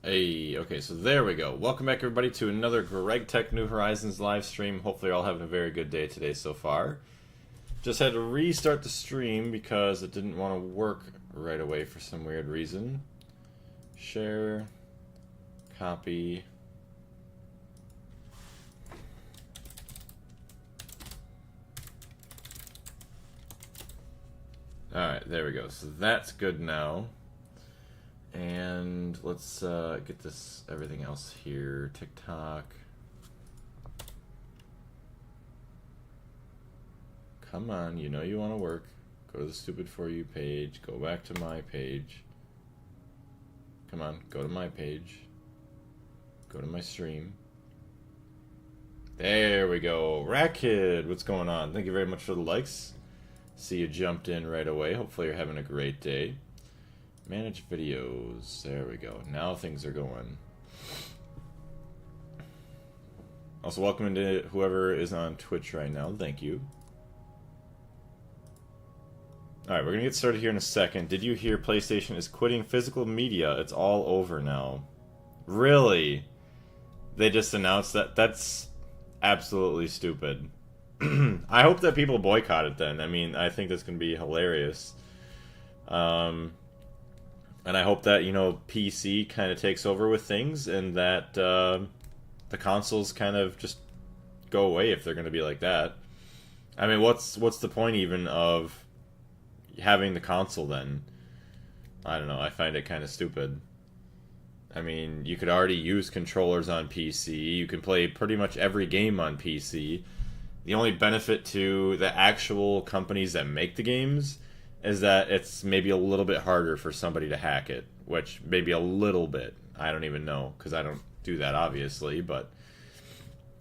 Hey, okay, so there we go. Welcome back, everybody, to another Greg Tech New Horizons live stream. Hopefully, you're all having a very good day today so far. Just had to restart the stream because it didn't want to work right away for some weird reason. Share, copy. Alright, there we go. So that's good now. And let's get this everything else here. TikTok. Come on, you know you want to work. Go to the Stupid For You page. Go back to my page. Come on, go to my page. Go to my stream. There we go. Rat Kid, what's going on? Thank you very much for the likes. See you jumped in right away. Hopefully you're having a great day. Manage videos. There we go. Now things are going. Also, welcome into whoever is on Twitch right now. Thank you. Alright, we're going to get started here in a second. Did you hear PlayStation is quitting physical media? It's all over now. Really? They just announced that? That's absolutely stupid. I hope that people boycott it then. I mean, I think that's going to be hilarious. And I hope that, you know, PC kind of takes over with things and that the consoles kind of just go away if they're going to be like that. I mean, what's the point even of having the console then? I don't know. I find it kind of stupid. I mean, you could already use controllers on PC. You can play pretty much every game on PC. The only benefit to the actual companies that make the games is that it's maybe a little bit harder for somebody to hack it, which maybe a little bit. I don't even know, because I don't do that, obviously, but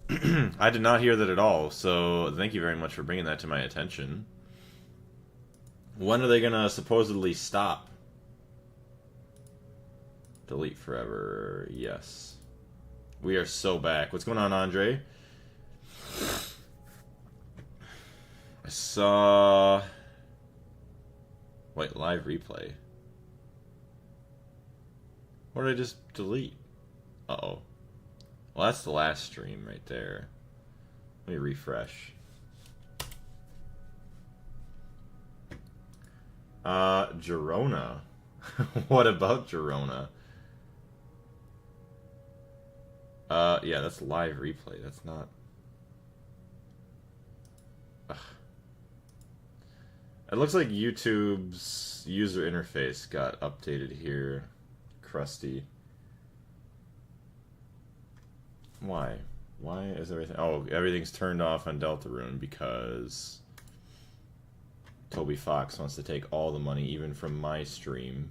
I did not hear that at all, so thank you very much for bringing that to my attention. When are they going to supposedly stop? Delete forever, yes. We are so back. What's going on, Andre? I saw... Wait, live replay. What did I just delete? Uh-oh. Well, that's the last stream right there. Let me refresh. Girona. What about Girona? Yeah, that's live replay. That's not... Ugh. It looks like YouTube's user interface got updated here. Crusty. Why? Why is everything... Oh, everything's turned off on Deltarune because Toby Fox wants to take all the money, even from my stream.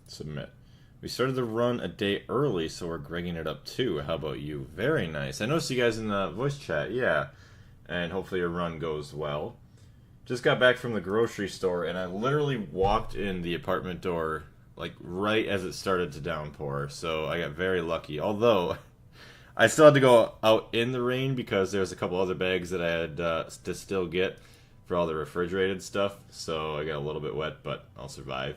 Submit. We started the run a day early, so we're gregging it up too. How about you? Very nice. I noticed you guys in the voice chat, yeah. And hopefully your run goes well. Just got back from the grocery store, and I literally walked in the apartment door, like, right as it started to downpour. So I got very lucky. Although, I still had to go out in the rain because there's a couple other bags that I had to still get for all the refrigerated stuff. So I got a little bit wet, but I'll survive.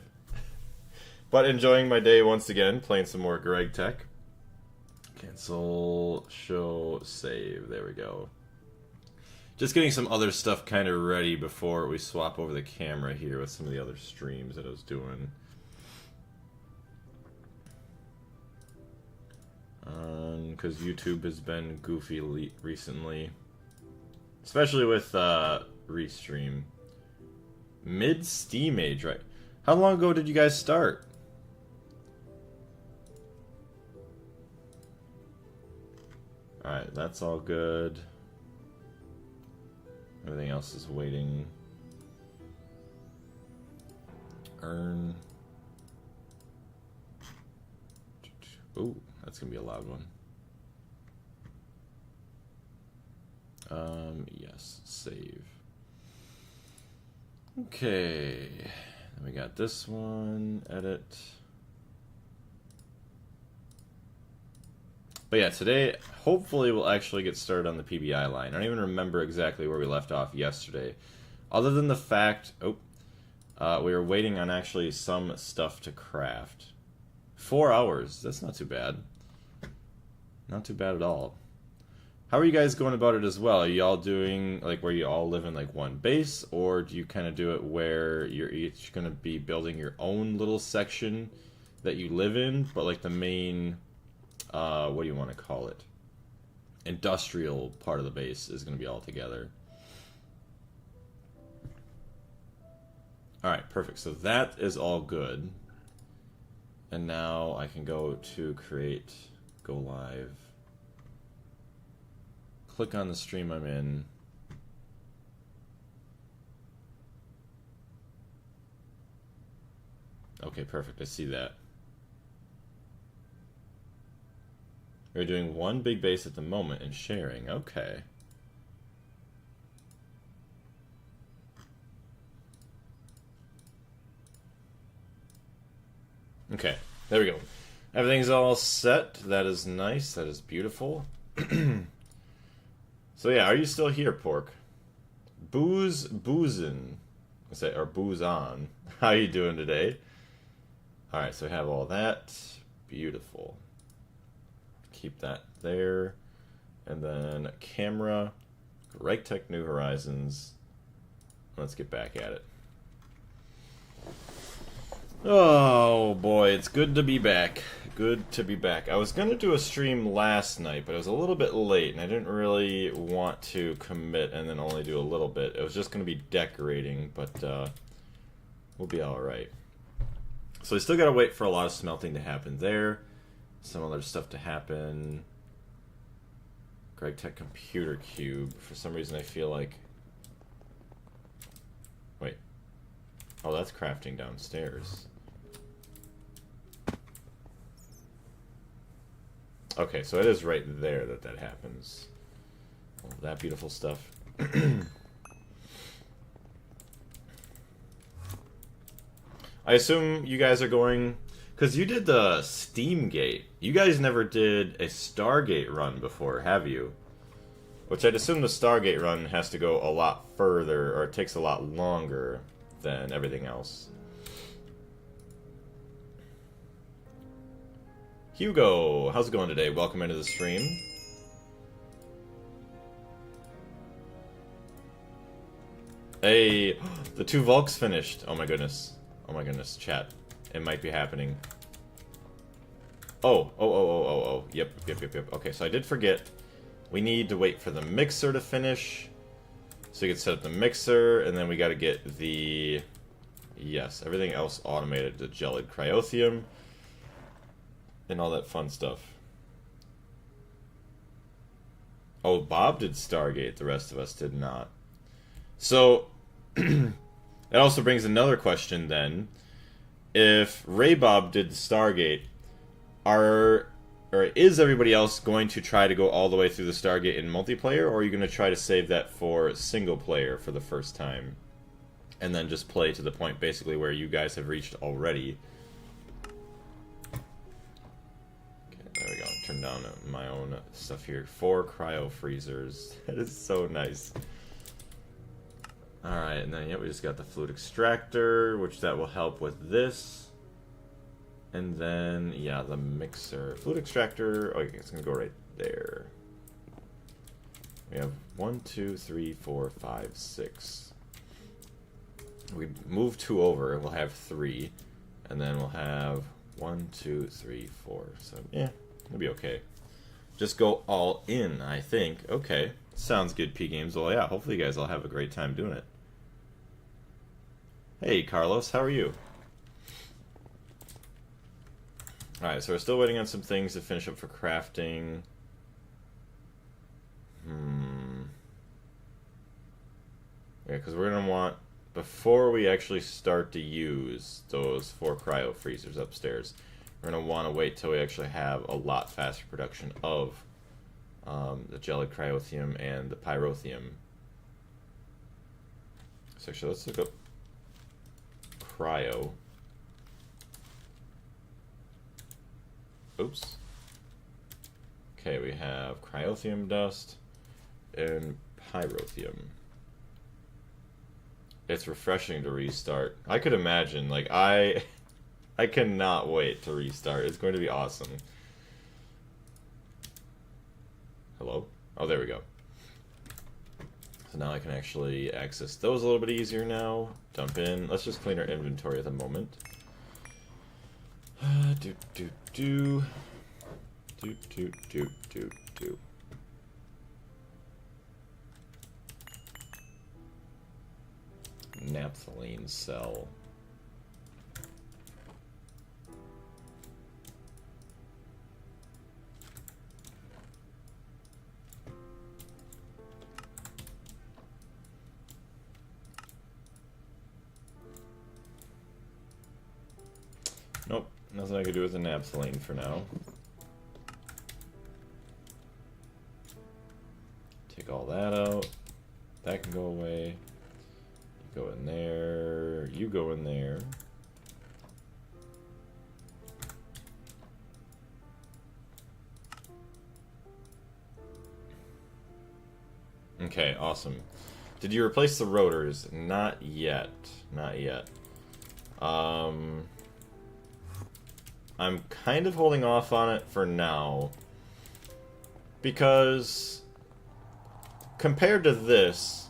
But enjoying my day once again, playing some more Greg Tech. Cancel, show, save. There we go. Just getting some other stuff kind of ready before we swap over the camera here with some of the other streams that I was doing. Because YouTube has been goofy recently. Especially with Restream. Mid-Steam age, right? How long ago did you guys start? Alright, that's all good. Everything else is waiting. Earn. Ooh, that's gonna be a loud one. Yes, save. Okay. Then we got this one, edit. But yeah, today, hopefully we'll actually get started on the PBI line. I don't even remember exactly where we left off yesterday. Other than the fact, we were waiting on actually some stuff to craft. 4 hours, that's not too bad. Not too bad at all. How are you guys going about it as well? Are you all doing, like, where you all live in, like, one base? Or do you kind of do it where you're each going to be building your own little section that you live in? But, like, the main, what do you want to call it? Industrial part of the base is going to be all together. Alright, perfect. So that is all good. And now I can go to create, go live. Click on the stream I'm in. Okay, perfect. I see that. We're doing one big base at the moment and sharing. Okay. Okay, there we go. Everything's all set. That is nice. That is beautiful. So yeah, are you still here, Pork? Boozin'. I say, or booze on. How you doing today? Alright, so we have all that. Beautiful. Keep that there. And then camera. Tech New Horizons. Let's get back at it. Oh boy, it's good to be back. Good to be back. I was going to do a stream last night, but it was a little bit late, and I didn't really want to commit and then only do a little bit. It was just going to be decorating, but we'll be alright. So we still got to wait for a lot of smelting to happen there. Some other stuff to happen. Tech Computer Cube. For some reason I feel like... Wait. Oh, that's crafting downstairs. Okay, so it is right there that that happens. All that beautiful stuff. I assume you guys are going... Because you did the Steam Gate. You guys never did a Stargate run before, have you? Which I'd assume the Stargate run has to go a lot further, or it takes a lot longer than everything else. Hugo, how's it going today? Welcome into the stream. Hey, the 2 Vulks finished. Oh my goodness. Oh my goodness, chat. It might be happening. Oh. Yep. Okay, so I did forget. We need to wait for the mixer to finish. So you can set up the mixer, and then we gotta get the... Yes, everything else automated. The gelid cryothium. And all that fun stuff. Oh, Bob did Stargate. The rest of us did not. So, that also brings another question then. If Ray Bob did the Stargate, is everybody else going to try to go all the way through the Stargate in multiplayer, or are you going to try to save that for single player for the first time? And then just play to the point basically where you guys have reached already. There we go. Turn down my own stuff here. 4 cryo freezers. That is so nice. Alright, and then we just got the fluid extractor, which that will help with this. And then, yeah, the mixer. Fluid extractor, okay, it's going to go right there. We have 1, 2, 3, 4, 5, 6. We move 2 over, we'll have 3. And then we'll have 1, 2, 3, 4. So, yeah. It'll be okay. Just go all in, I think. Okay. Sounds good, P Games. Well, yeah, hopefully you guys all have a great time doing it. Hey, Carlos, how are you? Alright, so we're still waiting on some things to finish up for crafting. Yeah, because we're going to want, before we actually start to use those 4 cryo freezers upstairs, we're going to want to wait till we actually have a lot faster production of the gelid cryothium and the pyrothium. So actually, let's look up cryo. Oops. Okay, we have cryothium dust and pyrothium. It's refreshing to restart. I could imagine, like, I cannot wait to restart. It's going to be awesome. Hello? Oh, there we go. So now I can actually access those a little bit easier now. Dump in. Let's just clean our inventory at the moment. Do. Naphthalene cell. Nope, nothing I could do with the naphthalene for now. Take all that out. That can go away. You go in there. You go in there. Okay, awesome. Did you replace the rotors? Not yet. Not yet. I'm kind of holding off on it for now. Because compared to this,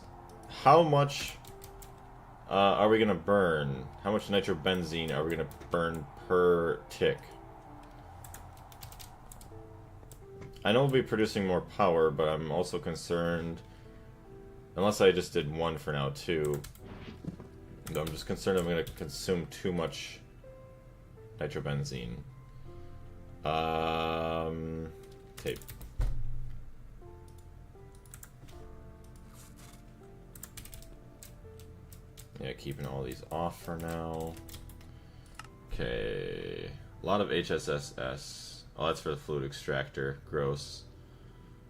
how much are we going to burn? How much nitrobenzene are we going to burn per tick? I know we'll be producing more power, but I'm also concerned, unless I just did one for now too, I'm just concerned I'm going to consume too much nitrobenzene. Tape. Yeah, keeping all these off for now. Okay. A lot of HSSS. Oh, that's for the fluid extractor. Gross.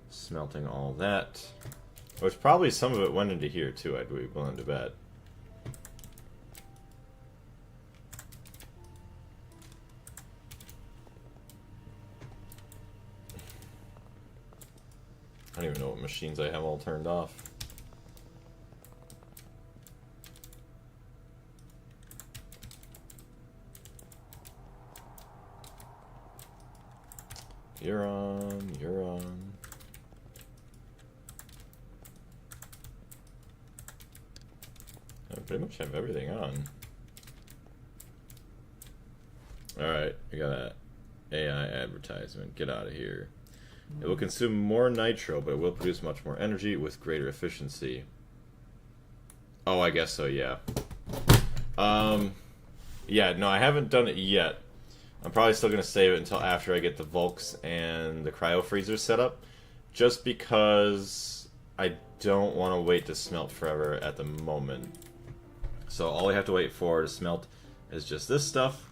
Smelting all that. Which probably some of it went into here too, I'd be willing to bet. I don't even know what machines I have all turned off. You're on, you're on. I pretty much have everything on. Alright, I got a AI advertisement. Get out of here. It will consume more nitro, but it will produce much more energy with greater efficiency. Oh, I guess so, yeah. Yeah, no, I haven't done it yet. I'm probably still going to save it until after I get the Volks and the cryo freezer set up. Just because I don't want to wait to smelt forever at the moment. So all we have to wait for to smelt is just this stuff.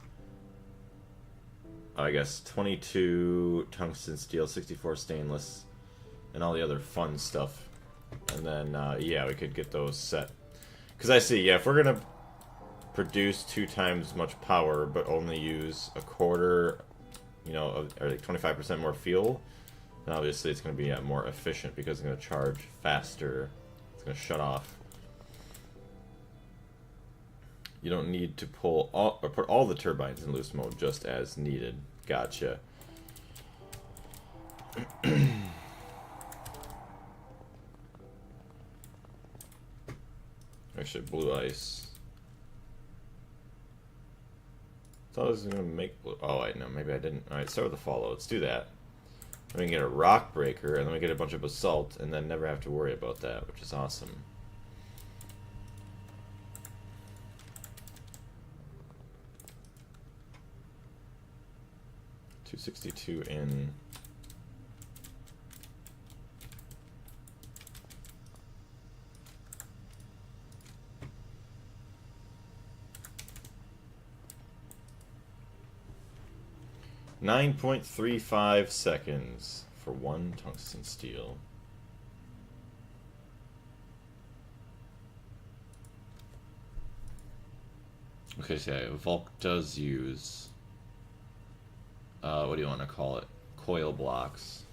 I guess 22 tungsten steel, 64 stainless, and all the other fun stuff. And then, yeah, we could get those set. Because I see, yeah, if we're going to produce 2 times as much power, but only use a quarter, you know, or like 25% more fuel, then obviously it's going to be more efficient because it's going to charge faster. It's going to shut off. You don't need to pull all, or put all the turbines in loose mode, just as needed. Gotcha. Actually, blue ice. Thought I was gonna make blue. Oh, I know. Maybe I didn't. All right, start with the follow. Let's do that. Then we can get a rock breaker, and then we get a bunch of basalt, and then never have to worry about that, which is awesome. $262 in. .35 seconds for 1 tungsten steel. Okay, so yeah, Volk does use what do you want to call it? Coil blocks.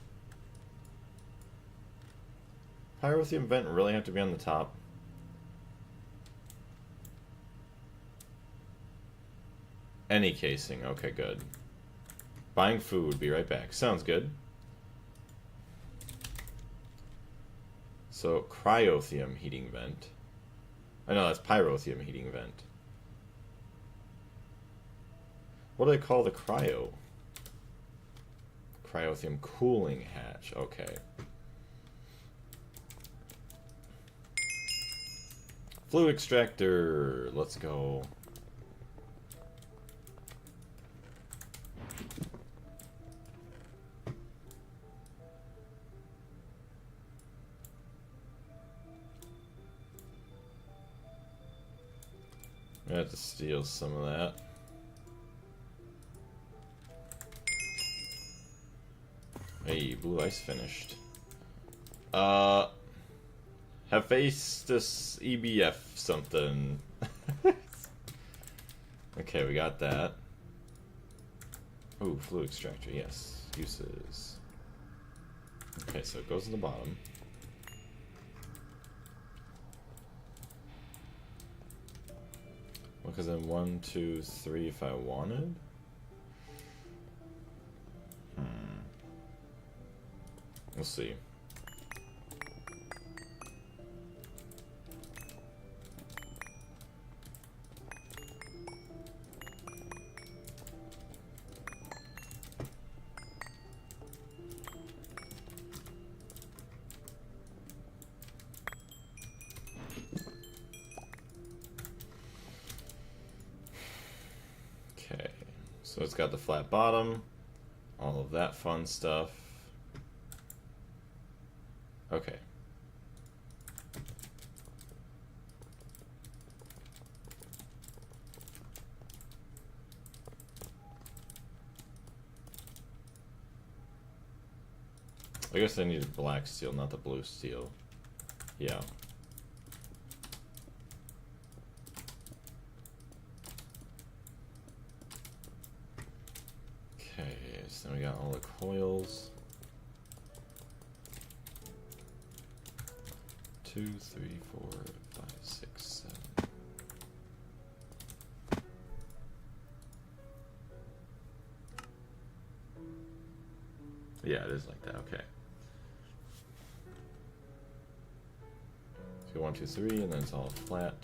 Pyrotheum vent really have to be on the top? Any casing. Okay, good. Buying food. Be right back. Sounds good. So, cryotheum heating vent. I know, that's pyrotheum heating vent. What do they call the cryo? Cryotheum cooling hatch. Okay. Fluid extractor. Let's go. I have to steal some of that. Hey, blue ice finished. Hephaestus EBF something. Okay, we got that. Ooh, fluid extractor, yes. Uses. Okay, so it goes in the bottom. Because then 1, 2, 3 if I wanted. We'll see. Okay, so it's got the flat bottom, all of that fun stuff. Okay. I guess I needed black steel, not the blue steel. Yeah. Okay, so then we got all the coils. 2, 3, 4, 5, 6, 7. Yeah, it is like that. Okay. So 1, 2, 3, and then it's all flat.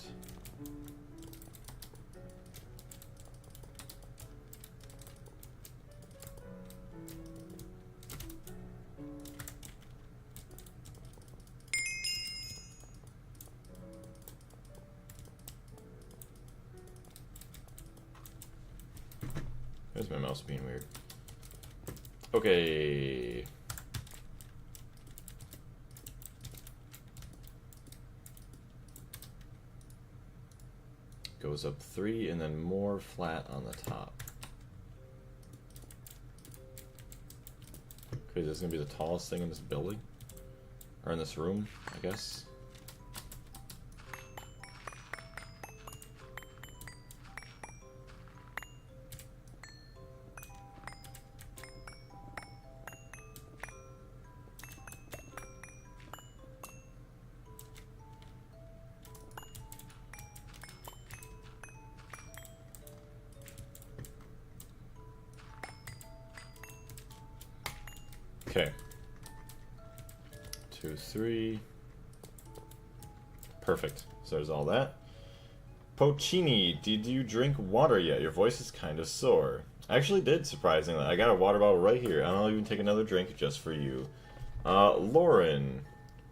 There's my mouse being weird. Okay. Goes up 3 and then more flat on the top. Okay, this is gonna be the tallest thing in this building. Or in this room, I guess. Okay. 2, 3. Perfect. So there's all that. Pochini, did you drink water yet? Your voice is kind of sore. I actually did, surprisingly. I got a water bottle right here. I'll even take another drink just for you. Lauren,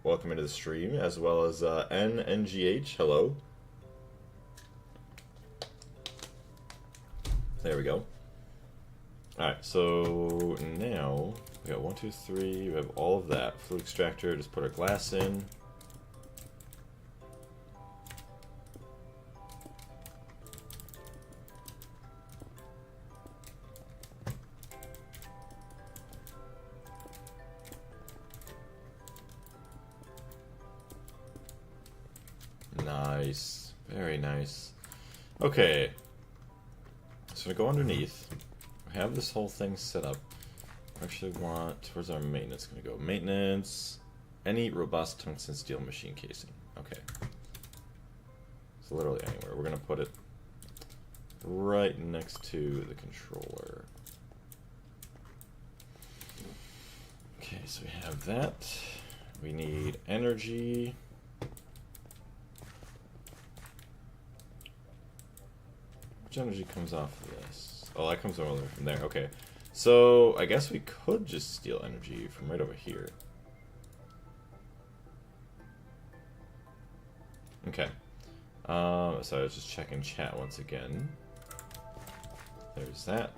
welcome into the stream, as well as NNGH. Hello. There we go. Alright, so now we got 1, 2, 3. We have all of that. Fluid extractor, just put our glass in. Nice. Very nice. Okay. So to go underneath, we have this whole thing set up. I actually want, where's our maintenance going to go? Maintenance, Any robust tungsten steel machine casing. Okay. So literally anywhere. We're going to put it right next to the controller. Okay, so we have that. We need energy. Which energy comes off of this? Oh, that comes over from there. Okay. So I guess we could just steal energy from right over here. Okay. So I was just checking chat once again. There's that.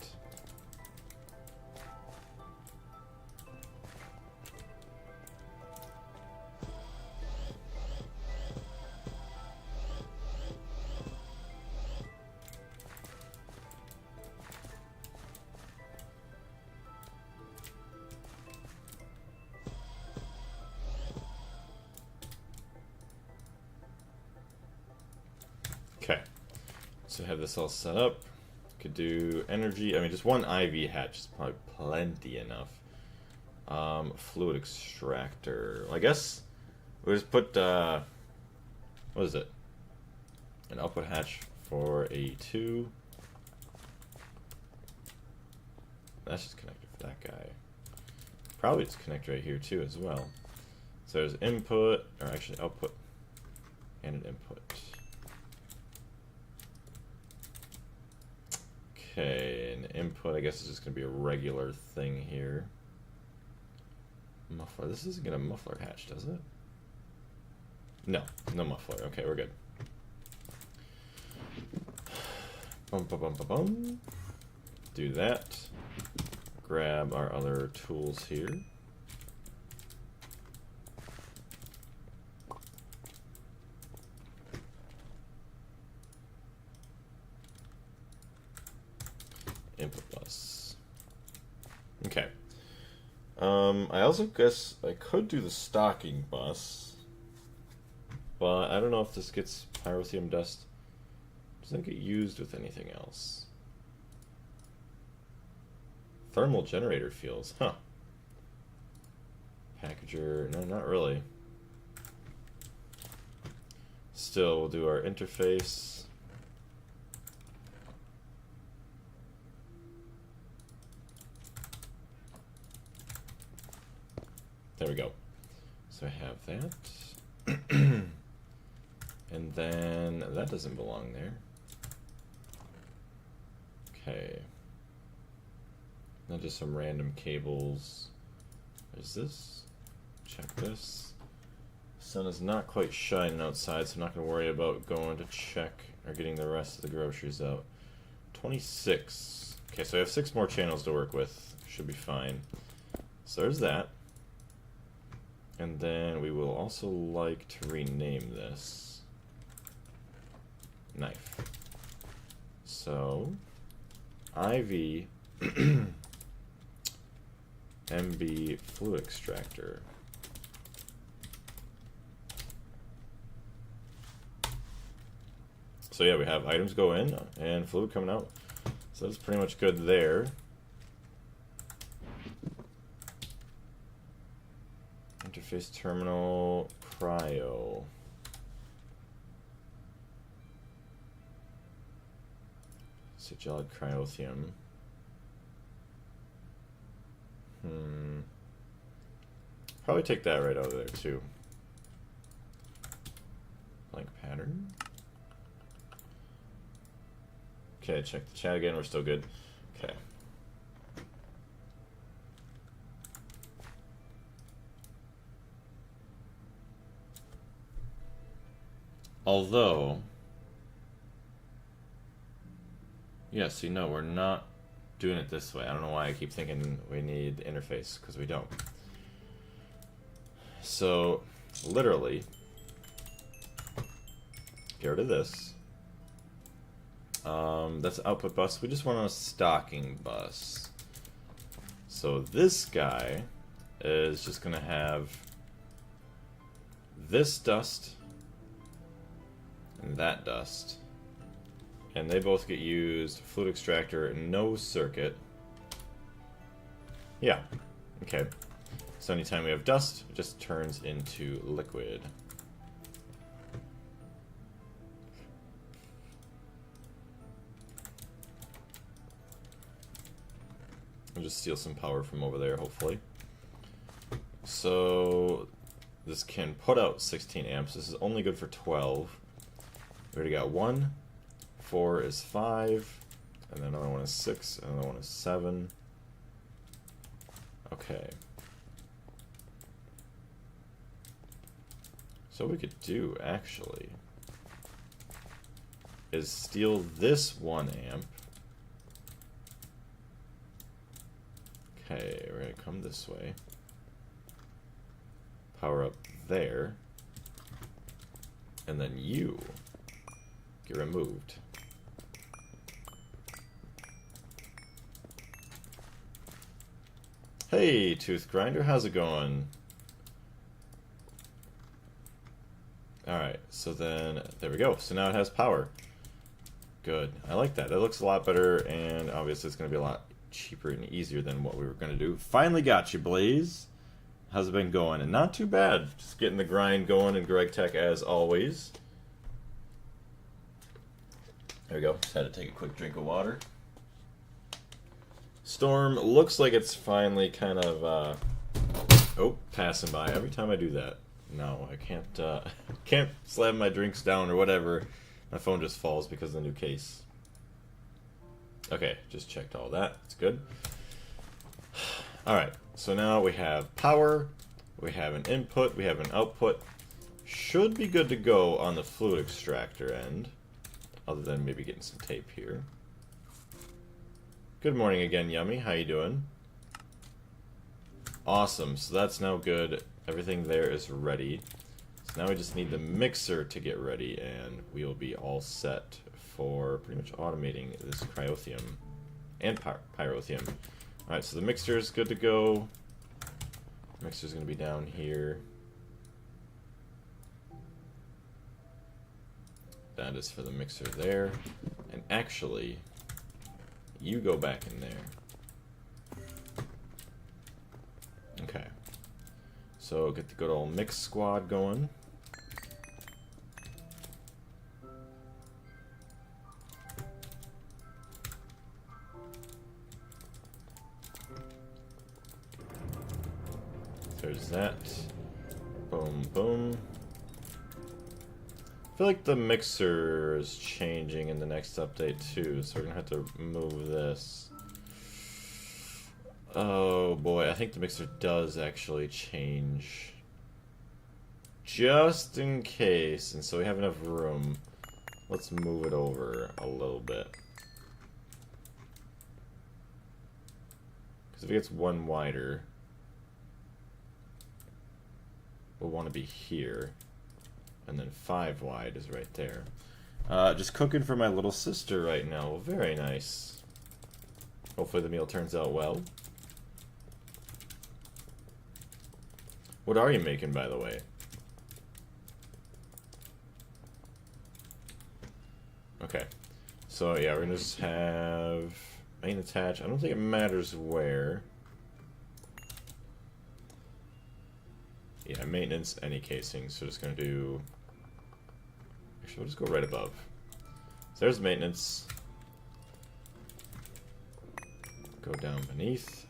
Okay, so have this all set up. Could do energy. I mean, just one IV hatch is probably plenty enough. Fluid extractor. Well, I guess we'll just put what is it? An output hatch for A2. That's just connected for that guy. Probably just connect right here too as well. So there's input, or actually output, and an input. Okay, an input, I guess, is just going to be a regular thing here. Muffler. This isn't going to muffler hatch, does it? No, no muffler. Okay, we're good. Bum, bum, bum, bum, bum. Do that. Grab our other tools here. Input bus. Okay. I also guess I could do the stocking bus, but I don't know if this gets pyrotheum dust. Doesn't get used with anything else. Thermal generator fuels, huh? Packager, no, not really. Still, we'll do our interface. There we go. So I have that. And then that doesn't belong there. Okay. Now just some random cables. There's this. Check this. Sun is not quite shining outside, so I'm not going to worry about going to check or getting the rest of the groceries out. 26. Okay, so I have 6 more channels to work with. Should be fine. So there's that. And then we will also like to rename this knife. So IV MB fluid extractor. So yeah, we have items go in and fluid coming out. So that's pretty much good there. Interface terminal, cryo. Sigillid cryotheum. Probably take that right out of there too. Blank pattern. Okay, check the chat again, we're still good. Okay. Although, yeah, see, no, we're not doing it this way. I don't know why I keep thinking we need the interface, because we don't. So, literally, get rid of this. That's the output bus. We just want a stocking bus. So this guy is just going to have this dust and that dust. And they both get used. Fluid extractor, no circuit. Yeah. Okay. So anytime we have dust, it just turns into liquid. I'll just steal some power from over there, hopefully. So this can put out 16 amps. This is only good for 12. We already got 1. 4 is 5. And then another one is 6. And another one is 7. Okay. So what we could do, actually, is steal this 1 amp. Okay, we're gonna come this way. Power up there. And then you get removed. Hey, Tooth Grinder, how's it going? Alright, so then, there we go. So now it has power. Good. I like that. That looks a lot better, and obviously it's going to be a lot cheaper and easier than what we were going to do. Finally got you, Blaze. How's it been going? And not too bad. Just getting the grind going in Greg Tech as always. There we go. Just had to take a quick drink of water. Storm looks like it's finally kind of, passing by. Every time I do that. No, I can't slam my drinks down or whatever. My phone just falls because of the new case. Okay, just checked all that. It's good. Alright, so now we have power, we have an input, we have an output. Should be good to go on the fluid extractor end, other than maybe getting some tape here. Good morning again, Yummy. How you doing? Awesome, so that's now good. Everything there is ready. So now we just need the mixer to get ready, and we will be all set for pretty much automating this cryothium and pyrotheum. Alright, so the mixer is good to go. The mixer is going to be down here. That is for the mixer there. And actually, you go back in there. Okay. So get the good old mix squad going. There's that. Boom, boom. I feel like the mixer is changing in the next update too, so we're gonna have to move this. Oh boy, I think the mixer does actually change. Just in case, and so we have enough room, let's move it over a little bit. Because if it gets one wider, we'll want to be here. And then 5 wide is right there. Just cooking for my little sister right now. Very nice. Hopefully the meal turns out well. What are you making, by the way? Okay. So, yeah, we're gonna just have main attach. I don't think it matters where. Yeah, maintenance, any casing. So just gonna do... Actually, we'll just go right above. So there's maintenance. Go down beneath.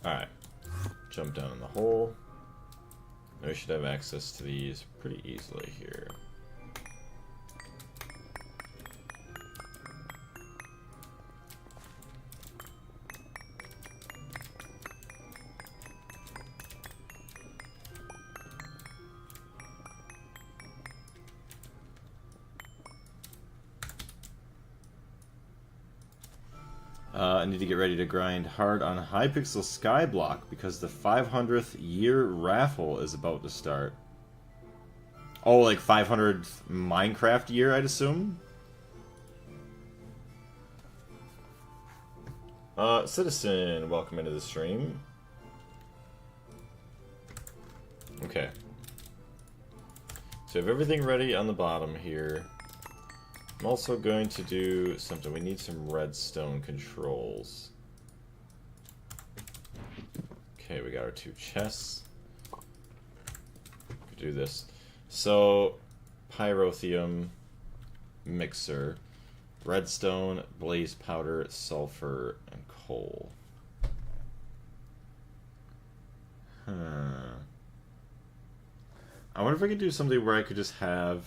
Alright, jump down in the hole. Now we should have access to these pretty easily here. I need to get ready to grind hard on Hypixel Skyblock because the 500th year raffle is about to start. Oh, like 500th Minecraft year, I'd assume? Citizen, welcome into the stream. Okay. So we have everything ready on the bottom here. I'm also going to do something. We need some redstone controls. Okay, we got our 2 chests. Could do this. So, pyrotheum, mixer, redstone, blaze powder, sulfur, and coal. I wonder if I could do something where I could just have...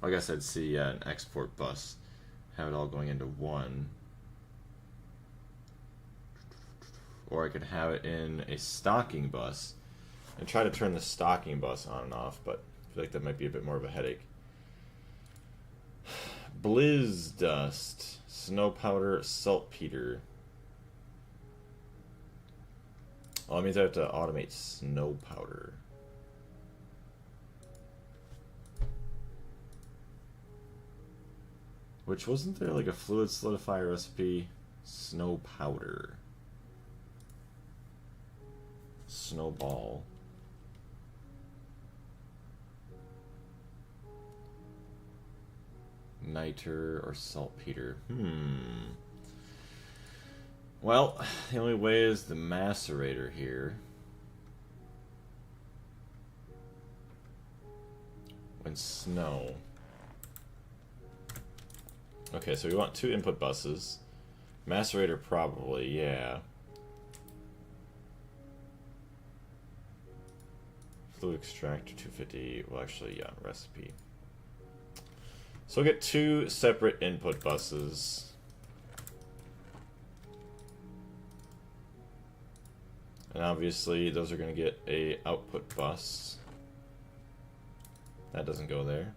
I guess I'd see an export bus. Have it all going into one. Or I could have it in a stocking bus and try to turn the stocking bus on and off, but I feel like that might be a bit more of a headache. Blizz dust, snow powder, saltpeter. Oh, that means I have to automate snow powder. Which, wasn't there like a fluid solidifier recipe? Snow powder. Snowball. Niter or saltpeter. Well, the only way is the macerator here. And snow. Okay, so we want 2 input buses. Macerator probably, yeah. Fluid extractor 250. Well, actually, yeah, recipe. So we'll get 2 separate input buses. And obviously, those are going to get a output bus. That doesn't go there.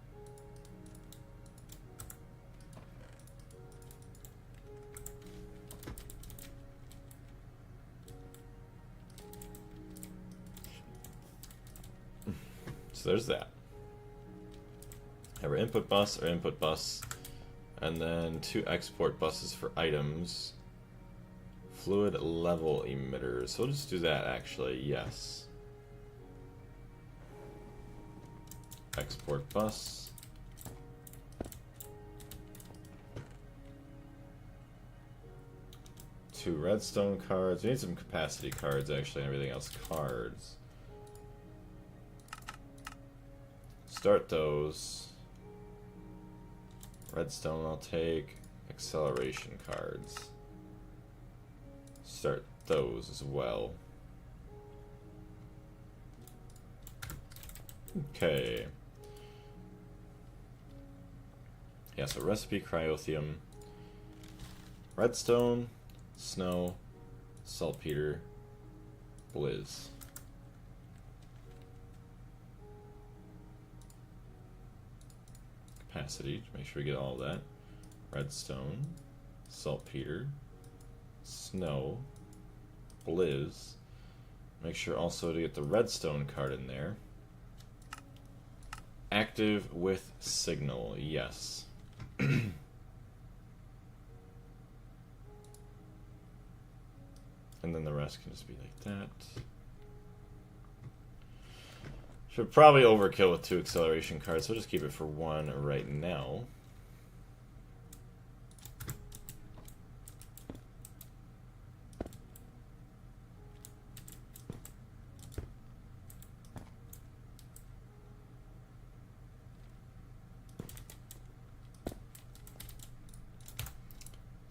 So there's that. Have our input bus, and then 2 export buses for items. Fluid level emitters. So we'll just do that actually, yes. Export bus. Two redstone cards. We need some capacity cards actually, and everything else cards. Start those. Redstone I'll take. Acceleration cards. Start those as well. Okay. Yeah, so recipe, cryotheum, redstone, snow, saltpeter, blizz. Capacity, to make sure we get all that. Redstone, saltpeter, snow, blizz. Make sure also to get the redstone card in there. Active with signal, yes. And then the rest can just be like that. Should probably overkill with 2 acceleration cards, so we'll just keep it for 1 right now.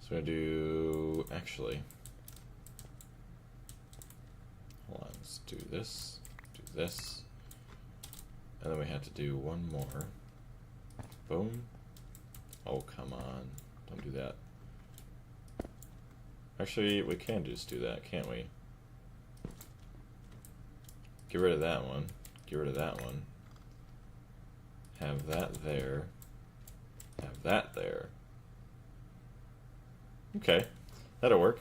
So we're gonna do, actually, hold on, let's do this, and then we have to do one more. Boom. Oh, come on, don't do that. Actually, we can just do that, can't we? Get rid of that one, get rid of that one. Have that there, have that there. Okay, that'll work.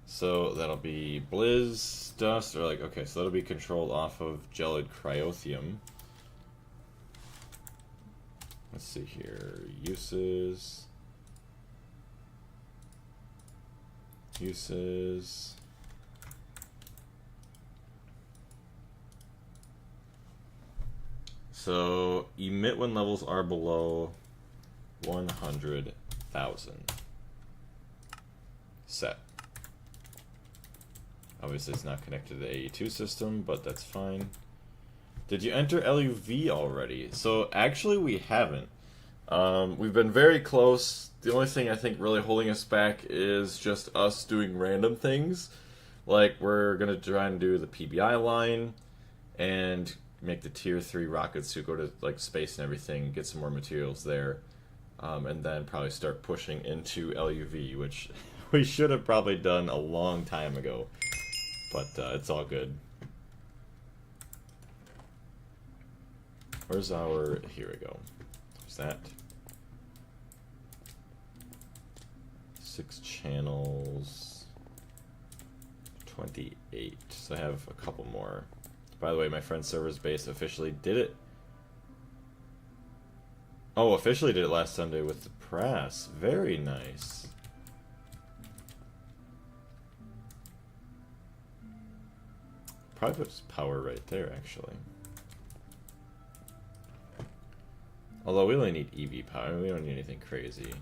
So that'll be blizz dust, or like, okay, so that'll be controlled off of gelid cryotheum. Let's see here. Uses. So emit when levels are below 100,000. Set. Obviously it's not connected to the AE2 system, but that's fine. Did you enter LUV already? So actually we haven't. We've been very close. The only thing I think really holding us back is just us doing random things. Like we're gonna try and do the PBI line and make the tier 3 rockets to go to like space and everything, get some more materials there, and then probably start pushing into LUV, which we should have probably done a long time ago, but it's all good. Where's our, here we go. What's that? 6 channels, 28, so I have a couple more. By the way, my friend's server's base officially did it. Oh, officially did it last Sunday with the press. Very nice. Probably puts power right there, actually. Although we only need EV power, we don't need anything crazy.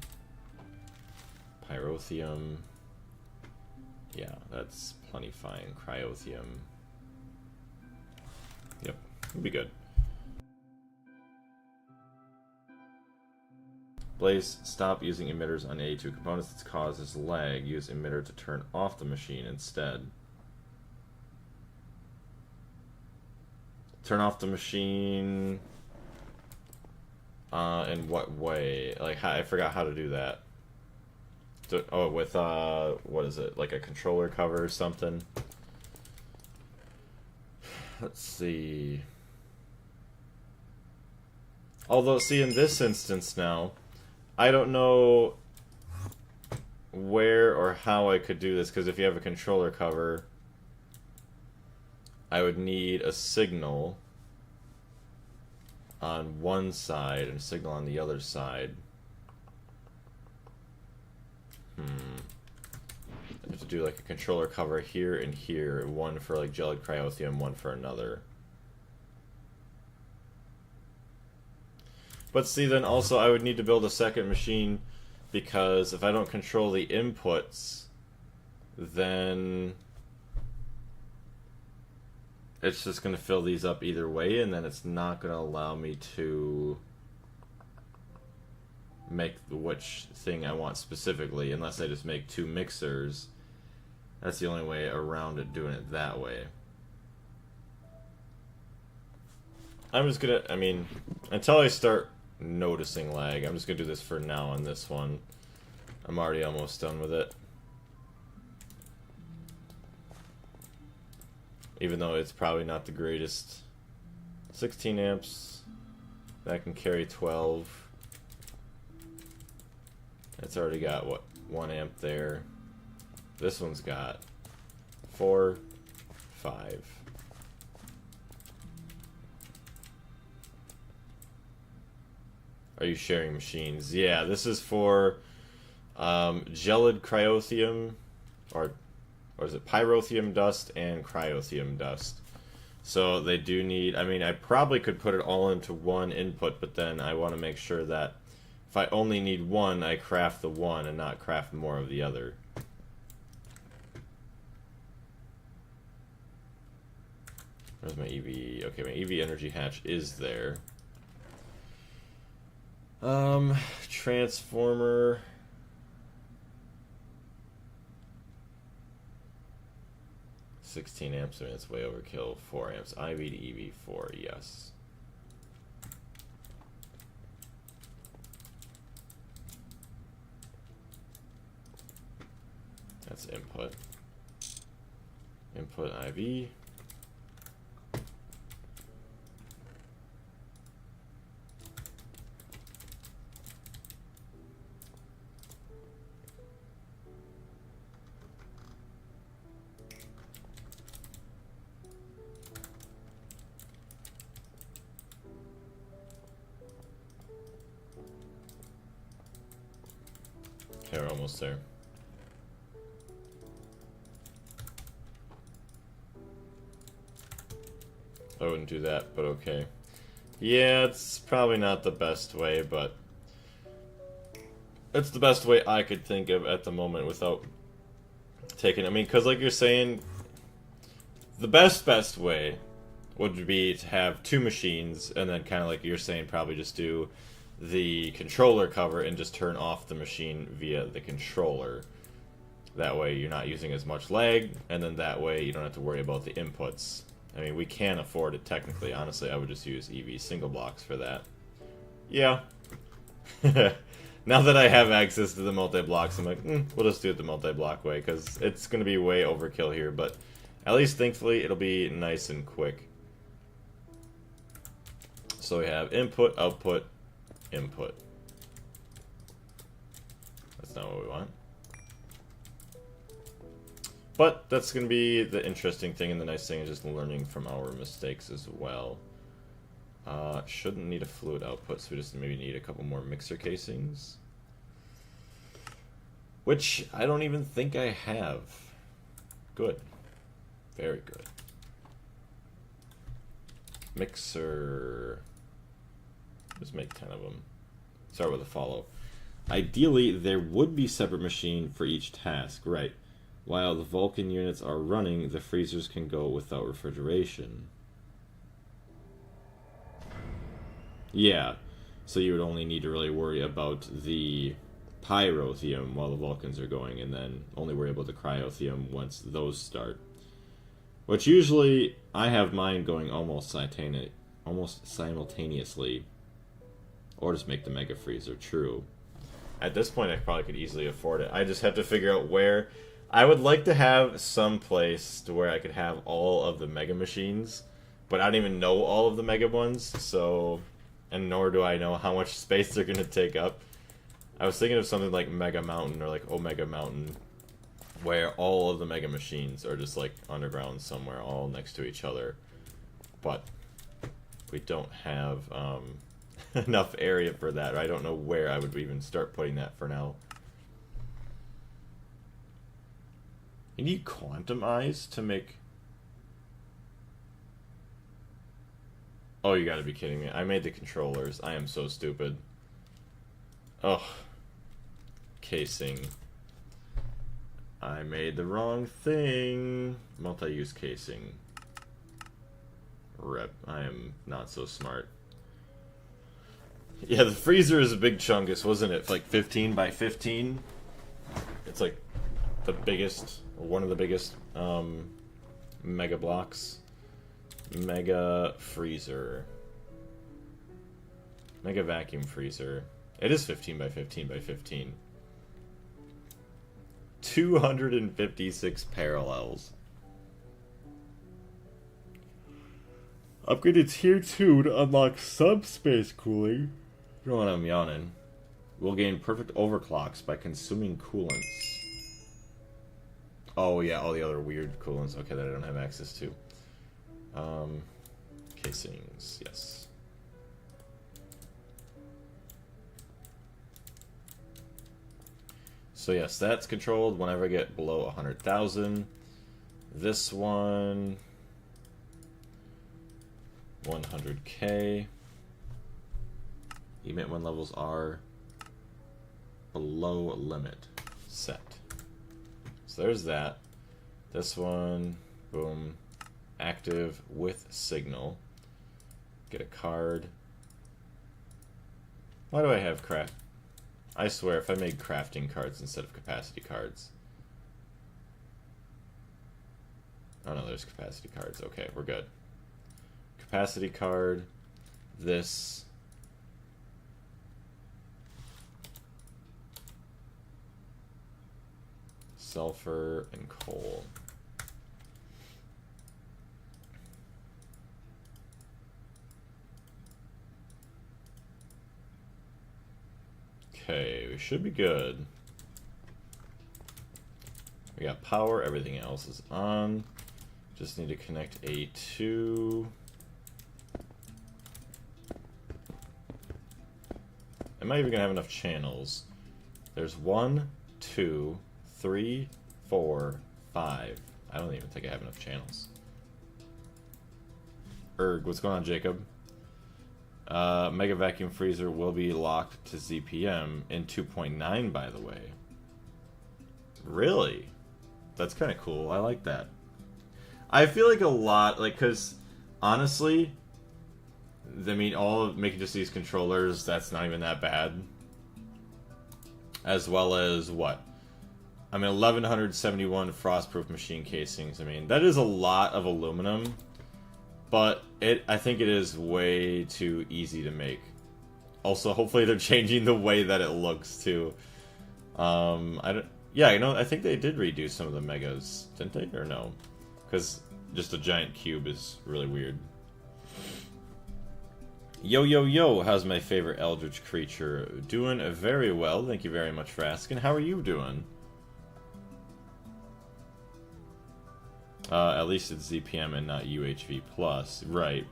Pyrotheum. Yeah, that's plenty fine. Cryotheum. Yep, we'll be good. Blaze, stop using emitters on A2 components that causes lag. Use emitter to turn off the machine instead. Turn off the machine... in what way? Like, I forgot how to do that. Oh, with, what is it? Like a controller cover or something? Let's see. Although, see, in this instance now, I don't know where or how I could do this, because if you have a controller cover, I would need a signal on one side and a signal on the other side. I have to do like a controller cover here and here, one for like gelid cryotheum, one for another. But see, then also I would need to build a second machine, because if I don't control the inputs, then it's just going to fill these up either way, and then it's not going to allow me to make which thing I want specifically, unless I just make 2 mixers. That's the only way around it, doing it that way. I'm just gonna, I mean, until I start noticing lag, I'm just gonna do this for now on this one. I'm already almost done with it. Even though it's probably not the greatest. 16 amps, that can carry 12. It's already got, what, 1 amp there. This one's got 4, 5. Are you sharing machines? Yeah, this is for gelid cryotheum, or is it pyrotheum dust and cryotheum dust. So they do need, I mean, I probably could put it all into one input, but then I want to make sure that if I only need one, I craft the one and not craft more of the other. Where's my EV? Okay, my EV energy hatch is there. Transformer. $16 amps, I mean, it's way overkill. 4 amps. IV to EV 4, yes. That's input. Input IV. Okay, we're almost there. I wouldn't do that, but okay. Yeah, it's probably not the best way, but it's the best way I could think of at the moment without taking... I mean, because like you're saying, the best way would be to have two machines, and then kind of like you're saying, probably just do the controller cover and just turn off the machine via the controller. That way you're not using as much lag, and then that way you don't have to worry about the inputs. I mean, we can afford it technically. Honestly, I would just use EV single blocks for that. Yeah. Now that I have access to the multi-blocks, I'm like, we'll just do it the multi-block way, because it's going to be way overkill here, but at least, thankfully, it'll be nice and quick. So we have input, output, input. That's not what we want. But that's going to be the interesting thing, and the nice thing is just learning from our mistakes as well. Shouldn't need a fluid output, so we just maybe need a couple more mixer casings. Which I don't even think I have. Good. Very good. Mixer. Just make 10 of them. Start with a follow. Ideally, there would be separate machine for each task, right? While the Vulcan units are running, the freezers can go without refrigeration. Yeah, so you would only need to really worry about the pyrotheum while the Vulcans are going, and then only worry about the cryotheum once those start. Which usually, I have mine going almost simultaneously. Or just make the Mega Freezer, true. At this point, I probably could easily afford it. I just have to figure out where... I would like to have some place to where I could have all of the Mega Machines, but I don't even know all of the Mega ones, so... And nor do I know how much space they're going to take up. I was thinking of something like Mega Mountain or like Omega Mountain, where all of the Mega Machines are just like underground somewhere, all next to each other. But we don't have enough area for that. I don't know where I would even start putting that for now. You need quantum eyes to make... Oh, you gotta be kidding me. I made the controllers. I am so stupid. Ugh. Casing. I made the wrong thing. Multi-use casing. Rep. I am not so smart. Yeah, the freezer is a big chungus, wasn't it? Like 15 by 15? It's like the biggest, or one of the biggest, mega blocks. Mega freezer. Mega vacuum freezer. It is 15 by 15 by 15. 256 parallels. Upgraded tier 2 to unlock subspace cooling. You know what, I'm yawning. We'll gain perfect overclocks by consuming coolants. Oh yeah, all the other weird coolants. Okay, that I don't have access to. Casings, yes. So yes, that's controlled whenever I get below 100,000. This one, 100k. Emit when levels are below limit. Set. So there's that. This one, boom. Active with signal. Get a card. Why do I have craft? I swear, if I made crafting cards instead of capacity cards. Oh no, there's capacity cards. Okay, we're good. Capacity card. This. Sulfur and coal. Okay, we should be good. We got power, everything else is on. Just need to connect A2. Am I even gonna have enough channels? There's 1, 2, 3, 4, 5. I don't even think I have enough channels. Erg, what's going on, Jacob? Mega Vacuum Freezer will be locked to ZPM in 2.9, by the way. Really? That's kind of cool. I like that. I feel like a lot, like, because honestly, I mean, all of making just these controllers, that's not even that bad. As well as what? I mean, 1171 frostproof machine casings. I mean, that is a lot of aluminum, but I think it is way too easy to make. Also, hopefully they're changing the way that it looks too. Yeah, you know, I think they did redo some of the megas, didn't they? Or no? Because just a giant cube is really weird. Yo, yo, yo, how's my favorite eldritch creature? Doing very well, thank you very much for asking. How are you doing? At least it's ZPM and not UHV+. Right.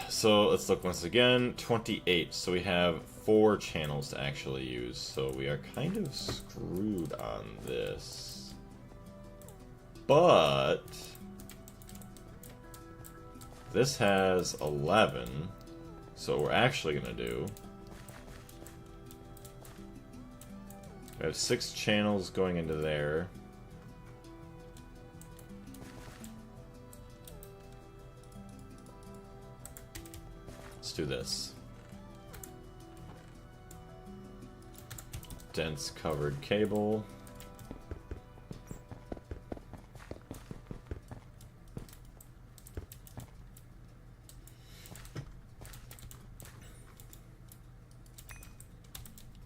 So, let's look once again. 28, so we have 4 channels to actually use. So, we are kind of screwed on this. But this has 11, so what we're actually going to do, we have 6 channels going into there. Let's do this. Dense covered cable.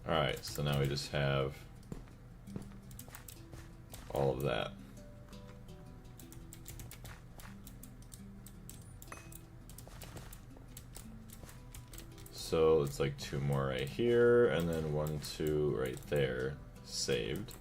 Alright, so now we just have all of that. So it's like 2 more right here, and then 1, 2 right there, saved.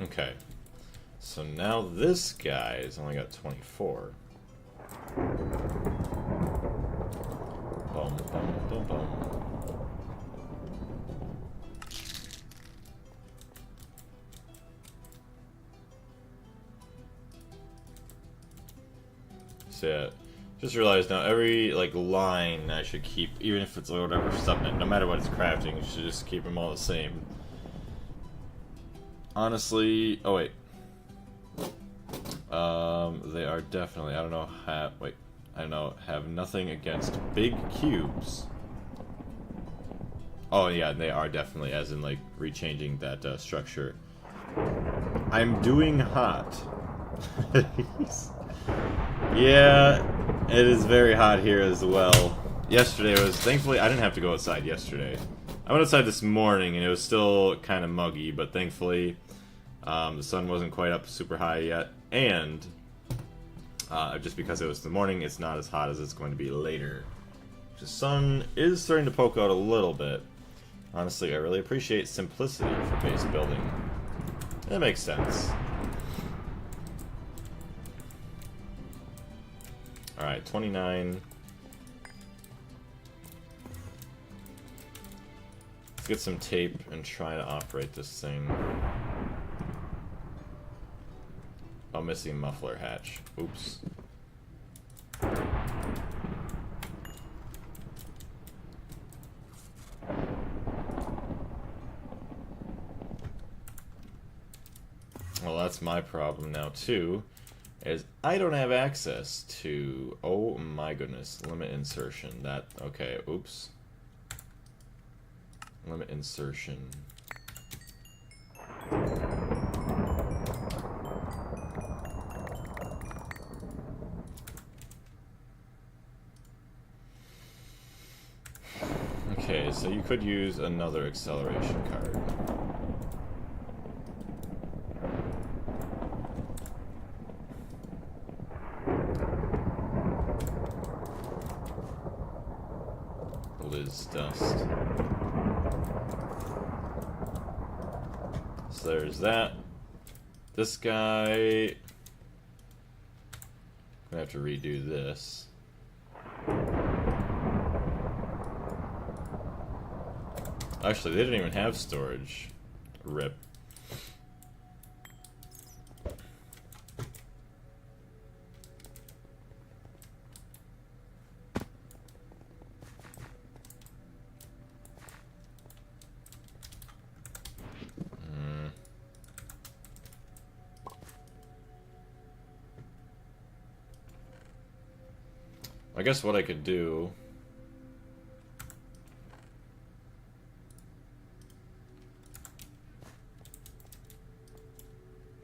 Okay, so now this guy's only got 24. Boom, boom, boom, boom. So yeah, just realized now every like line I should keep, even if it's whatever stuff, no matter what it's crafting, you should just keep them all the same. Honestly, oh wait. They are definitely, I don't know, have nothing against big cubes. Oh yeah, they are definitely, as in like rechanging that structure. I'm doing hot. Yeah, it is very hot here as well. Yesterday was, thankfully, I didn't have to go outside yesterday. I went outside this morning and it was still kind of muggy, but thankfully the sun wasn't quite up super high yet, and just because it was the morning, it's not as hot as it's going to be later. The sun is starting to poke out a little bit. Honestly, I really appreciate simplicity for base building. That makes sense. Alright, 29. Let's get some tape and try to operate this thing. Oh, missing muffler hatch. Oops. Well, that's my problem now, too, is I don't have access to... Oh my goodness, limit insertion. That... Okay, oops. Limit insertion. Okay, so you could use another acceleration card. is dust. So there's that. This guy... I'm gonna have to redo this. Actually, they didn't even have storage. RIP. I guess what I could do...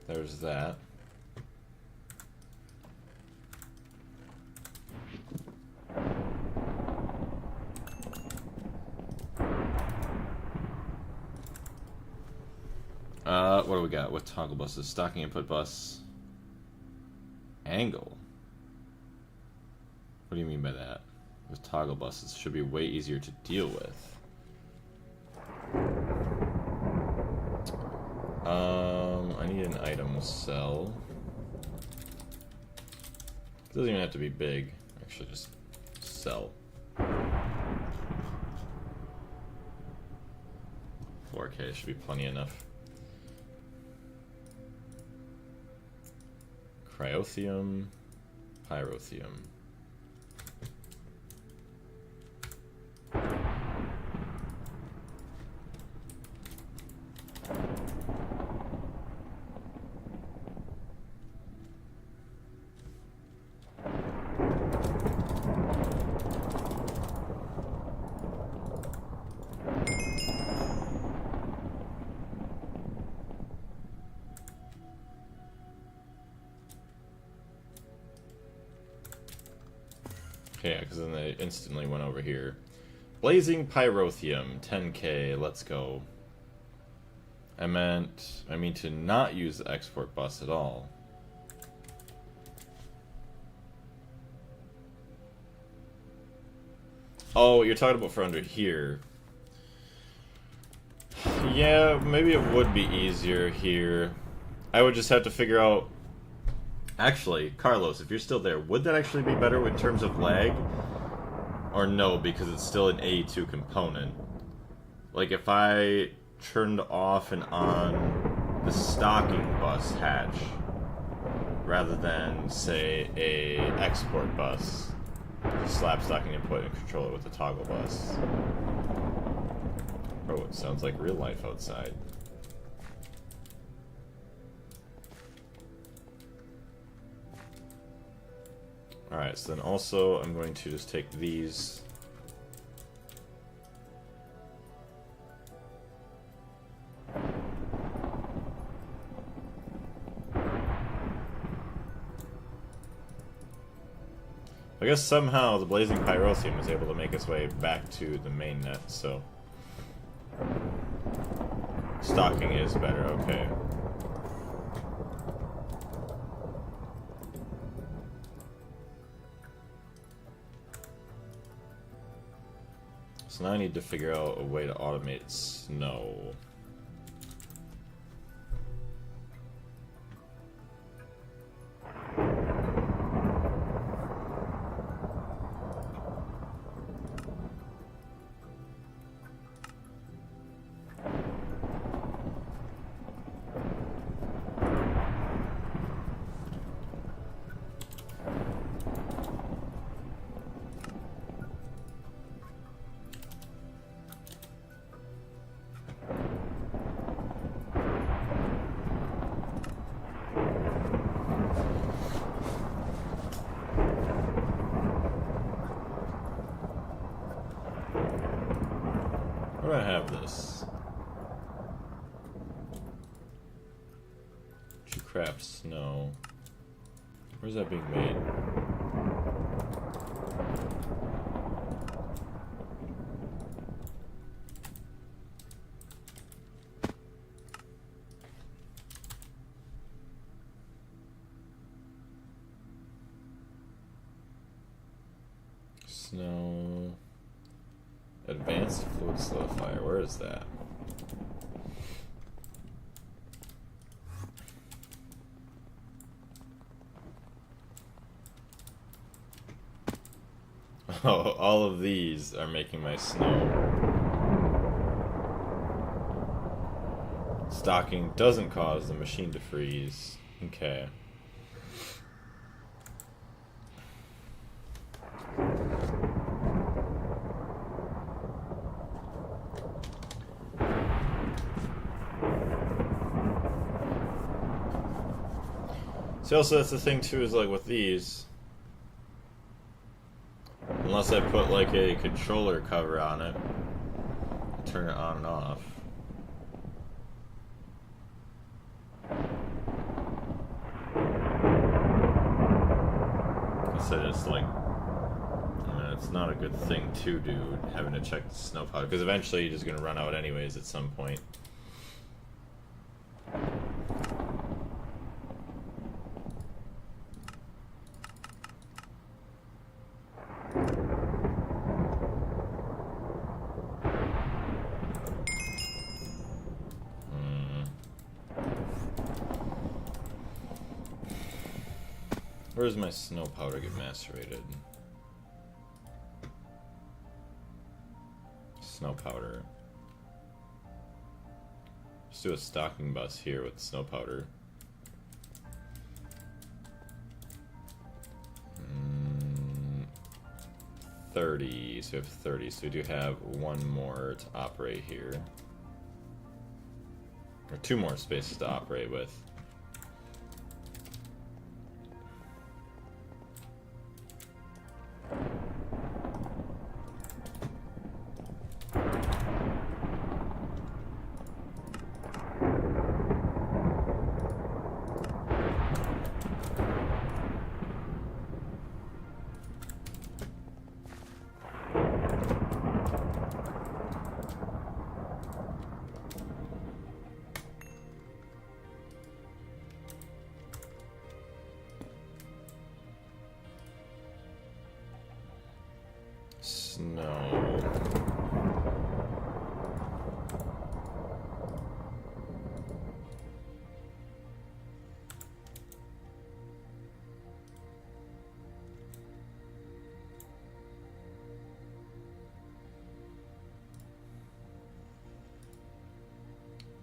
There's that. What do we got with toggle buses? Stocking input bus. Angle. What do you mean by that? With toggle buses, should be way easier to deal with. I need an item we'll sell. It doesn't even have to be big. Actually, just sell. 4K should be plenty enough. Cryothium, Pyrothium. Yeah, because then they instantly went over here. Blazing Pyrothium, 10K, let's go. I mean to not use the export bus at all. Oh, you're talking about for under here. Yeah, maybe it would be easier here. I would just have to figure out... Actually, Carlos, if you're still there, would that actually be better in terms of lag? Or no, because it's still an A2 component. Like, if I turned off and on the stocking bus hatch, rather than, say, a export bus, slap stocking input and control it with the toggle bus. Oh, it sounds like real life outside. Alright, so then also I'm going to just take these. I guess somehow the Blazing Pyrothium is able to make its way back to the main net, so... Stocking is better, okay. So now I need to figure out a way to automate snow. Where do I have this? To craft snow. Where's that being made? Snow. Advanced fluid solidifier. Where is that? Oh, all of these are making my snow. Stocking doesn't cause the machine to freeze. Okay. So also that's the thing too, is like with these, unless I put like a controller cover on it, turn it on and off. I said it's like, it's not a good thing to do, having to check the snow powder, because eventually you're just going to run out anyways at some point. Where does my snow powder get macerated? Snow powder. Let's do a stocking bus here with snow powder. 30, so we have 30, so we do have one more to operate here. Or two more spaces to operate with. Snow.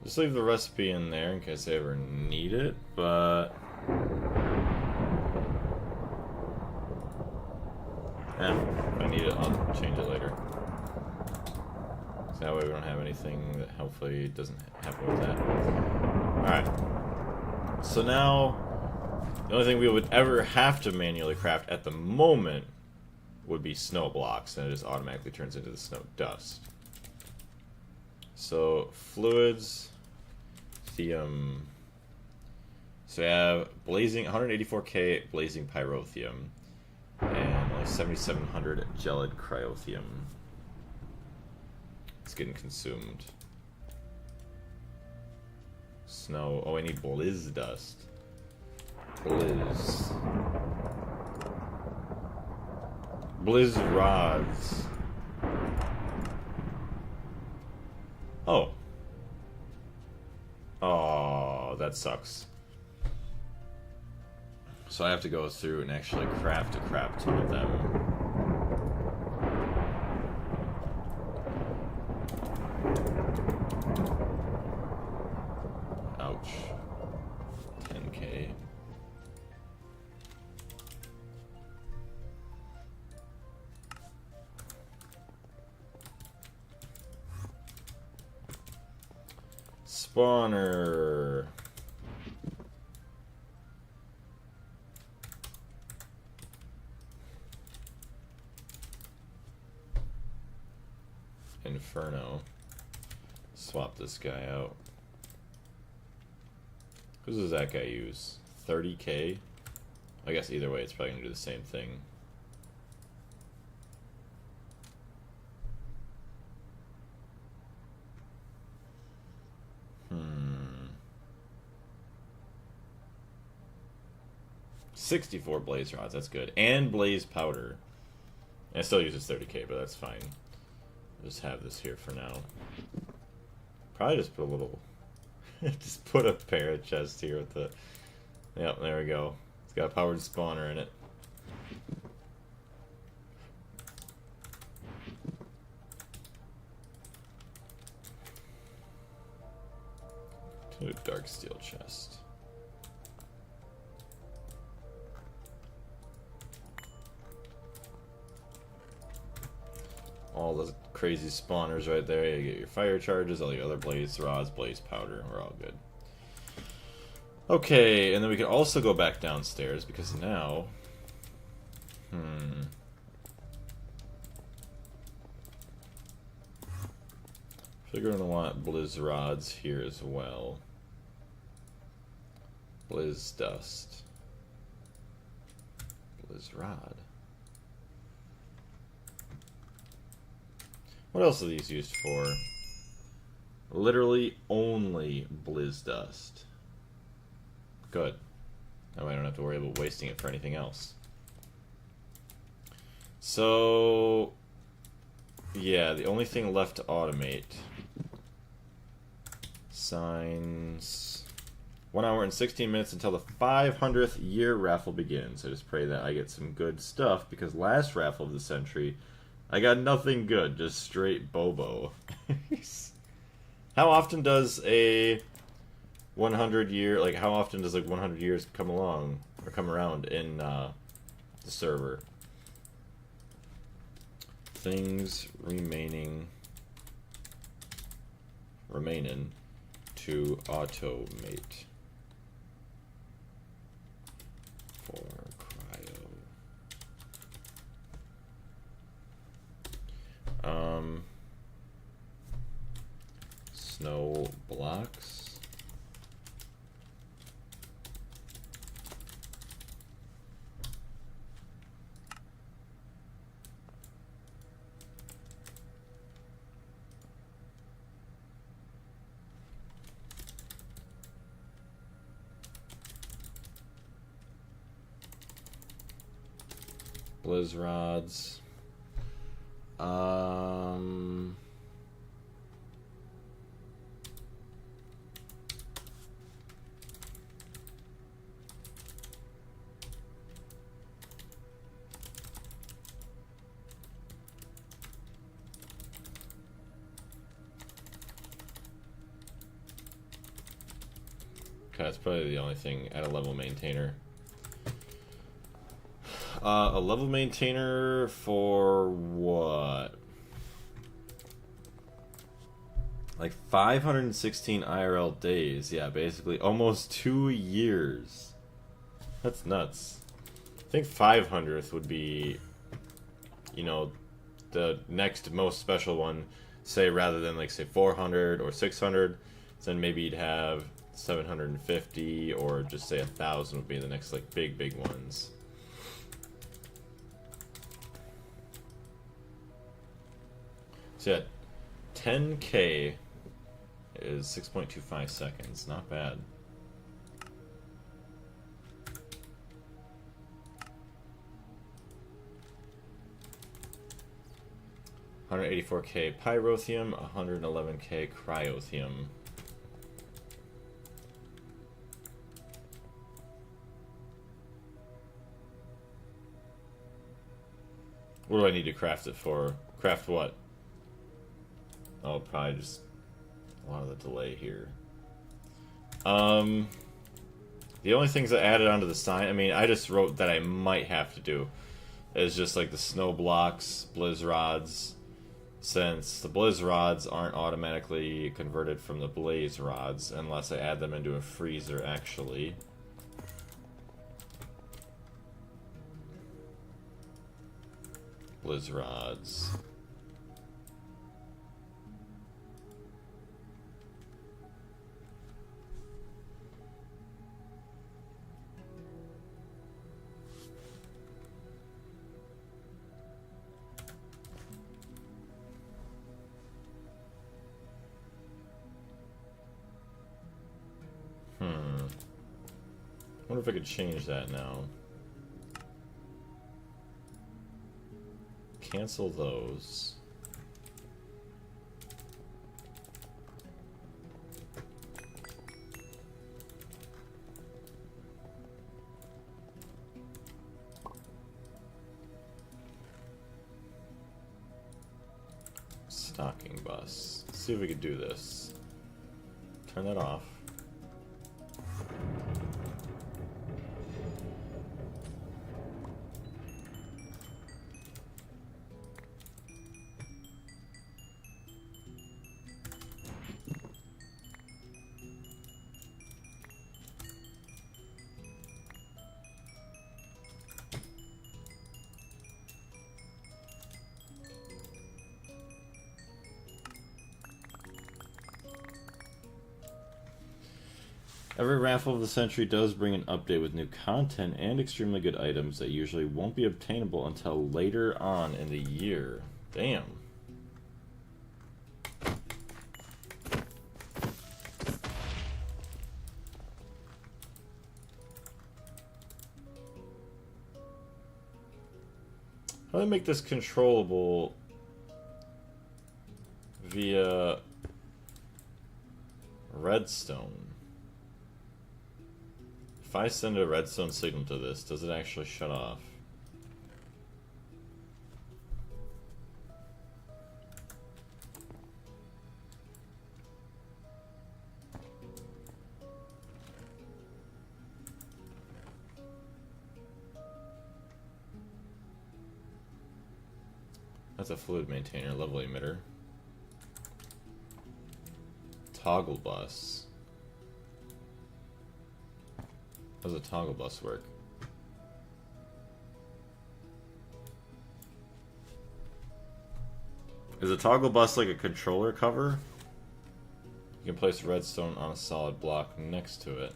Just leave the recipe in there in case I ever need it, but if I need it, I'll change it later. So that way we don't have anything that hopefully doesn't happen with that. Alright. So now, the only thing we would ever have to manually craft at the moment would be snow blocks, and it just automatically turns into the snow dust. So, fluids, lithium. So we have blazing, 184k blazing pyrotheum, and only 7,700 gelid cryothium. It's getting consumed. Snow. Oh, I need blizz dust. Blizz. Blizz rods. Oh. Oh, that sucks. So I have to go through and actually craft a crap ton of them. Ouch. 10k. Spawner. Inferno. Swap this guy out. Who does that guy use? 30k? I guess either way it's probably going to do the same thing. 64 blaze rods, that's good. And blaze powder. And it still uses 30k, but that's fine. Just have this here for now. Probably just put a little... just put a parrot chest here with the... Yep, there we go. It's got a powered spawner in it. To a dark steel chest. All the crazy spawners right there. You get your fire charges, all the other blaze rods, blaze powder, and we're all good. Okay, and then we can also go back downstairs because now... Figure we're gonna want blizz rods here as well. Blizz dust. Blizz rod. What else are these used for? Literally only blizz dust. Good. Now I don't have to worry about wasting it for anything else. So... yeah, the only thing left to automate... signs... 1 hour and 16 minutes until the 500th year raffle begins. I just pray that I get some good stuff, because last raffle of the century, I got nothing good, just straight Bobo. How often does a 100 year, like how often does like 100 years come along, or come around in the server? Things remaining to automate for cryo. Snow blocks. Blizz rods. Okay, that's probably the only thing at a level maintainer. A level maintainer for what? Like 516 IRL days. Yeah, basically almost 2 years. That's nuts. I think 500th would be, you know, the next most special one. Say rather than like say 400 or 600, then maybe you'd have 750 or just say 1,000 would be the next like big ones. So yeah, 10K is 6.25 seconds. Not bad. $184K pyrotheum, 111K cryotheum. What do I need to craft it for? Craft what? Oh, probably just a lot of the delay here. The only things I added onto the sign, I mean, I just wrote that I might have to do, is just like the snow blocks, blizz rods, since the blizz rods aren't automatically converted from the blaze rods unless I add them into a freezer, actually. Blizz rods. I wonder if I could change that now. Cancel those. Stocking bus. Let's see if we can do this. Turn that off. Every raffle of the century does bring an update with new content and extremely good items that usually won't be obtainable until later on in the year. Damn. How do they make this controllable via redstone? If I send a redstone signal to this, does it actually shut off? That's a fluid maintainer, level emitter. Toggle bus. How does a toggle bus work? Is a toggle bus like a controller cover? You can place redstone on a solid block next to it.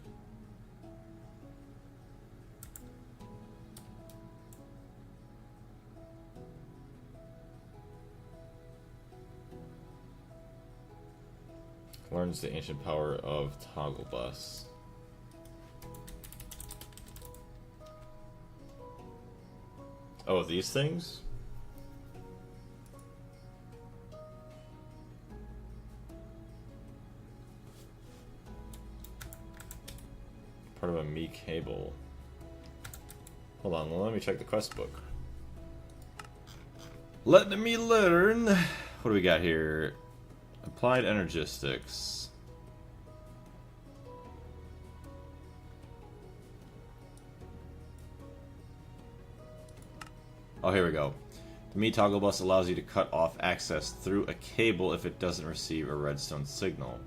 Learns the ancient power of toggle bus. Oh, these things? Part of a Me cable. Hold on, let me check the quest book. Let me learn. What do we got here? Applied energistics. Oh, here we go. The Me toggle bus allows you to cut off access through a cable if it doesn't receive a redstone signal.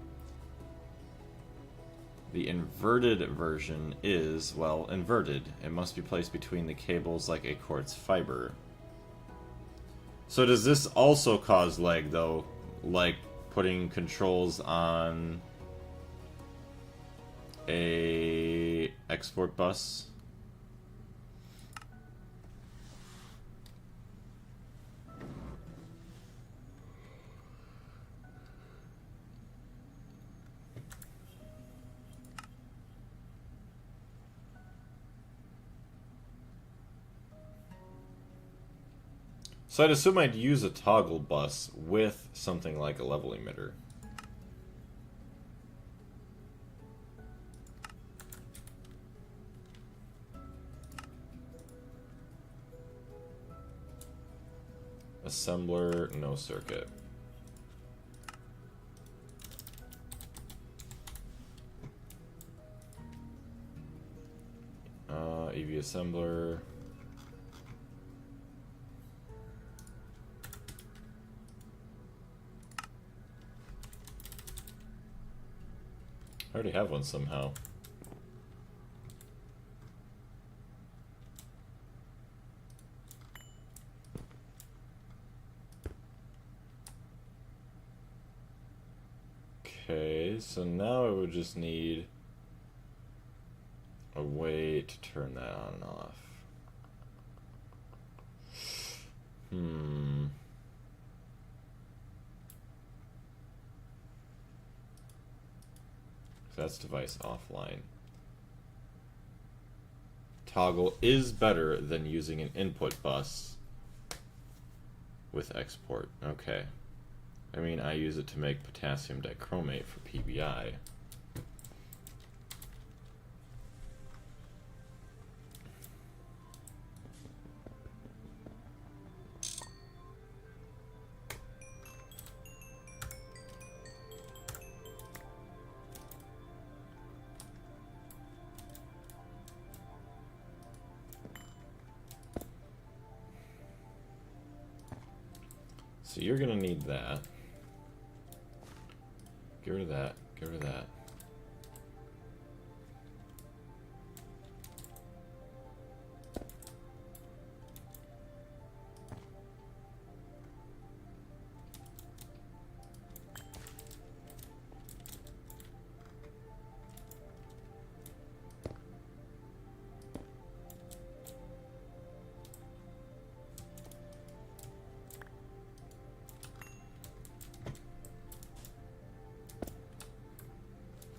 The inverted version is, well, inverted. It must be placed between the cables like a quartz fiber. So does this also cause lag, though? Like putting controls on a export bus? So I'd assume I'd use a toggle bus with something like a level emitter. Assembler, no circuit. EV assembler. I already have one somehow. Okay, so now I would just need a way to turn that on and off. That's device offline. Toggle is better than using an input bus with export. Okay. I mean, I use it to make potassium dichromate for PBI. So you're gonna need that. Get rid of that. Get rid of that.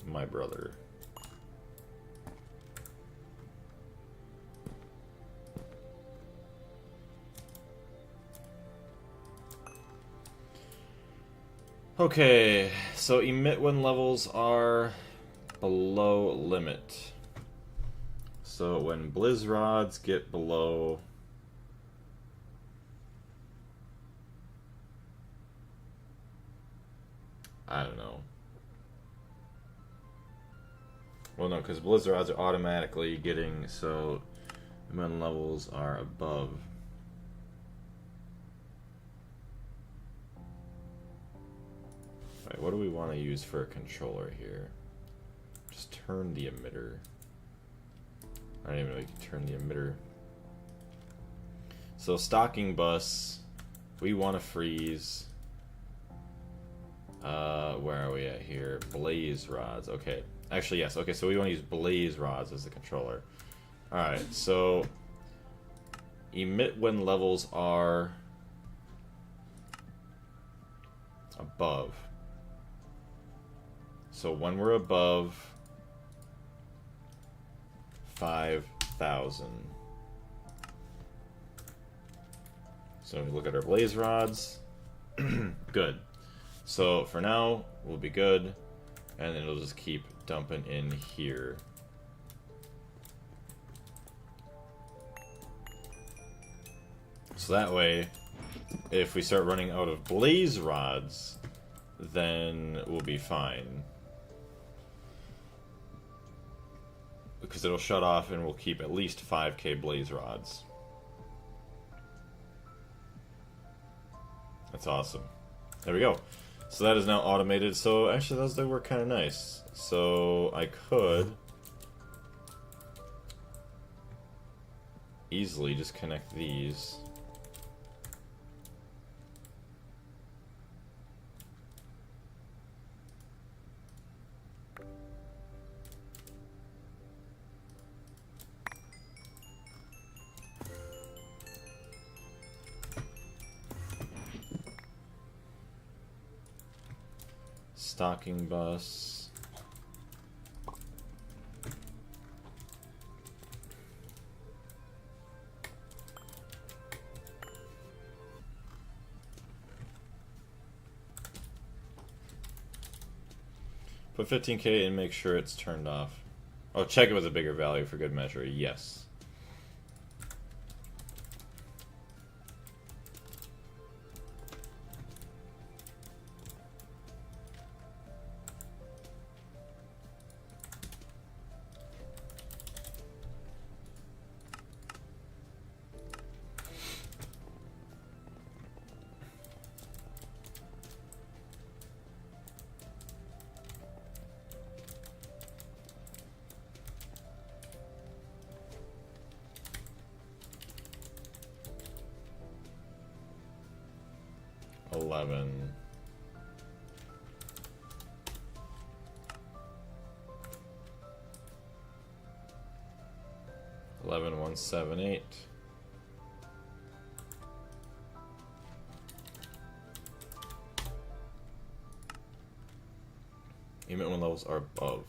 My brother. Okay, so emit when levels are below limit. So when Blizz rods get below... I don't know. Well, no, because Blizz rods are automatically getting, so when levels are above. Right, what do we want to use for a controller here? Just turn the emitter. I don't even know if you can turn the emitter. So stocking bus, we want to freeze. Where are we at here? Blaze rods. Okay. Actually, yes. Okay, so we want to use blaze rods as the controller. Alright, so emit when levels are above. So when we're above 5,000. So we look at our blaze rods. Good. So for now, we'll be good. And then it'll just keep dumping in here. So that way, if we start running out of blaze rods, then we'll be fine. Because it'll shut off and we'll keep at least 5k blaze rods. That's awesome. There we go. So that is now automated. So actually those do work kind of nice. So I could easily just connect these. Stocking bus. Put 15k and make sure it's turned off. Oh, check it with a bigger value for good measure. Yes. $11. 11,178. Emit when levels are above.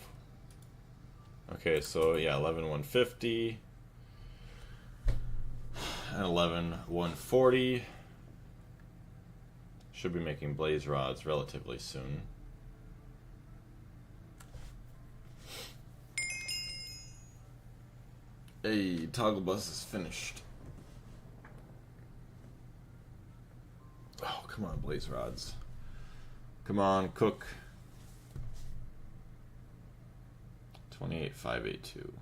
Okay, so yeah, 11,150 and 11,140. Should be making blaze rods relatively soon. Hey, toggle bus is finished. Oh, come on, blaze rods. Come on, cook. 28,582.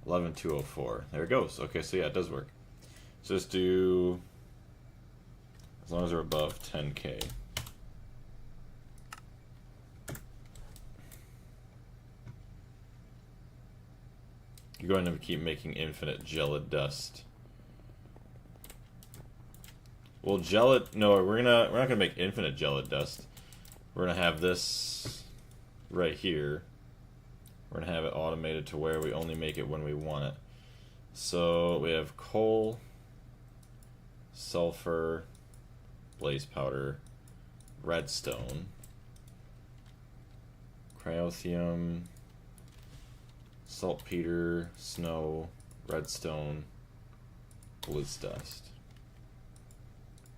11,204. There it goes. Okay, so yeah, it does work. So just do As long as they're above 10k. You're going to keep making infinite gelid dust. Well, gelid... No, we're not gonna make infinite gelid dust. We're gonna have this right here. We're gonna have it automated to where we only make it when we want it. So we have coal, sulfur, blaze powder, redstone, cryothium, saltpeter, snow, redstone, blizz dust.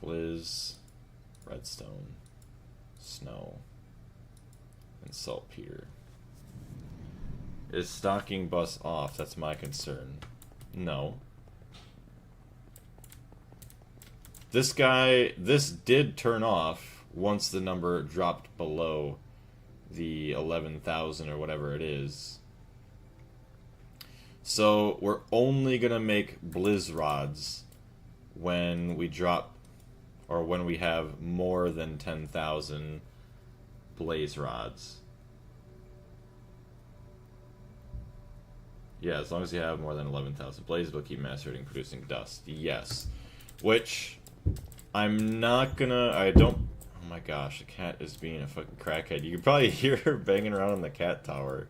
Blizz, redstone, snow, and saltpeter. Is stocking bus off? That's my concern. No. This did turn off once the number dropped below the 11,000 or whatever it is. So we're only gonna make blizz rods when we drop, or when we have more than 10,000 blaze rods. Yeah, as long as you have more than 11,000 blazes, we'll keep macerating, producing dust. Yes. Which, I'm not gonna... Oh my gosh, the cat is being a fucking crackhead. You can probably hear her banging around in the cat tower.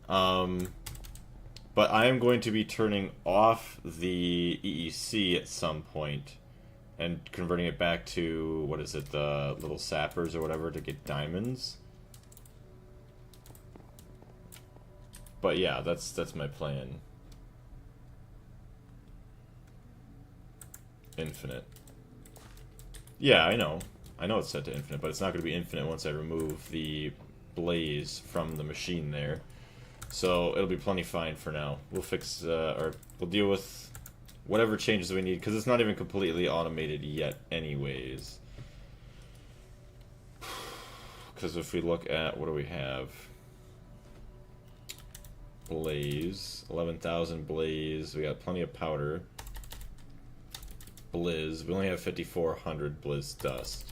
But I am going to be turning off the EEC at some point and converting it back to, what is it, the little sappers or whatever to get diamonds. But yeah, that's my plan. Infinite. Yeah, I know it's set to infinite, but it's not going to be infinite once I remove the blaze from the machine there. So it'll be plenty fine for now. We'll fix, or we'll deal with whatever changes we need, because it's not even completely automated yet anyways. Because if we look at, what do we have? Blaze, 11,000 blaze, we got plenty of powder. Blizz, we only have 5,400 blizz dust.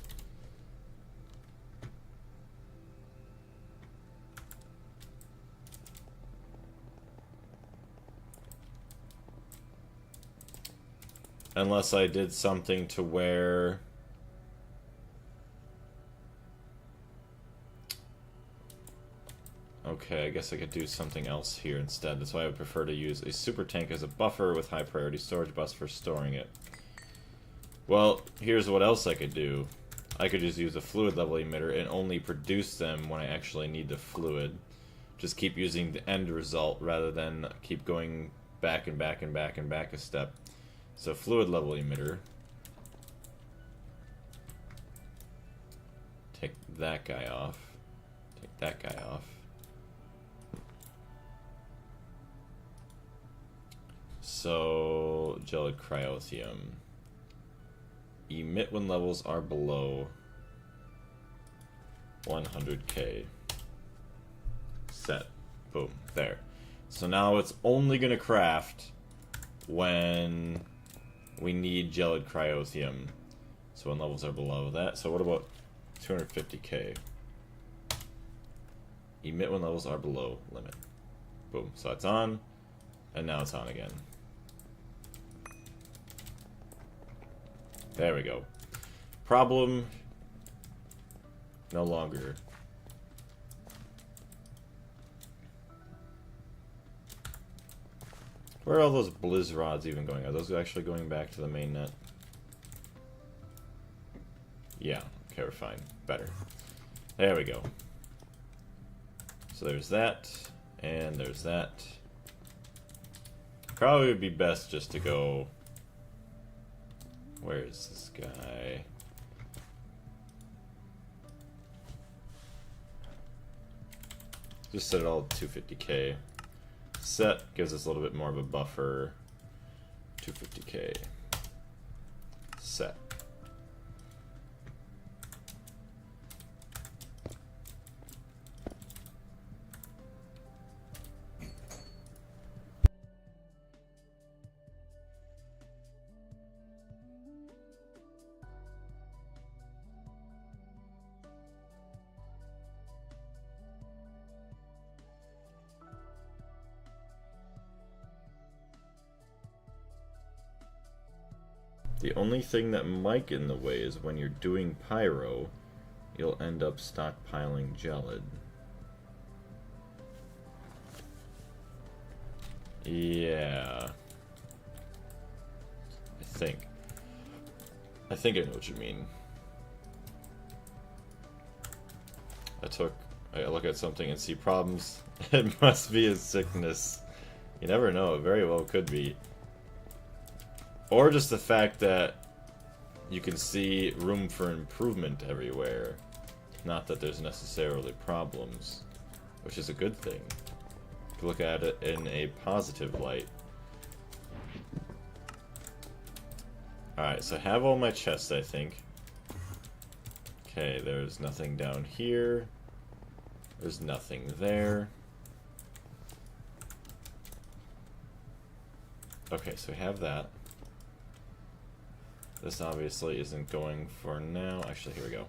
Unless I did something to where... Okay, I guess I could do something else here instead. That's why I would prefer to use a super tank as a buffer with high priority storage bus for storing it. Well, here's what else I could do. I could just use a fluid level emitter and only produce them when I actually need the fluid. Just keep using the end result rather than keep going back and back and back and back a step. So fluid level emitter. Take that guy off. Take that guy off. So, gelid cryothium. Emit when levels are below 100k. Set. Boom. There. So now it's only going to craft when we need gelid cryothium. So when levels are below that. So what about 250k? Emit when levels are below limit. Boom. So it's on. And now it's on again. There we go. Problem no longer. Where are all those blizz rods even going? Are those actually going back to the main net? Yeah, okay, we're fine. Better. There we go. So there's that, and there's that. Probably would be best just to go... Where is this guy? Just set it all to 250k. Set gives us a little bit more of a buffer. 250k. Set. The only thing that might get in the way is when you're doing pyro, you'll end up stockpiling gelid. Yeah. I think I know what you mean. I look at something and see problems. It must be a sickness. You never know, it very well could be. Or just the fact that you can see room for improvement everywhere. Not that there's necessarily problems, which is a good thing. You can look at it in a positive light. Alright, so I have all my chests, I think. Okay, there's nothing down here. There's nothing there. Okay, so we have that. This obviously isn't going for now. Actually, here we go.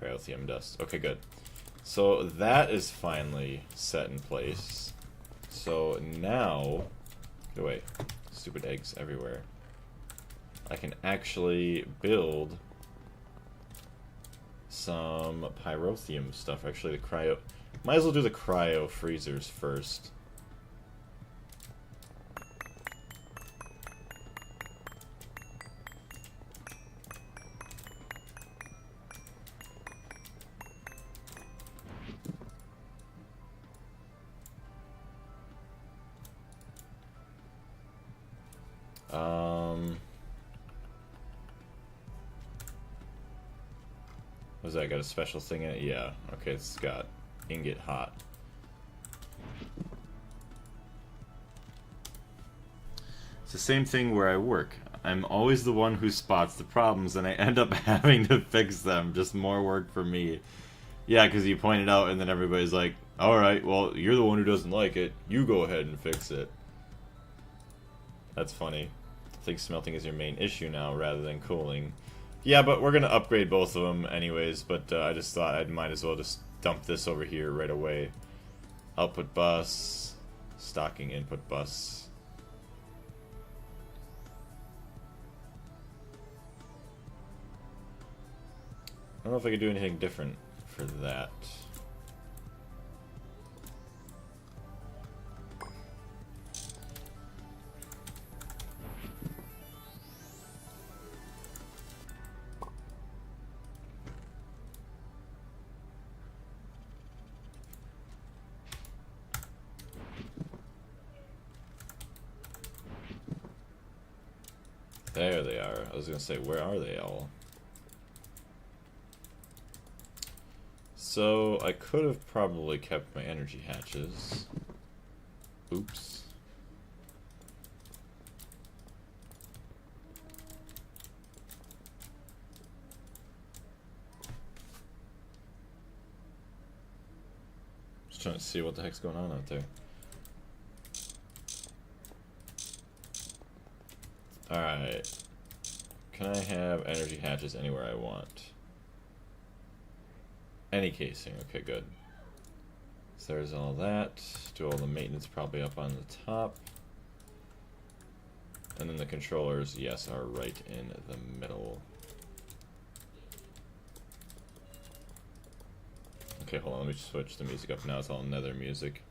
Cryothium dust. Okay, good. So that is finally set in place. So now... Get away. Stupid eggs everywhere. I can actually build some pyrotheum stuff. Actually, the cryo... Might as well do the cryo freezers first. Was that got a special thing in it? Yeah. Okay, it's got ingot hot. It's the same thing where I work. I'm always the one who spots the problems, and I end up having to fix them. Just more work for me. Yeah, because you point it out, and then everybody's like, alright, well, you're the one who doesn't like it. You go ahead and fix it. That's funny. I think smelting is your main issue now, rather than cooling. Yeah, but we're going to upgrade both of them anyways, but I just thought I might as well just dump this over here right away. Output bus, stocking input bus. I don't know if I could do anything different for that. There they are. I was gonna say, where are they all? So, I could have probably kept my energy hatches. Oops. Just trying to see what the heck's going on out there. Alright. Can I have energy hatches anywhere I want? Any casing. Okay, good. So there's all that. Do all the maintenance probably up on the top. And then the controllers, yes, are right in the middle. Okay, hold on. Let me switch the music up. Now it's all nether music.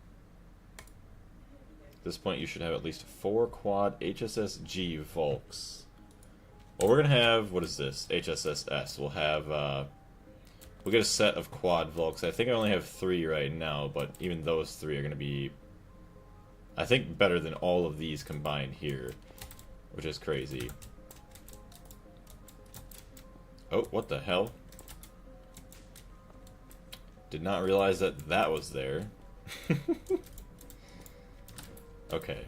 At this point, you should have at least 4 quad HSSG Volks. Well, we're going to have, what is this? HSSS. We'll have, we'll get a set of quad Volks. I think I only have 3 right now, but even those 3 are going to be, I think, better than all of these combined here, which is crazy. Oh, what the hell? Did not realize that that was there. Okay.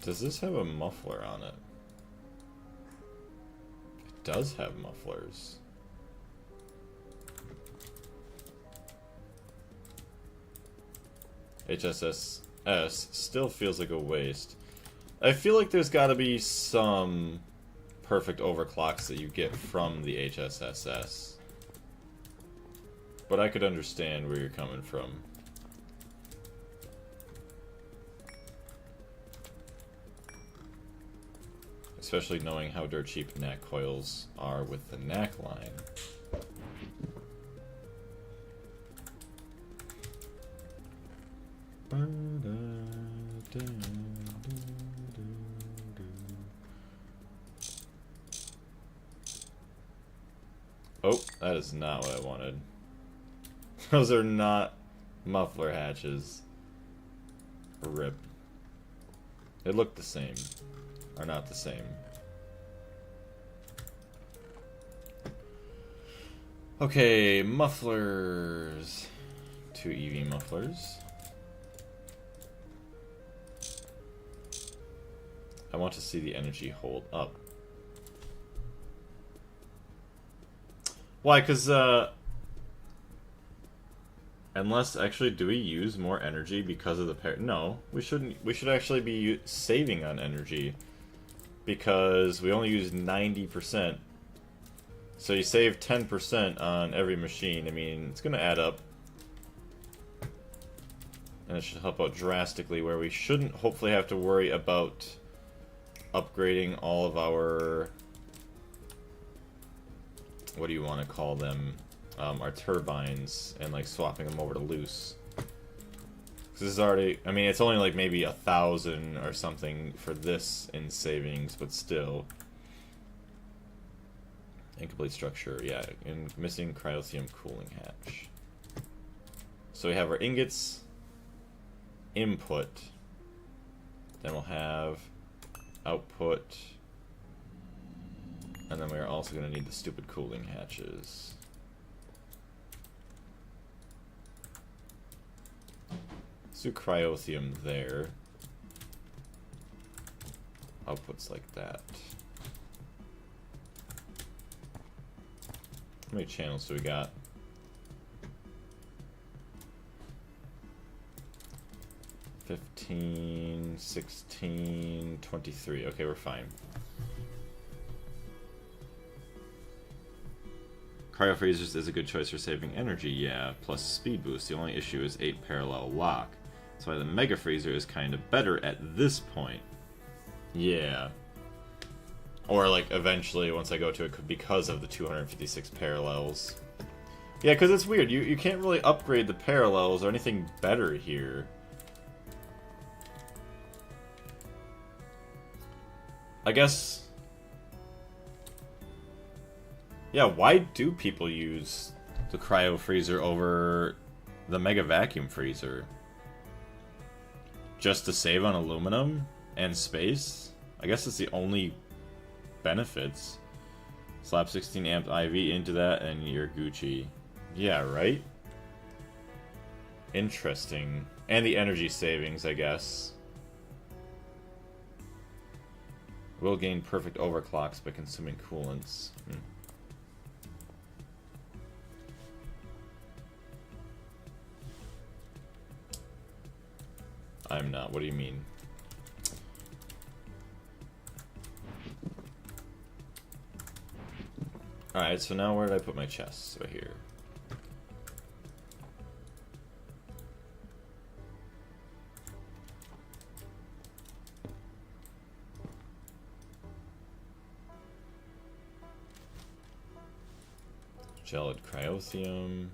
Does this have a muffler on it? It does have mufflers. HSS still feels like a waste. I feel like there's got to be some perfect overclocks that you get from the HSSS. But I could understand where you're coming from. Especially knowing how dirt cheap NAC coils are with the NAC line. Oh, that is not what I wanted. Those are not muffler hatches. RIP. They look the same. Are not the same. Okay, mufflers. 2 EV mufflers. I want to see the energy hold up. Why? Because, unless, actually, do we use more energy because of the pair? No, we shouldn't. We should actually be saving on energy. Because we only use 90%. So you save 10% on every machine. I mean, it's going to add up. And it should help out drastically, where we shouldn't hopefully have to worry about upgrading all of our... what do you want to call them? Our turbines, and like swapping them over to loose. This is already, I mean, it's only like maybe 1,000 or something for this in savings, but still. Incomplete structure, yeah, and missing cryothium cooling hatch. So we have our ingots, input, then we'll have output, and then we're also going to need the stupid cooling hatches. Let's do cryothium there. Outputs like that. How many channels do we got? 15, 16, 23. Okay, we're fine. Cryo freezers is a good choice for saving energy, yeah, plus speed boost. The only issue is 8 parallel lock. That's why the Mega Freezer is kind of better at this point. Yeah. Or, like, eventually, once I go to it, because of the 256 parallels. Yeah, because it's weird. You can't really upgrade the parallels or anything better here. I guess... yeah, why do people use the Cryo Freezer over the Mega Vacuum Freezer? Just to save on aluminum and space? I guess it's the only benefits. Slap 16 amp IV into that and you're Gucci. Yeah, right? Interesting. And the energy savings, I guess. Will gain perfect overclocks by consuming coolants. I'm not. What do you mean? Alright, so now where did I put my chests? Right here. Gelid cryothium.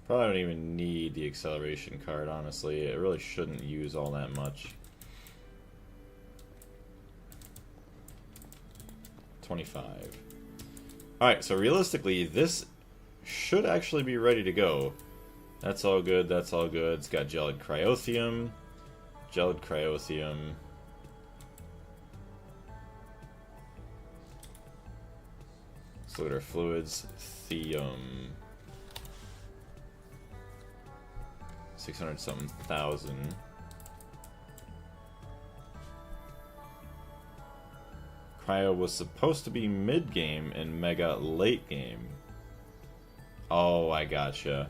Probably don't even need the acceleration card, honestly. It really shouldn't use all that much. 25. Alright, so realistically, this should actually be ready to go. That's all good, that's all good. It's got gelid cryothium. Gelid cryothium. Let's look at our fluids. Thium. 600 something thousand. Cryo was supposed to be mid-game and Mega late-game. Oh, I gotcha.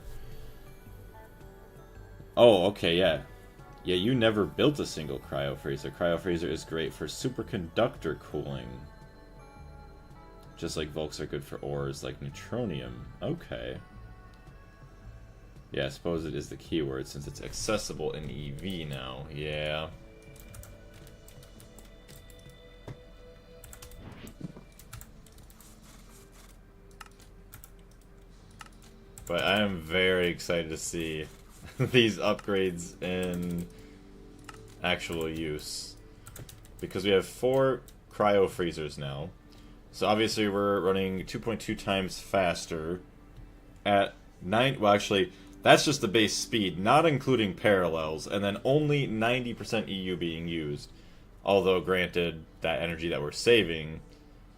Oh, okay, yeah. Yeah, you never built a single cryo freezer. Cryo freezer is great for superconductor cooling. Just like Volks are good for ores like neutronium. Okay. Yeah, I suppose it is the keyword since it's accessible in EV now. Yeah. But I am very excited to see these upgrades in actual use. Because we have 4 cryo freezers now. So obviously we're running 2.2 times faster at 9... Well, actually, that's just the base speed, not including parallels, and then only 90% EU being used. Although, granted, that energy that we're saving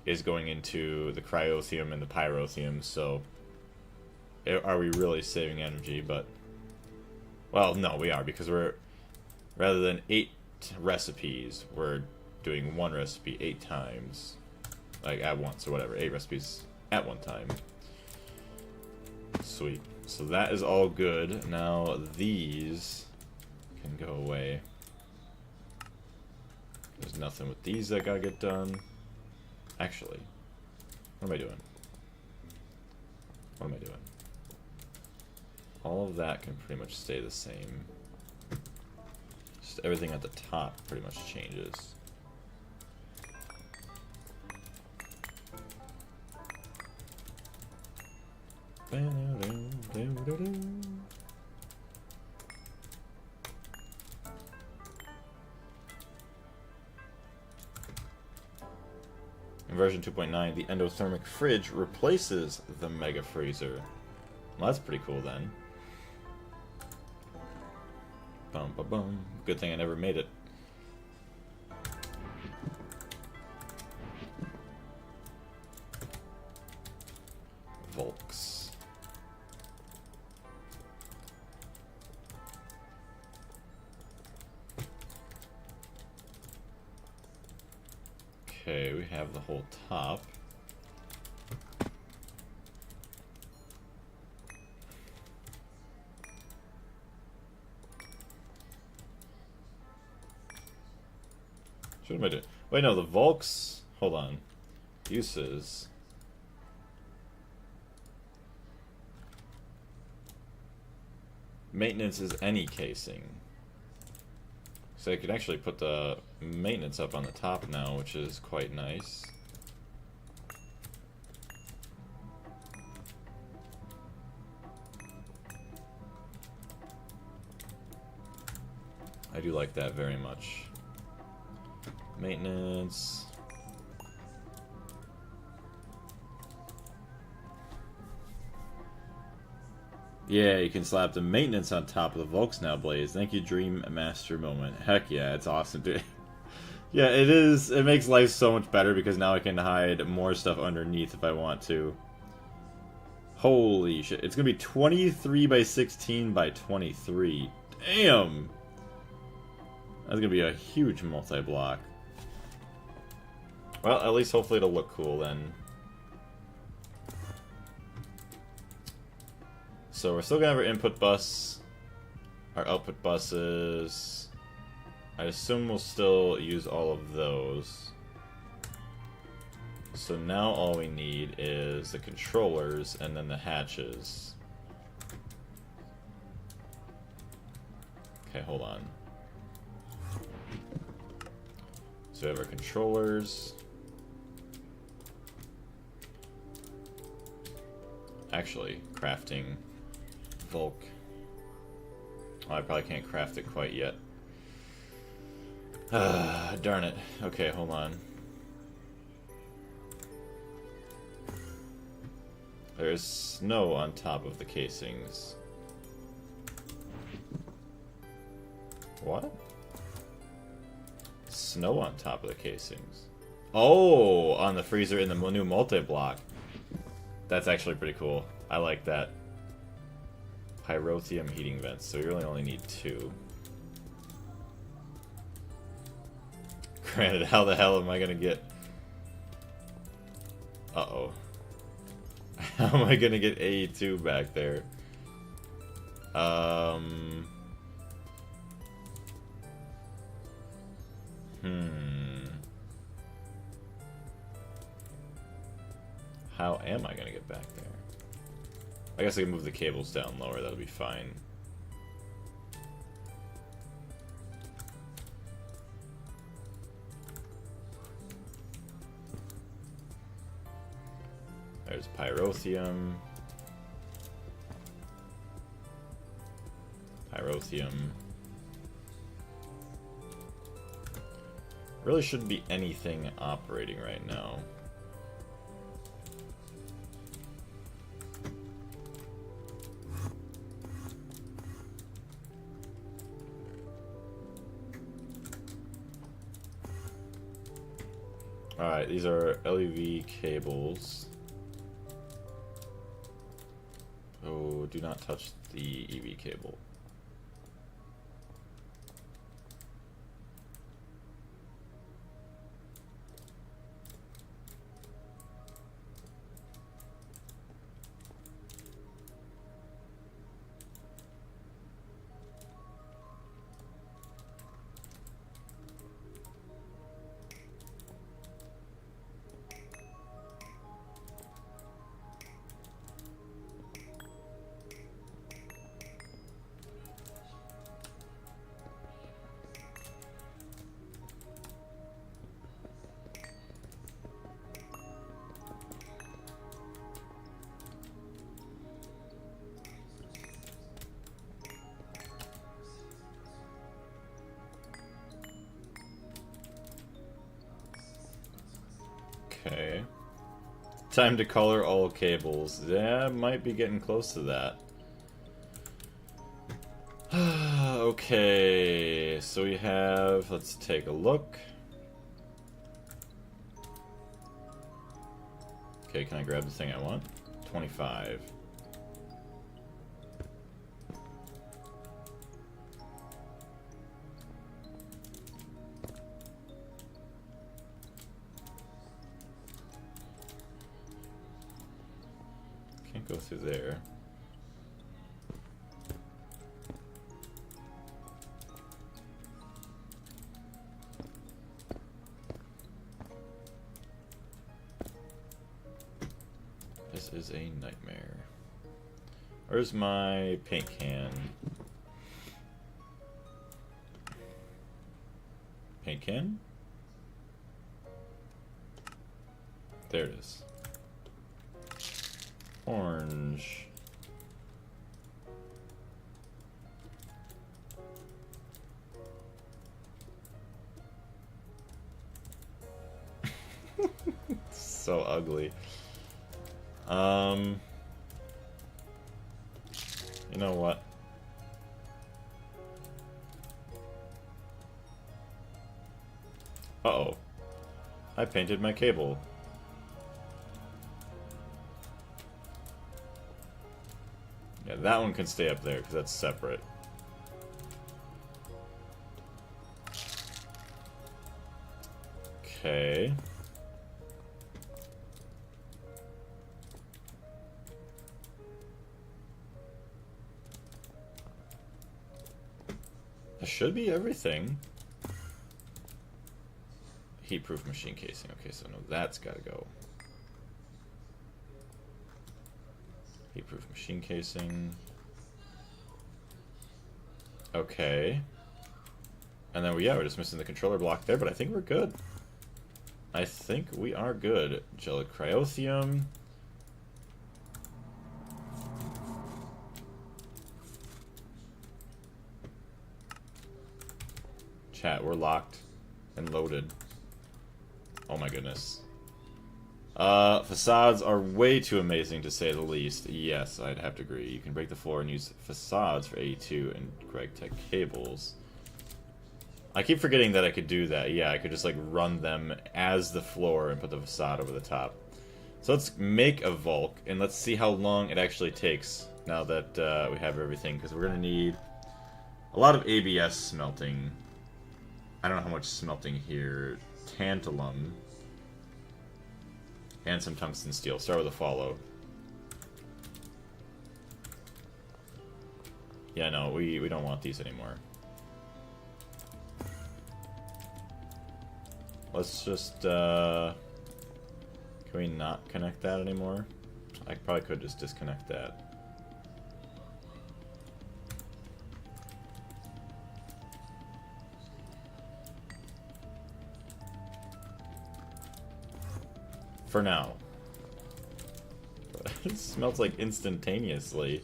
is going into the cryothium and the pyrothium, so... Are we really saving energy? But... Well, no, we are, because we're... Rather than 8 recipes, we're doing 1 recipe 8 times. Like, at once, or whatever. 8 recipes at one time. Sweet. So that is all good. Now, these can go away. There's nothing with these that gotta get done. Actually, what am I doing? What am I doing? All of that can pretty much stay the same. Just everything at the top pretty much changes. In version 2.9, the endothermic fridge replaces the mega freezer. Well, that's pretty cool then. Bum ba bum. Good thing I never made it. Volks. Okay, we have the whole top. What am I doing? Wait, no, the Volks... Hold on. Uses... Maintenance is any casing. So I could actually put the maintenance up on the top now, which is quite nice. I do like that very much. Maintenance. Yeah, you can slap the maintenance on top of the Volks now, Blaze. Thank you, Dream Master Moment. Heck yeah, it's awesome, dude. Yeah, it is. It makes life so much better because now I can hide more stuff underneath if I want to. Holy shit. It's going to be 23 by 16 by 23. Damn! That's going to be a huge multi-block. Well, at least hopefully it'll look cool then. So we're still gonna have our input bus, our output buses. I assume we'll still use all of those. So now all we need is the controllers and then the hatches. Okay, hold on. So we have our controllers. Actually, crafting Volk. Oh, I probably can't craft it quite yet. Darn it. Okay, hold on. There's snow on top of the casings. What? Snow on top of the casings. Oh, on the freezer in the new multi-block. That's actually pretty cool. I like that. Pyrothium heating vents, so we really only need 2. Granted, how the hell am I gonna get... Uh-oh. How am I gonna get A2 back there? How am I gonna get back there? I guess I can move the cables down lower, that'll be fine. There's pyrotheum. Pyrotheum. Really shouldn't be anything operating right now. Alright, these are LEV cables. Oh, do not touch the EV cable. Okay. Time to color all cables. Yeah, might be getting close to that. Okay, so we have, let's take a look. Okay, can I grab the thing I want? 25. Can't go through there. This is a nightmare. Where's my paint can? Paint can? There it is. Orange. So ugly. You know what? Uh-oh. I painted my cable. Yeah, that one can stay up there because that's separate. Okay. That should be everything. Heat-proof machine casing. Okay, so no, that's gotta go. Heat-proof machine casing. Okay. And then, yeah, we're just missing the controller block there, but I think we're good. I think we are good. Gelic cryotheum. Chat, we're locked and loaded. Oh my goodness. Facades are way too amazing to say the least. Yes, I'd have to agree. You can break the floor and use facades for A2 and Greg Tech cables. I keep forgetting that I could do that. Yeah, I could just like run them as the floor and put the facade over the top. So let's make a Volk and let's see how long it actually takes now that we have everything, because we're going to need a lot of ABS smelting. I don't know how much smelting here. Tantalum. And some tungsten steel. Start with a follow. Yeah, no, we don't want these anymore. let's just, can we not connect that anymore? I probably could just disconnect that. For now. It smells like instantaneously.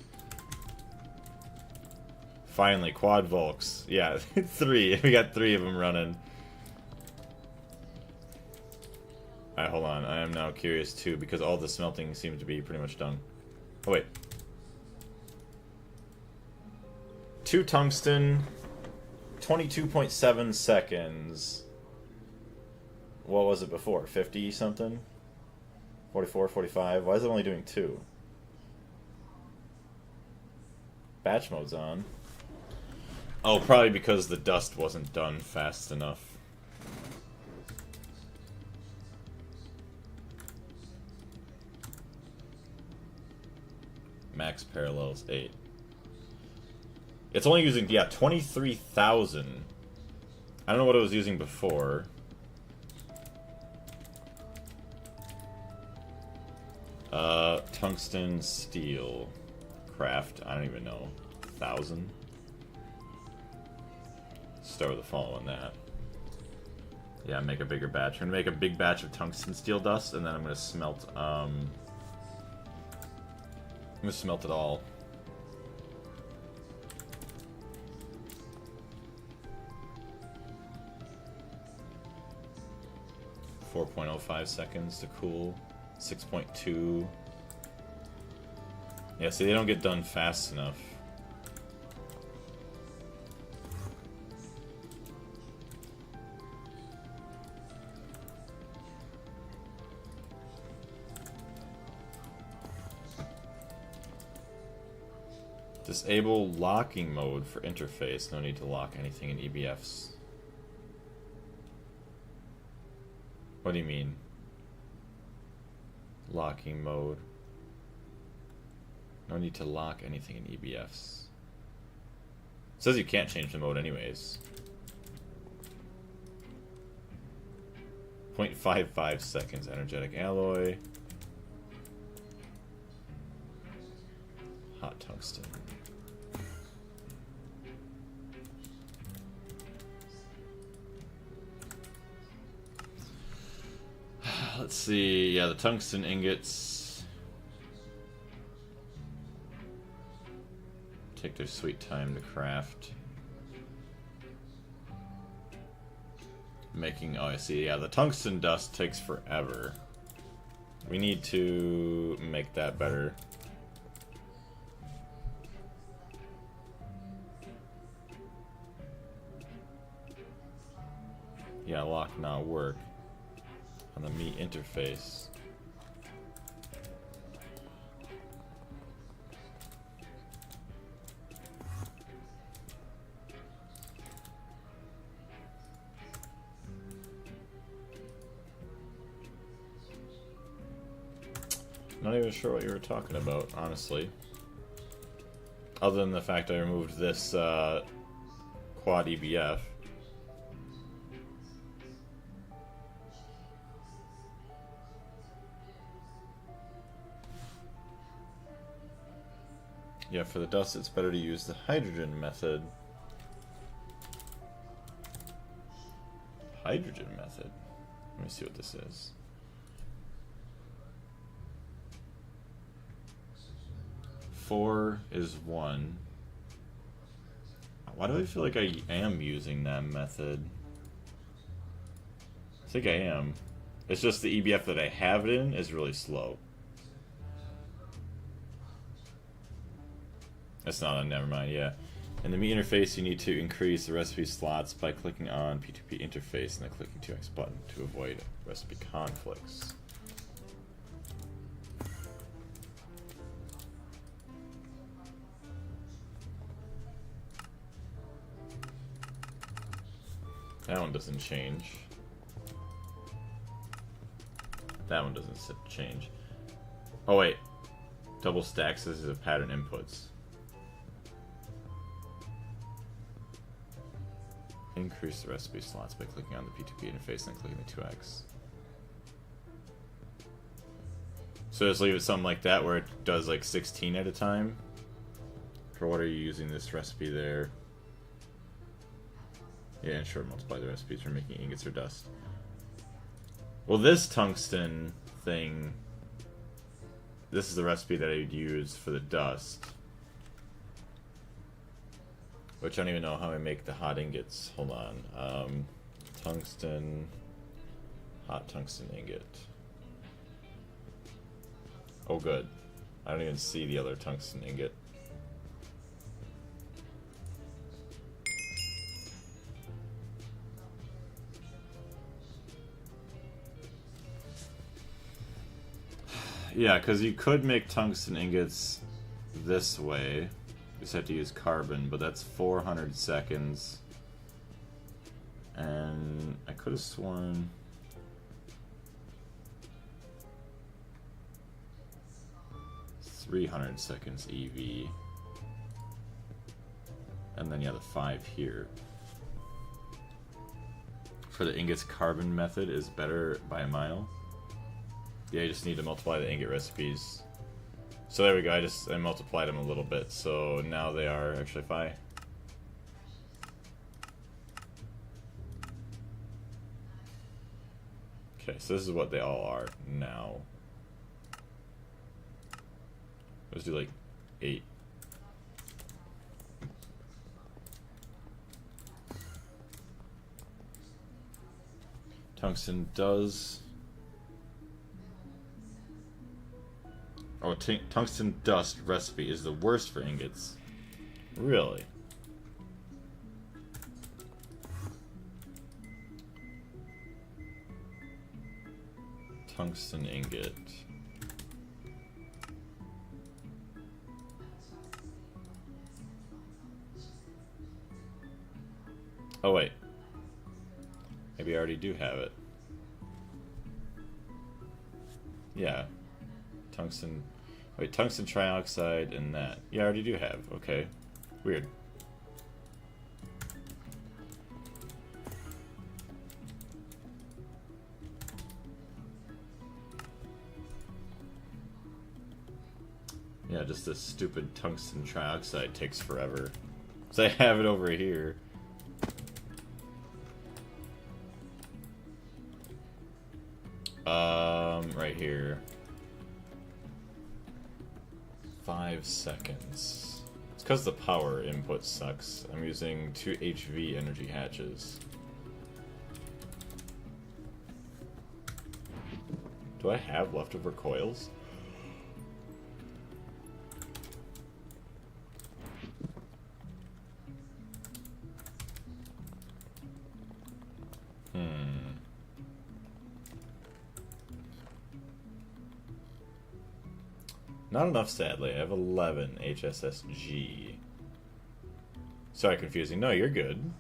Finally, quad Volks. Yeah, 3. We got 3 of them running. Alright, hold on. I am now curious too, because all the smelting seems to be pretty much done. Oh, wait. 2 tungsten, 22.7 seconds. What was it before? 50 something? 44, 45? Why is it only doing 2? Batch mode's on. Oh, probably because the dust wasn't done fast enough. Max parallels 8. It's only using, yeah, 23,000. I don't know what it was using before. Tungsten, steel, craft, I don't even know. 1,000? Start with a follow on that. Yeah, make a bigger batch. I'm gonna make a big batch of tungsten steel dust, and then I'm gonna smelt, I'm gonna smelt it all. .05 seconds to cool. 6.2. Yeah, see, they don't get done fast enough. Disable locking mode for interface. No need to lock anything in EBFs. What do you mean? Locking mode. No need to lock anything in EBFs. It says you can't change the mode anyways. 0.55 seconds energetic alloy. Hot tungsten. Let's see, yeah, the tungsten ingots take their sweet time to craft. Making, oh I see, yeah, the tungsten dust takes forever. We need to make that better. Yeah, lock not work. On the meat interface. Not even sure what you were talking about, honestly. Other than the fact I removed this quad EBF. Yeah, for the dust, it's better to use the hydrogen method. Hydrogen method? Let me see what this is. Four is 1. Why do I feel like I am using that method? I think I am. It's just the EBF that I have it in is really slow. That's not on, never mind, yeah. In the meat interface, you need to increase the recipe slots by clicking on P2P interface and then clicking 2x button to avoid recipe conflicts. That one doesn't change. That one doesn't change. Oh wait. Double stacks as a pattern inputs. Increase the recipe slots by clicking on the P2P interface and then clicking the 2x. So just leave it something like that where it does like 16 at a time. For what are you using this recipe there? Yeah, and sure, multiply the recipes for making ingots or dust. Well, this tungsten thing, this is the recipe that I'd use for the dust. Which I don't even know how I make the hot ingots. Hold on. Tungsten, hot tungsten ingot. Oh, good. I don't even see the other tungsten ingot. Yeah, because you could make tungsten ingots this way. You just have to use carbon, but that's 400 seconds. And I could have sworn... $300 seconds EV. And then, yeah, the 5 here. For the ingots, carbon method is better by a mile. Yeah, you just need to multiply the ingot recipes. So there we go, I multiplied them a little bit, so now they are actually 5. Okay, so this is what they all are now. Let's do like 8. Tungsten does... Oh, tungsten dust recipe is the worst for ingots. Really? Tungsten ingot. Oh wait. Maybe I already do have it. Yeah. Tungsten... Wait, tungsten trioxide and that. Yeah, I already do have. Okay. Weird. Yeah, just this stupid tungsten trioxide takes forever. So I have it over here. Right here. 5 seconds. It's because the power input sucks. I'm using 2 HV energy hatches. Do I have leftover coils? Not enough, sadly. I have 11 HSSG. Sorry, confusing. No, you're good.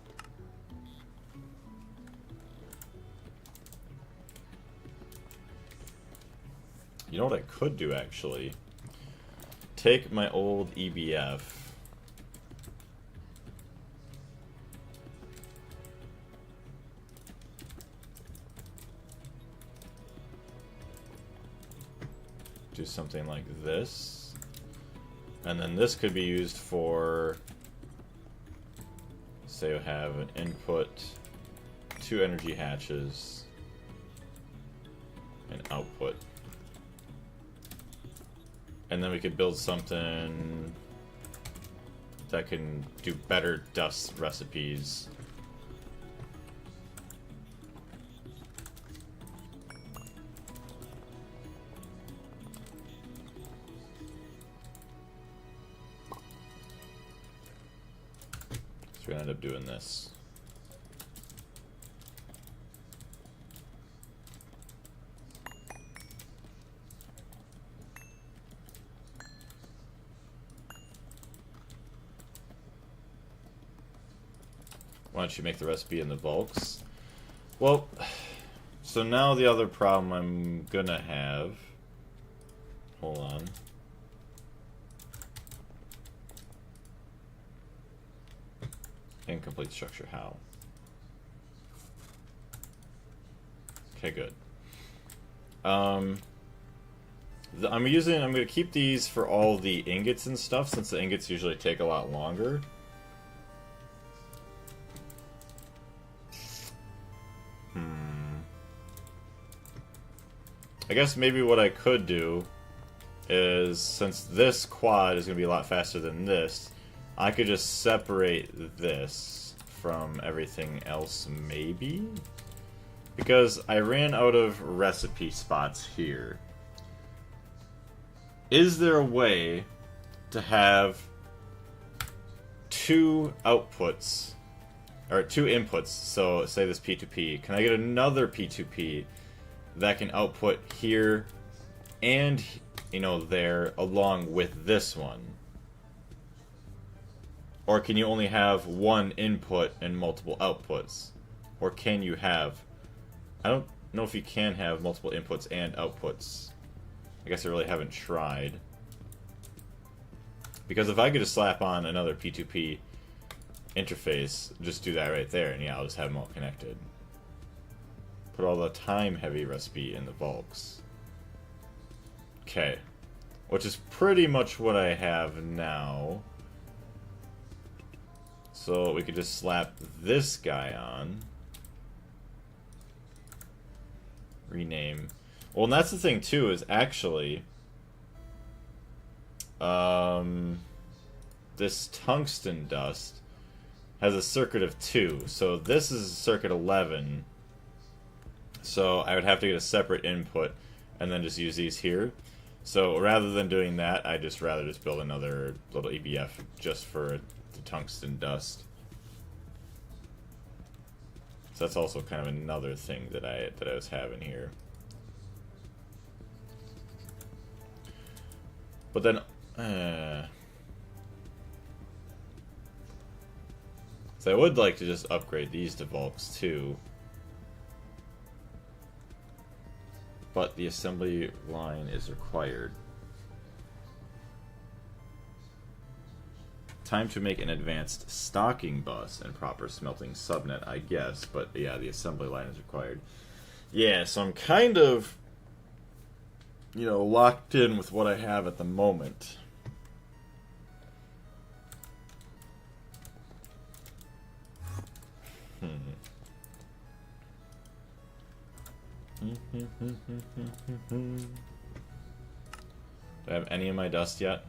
You know what I could do, actually? Take my old EBF. Do something like this. And then this could be used for... Say we have an input, 2 energy hatches, and output. And then we could build something that can do better dust recipes. So we ended up doing this. Why don't you make the recipe in the bulks? Well, so now the other problem I'm gonna have... Hold on. Incomplete structure, how? Okay, good. I'm gonna keep these for all the ingots and stuff, since the ingots usually take a lot longer. I guess maybe what I could do is, since this quad is gonna be a lot faster than this, I could just separate this from everything else, maybe? Because I ran out of recipe spots here. Is there a way to have two outputs, or two inputs, so say this P2P, can I get another P2P that can output here and, you know, there, along with this one? Or can you only have one input and multiple outputs? Or can you have... I don't know if you can have multiple inputs and outputs. I guess I really haven't tried. Because if I could just slap on another P2P interface, just do that right there, and yeah, I'll just have them all connected. Put all the time-heavy recipe in the Vulks. Okay. Which is pretty much what I have now. So we could just slap this guy on. Rename. Well, and that's the thing too, is actually this tungsten dust has a circuit of 2. So this is circuit 11. So I would have to get a separate input and then just use these here. So rather than doing that, I'd just rather just build another little EBF just for the tungsten dust. So that's also kind of another thing that I was having here. But then, so I would like to just upgrade these to Vulks too. But the assembly line is required. Time to make an advanced stocking bus and proper smelting subnet, I guess. But yeah, the assembly line is required. Yeah, so I'm kind of, you know, locked in with what I have at the moment. Do I have any of my dust yet?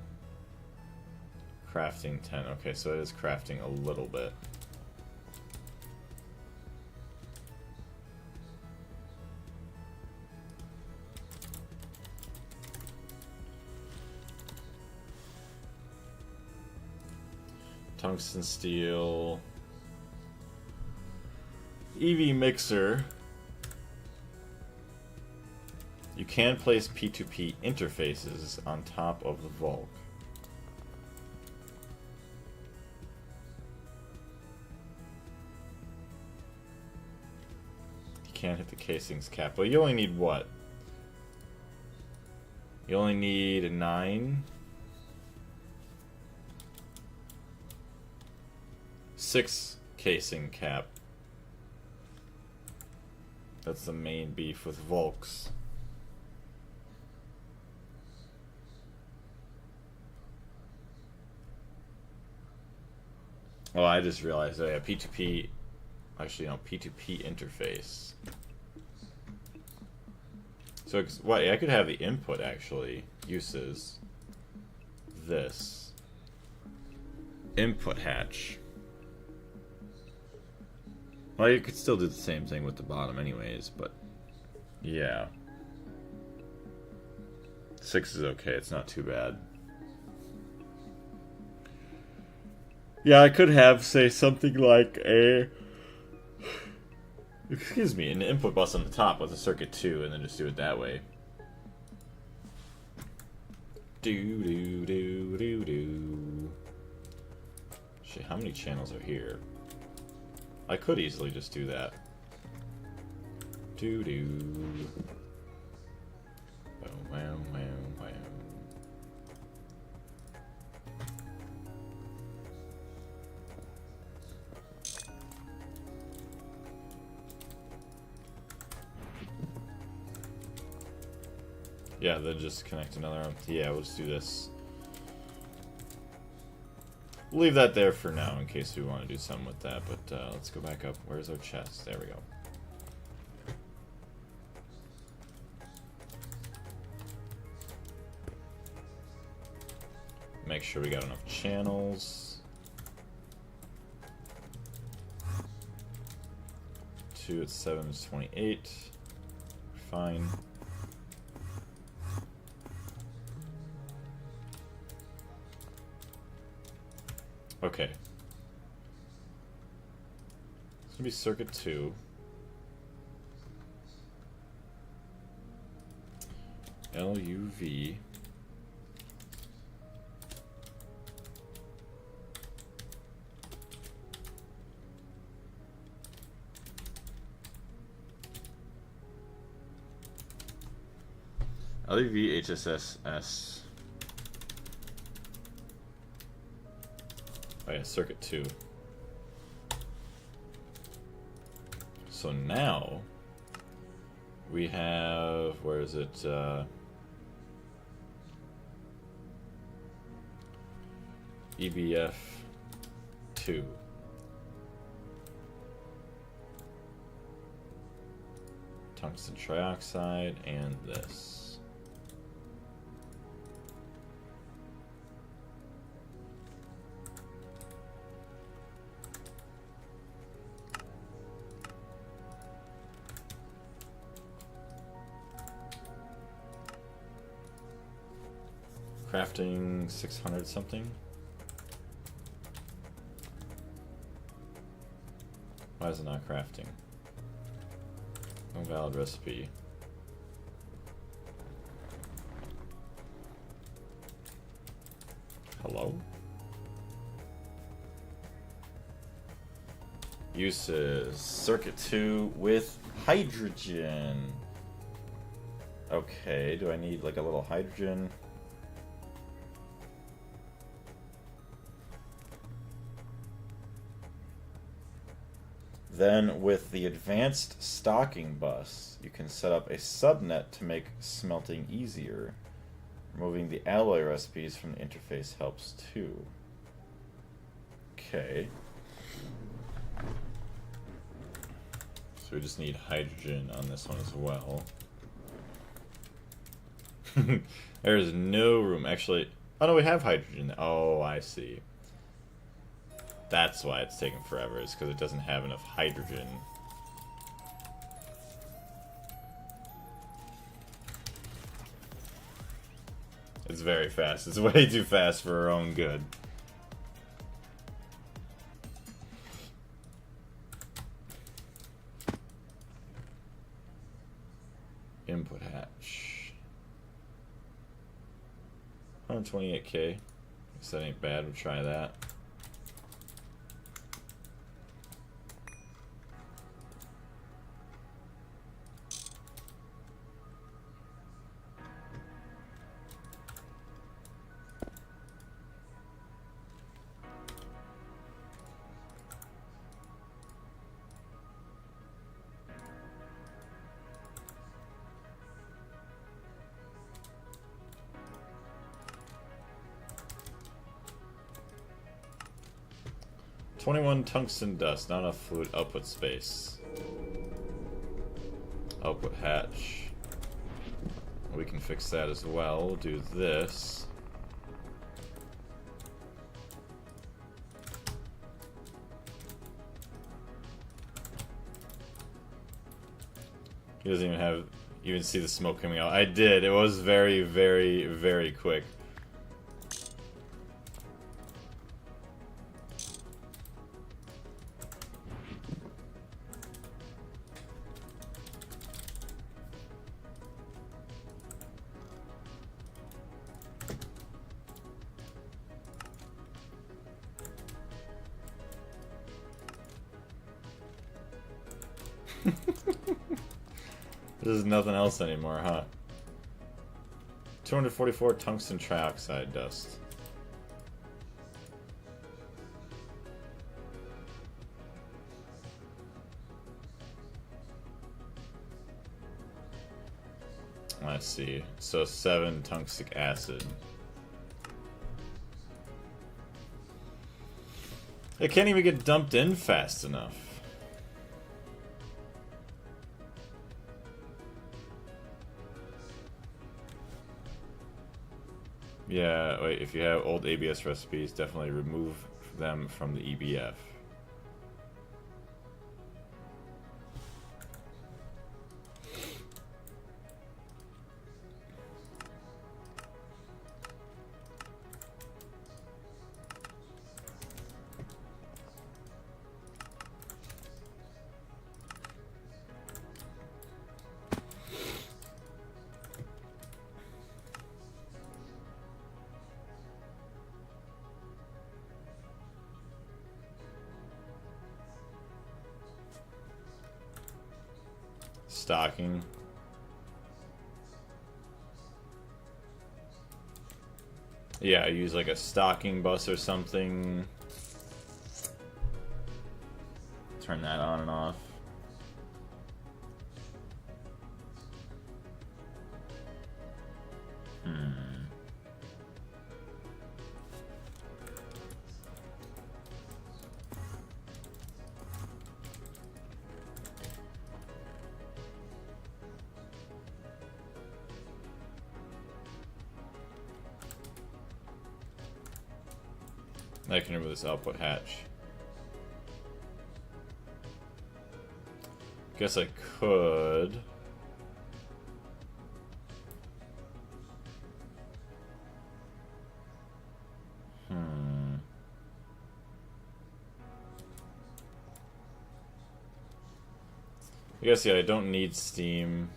Crafting 10. Okay, so it is crafting a little bit. Tungsten steel. EV mixer. You can place P2P interfaces on top of the Vulk. You can't hit the casings cap. Well, you only need what? You only need a 9? 6 casing cap. That's the main beef with Vulks. Oh, I just realized, oh yeah, P2P, actually no, P2P interface. So, what, I could have the input actually, uses this. Input hatch. Well, you could still do the same thing with the bottom anyways, but yeah. 6 is okay, it's not too bad. Yeah, I could have, say, something like a... Excuse me, an input bus on the top with a circuit 2, and then just do it that way. Do. Shit, how many channels are here? I could easily just do that. Do. Wow. Yeah, then just connect another one. Yeah, we'll just do this. We'll leave that there for now in case we want to do something with that, but let's go back up. Where's our chest? There we go. Make sure we got enough channels. 2 at 7 is 28. Fine. Okay. It's gonna be circuit 2. LUV. LUV HSSS. Oh yeah, circuit 2. So now we have, where is it? EBF 2. Tungsten trioxide and this. Crafting 600 something. Why is it not crafting? No valid recipe. Hello? Uses circuit 2 with hydrogen. Okay, do I need like a little hydrogen? Then, with the advanced stocking bus, you can set up a subnet to make smelting easier. Removing the alloy recipes from the interface helps too. Okay. So we just need hydrogen on this one as well. There's no room. Actually, oh no, we have hydrogen. Oh, I see. That's why it's taking forever, is because it doesn't have enough hydrogen. It's very fast. It's way too fast for our own good. Input hatch. 128K. Guess that ain't bad. We'll try that. $21 tungsten dust, not enough fluid output space. Output hatch. We can fix that as well. We'll do this. He doesn't even see the smoke coming out. I did. It was very, very, very quick. There's nothing else anymore, huh? 244 tungsten trioxide dust. Let's see. So 7 tungstic acid. It can't even get dumped in fast enough. Yeah, wait, if you have old ABS recipes, definitely remove them from the EBF. Stocking. Yeah, use like a stocking bus or something. Turn that on and off. I can remove this output hatch. Guess I could. I guess, yeah, I don't need steam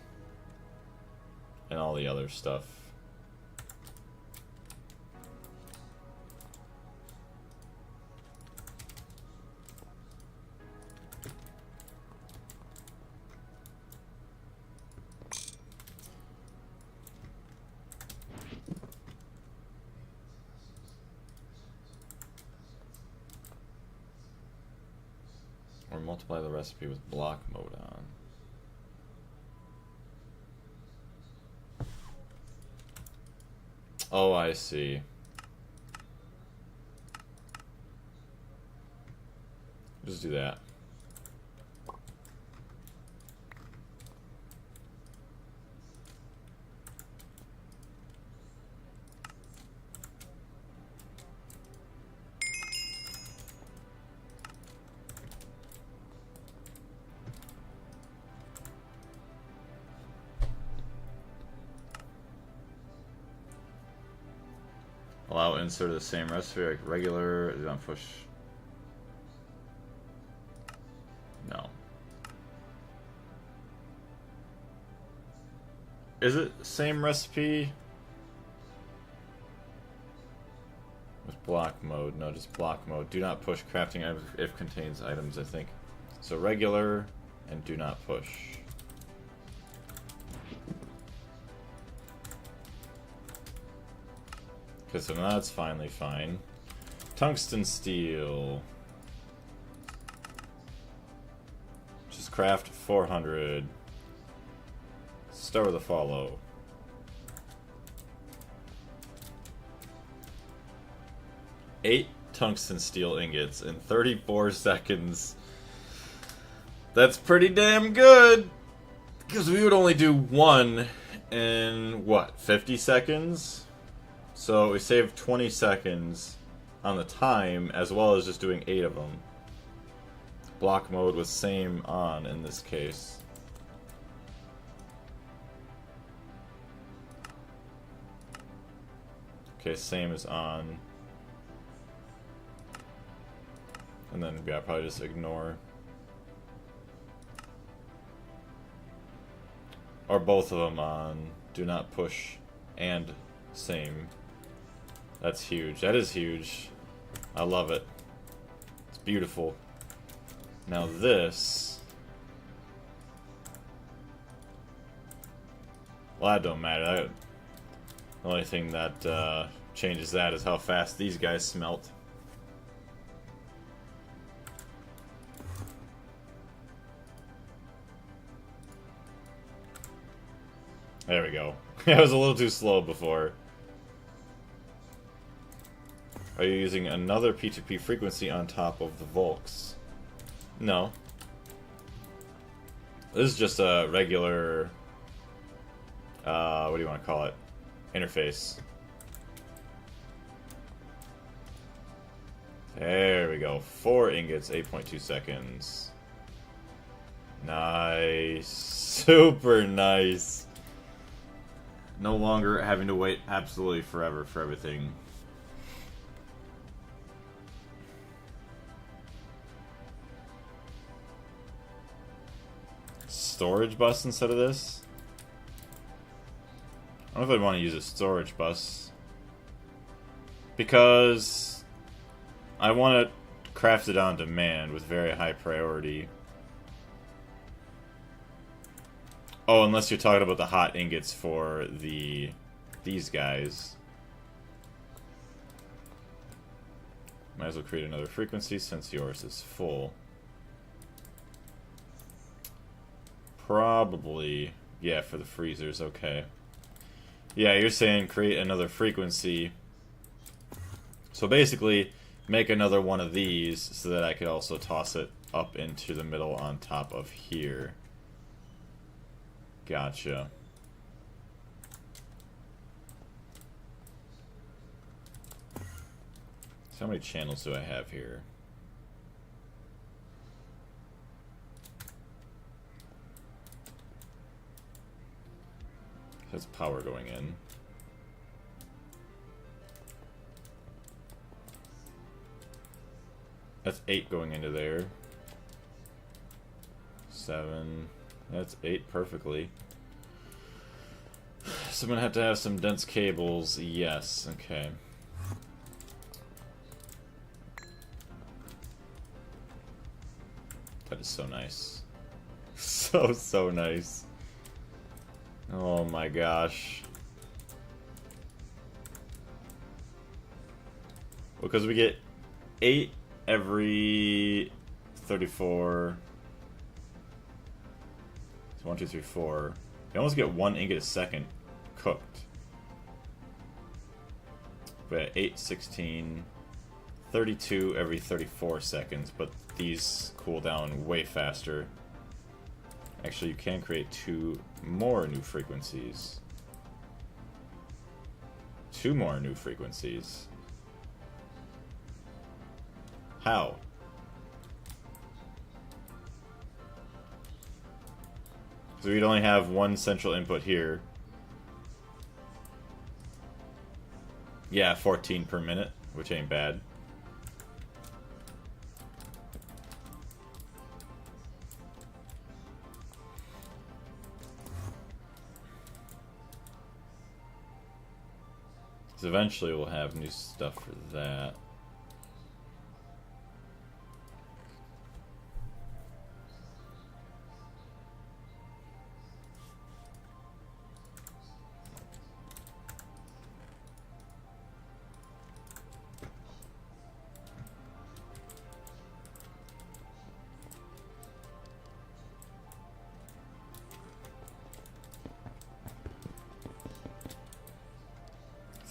and all the other stuff. Or multiply the recipe with block mode on. Oh, I see. Just do that. Allow insert of the same recipe, like regular, do not push. No. Is it same recipe? With block mode, no, just block mode. Do not push crafting items if contains items, I think. So regular and do not push. Okay, so now that's finally fine. Tungsten steel. Just craft 400. Start with a follow. Eight tungsten steel ingots in 34 seconds. That's pretty damn good! Because we would only do one in, what, 50 seconds? So we saved 20 seconds on the time, as well as just doing 8 of them. Block mode was same on in this case. Okay, same is on. And then, yeah, probably just ignore. Or both of them on. Do not push and same. That's huge. That is huge. I love it. It's beautiful. Now this... Well, that don't matter. The only thing that changes that is how fast these guys smelt. There we go. I was a little too slow before. Are you using another P2P frequency on top of the Volks? No. This is just a regular... what do you want to call it? Interface. There we go. 4 ingots, 8.2 seconds. Nice. Super nice. No longer having to wait absolutely forever for everything. Storage bus instead of this? I don't know if I'd want to use a storage bus. Because I want to craft it on demand with very high priority. Oh, unless you're talking about the hot ingots for these guys. Might as well create another frequency since yours is full. Probably, yeah, for the freezers, okay. Yeah, you're saying create another frequency. So basically, make another one of these so that I could also toss it up into the middle on top of here. Gotcha. So how many channels do I have here? That's power going in. That's 8 going into there. 7. That's 8 perfectly. So I'm gonna have to have some dense cables. Yes, okay. That is so nice. So nice. Oh my gosh. Well, because we get 8 every 34. So 1, 2, 3, 4. You almost get 1 ingot a second cooked. But 8, 16, 32 every 34 seconds, but these cool down way faster. Actually, you can create 2 more new frequencies. 2 more new frequencies. How? So we'd only have 1 central input here. Yeah, 14 per minute, which ain't bad. So eventually we'll have new stuff for that.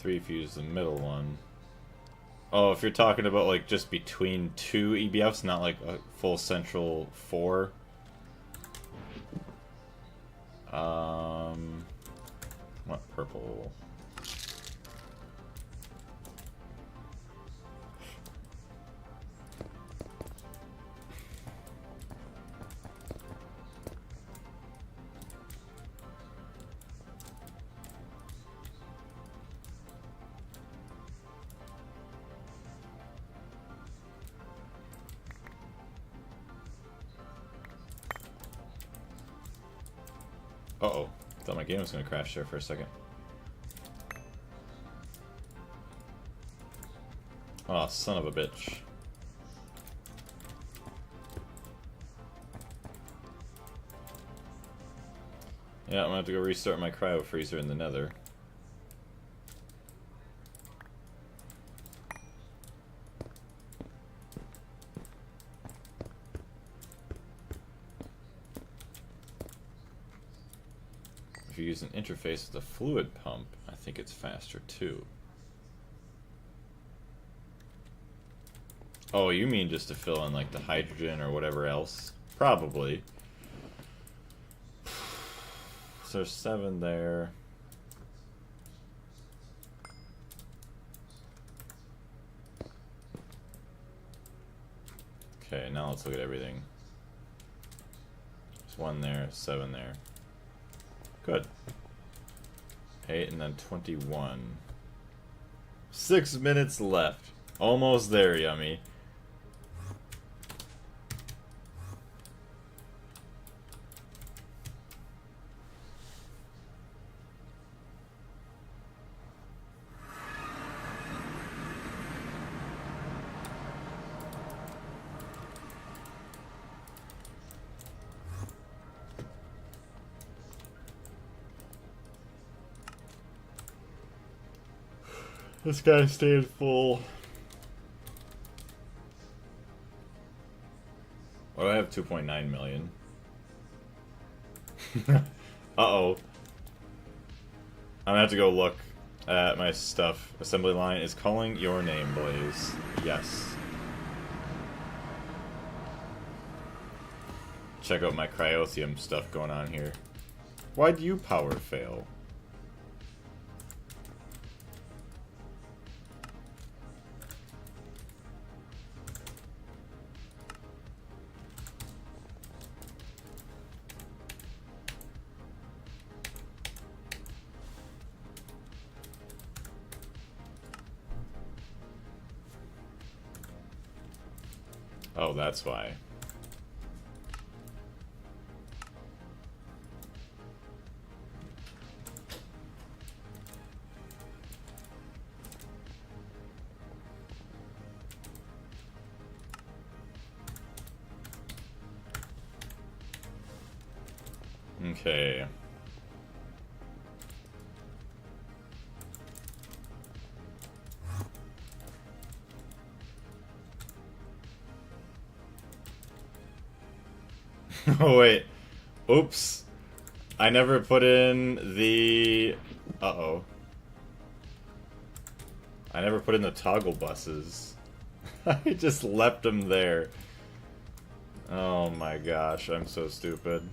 If you use the middle one. Oh, if you're talking about like just between 2 EBFs, not like a full central 4. What purple? Uh-oh. Thought my game was going to crash there for a second. Oh, son of a bitch. Yeah, I'm going to have to go restart my cryo freezer in the nether. If you use an interface with a fluid pump, I think it's faster too. Oh, you mean just to fill in like the hydrogen or whatever else? Probably. So there's 7 there. Okay, now let's look at everything. There's 1 there, 7 there. Good. 8 and then 21. 6 minutes left. Almost there, Yummy. This guy stayed full. Well, I have 2.9 million. Uh-oh. I'm gonna have to go look at my stuff. Assembly line is calling your name, Blaze. Yes. Check out my cryothium stuff going on here. Why'd you power fail? Oh, that's why. Okay. Oh, wait. Oops. I never put in the... Uh-oh. I never put in the toggle buses. I just left them there. Oh my gosh, I'm so stupid.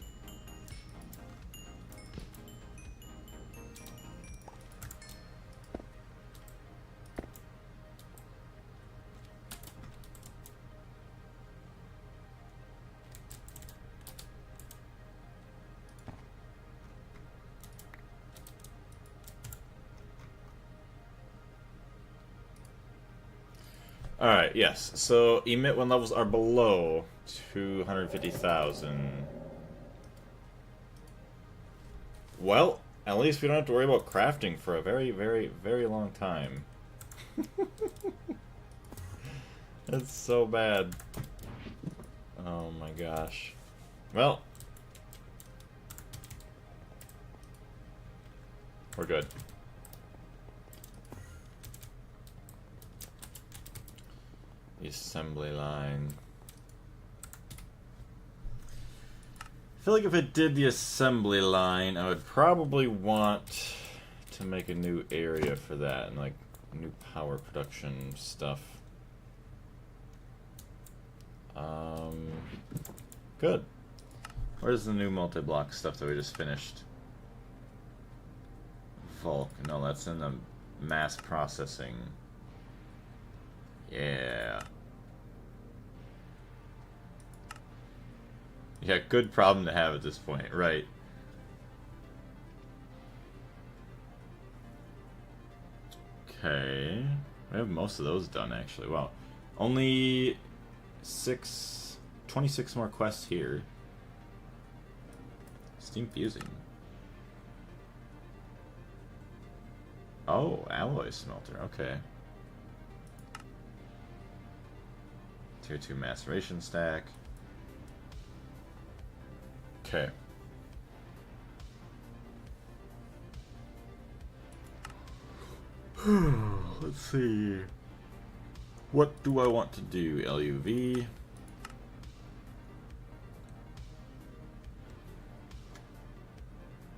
Alright, yes. So, emit when levels are below 250,000. Well, at least we don't have to worry about crafting for a very, very, very long time. That's so bad. Oh my gosh. Well. We're good. The assembly line. I feel like if it did the assembly line, I would probably want to make a new area for that and like new power production stuff. Good. Where's the new multi-block stuff that we just finished? Volk. No, that's in the mass processing. Yeah. Yeah, good problem to have at this point, right? Okay. We have most of those done, actually. Wow. Only 26 more quests here. Steam fusing. Oh, alloy smelter, okay. Tier 2 maceration stack. Okay. Let's see. What do I want to do? LUV.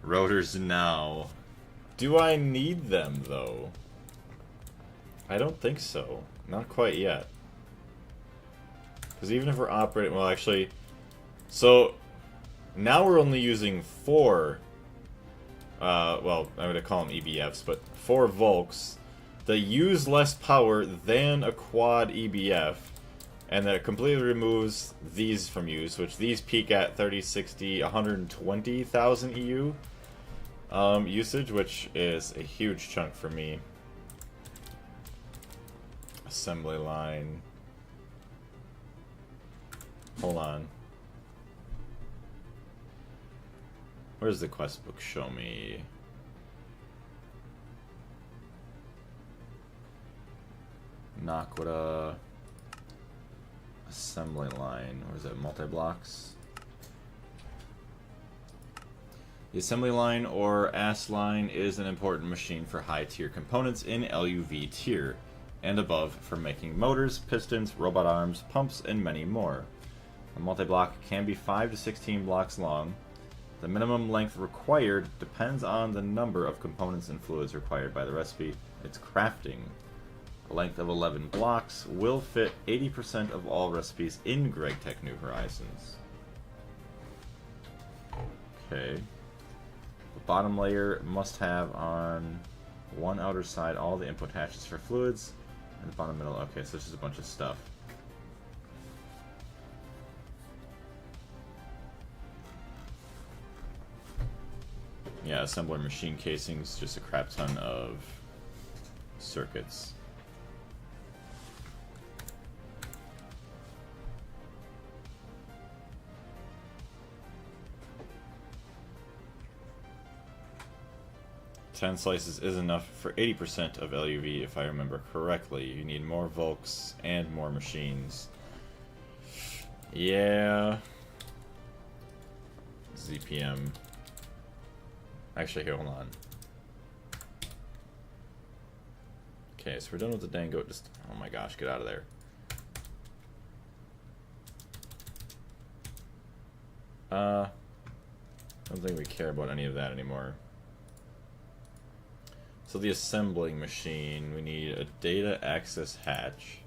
Rotors now. Do I need them, though? I don't think so. Not quite yet. Because even if we're operating... Well, actually... So, now we're only using 4... well, I'm going to call them EBFs, but 4 Volks that use less power than a quad EBF, and that completely removes these from use, which these peak at 30, 60, 120,000 EU usage, which is a huge chunk for me. Assembly line. Hold on. Where's the quest book? Show me. Naquita. Assembly line. Or is it multi-blocks? The assembly line, or AS line, is an important machine for high-tier components in LUV tier, and above for making motors, pistons, robot arms, pumps, and many more. A multi-block can be 5 to 16 blocks long. The minimum length required depends on the number of components and fluids required by the recipe. Its crafting. A length of 11 blocks will fit 80% of all recipes in GregTech New Horizons. Okay. The bottom layer must have on one outer side all the input hatches for fluids, and the bottom middle. Okay, so this is a bunch of stuff. Yeah, assembler machine casings, just a crap ton of circuits. Ten slices is enough for 80% of LUV, if I remember correctly. You need more Volks and more machines. Yeah. ZPM. Actually, here, hold on. Okay, so we're done with the Dango. Just, oh my gosh, get out of there. I don't think we care about any of that anymore. So the assembling machine, we need a data access hatch.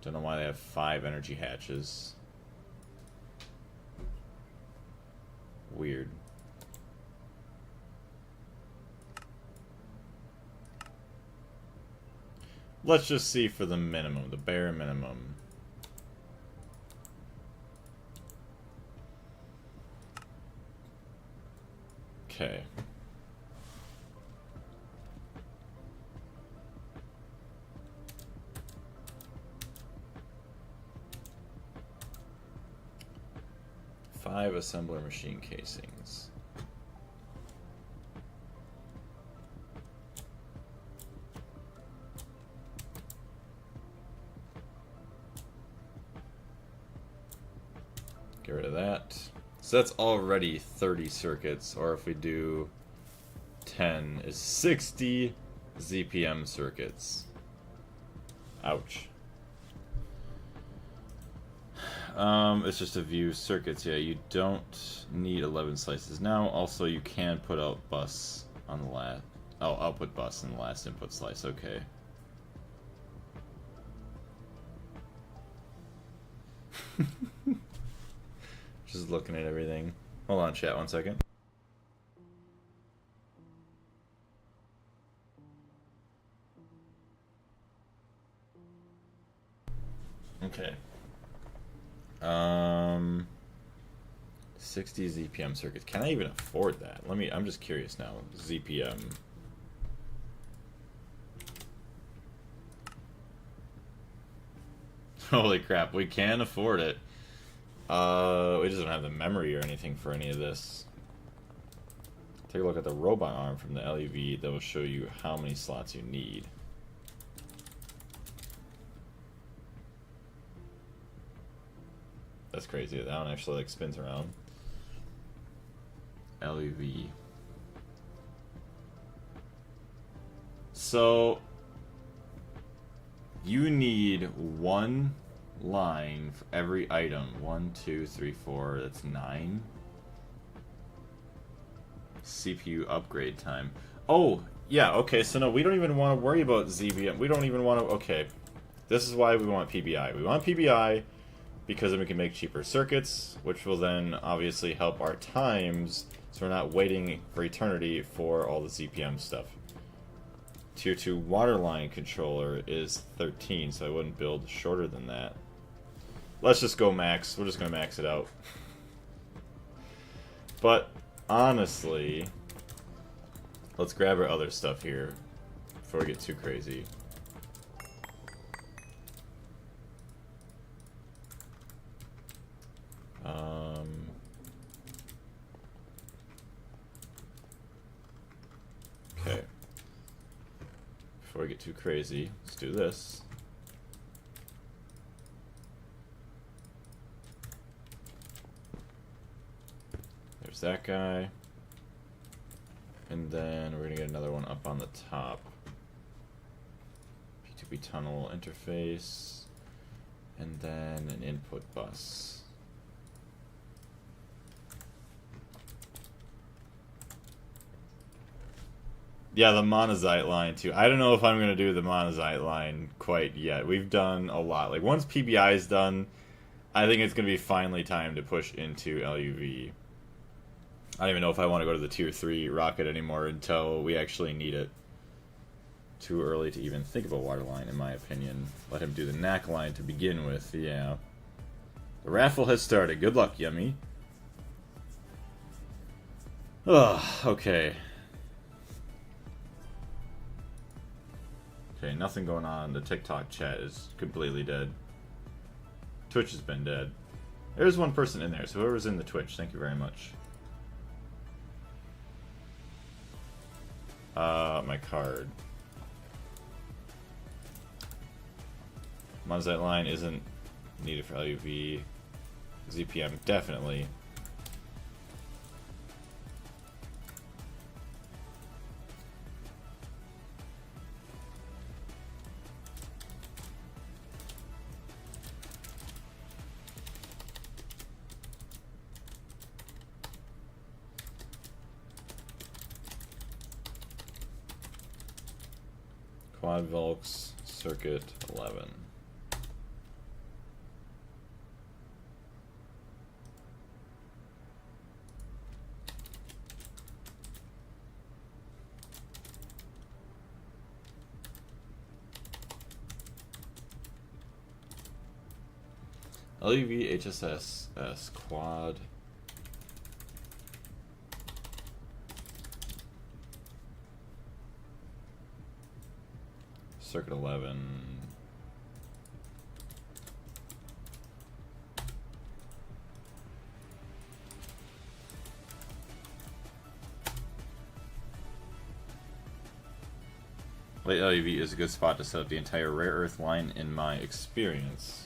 Don't know why they have 5 energy hatches. Weird. Let's just see for the minimum, the bare minimum. Okay. Five assembler machine casings. Get rid of that. So that's already 30 circuits, or if we do 10 is 60 ZPM circuits. Ouch. It's just a view circuits. Yeah, you don't need 11 slices now. Also, you can put out bus on the last. Oh, output bus in the last input slice. Okay. Just looking at everything. Hold on, chat, 1 second. Okay. 60 ZPM circuits. Can I even afford that? I'm just curious now. ZPM. Holy crap, we can afford it. We just don't have the memory or anything for any of this. Take a look at the robot arm from the LUV. That will show you how many slots you need. That's crazy. That one actually like spins around. LUV. So you need one line for every item. 1, 2, 3, 4. That's 9. CPU upgrade time. Oh, yeah, okay, so no, we don't even want to worry about ZBM. We don't even want to... Okay, this is why we want PBI. We want PBI because then we can make cheaper circuits, which will then obviously help our times, so we're not waiting for eternity for all the ZPM stuff. Tier 2 waterline controller is 13, so I wouldn't build shorter than that. Let's just go max. We're just going to max it out. But, honestly, let's grab our other stuff here before we get too crazy. Okay. Before we get too crazy, let's do this. There's that guy. And then we're going to get another one up on the top. P2P tunnel interface. And then an input bus. Yeah, the monazite line too. I don't know if I'm going to do the monazite line quite yet. We've done a lot. Like, once PBI is done, I think it's going to be finally time to push into LUV. I don't even know if I want to go to the Tier 3 rocket anymore until we actually need it. Too early to even think about waterline, in my opinion. Let him do the knack line to begin with, yeah. The raffle has started. Good luck, Yummy. Ugh, okay. Okay, nothing going on. The TikTok chat is completely dead. Twitch has been dead. There's one person in there, so whoever's in the Twitch, thank you very much. My card. Monazite line isn't needed for LUV. ZPM, definitely. Quad Volks, circuit 11. LUV HSS quad. Circuit 11. Late LUV is a good spot to set up the entire rare earth line in my experience.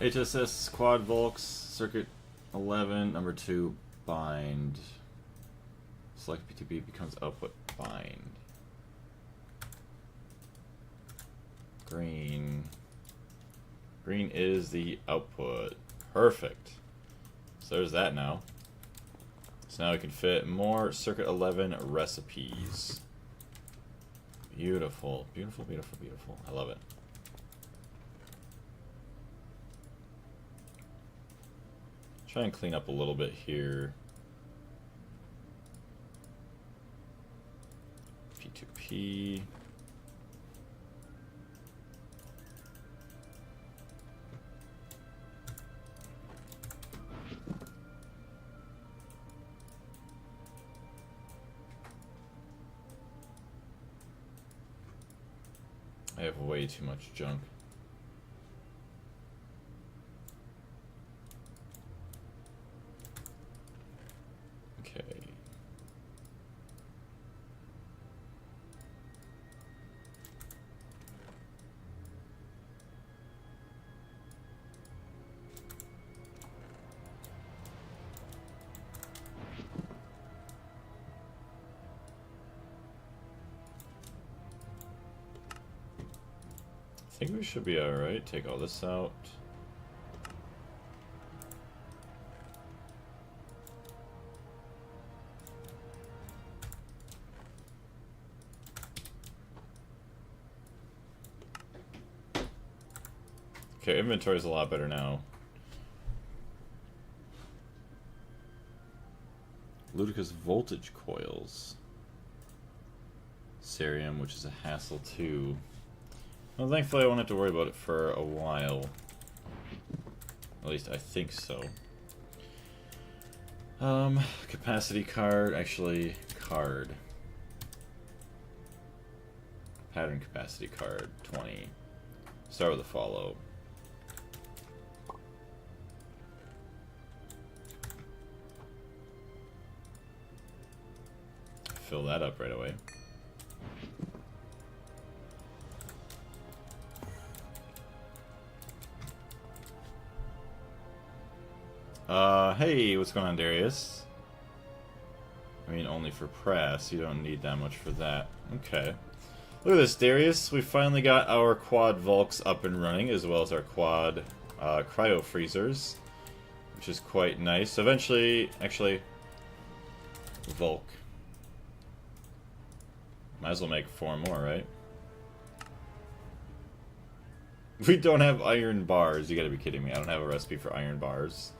HSS quad Volks, circuit 11, number 2, bind. Select P2B becomes output bind. Green. Green is the output. Perfect. So there's that now. So now we can fit more circuit 11 recipes. Beautiful, beautiful, beautiful, beautiful. I love it. Try and clean up a little bit here. P2P. I have way too much junk. Okay. I think we should be alright. Take all this out. Okay, inventory is a lot better now. Ludicrous voltage coils. Cerium, which is a hassle too. Well, thankfully I won't have to worry about it for a while. At least I think so. Capacity card, actually, card. Pattern capacity card, 20. Start with a follow. Fill that up right away. Hey, what's going on, Darius? I mean, only for press. You don't need that much for that. Okay. Look at this, Darius. We finally got our quad Volks up and running, as well as our quad cryo freezers, which is quite nice. So eventually, actually, Volk. Might as well make 4 more, right? We don't have iron bars. You gotta be kidding me. I don't have a recipe for iron bars.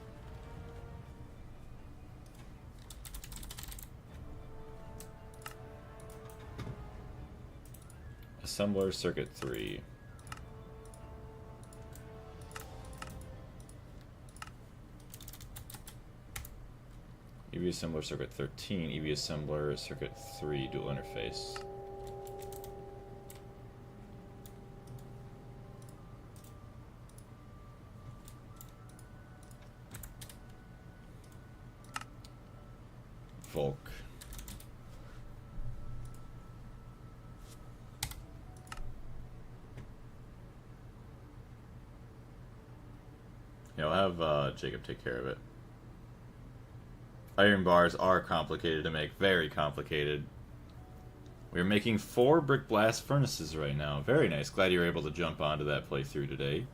Assembler circuit 3. EV assembler circuit 13. EV assembler circuit 3 dual interface. Volk. Yeah, I'll have Jacob take care of it. Iron bars are complicated to make, very complicated. We're making 4 brick blast furnaces right now. Very nice. Glad you were able to jump onto that playthrough today.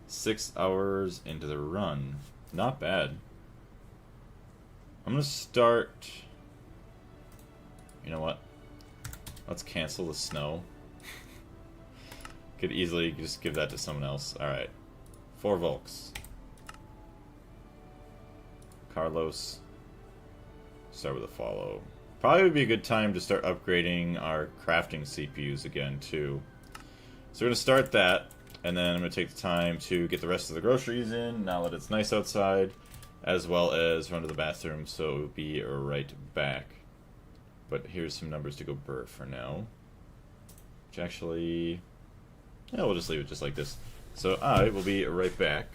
6 hours into the run. Not bad. I'm gonna start... You know what? Let's cancel the snow. Could easily just give that to someone else. Alright. 4 Volks. Carlos. Start with a follow. Probably would be a good time to start upgrading our crafting CPUs again, too. So we're going to start that, and then I'm going to take the time to get the rest of the groceries in, now that it's nice outside, as well as run to the bathroom, so we'll be right back. But here's some numbers to go burr for now. Which actually... Yeah, we'll just leave it just like this. So I will be right back.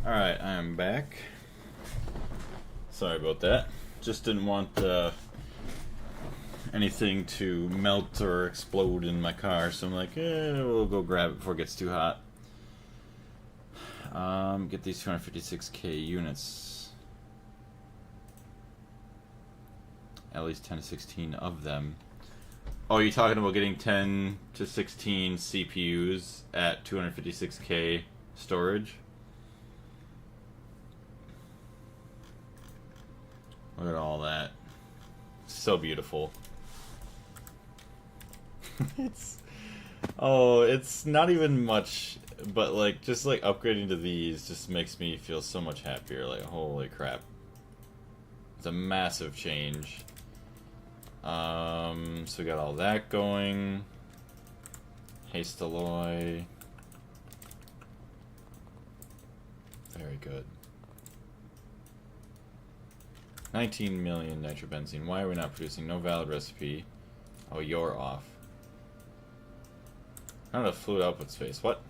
Alright, I am back. Sorry about that. Just didn't want anything to melt or explode in my car, so I'm like, we'll go grab it before it gets too hot. Get these 256k units. At least 10 to 16 of them. Oh, you're talking about getting 10 to 16 CPUs at 256k storage? Look at all that. So beautiful. It's not even much, but like just like upgrading to these just makes me feel so much happier. Like, holy crap. It's a massive change. So we got all that going. Haste alloy. Very good. 19 million nitrobenzene. Why are we not producing? No valid recipe. Oh, you're off. Not a fluid output space. What?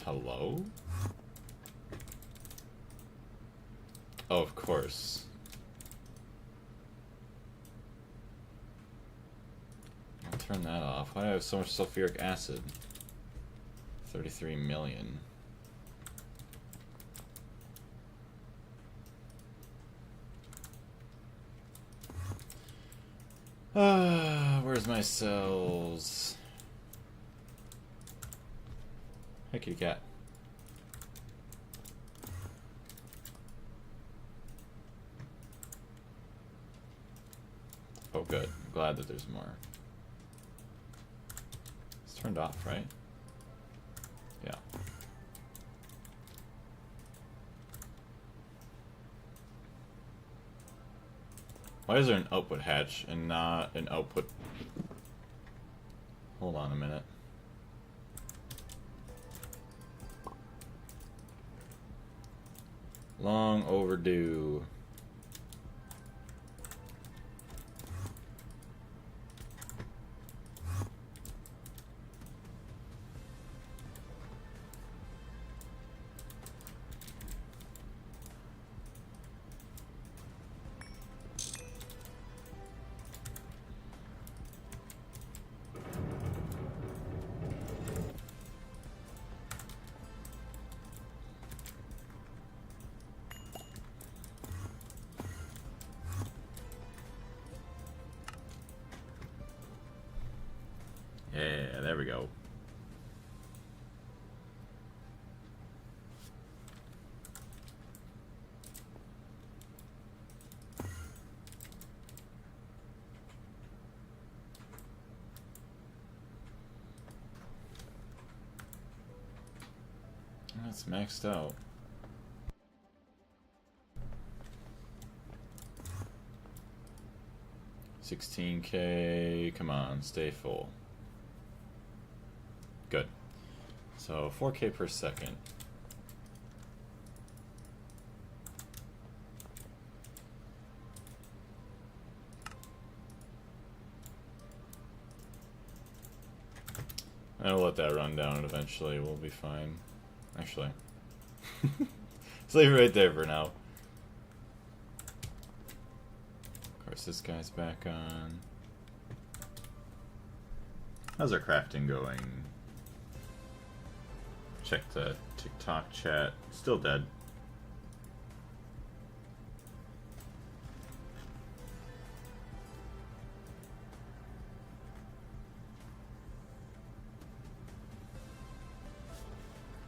Hello? Oh, of course. I'll turn that off. Why do I have so much sulfuric acid? 33 million. Where's my cells? Hey, kitty cat. Oh, good. I'm glad that there's more. It's turned off, right? Yeah. Why is there an output hatch and not an output? Hold on a minute. Long overdue. Yeah, there we go. That's maxed out. $16K, come on, stay full. Good. So 4K per second. I'll let that run down and eventually we'll be fine. Actually. Let's leave it right there for now. Of course, this guy's back on. How's our crafting going? Check the TikTok chat. Still dead.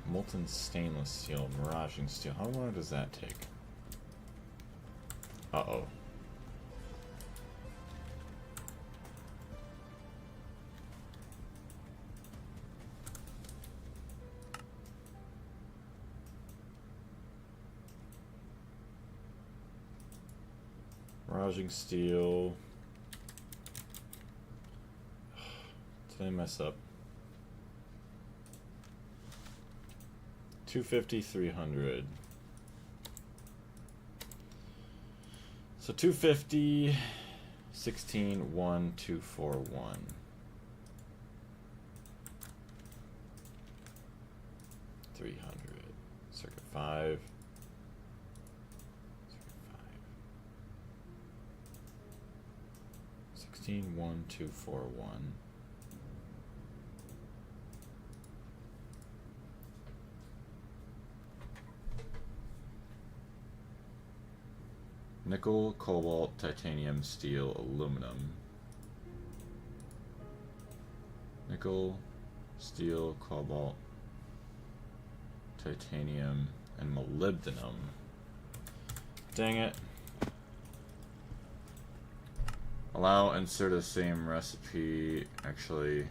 Molten stainless steel, miraging steel. How long does that take? Uh-oh. Miraging steel. Did I mess up? 250, 300. So 250, 16, 1, 2, 4, 1. 300. Circuit 5. Circuit 5. 16, 1, 2, 4, 1. Nickel, cobalt, titanium, steel, aluminum. Nickel, steel, cobalt, titanium, and molybdenum. Dang it. Allow insert the same recipe. Actually,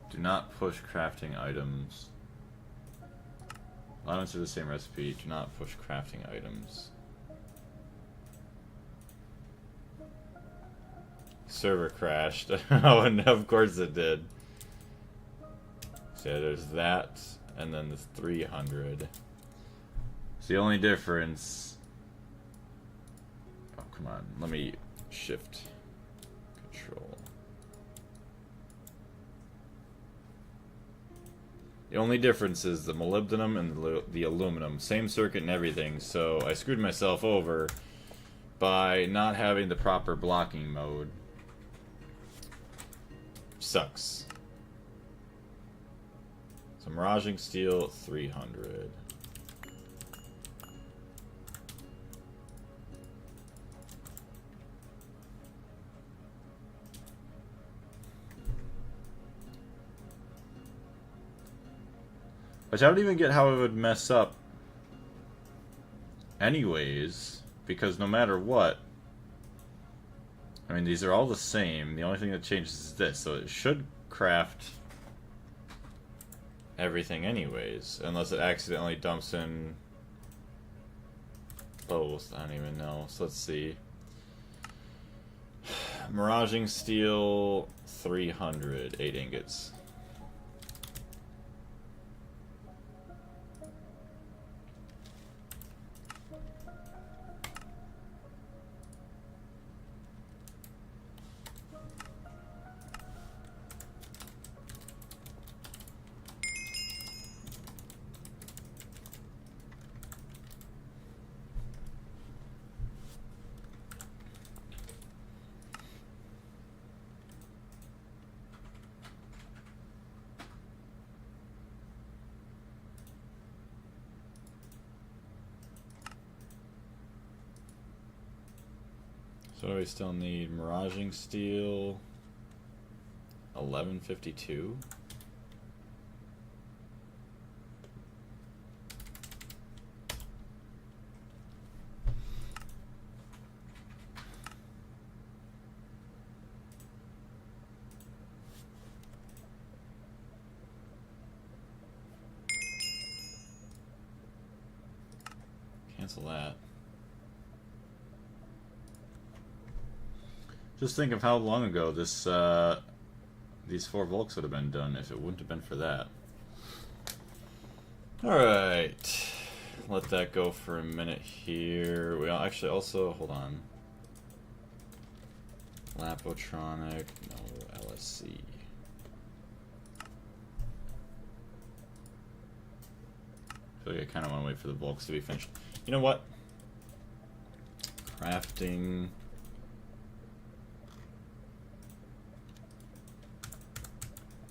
do not push crafting items. Allow insert the same recipe. Do not push crafting items. Server crashed. Oh, and of course it did. So yeah, there's that, and then the 300. It's the only difference. Oh, come on. Let me shift control. The only difference is the molybdenum and the aluminum. Same circuit and everything, so I screwed myself over by not having the proper blocking mode. Sucks. So miraging steel, 300. Which I don't even get how it would mess up anyways, because no matter what, I mean, these are all the same. The only thing that changes is this, so it should craft everything anyways, unless it accidentally dumps in both. I don't even know. So let's see. Miraging steel, 300, 8 ingots. So do we still need miraging steel? 1152. Cancel that. Just think of how long ago this these 4 Volks would have been done if it wouldn't have been for that. Alright. Let that go for a minute here. We actually also, hold on. Lapotronic, no LSC. I feel like I kind of want to wait for the Volks to be finished. You know what? Crafting.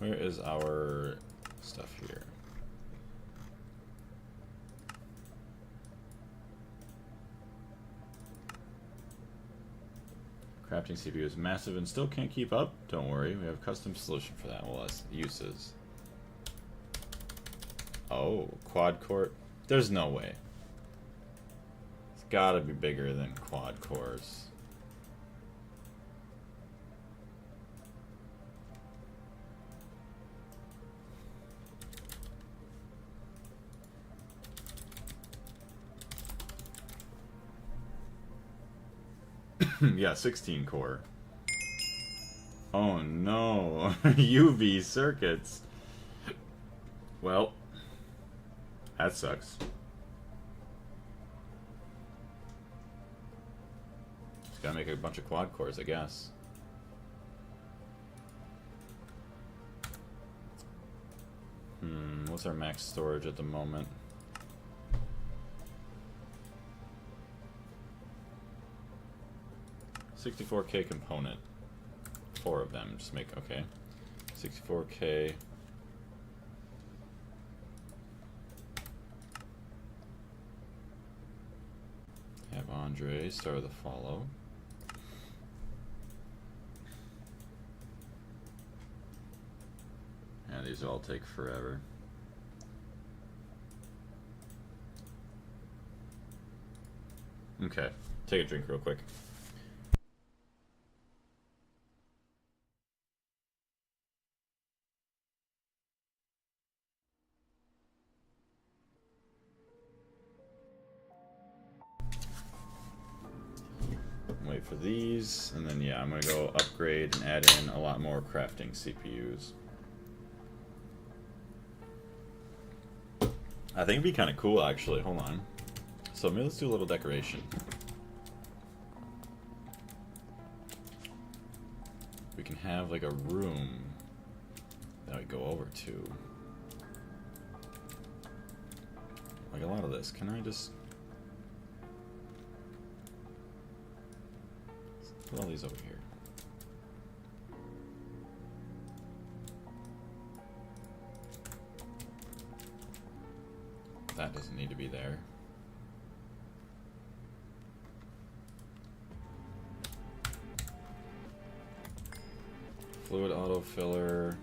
Where is our stuff here? Crafting CPU is massive and still can't keep up. Don't worry, we have a custom solution for that. Well, that's uses. Oh, quad core. There's no way. It's gotta be bigger than quad cores. Yeah, 16 core. Oh no, UV circuits. Well, that sucks. Just gotta make a bunch of quad cores, I guess. What's our max storage at the moment? 64K component. 4 of them. Just make, okay. 64K. Have Andre start with a follow. Yeah, these all take forever. Okay, take a drink real quick. Wait for these, and then yeah, I'm gonna go upgrade and add in a lot more crafting CPUs. I think it'd be kind of cool actually. Hold on. So maybe let's do a little decoration. We can have like a room that we go over to. Like a lot of this. Can I just put all these over here? That doesn't need to be there. Fluid autofiller.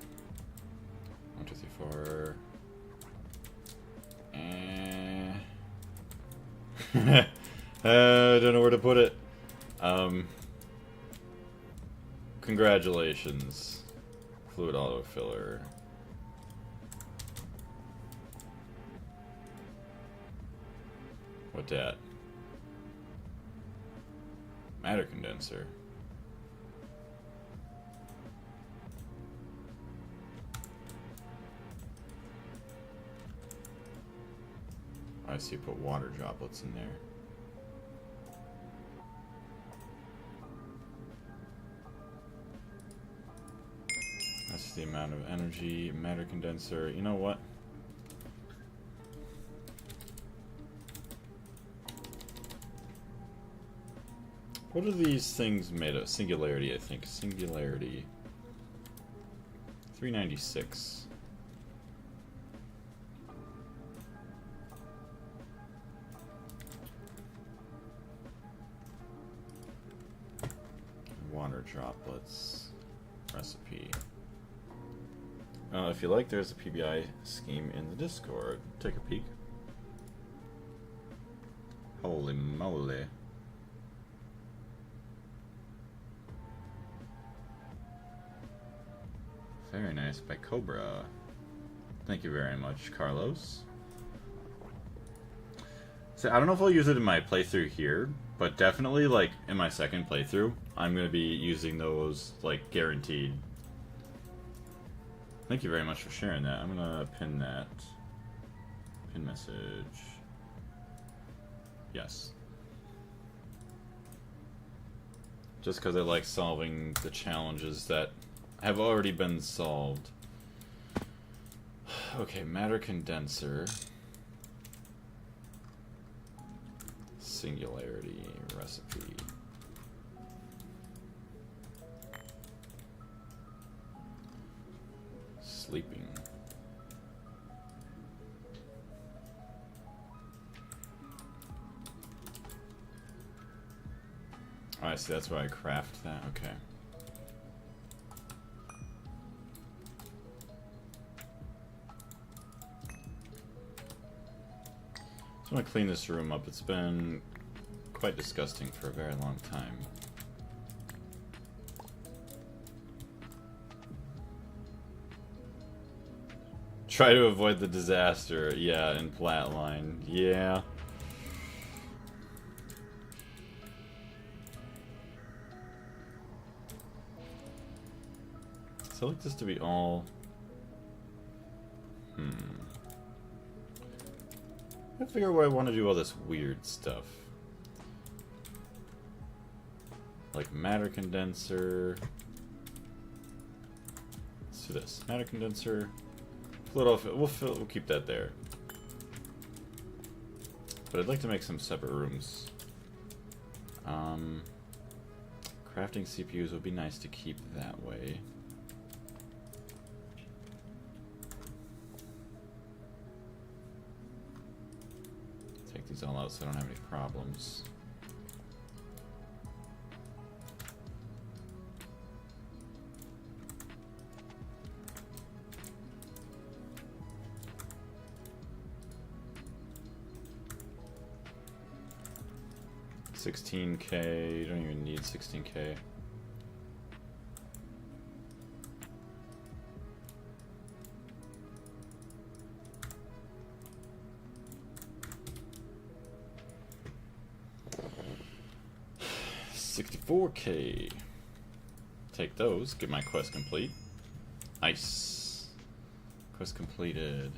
1, 2, 3, 4. I don't know where to put it. Congratulations. Fluid autofiller. What that? Matter condenser. I see, put water droplets in there. That's the amount of energy. Matter condenser. You know what? What are these things made of? Singularity, I think. Singularity. 396. Water droplets. Recipe. If you like, there's a PBI scheme in the Discord. Take a peek. Holy moly. Very nice by Cobra. Thank you very much, Carlos. So I don't know if I'll use it in my playthrough here, but definitely like in my second playthrough, I'm gonna be using those like guaranteed. Thank you very much for sharing that. I'm gonna pin that. Pin message. Yes. Just because I like solving the challenges that have already been solved. Okay, matter condenser. Singularity recipe. Sleeping. Oh, I see, that's why I craft that. Okay. I'm gonna clean this room up. It's been quite disgusting for a very long time. Try to avoid the disaster. Yeah, in Flatline. Yeah. So I like this to be all... I figure where I want to do all this weird stuff. Like matter condenser. Let's do this. Matter condenser. Fluid off. We'll keep that there. But I'd like to make some separate rooms. Crafting CPUs would be nice to keep that way. Take these all out so I don't have any problems. $16K, you don't even need $16K. $64K. Take those, get my quest complete. Nice. Quest completed.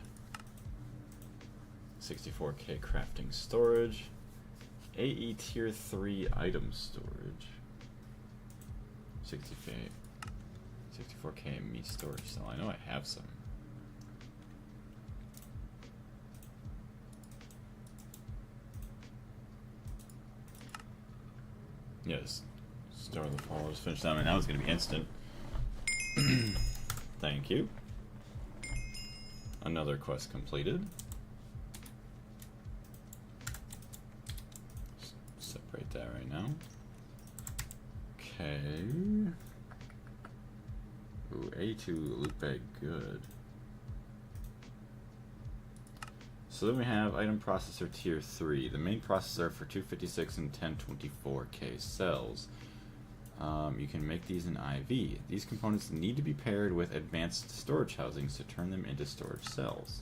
64K crafting storage. AE tier 3 item storage. 60K. 64K meat storage cell. I know I have some. Yes. Store the followers. Finish them, and now it's going to be instant. Thank you. Another quest completed. Separate that right now. Okay. Ooh, A2 loot bag, good. So then we have item processor tier 3, the main processor for 256 and 1024K cells. You can make these in IV. These components need to be paired with advanced storage housings to turn them into storage cells.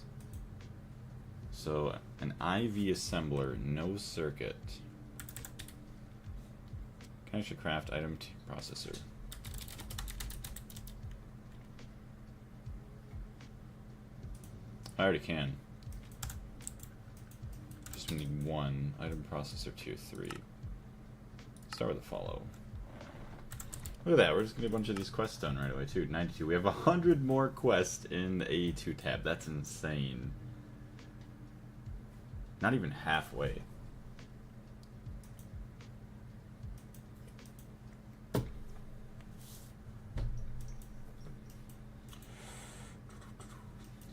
So an IV assembler, no circuit. Can I actually craft item processor? I already can. Just need one item processor tier 3. Start with a follow. Look at that, we're just gonna get a bunch of these quests done right away too. 92. We have 100 more quests in the AE2 tab. That's insane. Not even halfway.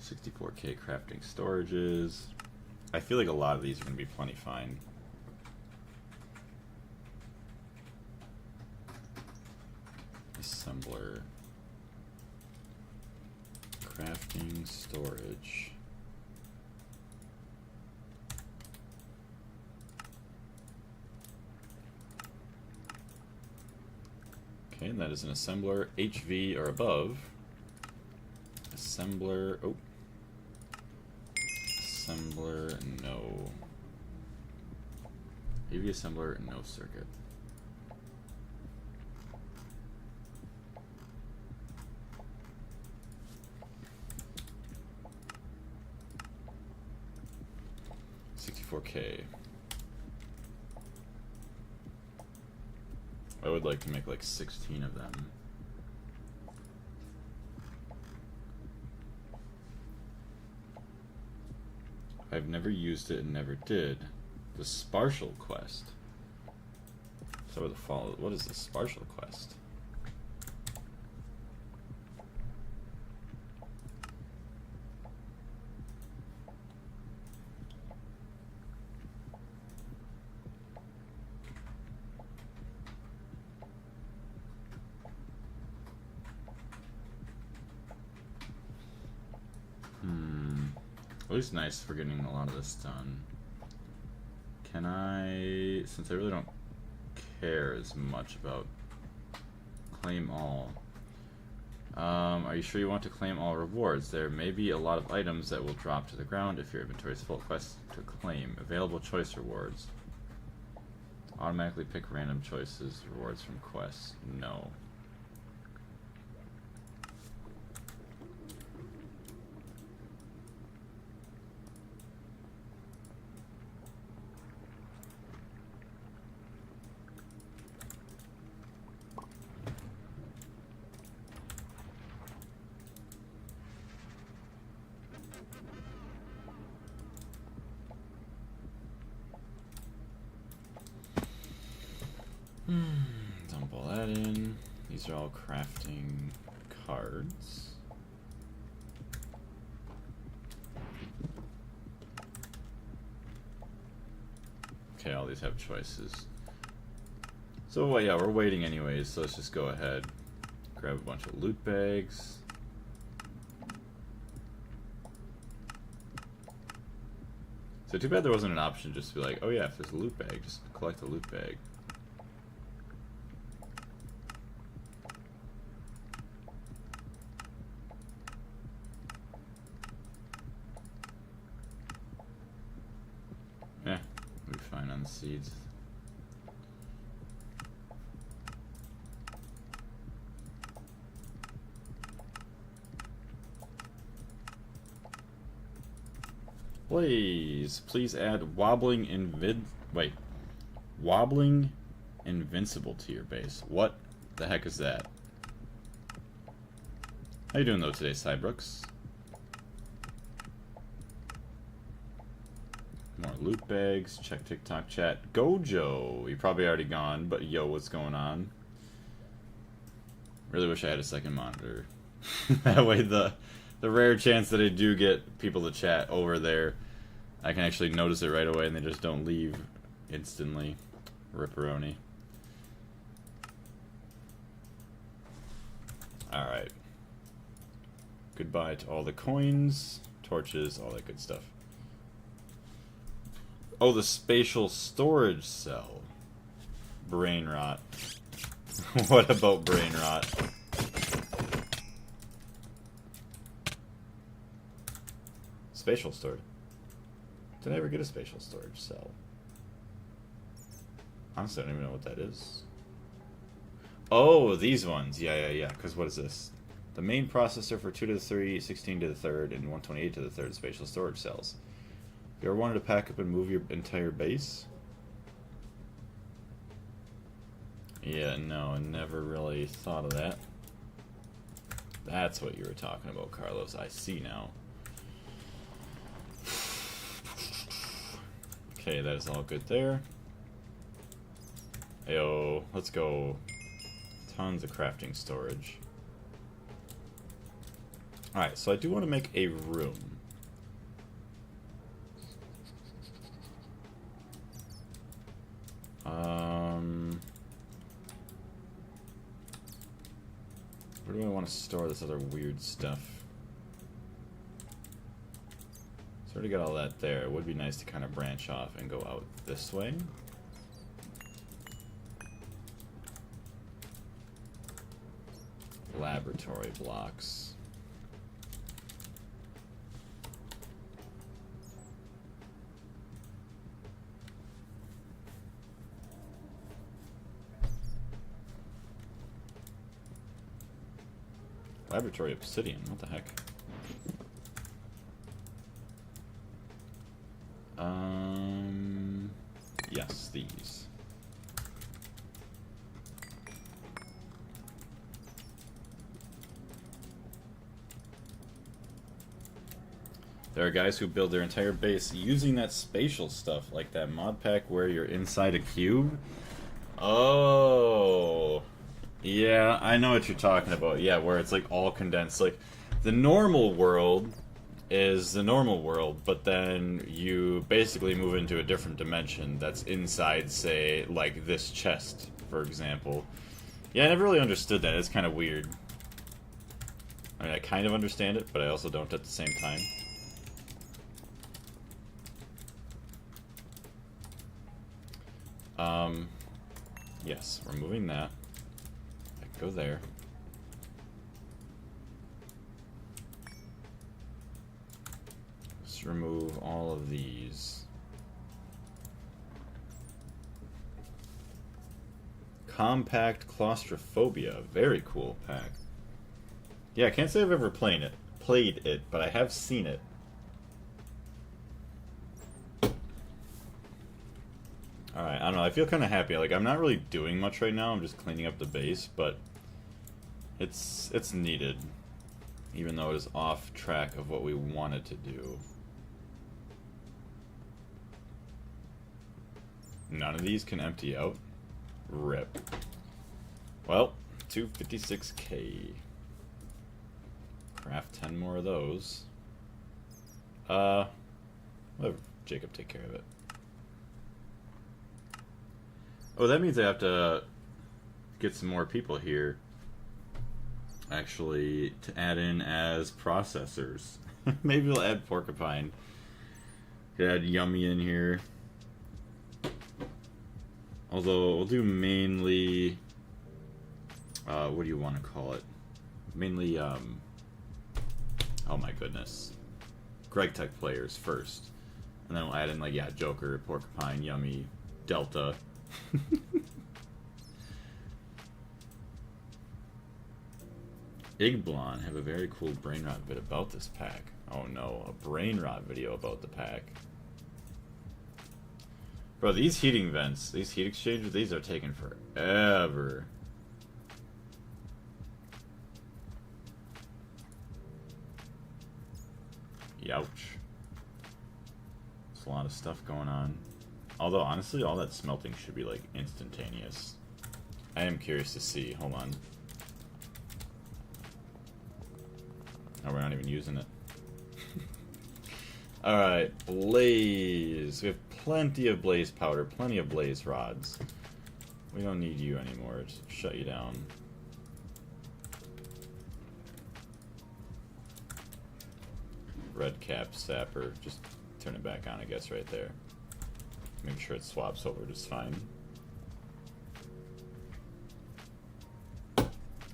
$64K crafting storages. I feel like a lot of these are going to be plenty fine. Assembler. Crafting storage. Okay, and that is an assembler HV or above. Assembler, oh. Assembler, no. AV assembler, no circuit. $64K. I would like to make like 16 of them. I've never used it and never did. The Spartial quest. So the follow. What is the Spartial quest? At least nice for getting a lot of this done. Can I, since I really don't care as much about claim all, are you sure you want to claim all rewards? There may be a lot of items that will drop to the ground if your inventory is full. Quest to claim. Available choice rewards. Automatically pick random choices rewards from quests. No. Dump all that in. These are all crafting cards. Okay, all these have choices. So well, yeah, we're waiting anyways, so let's just go ahead. Grab a bunch of loot bags. So too bad there wasn't an option just to be like, oh yeah, if there's a loot bag, just collect the loot bag. Yeah, we'll be fine on the seeds. Please add wobbling invincible to your base. What the heck is that? How you doing though today, Cybrooks? More loot bags. Check TikTok chat. Gojo, you're probably already gone, but yo, what's going on? Really wish I had a second monitor. That way the rare chance that I do get people to chat over there, I can actually notice it right away and they just don't leave instantly. Ripperoni. Alright. Goodbye to all the coins, torches, all that good stuff. Oh, the spatial storage cell. Brain rot. What about brain rot? Spatial storage. Did I ever get a spatial storage cell? Honestly, I don't even know what that is. Oh, these ones. Yeah. Because what is this? The main processor for 2 to the 3, 16 to the 3rd, and 128 to the 3rd spatial storage cells. You ever wanted to pack up and move your entire base? Yeah, no, I never really thought of that. That's what you were talking about, Carlos. I see now. Okay, that is all good there. Ayo, let's go. Tons of crafting storage. Alright, so I do want to make a room. Where do I want to store this other weird stuff? So I already got all that there. It would be nice to kind of branch off and go out this way. Laboratory blocks. Laboratory obsidian, what the heck? Yes, these. There are guys who build their entire base using that spatial stuff, like that mod pack where you're inside a cube. Oh, yeah, I know what you're talking about. Yeah, where it's like all condensed. Like the normal world is the normal world, but then you basically move into a different dimension that's inside, say, like this chest, for example. Yeah, I never really understood that. It's kind of weird. I mean, I kind of understand it, but I also don't at the same time. Yes, we're moving that. I can go there. Let's remove all of these. Compact claustrophobia. Very cool pack. Yeah, I can't say I've ever played it, but I have seen it. Alright, I don't know, I feel kind of happy. Like, I'm not really doing much right now, I'm just cleaning up the base, but it's needed. Even though it is off track of what we wanted to do. None of these can empty out. Rip. Well, 256k. Craft 10 more of those. Let Jacob take care of it. Oh, that means I have to get some more people here, actually, to add in as processors. Maybe we'll add Porcupine. Could add Yummy in here. Although, we'll do mainly... what do you want to call it? Mainly, oh my goodness. Greg Tech players first. And then we'll add in, like, yeah, Joker, Porcupine, Yummy, Delta. Igblon have a very cool brain rot vid about this pack. Oh no, a brain rot video about the pack. Bro, these heating vents, these heat exchangers, these are taking forever. Youch. There's a lot of stuff going on. Although, honestly, all that smelting should be, like, instantaneous. I am curious to see. Hold on. Oh, we're not even using it. Alright, Blaze. We have plenty of Blaze powder, plenty of Blaze rods. We don't need you anymore. Just shut you down. Red cap sapper. Just turn it back on, I guess, right there. Make sure it swaps over just fine.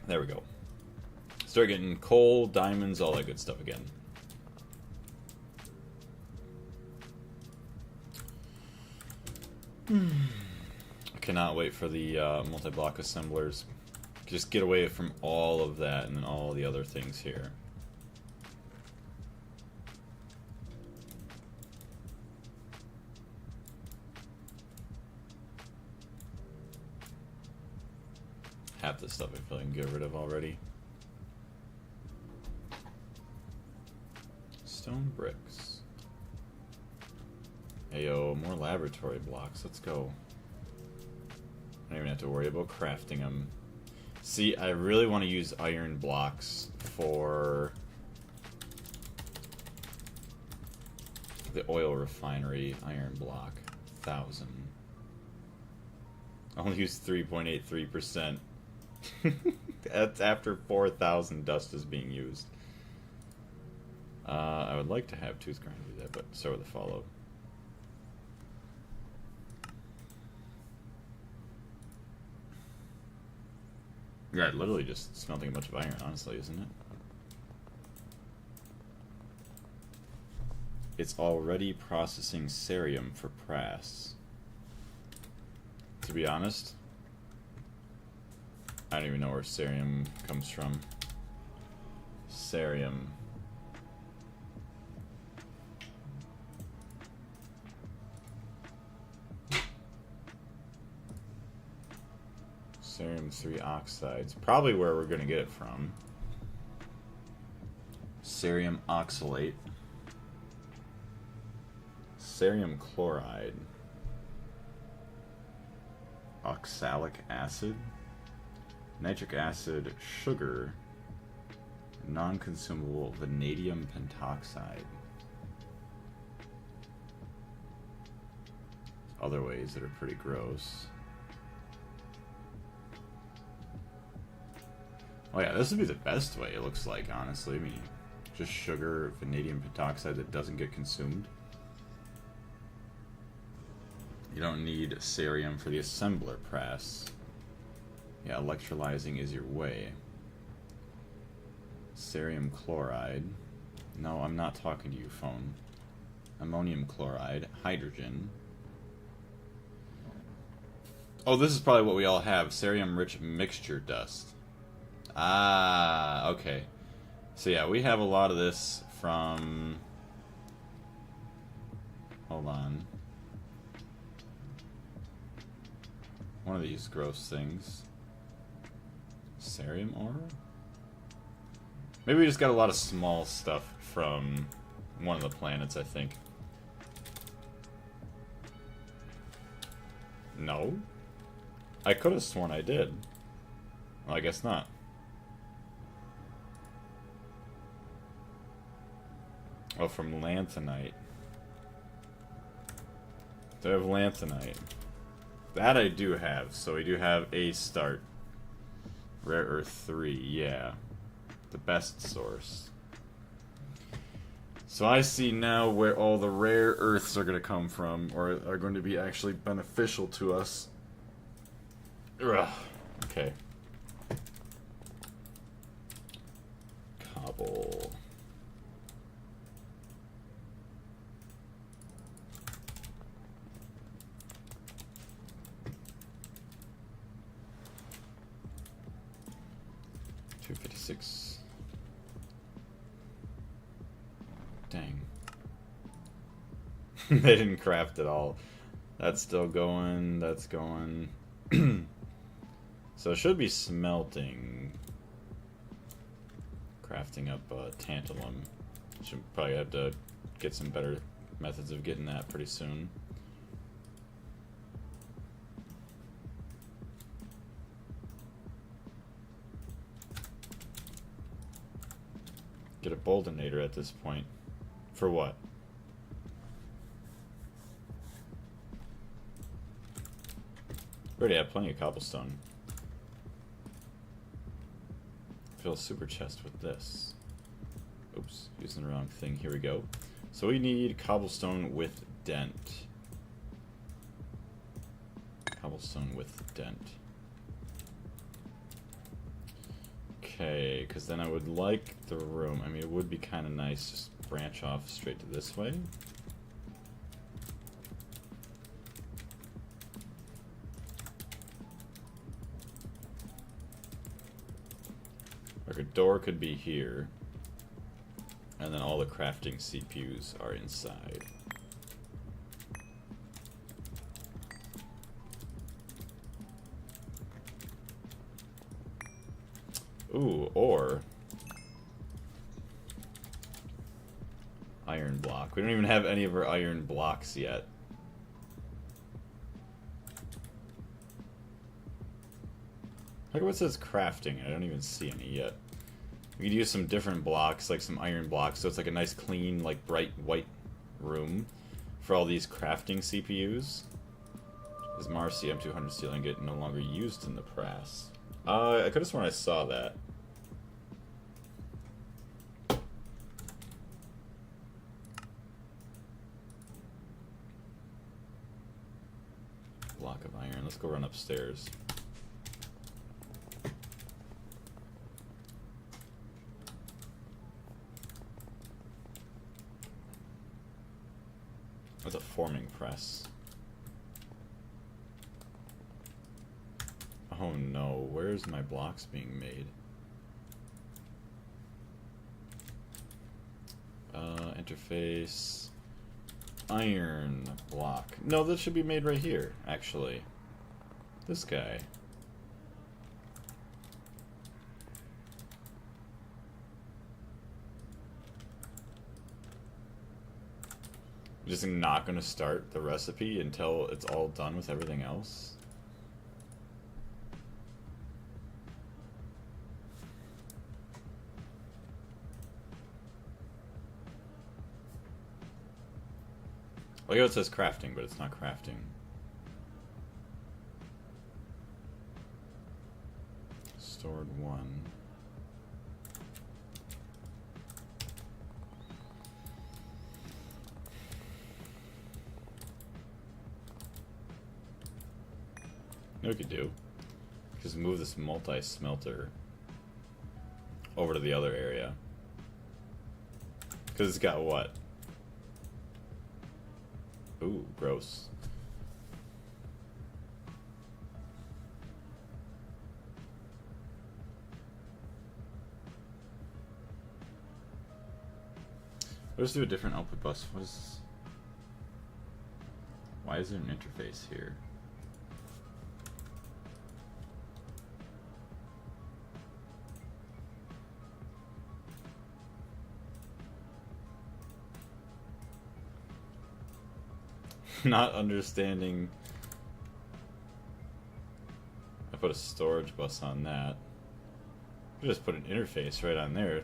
There we go. Start getting coal, diamonds, all that good stuff again. I cannot wait for the multi-block assemblers. Just get away from all of that and then all the other things here. Half the stuff I feel like I can get rid of already. Stone bricks. Heyo, more laboratory blocks. Let's go. I don't even have to worry about crafting them. See, I really want to use iron blocks for the oil refinery iron block. 1,000. I only use 3.83%. That's after 4,000 dust is being used. I would like to have tooth grind do that, but so would the follow. Yeah, literally just smelting a bunch of iron, honestly, isn't it? It's already processing cerium for prass. To be honest, I don't even know where cerium comes from. Cerium. Cerium 3 oxides. Probably where we're going to get it from. Cerium oxalate. Cerium chloride. Oxalic acid. Nitric acid, sugar. Non-consumable vanadium pentoxide. Other ways that are pretty gross. Oh yeah, this would be the best way, it looks like, honestly. I mean, just sugar, vanadium pentoxide that doesn't get consumed. You don't need cerium for the assembler press. Yeah, electrolyzing is your way. Cerium chloride. No, I'm not talking to you, phone. Ammonium chloride. Hydrogen. Oh, this is probably what we all have. Cerium-rich mixture dust. Ah, okay. So yeah, we have a lot of this from... Hold on. One of these gross things. Cerium ore? Maybe we just got a lot of small stuff from one of the planets, I think. No? I could have sworn I did. Well, I guess not. Oh, from lanthanite. Do I have lanthanite? That I do have, so we do have a start. Rare Earth 3, yeah. The best source. So I see now where all the rare earths are going to come from, or are going to be actually beneficial to us. Ugh. Okay. Cobble. $256. Dang. They didn't craft at all. That's still going. That's going. So it should be smelting. Crafting up tantalum. Should probably have to get some better methods of getting that pretty soon. Get a Boldinator at this point. For what? We already have plenty of cobblestone. Fill a super chest with this. Oops, using the wrong thing. Here we go. So we need cobblestone with dent. Cobblestone with dent. Okay, because then I would like the room. I mean, it would be kind of nice just branch off straight to this way. Like a door could be here, and then all the crafting CPUs are inside. Ooh, or iron block. We don't even have any of our iron blocks yet. Look at what says crafting. I don't even see any yet. We could use some different blocks, like some iron blocks, so it's like a nice, clean, like bright white room for all these crafting CPUs. Is Marcy M200 steel ingot no longer used in the press? I could have sworn I saw that. Block of iron. Let's go run upstairs. That's a forming press. Oh no, where's my blocks being made? Interface. Iron block. No, that should be made right here, actually. This guy. Just not going to start the recipe until it's all done with everything else? Well, it says crafting, but it's not crafting. Stored 1. You know what we could do? Just move this multi-smelter over to the other area. Because it's got what? Ooh, gross. Let's do a different output bus. What is... Why is there an interface here? Not understanding. I put a storage bus on that. I just put an interface right on there.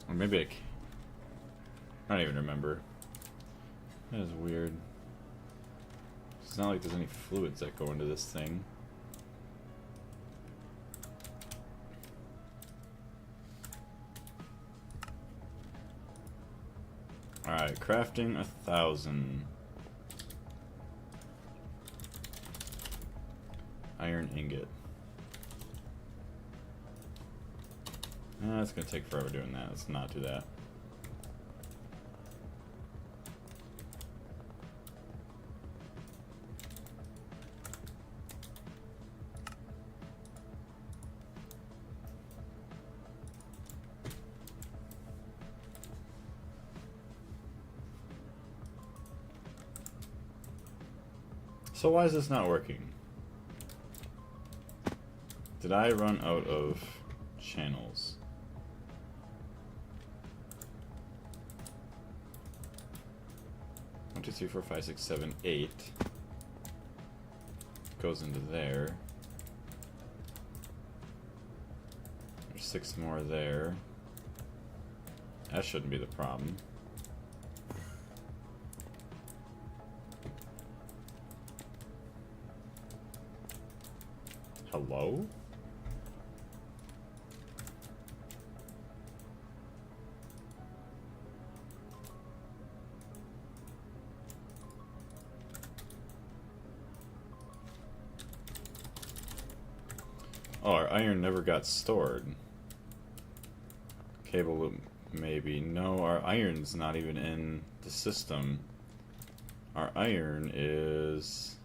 Or maybe I don't even remember. That is weird. It's not like there's any fluids that go into this thing. Alright, crafting 1,000. Iron ingot. It's gonna take forever doing that. Let's not do that. So why is this not working? Did I run out of channels? One, two, three, four, five, six, seven, 8 goes into there. There's 6 more there. That shouldn't be the problem. Hello? Oh, our iron never got stored. Cable loop, maybe. No, our iron's not even in the system. Our iron is...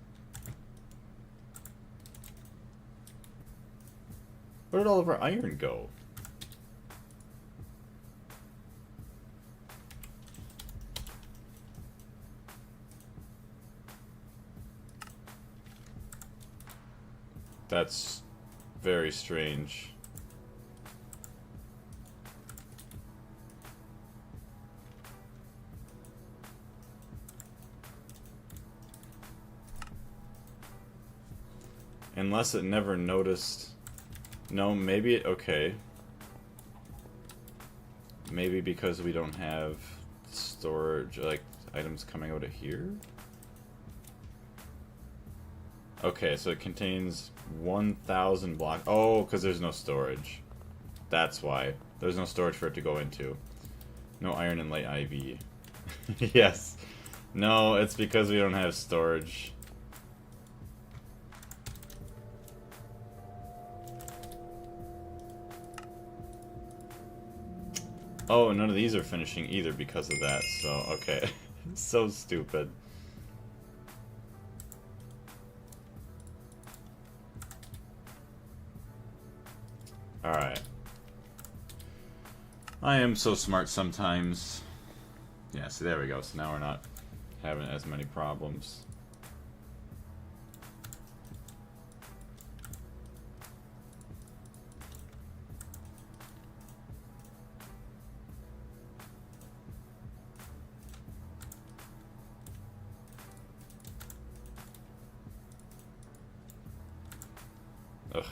Where did all of our iron go? That's very strange. Unless it never noticed. No, maybe it, okay. Maybe because we don't have storage, like items coming out of here? Okay, so it contains 1,000 blocks. Oh, because there's no storage. That's why. There's no storage for it to go into. No iron and light IV. Yes. No, it's because we don't have storage. Oh, none of these are finishing either because of that, so, okay. So stupid. Alright. I am so smart sometimes. Yeah, see, there we go. So now we're not having as many problems. Ugh.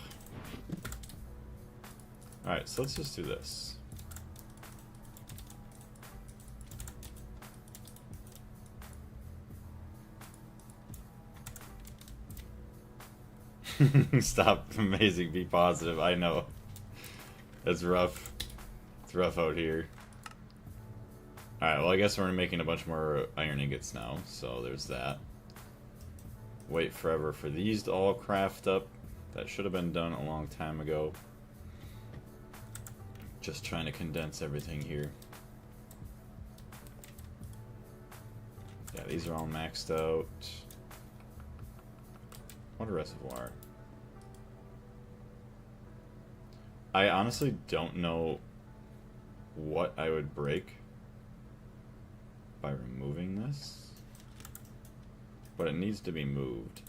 Alright, so let's just do this. Stop amazing, be positive. I know. That's rough. It's rough out here. Alright, well I guess we're making a bunch more iron ingots now, so there's that. Wait forever for these to all craft up. That should have been done a long time ago. Just trying to condense everything here. Yeah, these are all maxed out. What a reservoir. I honestly don't know what I would break by removing this, but it needs to be moved.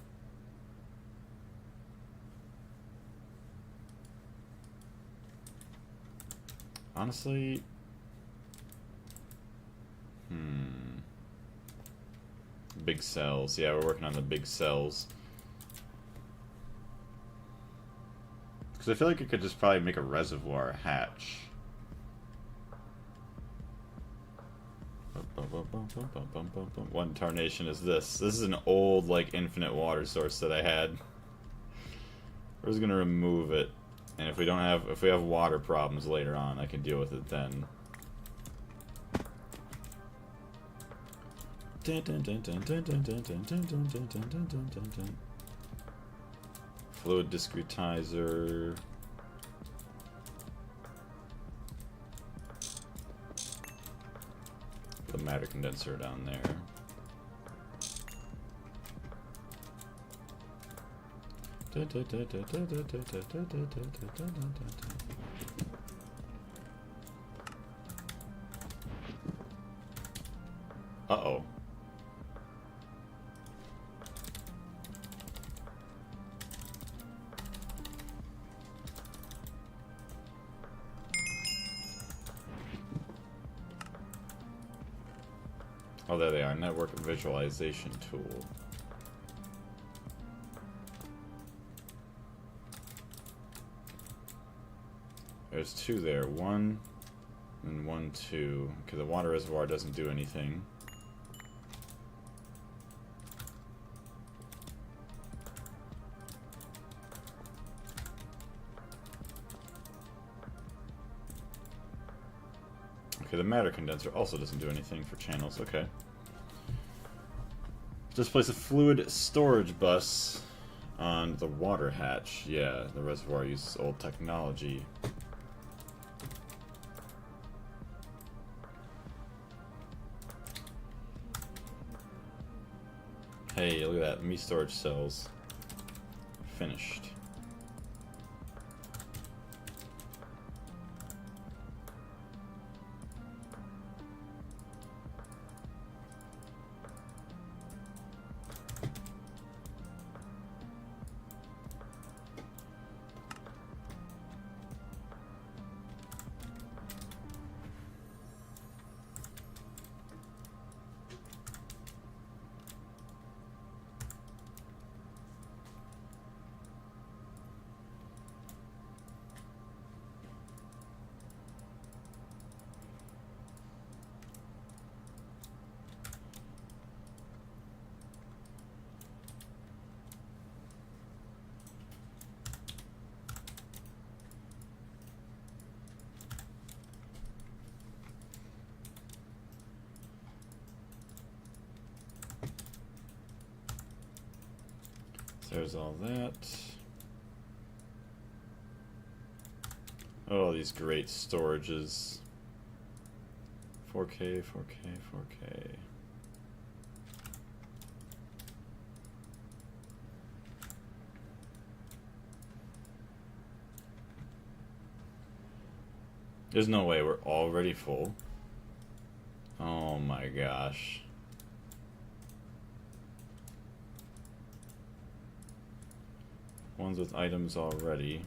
Honestly, big cells. Yeah, we're working on the big cells. Because I feel like it could just probably make a reservoir hatch. One tarnation is this. This is an old, like, infinite water source that I had. We're just gonna remove it. And if we have water problems later on, I can deal with it then. Fluid discretizer. The matter condenser down there. Uh-oh. Oh, there they are. Network visualization tool. There's two there. One and 1, 2. Okay, the water reservoir doesn't do anything. Okay, the matter condenser also doesn't do anything for channels. Okay. Just place a fluid storage bus on the water hatch. Yeah, the reservoir uses old technology. Hey, look at that. Me storage cells. Finished. There's all that. Oh, these great storages. 4K, 4K, 4K. There's no way we're already full. Oh my gosh. Ones with items already.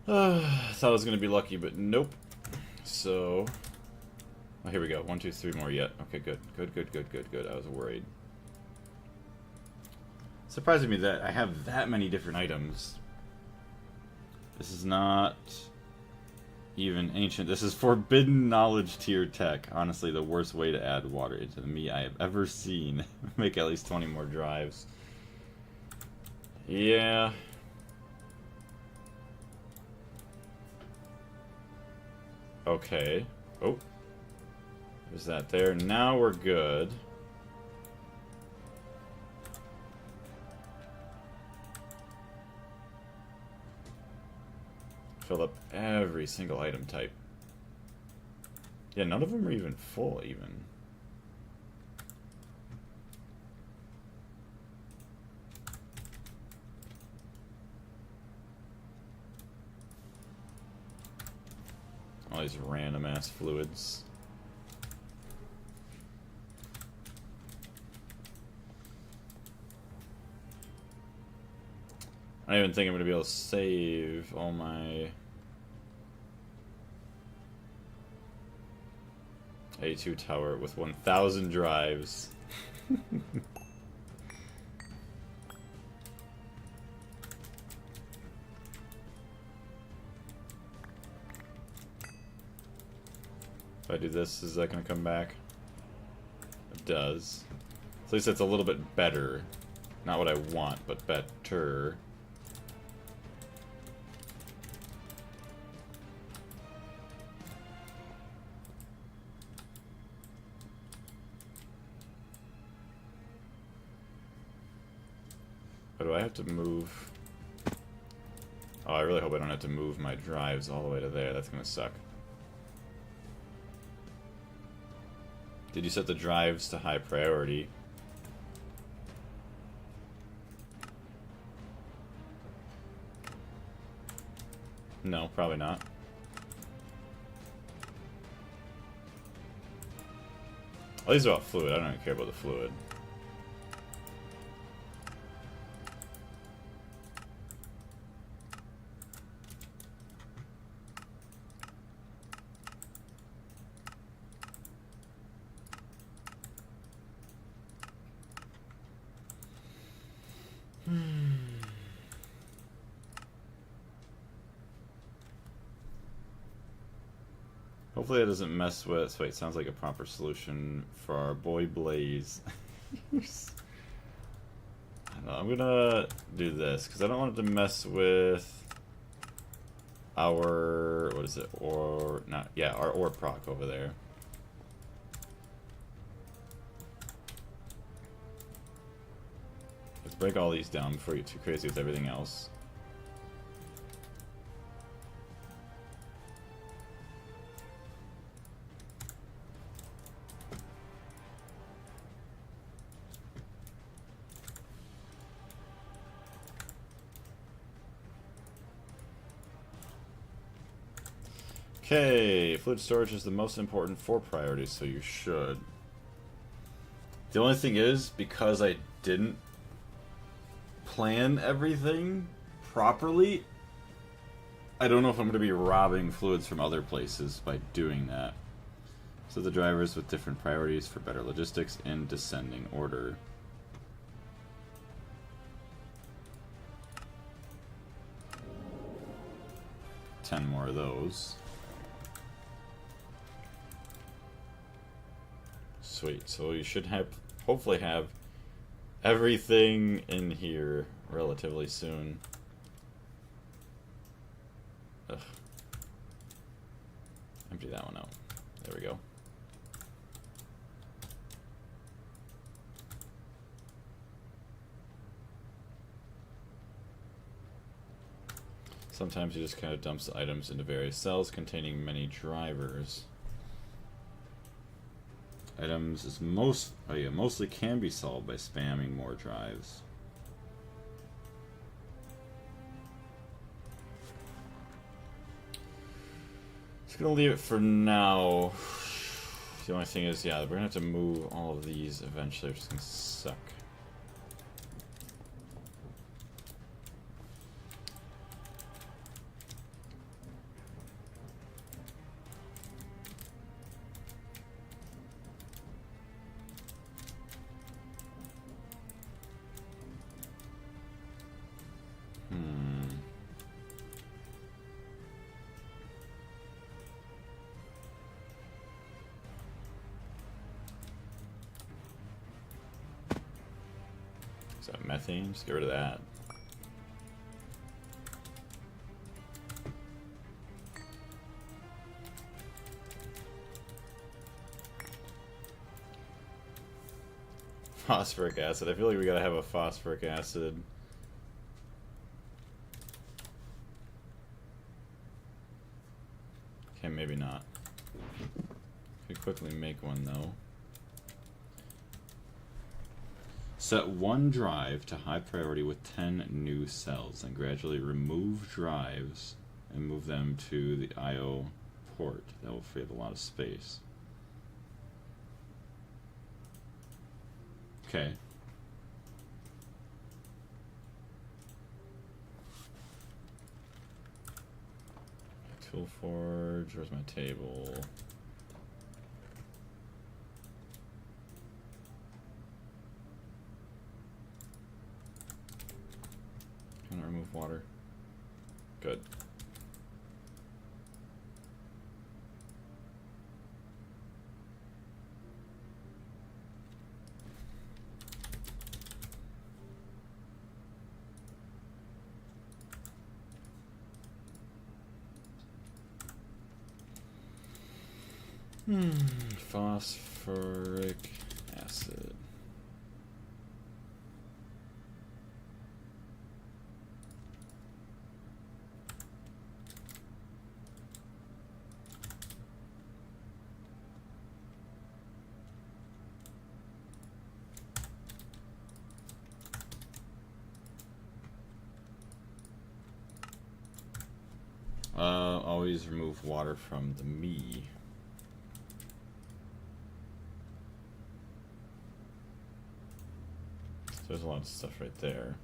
Thought I was gonna be lucky, but nope. So, oh, here we go. 1, 2, 3 more yet. Okay, good, good, good, good, good, good. I was worried. Surprising me that I have that many different items. This is not even ancient. This is forbidden knowledge tier tech. Honestly, the worst way to add water into the me I have ever seen. Make at least 20 more drives. Yeah. Okay. Oh. There's that there. Now we're good. Fill up every single item type. Yeah, none of them are even full, even. All these random ass fluids. I don't even think I'm going to be able to save all my A2 tower with 1,000 drives. If I do this, is that going to come back? It does. At least it's a little bit better. Not what I want, but better. But do I have to move? Oh, I really hope I don't have to move my drives all the way to there. That's gonna suck. Did you set the drives to high priority? No, probably not. At least about fluid. I don't even care about the fluid. Hopefully it doesn't mess with... Wait, sounds like a proper solution for our boy Blaze. I don't know, I'm gonna do this, because I don't want it to mess with our... What is it? Or... Not... Yeah, our ore proc over there. Let's break all these down before we get too crazy with everything else. Okay, fluid storage is the most important for priorities, so you should. The only thing is, because I didn't plan everything properly, I don't know if I'm going to be robbing fluids from other places by doing that. So the drivers with different priorities for better logistics in descending order. Ten more of those. Sweet, so you should have, hopefully have everything in here relatively soon. Ugh. Empty that one out. There we go. Sometimes he just kind of dumps the items into various cells containing many drivers. Items is mostly can be solved by spamming more drives. Just gonna leave it for now. The only thing is, yeah, we're gonna have to move all of these eventually, which is gonna suck. Is that methane? Just get rid of that. Phosphoric acid. I feel like we gotta have a phosphoric acid. Okay, maybe not. Could quickly make one though. Set one drive to high priority with 10 new cells, and gradually remove drives and move them to the I/O port. That will free up a lot of space. Okay. Tool forge. Where's my table? Can I remove water? Good. Phosphoric acid. Always remove water from the me. So there's a lot of stuff right there.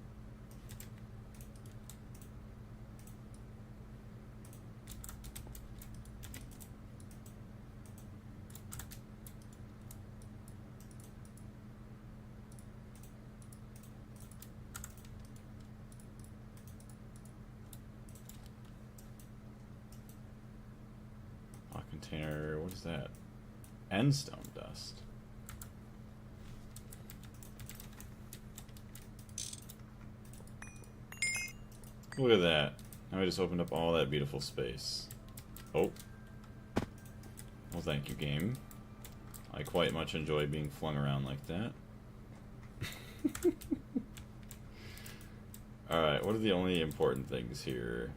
Container, what is that? Endstone dust. Look at that. Now I just opened up all that beautiful space. Oh. Well, thank you, game. I quite much enjoy being flung around like that. Alright, what are the only important things here?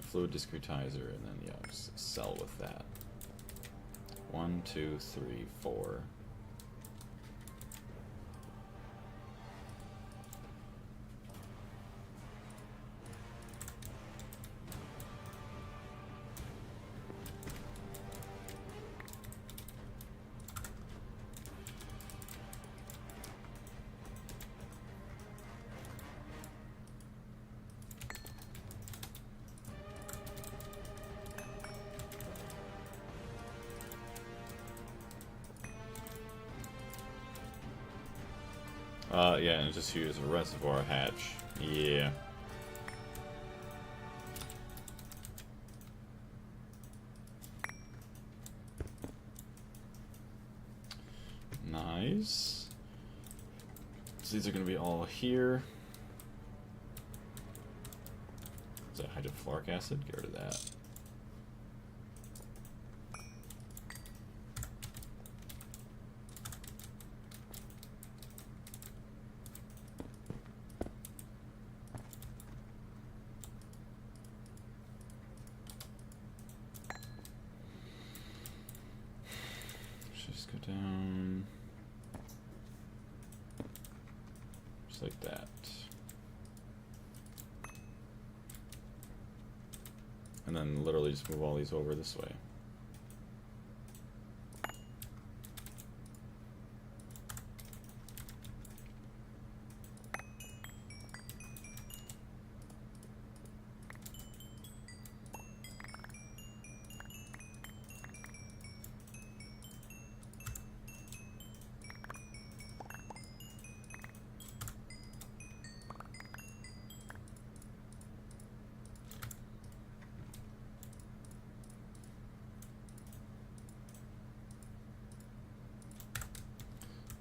Fluid discretizer, and then yeah, just sell with that. 1, 2, 3, 4. Yeah, and just use a reservoir hatch. Yeah. Nice. So these are going to be all here. Is that hydrofluoric acid? Get rid of that. Just go down. Just like that. And then literally just move all these over this way.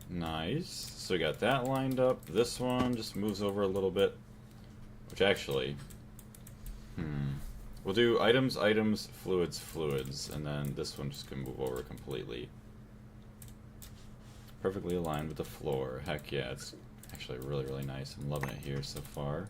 Nice. So we got that lined up. This one just moves over a little bit. Which actually... We'll do items, items, fluids, fluids. And then this one just can move over completely. Perfectly aligned with the floor. Heck yeah, it's actually really, really nice. I'm loving it here so far.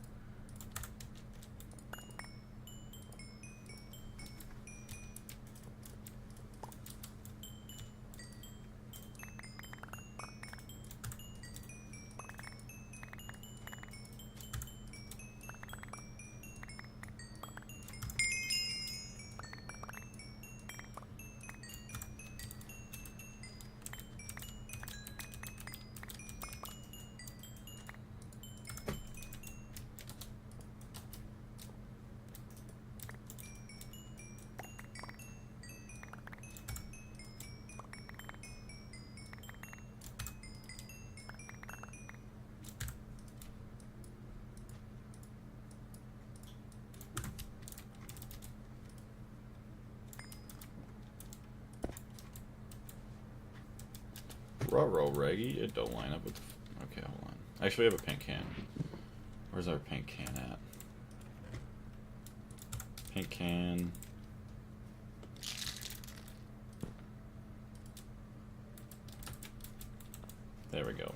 Ruh-roh, Reggie. It don't line up with the... Okay, hold on. Actually, we have a paint can. Where's our paint can at? Paint can... There we go.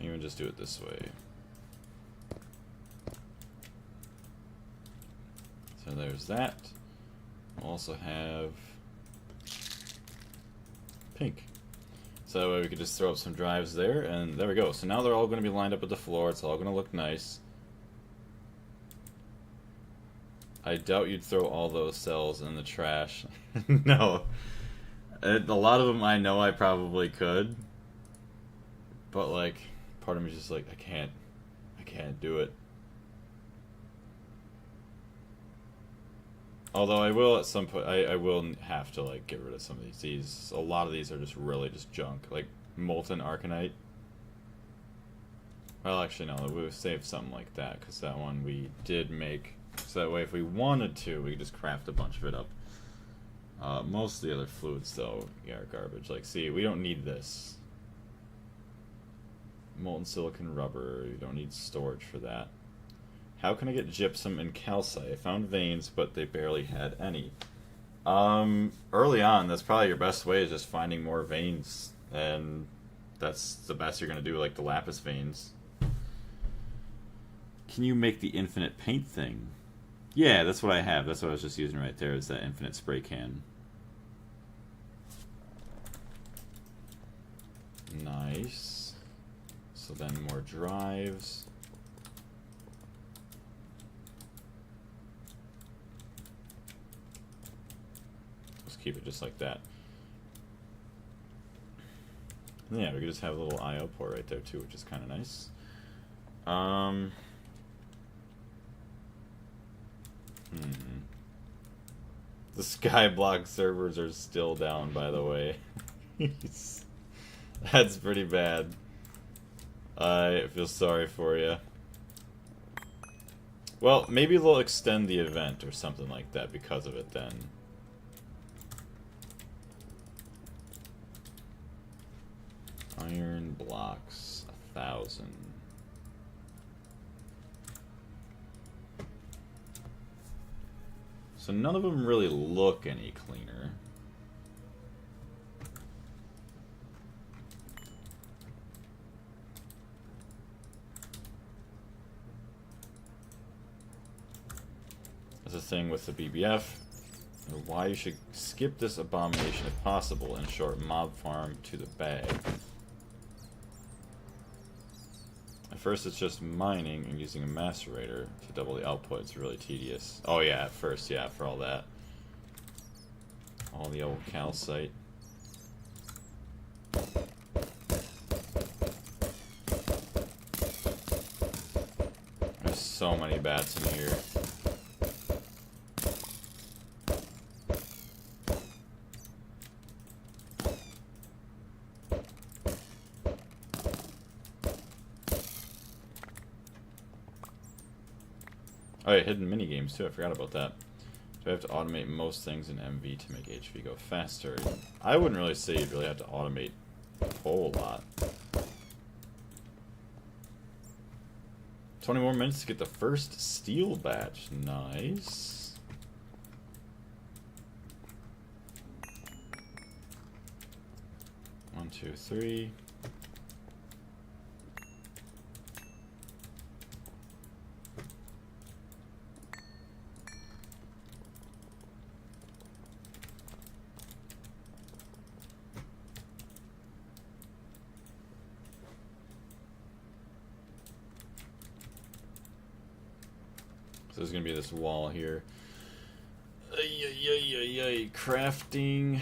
Even just do it this way. So there's that. We'll also have pink. So that way we could just throw up some drives there, and there we go. So now they're all going to be lined up with the floor. It's all going to look nice. I doubt you'd throw all those cells in the trash. No. A lot of them I know I probably could. But, like, part of me is just like, I can't do it. Although I will at some point, I will have to, like, get rid of some of these. A lot of these are just really just junk. Like, Molten Arcanite. Well, actually, no, we'll save something like that, because that one we did make. So that way, if we wanted to, we could just craft a bunch of it up. Most of the other fluids, though, are garbage. Like, see, we don't need this. Molten silicon rubber, you don't need storage for that. How can I get gypsum and calcite? I found veins, but they barely had any. Early on, that's probably your best way, is just finding more veins. And that's the best you're going to do, like the lapis veins. Can you make the infinite paint thing? Yeah, that's what I have. That's what I was just using right there, is that infinite spray can. Nice. So then more drives. Let's keep it just like that. And yeah, we could just have a little IO port right there too, which is kind of nice. The Skyblock servers are still down, by the way. That's pretty bad. I feel sorry for you. Well, maybe they'll extend the event or something like that because of it then. Iron blocks, 1,000. So none of them really look any cleaner. That's the thing with the BBF, and why you should skip this abomination if possible and short mob farm to the bag. At first it's just mining and using a macerator to double the output. It's really tedious. Oh yeah, at first, yeah, for all that. All the old calcite. There's so many bats in here. Oh yeah, hidden mini games too. I forgot about that. Do I have to automate most things in MV to make HV go faster? I wouldn't really say you'd really have to automate a whole lot. 20 more minutes to get the first steel batch. Nice. One, two, three. There's gonna be this wall here. Crafting.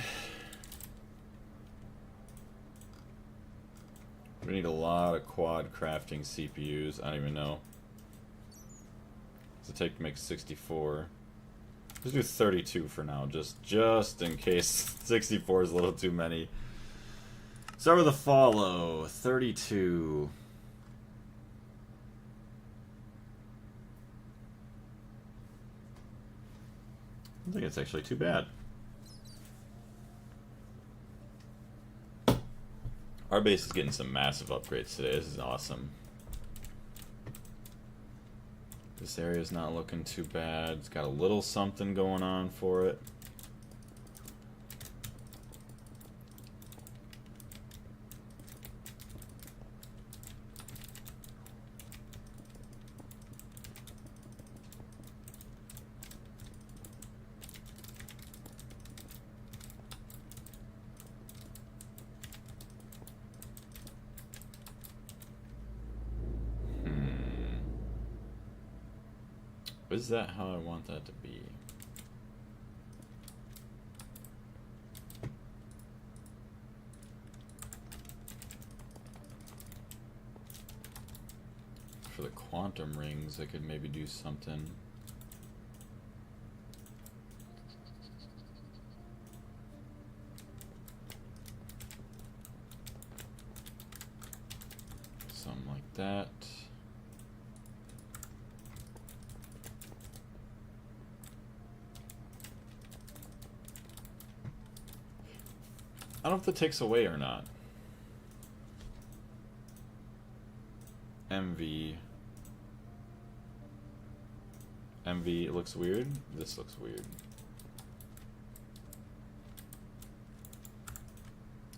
We need a lot of quad crafting CPUs. I don't even know. What's it take to make 64? Let's do 32 for now, just in case 64 is a little too many. Start with a follow. 32. I don't think it's actually too bad. Our base is getting some massive upgrades today. This is awesome. This area's not looking too bad. It's got a little something going on for it. Is that how I want that to be? For the quantum rings, I could maybe do something. Something like that. I don't know if that takes away or not. MV. MV, it looks weird. This looks weird.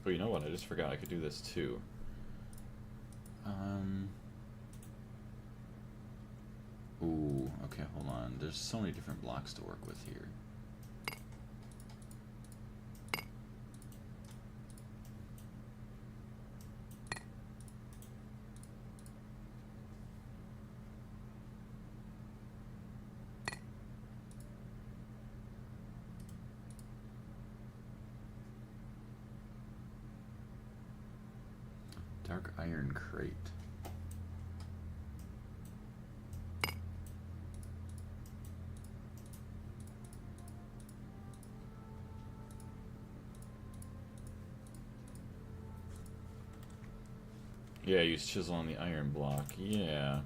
Oh, you know what? I just forgot I could do this too. Ooh, okay, hold on. There's so many different blocks to work with here. Dark iron crate. Yeah, use chisel on the iron block. Yeah.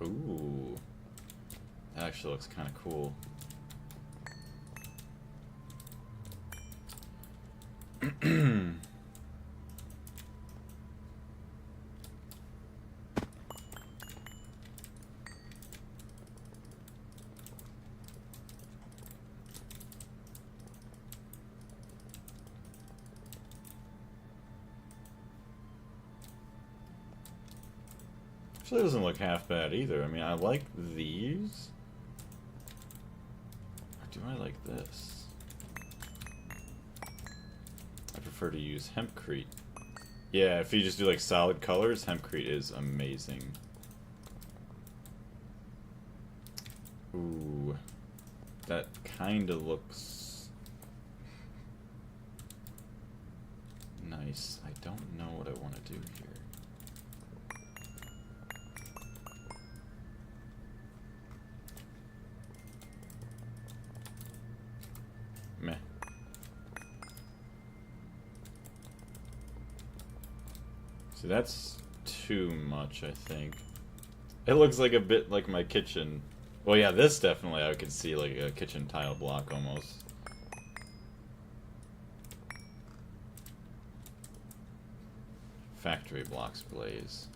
Ooh. That actually looks kind of cool. Actually, doesn't look half bad either. I mean, I like these. Or do I like this? I prefer to use hempcrete. Yeah, if you just do like solid colors, hempcrete is amazing. Ooh, that kind of looks nice. I don't know what I want to do here. Meh. See, that's too much, I think. It looks like a bit like my kitchen. Well, yeah, this definitely I could see like a kitchen tile block almost. Factory blocks blaze.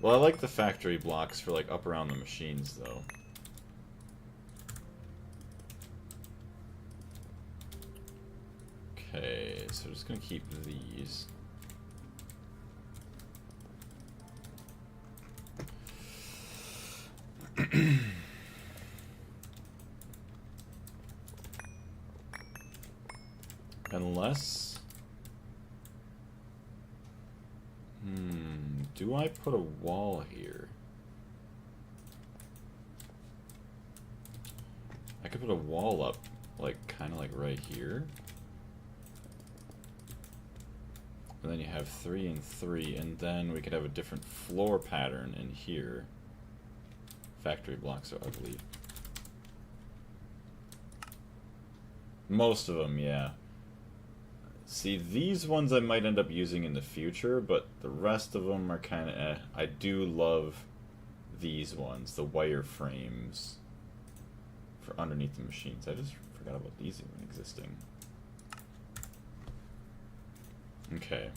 Well, I like the factory blocks for like up around the machines though. Okay, so I'm just gonna keep these. Unless... do I put a wall here? I could put a wall up, like, kind of like right here. And then you have 3 and 3, and then we could have a different floor pattern in here. Factory blocks are ugly. Most of them, yeah. See, these ones I might end up using in the future, but the rest of them are kind of eh. I do love these ones, the wire frames for underneath the machines. I just forgot about these even existing. Okay.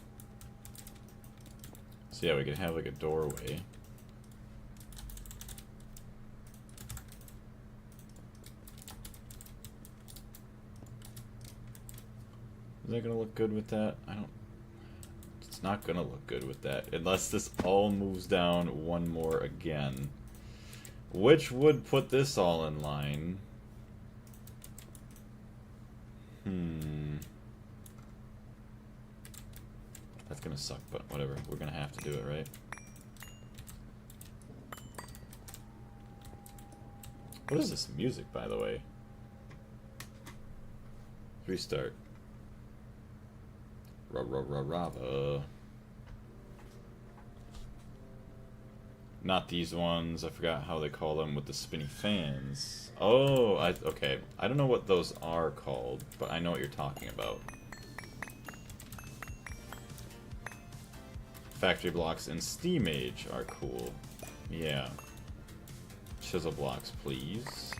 So yeah, we could have like a doorway. Is that gonna look good with that? I don't... It's not gonna look good with that, unless this all moves down one more again. Which would put this all in line. That's gonna suck, but whatever. We're gonna have to do it, right? What is this music, by the way? Restart. Rava. Not these ones. I forgot how they call them with the spinny fans. Oh, okay. I don't know what those are called, but I know what you're talking about. Factory blocks and Steam Age are cool. Yeah. Chisel blocks, please.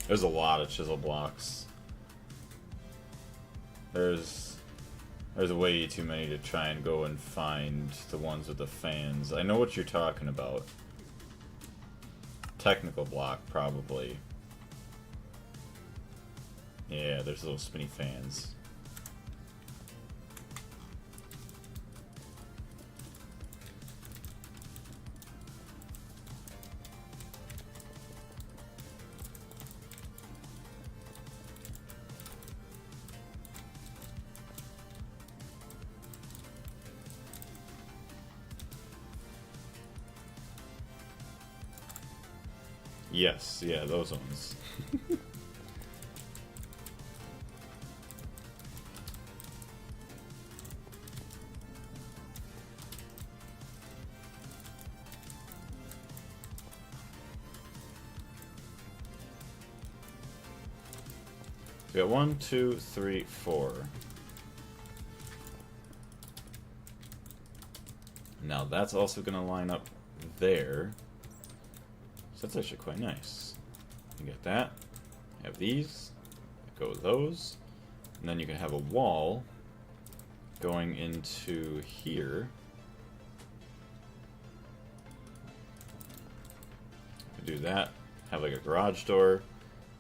There's a lot of chisel blocks. There's way too many to try and go and find the ones with the fans. I know what you're talking about. Technical block, probably. Yeah, there's little spinny fans. Yes, yeah, those ones. We got 1, 2, 3, 4. Now that's also going to line up there. So that's actually quite nice. You get that. You have these. Go with those. And then you can have a wall going into here. Do that. Have like a garage door.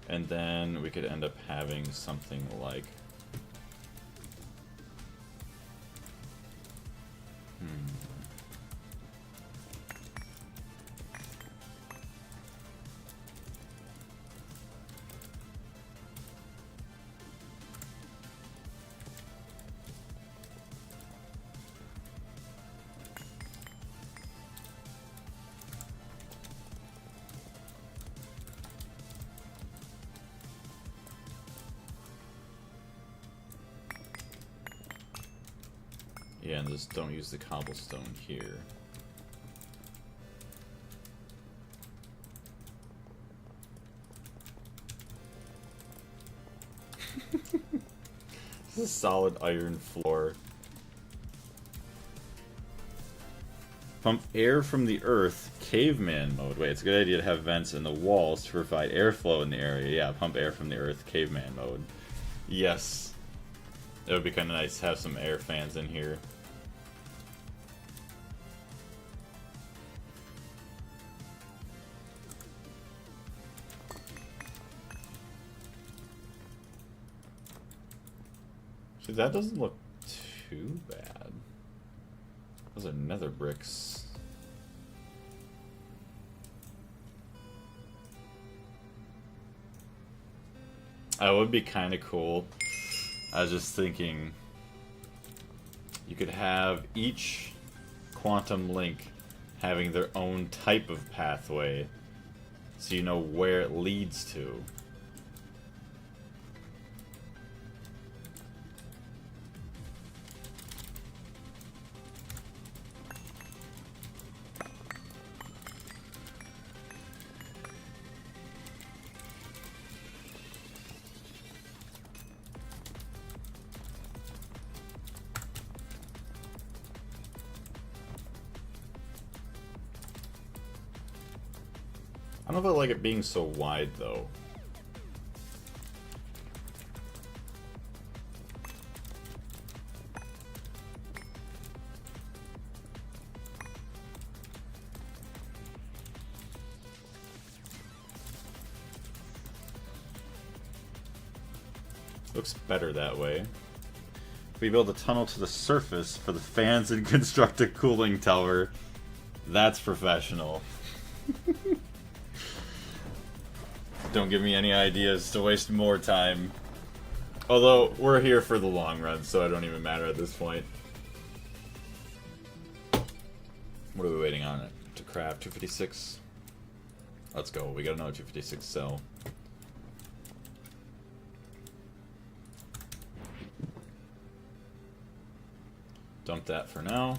And then we could end up having something like... Yeah, and just don't use the cobblestone here. This is a solid iron floor. Pump air from the earth, caveman mode. Wait, it's a good idea to have vents in the walls to provide airflow in the area. Yeah, pump air from the earth, caveman mode. Yes. It would be kind of nice to have some air fans in here. See, that doesn't look too bad. Those are nether bricks. That would be kind of cool. I was just thinking you could have each quantum link having their own type of pathway so you know where it leads to. I don't know if I like it being so wide, though. Looks better that way. We build a tunnel to the surface for the fans and construct a cooling tower. That's professional. Don't give me any ideas to waste more time. Although, we're here for the long run, so it don't even matter at this point. What are we waiting on it to craft? 256? Let's go. We got another 256 cell. Dump that for now.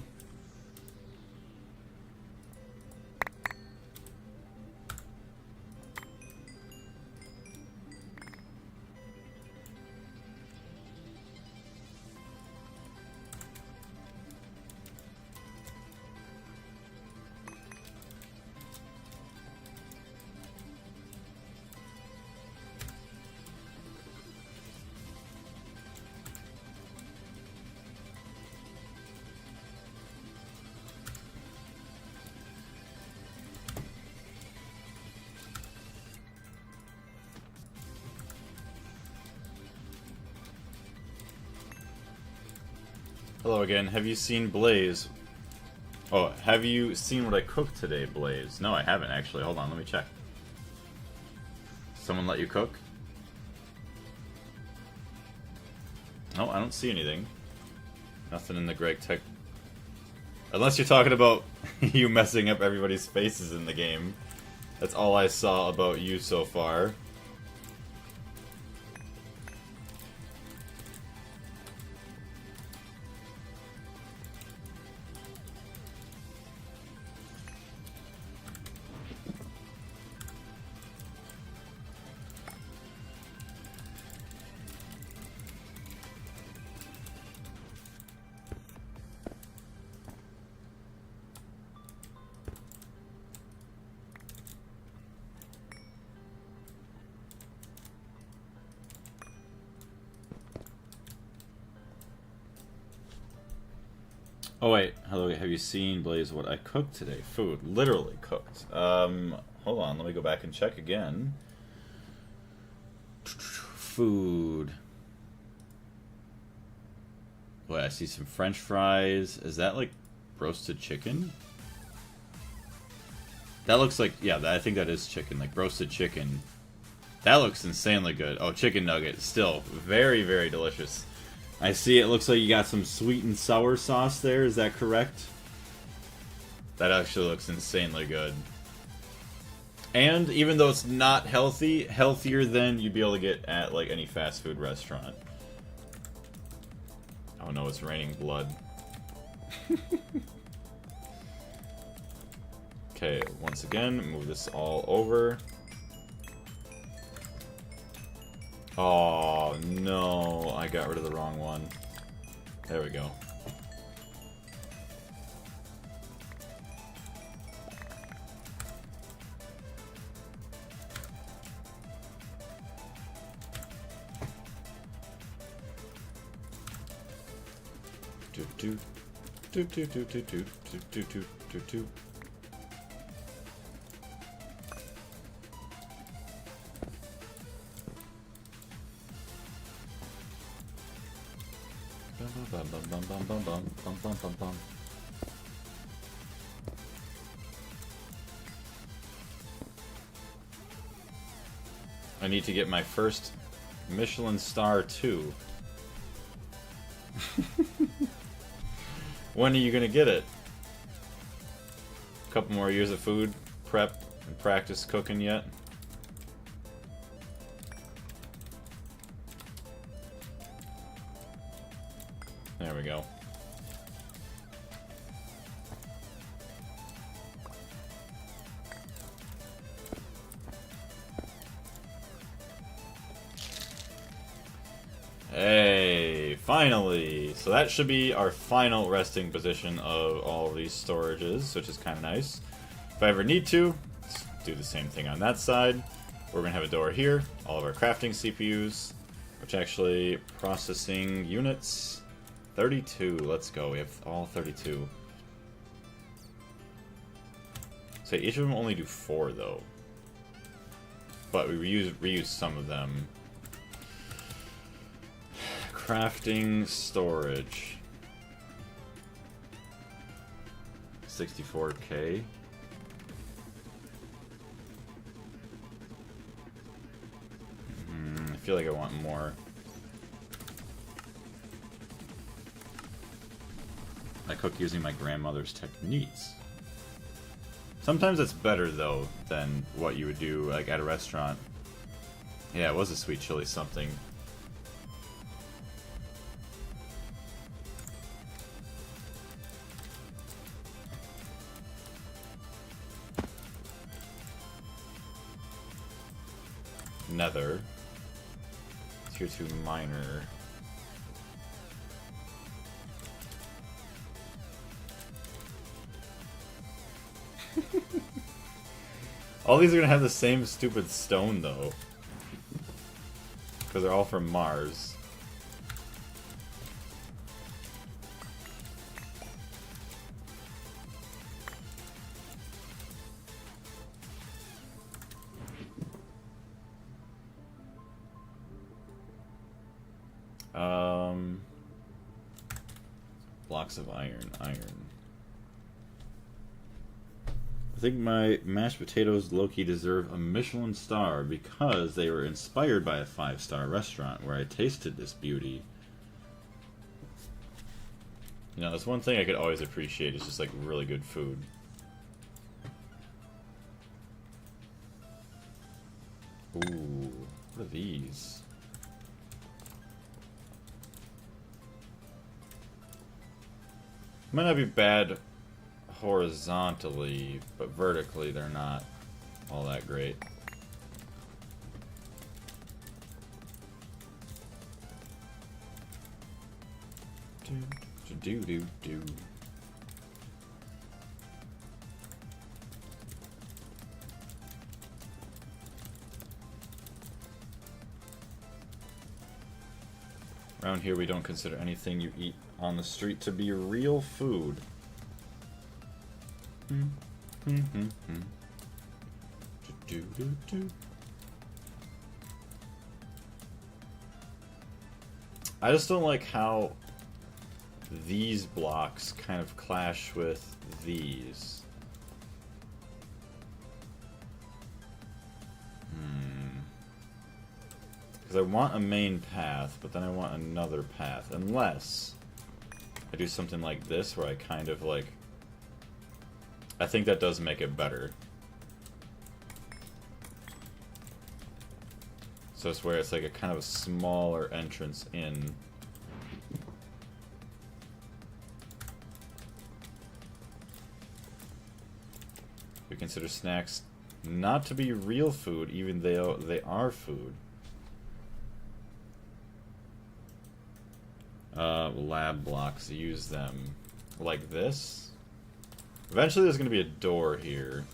Hello again. Have you seen Blaze? Oh, have you seen what I cooked today, Blaze? No, I haven't actually. Hold on, let me check. Someone let you cook? No, I don't see anything. Nothing in the Greg Tech. Unless you're talking about you messing up everybody's faces in the game. That's all I saw about you so far. Oh wait, hello, have you seen, Blaze, what I cooked today? Food, literally cooked. Hold on, let me go back and check again. Food. Wait, I see some French fries. Is that like roasted chicken? That looks like, yeah, I think that is chicken, like roasted chicken. That looks insanely good. Oh, chicken nugget, still very, very delicious. I see it looks like you got some sweet and sour sauce there, is that correct? That actually looks insanely good. And even though it's not healthy, healthier than you'd be able to get at like any fast food restaurant. Oh no, it's raining blood. Okay, once again, move this all over. Oh, no. I got rid of the wrong one. There we go. Do do do do do do do do do do do. I need to get my first Michelin star too. When are you gonna get it? A couple more years of food prep and practice cooking yet? There we go. Hey, finally! So that should be our final resting position of all of these storages, which is kind of nice. If I ever need to, do the same thing on that side. We're going to have a door here, all of our crafting CPUs, which actually processing units, 32, let's go, we have all 32. So each of them only do 4 though, but we reuse some of them. Crafting storage, 64K. I feel like I want more. I cook using my grandmother's techniques. Sometimes it's better though than what you would do like at a restaurant. Yeah, it was a sweet chili something. Nether. Tier 2 miner. All these are gonna have the same stupid stone though. Because they're all from Mars. Blocks of iron. I think my mashed potatoes low-key deserve a Michelin star because they were inspired by a 5-star restaurant where I tasted this beauty. You know, that's one thing I could always appreciate is just like really good food. Ooh, what are these? Might not be bad horizontally, but vertically they're not all that great. Do. Around here we don't consider anything you eat on the street to be real food. I just don't like how these blocks kind of clash with these. Because I want a main path, but then I want another path. Unless I do something like this, where I kind of like... I think that does make it better. So it's where it's like a kind of a smaller entrance in. We consider snacks not to be real food, even though they are food. Lab blocks, use them like this. Eventually there's going to be a door here.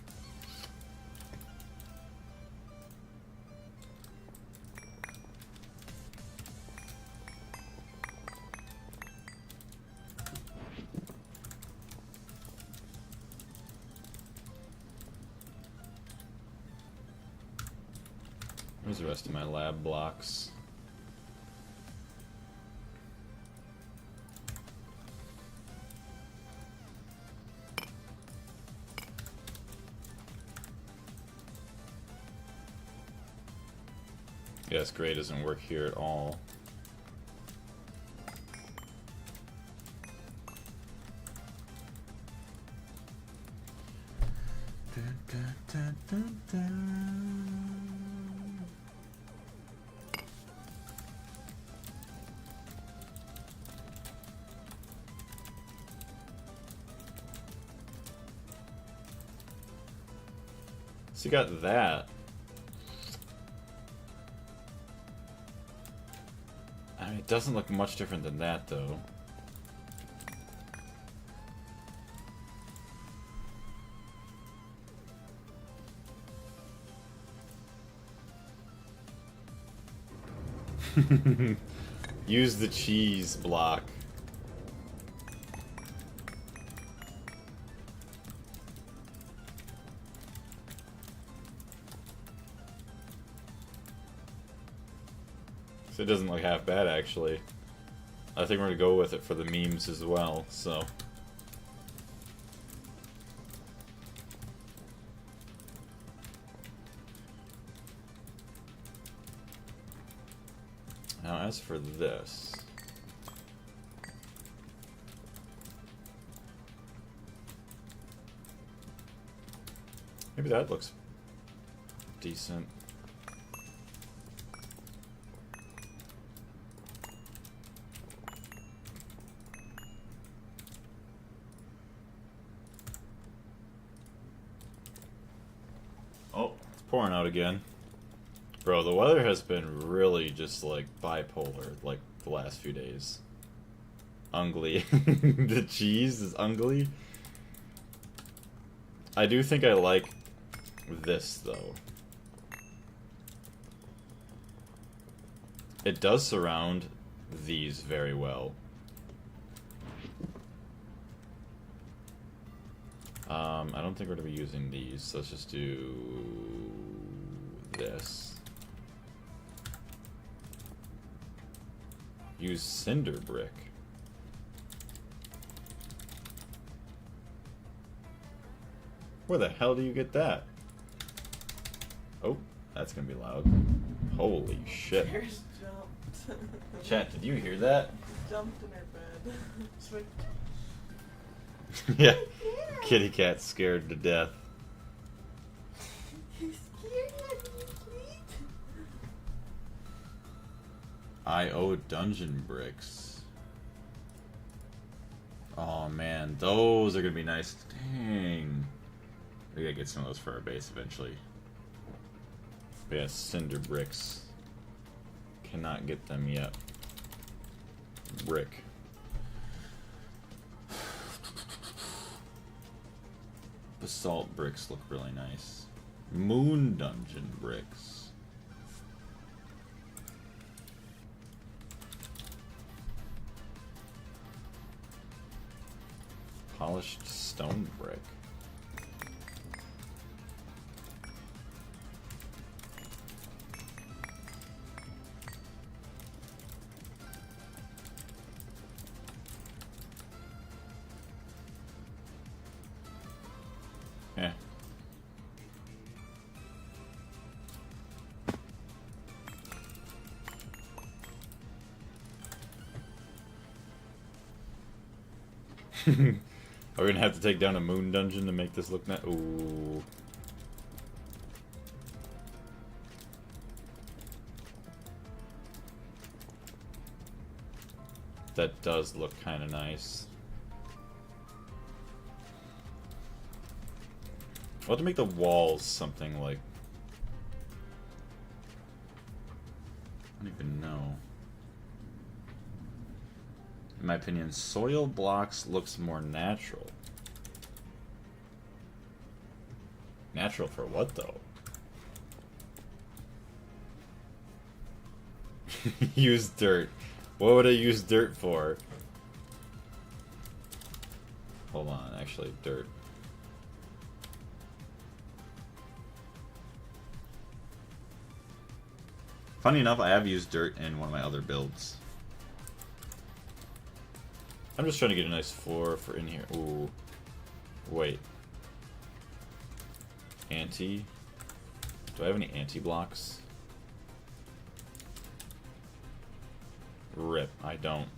Where's the rest of my lab blocks? Yes, gray doesn't work here at all. So you got that. I mean, it doesn't look much different than that, though. Use the cheese block. So it doesn't look half bad, actually. I think we're gonna go with it for the memes as well, so. Now, as for this, maybe that looks decent. Oh, it's pouring out again. Bro, the weather has been really just, like, bipolar, like, the last few days. Ungly. The cheese is ungly. I do think I like this, though. It does surround these very well. I don't think we're going to be using these, so let's just do this. Use cinder brick. Where the hell do you get that? Oh, that's gonna be loud. Holy shit. Bears jumped. Chat, did you hear that? Jumped in her bed. She's like, Yeah. Kitty cat scared to death. he's scared of me, please. I.O. dungeon bricks. Oh man, those are gonna be nice. Dang. We gotta get some of those for our base eventually. Yeah, cinder bricks. Cannot get them yet. Brick. Basalt bricks look really nice. Moon dungeon bricks. Polished stone brick. Yeah. Are we gonna have to take down a moon dungeon to make this look nice? Ooh. That does look kind of nice. We'll have to make the walls something like... I don't even know. In my opinion, soil blocks looks more natural. Natural for what, though? Use dirt. What would I use dirt for? Hold on, actually, dirt. Funny enough, I have used dirt in one of my other builds. I'm just trying to get a nice floor for in here. Ooh. Wait. Anti. Do I have any anti-blocks? Rip, I don't.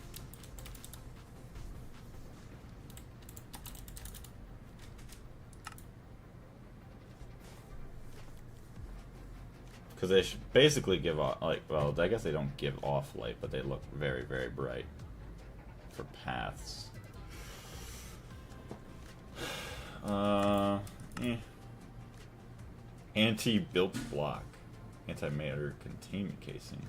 Because they should basically give off, like, well, I guess they don't give off light, but they look very, very bright for paths. Eh. Anti-built block. Antimatter containment casing.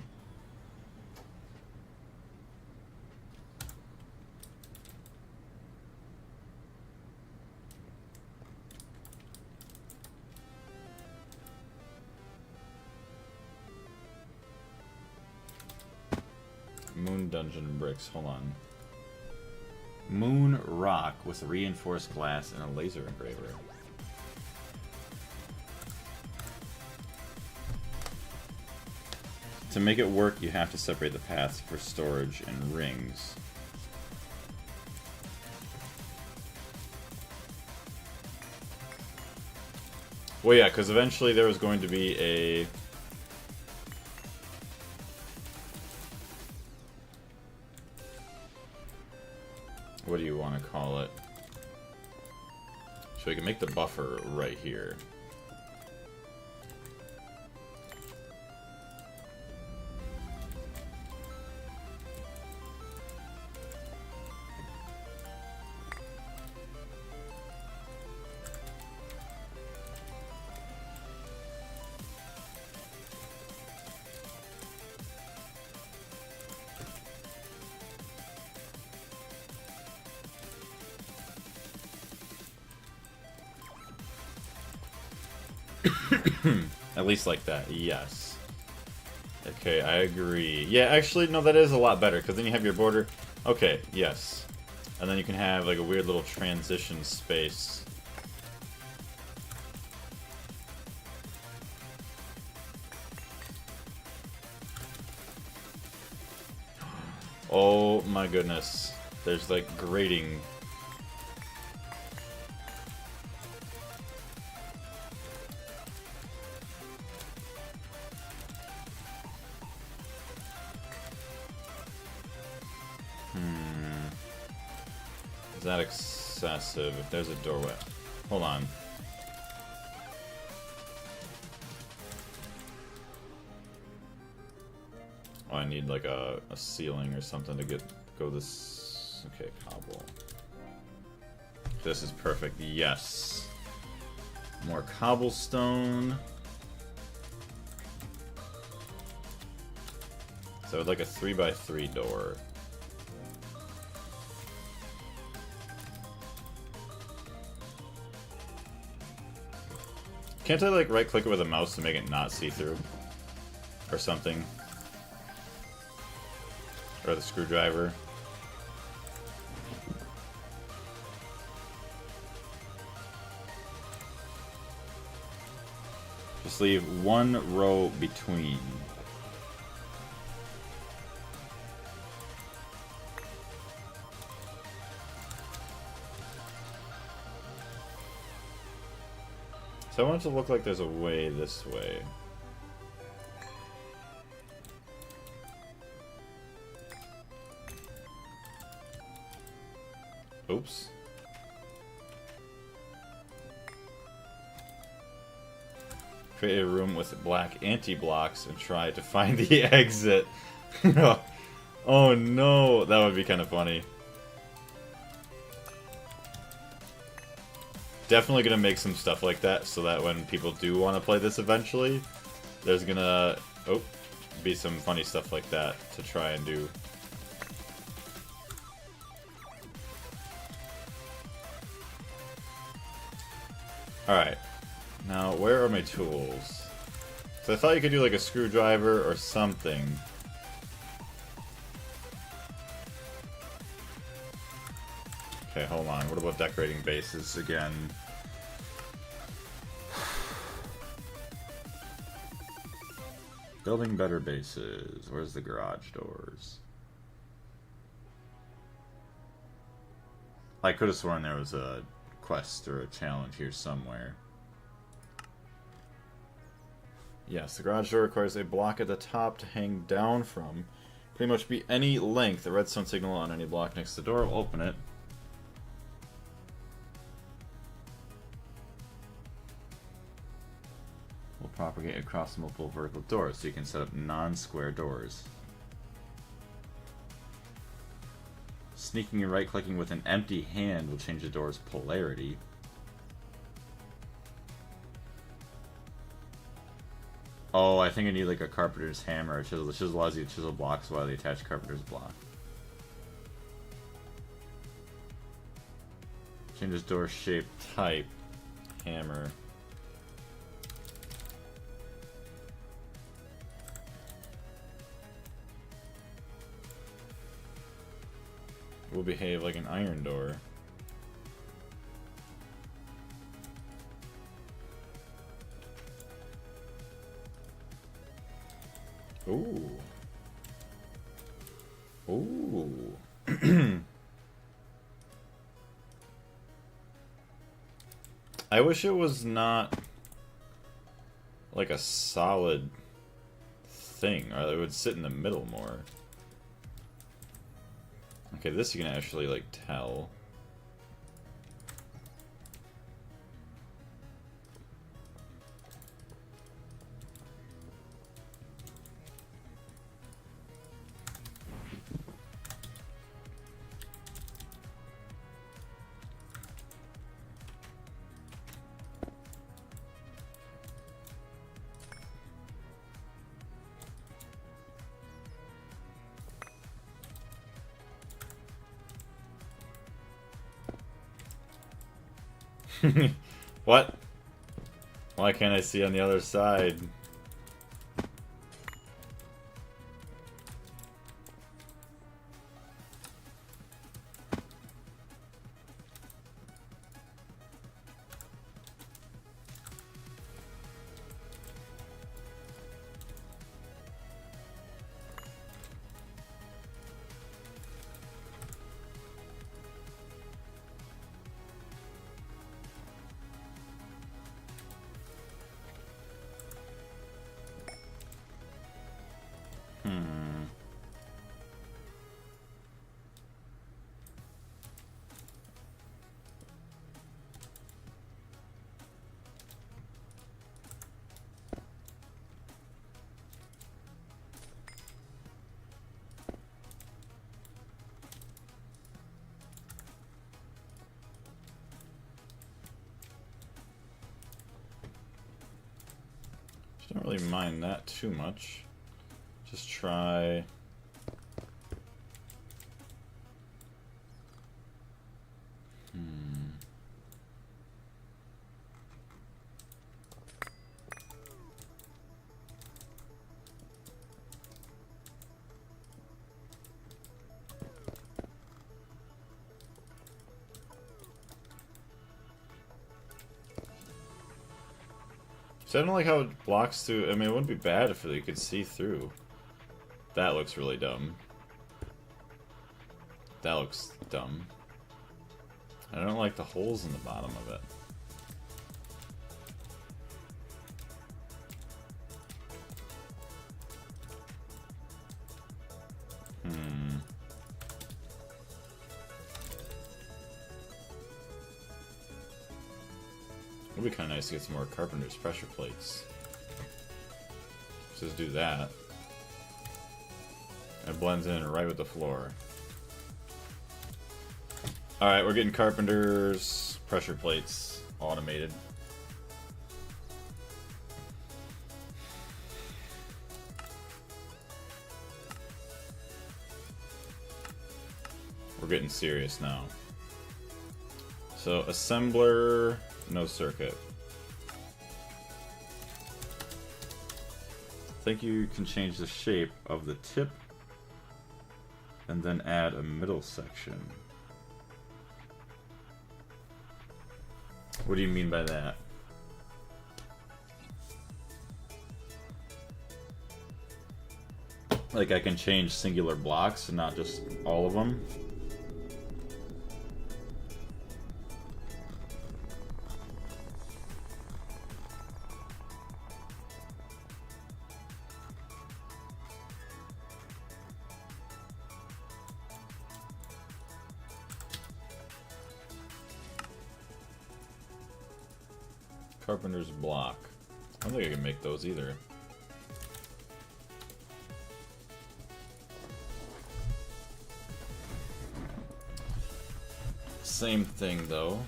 Moon dungeon bricks. Hold on. Moon rock with reinforced glass and a laser engraver. To make it work, you have to separate the paths for storage and rings. Well, yeah, because eventually there was going to be a... What do you want to call it? So we can make the buffer right here. At least like that, yes. Okay, I agree. Yeah, actually, no, that is a lot better, because then you have your border. Okay, yes. And then you can have, like, a weird little transition space. Oh my goodness. There's, like, grating. Is that excessive? If there's a doorway. Hold on. Oh, I need like a ceiling or something to go this. Okay, cobble. This is perfect. Yes. More cobblestone. So I would like a 3x3 door. Can't I, like, right-click it with a mouse to make it not see-through? Or something? Or the screwdriver? Just leave one row between. So I want it to look like there's a way this way. Oops. Create a room with black anti-blocks and try to find the exit. Oh no, that would be kind of funny. Definitely gonna make some stuff like that so that when people do want to play this eventually, there's gonna be some funny stuff like that to try and do. Alright, now where are my tools? So I thought you could do like a screwdriver or something. Okay, hold on. What about decorating bases again? Building better bases. Where's the garage doors? I could have sworn there was a quest or a challenge here somewhere. Yes, the garage door requires a block at the top to hang down from. Pretty much be any length. The redstone signal on any block next to the door will open it. Will propagate across multiple vertical doors, so you can set up non-square doors. Sneaking and right-clicking with an empty hand will change the door's polarity. Oh, I think I need like a carpenter's hammer. A chisel. The chisel allows you to chisel blocks while they attach carpenter's block. Changes door shape, Type. Hammer. will behave like an iron door. Ooh. Ooh. I wish it was not like a solid thing, or it would sit in the middle more. Okay, this you can actually like tell. What? Why can't I see on the other side? Don't really mind that too much. Just try. So I don't like how it blocks through. I mean, it wouldn't be bad if you could see through. That looks really dumb. That looks dumb. I don't like the holes in the bottom of it. It would be kind of nice to get some more carpenter's pressure plates. Just do that. It blends in right with the floor. Alright, we're getting carpenter's pressure plates automated. We're getting serious now. So, assembler, no circuit. I think you can change the shape of the tip and then add a middle section. What do you mean by that? Like I can change singular blocks and not just all of them? Carpenter's block. I don't think I can make those either. Same thing though.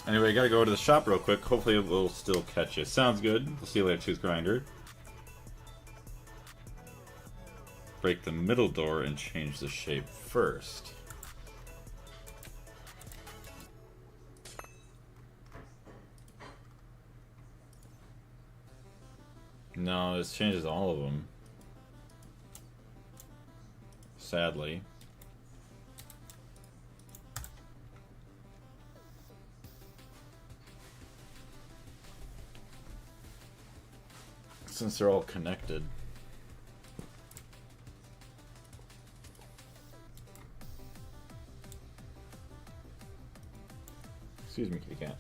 Anyway, I gotta go to the shop real quick. Hopefully it will still catch you. Sounds good. We'll see you later, Tooth Grinder. break the middle door and change the shape first. No, this changes all of them. Sadly. Since they're all connected. Excuse me, kitty cat.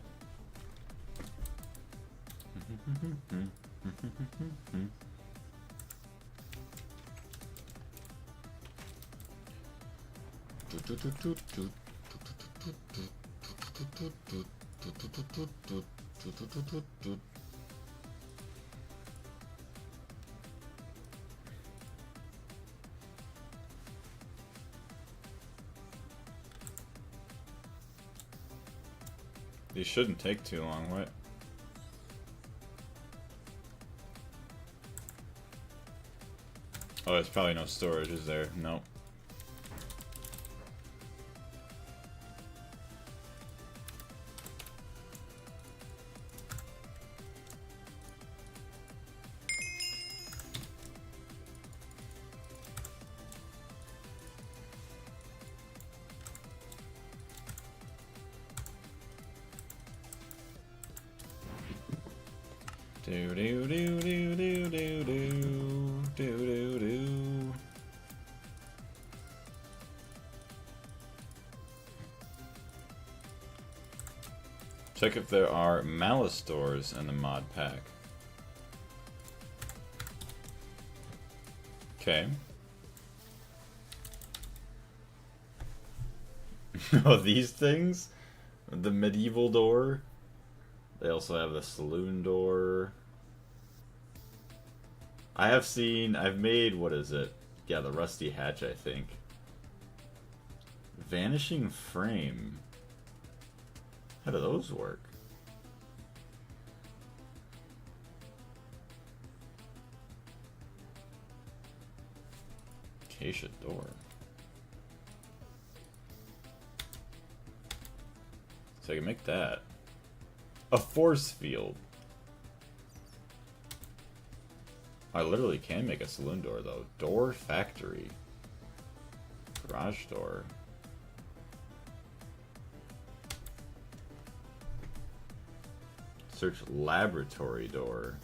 These shouldn't take too long, what? Oh, there's probably no storage, is there? Nope. Do do do do do do do do do do. Check if there are malice doors in the mod pack. Okay. Oh, these things? The medieval door. They also have the saloon door. I've made, what is it? Yeah, the rusty hatch, I think. Vanishing frame. How do those work? Acacia door. So I can make that. A force field. I literally can make a saloon door though. Door factory. Garage door. Search laboratory door.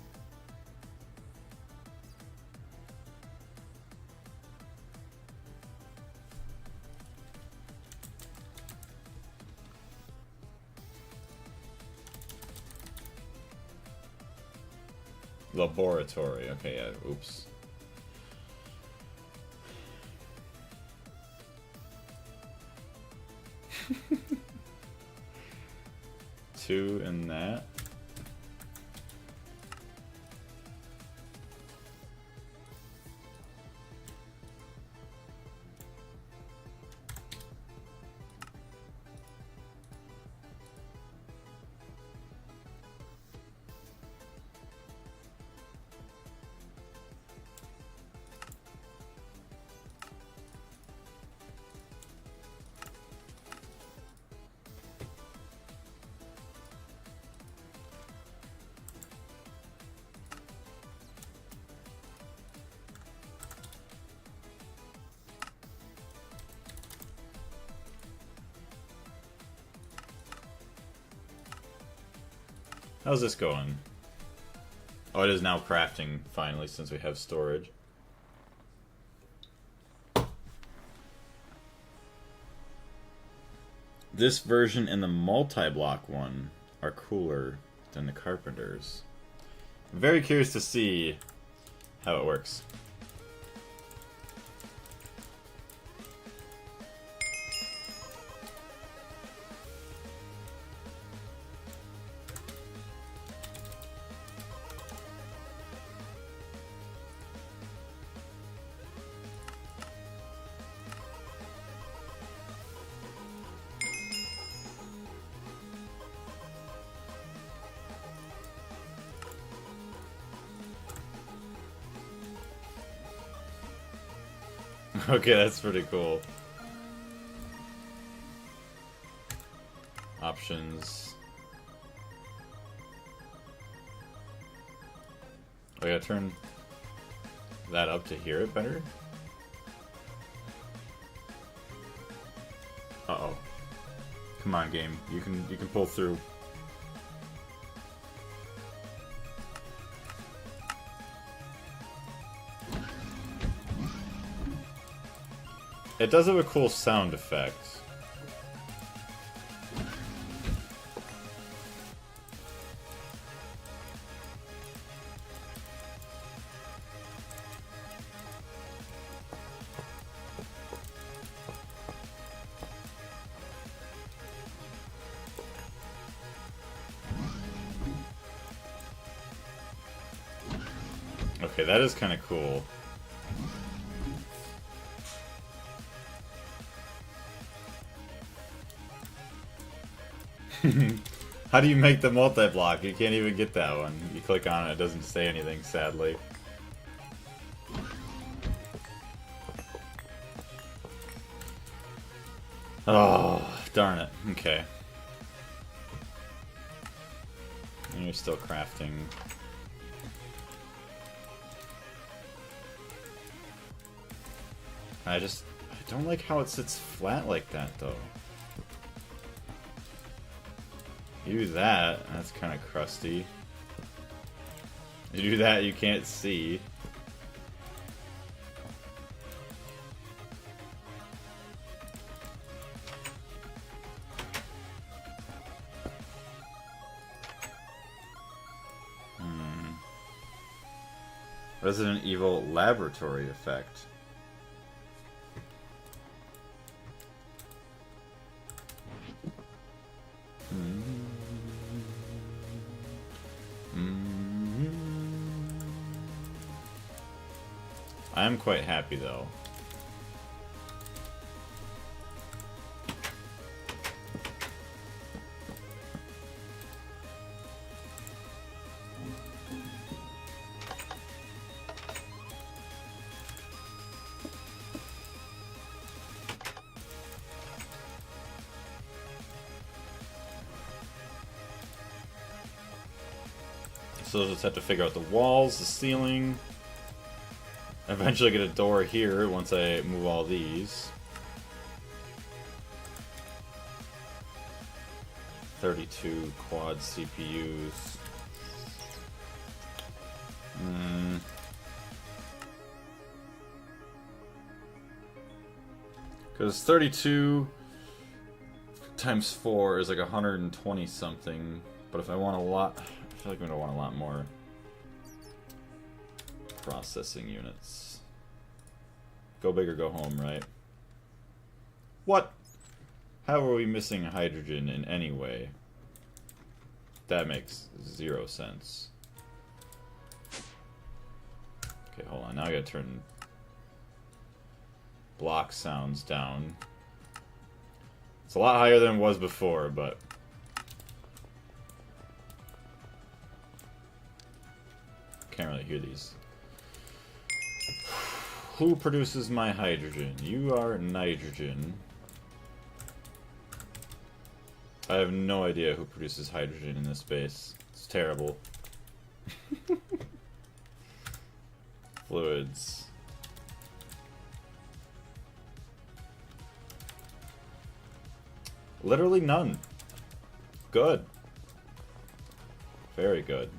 Laboratory. Okay, yeah, oops. Two in that. How's this going? Oh, it is now crafting, finally, since we have storage. This version and the multi-block one are cooler than the Carpenter's. I'm very curious to see how it works. Okay, that's pretty cool. Options. I gotta turn that up to hear it better. Uh-oh. Come on, game. You can pull through. It does have a cool sound effect. Okay, that is kind of cool. How do you make the multi-block? You can't even get that one. You click on it, it doesn't say anything, sadly. Oh, darn it. Okay. And you're still crafting. I don't like how it sits flat like that, though. You do that, that's kind of crusty. You do that, you can't see. Resident Evil Laboratory Effect. I'm quite happy though. So I'll just have to figure out the walls, the ceiling. Eventually get a door here once I move all these. 32 quad CPUs. Because 32 times 4 is like 120 something. But if I want a lot, I feel like I'm gonna want a lot more processing units. Go big or go home, right? What? How are we missing hydrogen in any way? That makes 0 sense. Okay, hold on. Now I gotta turn block sounds down. It's a lot higher than it was before, but can't really hear these. Who produces my hydrogen? You are nitrogen. I have no idea who produces hydrogen in this space. It's terrible. Fluids. Literally none. Good. Very good.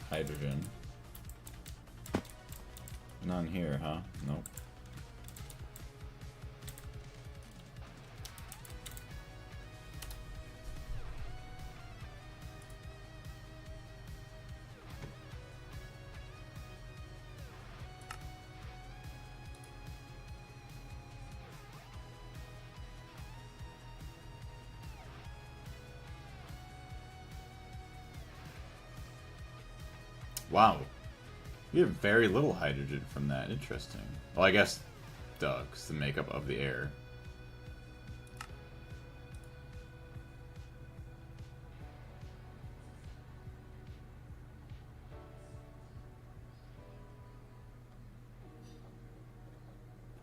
Hydrogen. None here, huh? Nope. Wow. We have very little hydrogen from that. Interesting. Well, I guess, duh, 'cause the makeup of the air.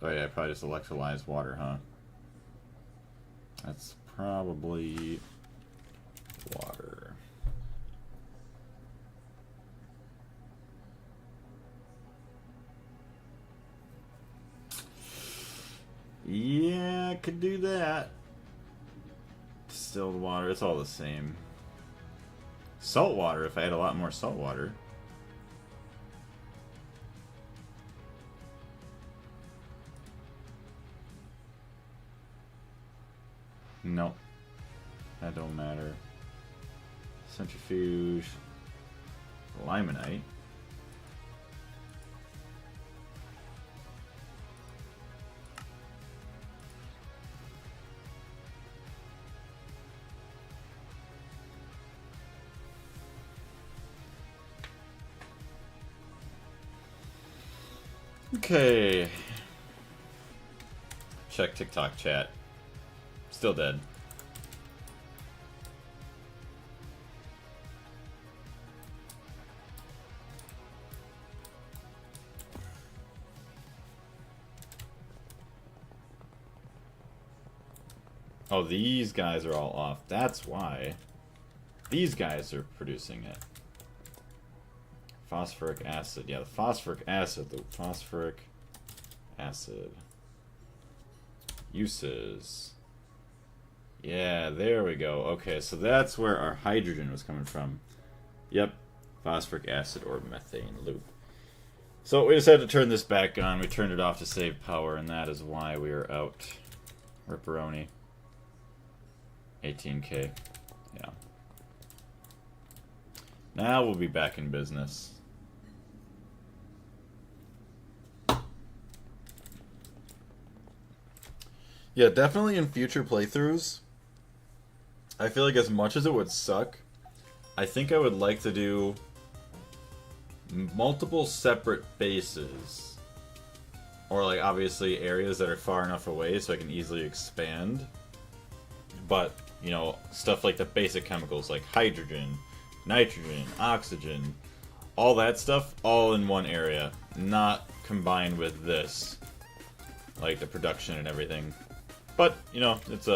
Oh yeah, probably just electrolyzed water, huh? That's probably water. Yeah, I could do that. Distilled water, it's all the same. Salt water, if I had a lot more salt water. Nope. That don't matter. Centrifuge. Limonite. Okay. Check TikTok chat. Still dead. Oh, these guys are all off. That's why. These guys are producing it. Phosphoric acid. Yeah, the phosphoric acid. The phosphoric acid. Uses. Yeah, there we go. Okay, so that's where our hydrogen was coming from. Yep. Phosphoric acid or methane loop. So we just had to turn this back on. We turned it off to save power, and that is why we are out. Ripperoni. 18K. Yeah. Now we'll be back in business. Yeah, definitely in future playthroughs, I feel like as much as it would suck, I think I would like to do multiple separate bases. Or, like, obviously areas that are far enough away so I can easily expand. But, you know, stuff like the basic chemicals like hydrogen, nitrogen, oxygen, all that stuff, all in one area. Not combined with this. Like, the production and everything. But, you know, it's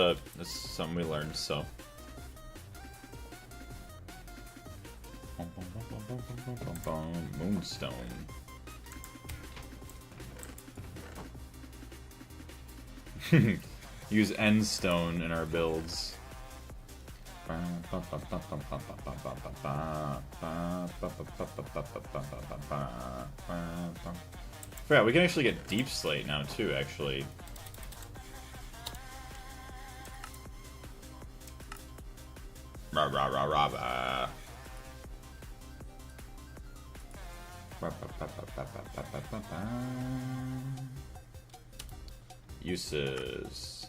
something we learned, so. Moonstone. Use end stone in our builds. Yeah, we can actually get deep slate now too, actually. Rah rah rah rah rah. Uses.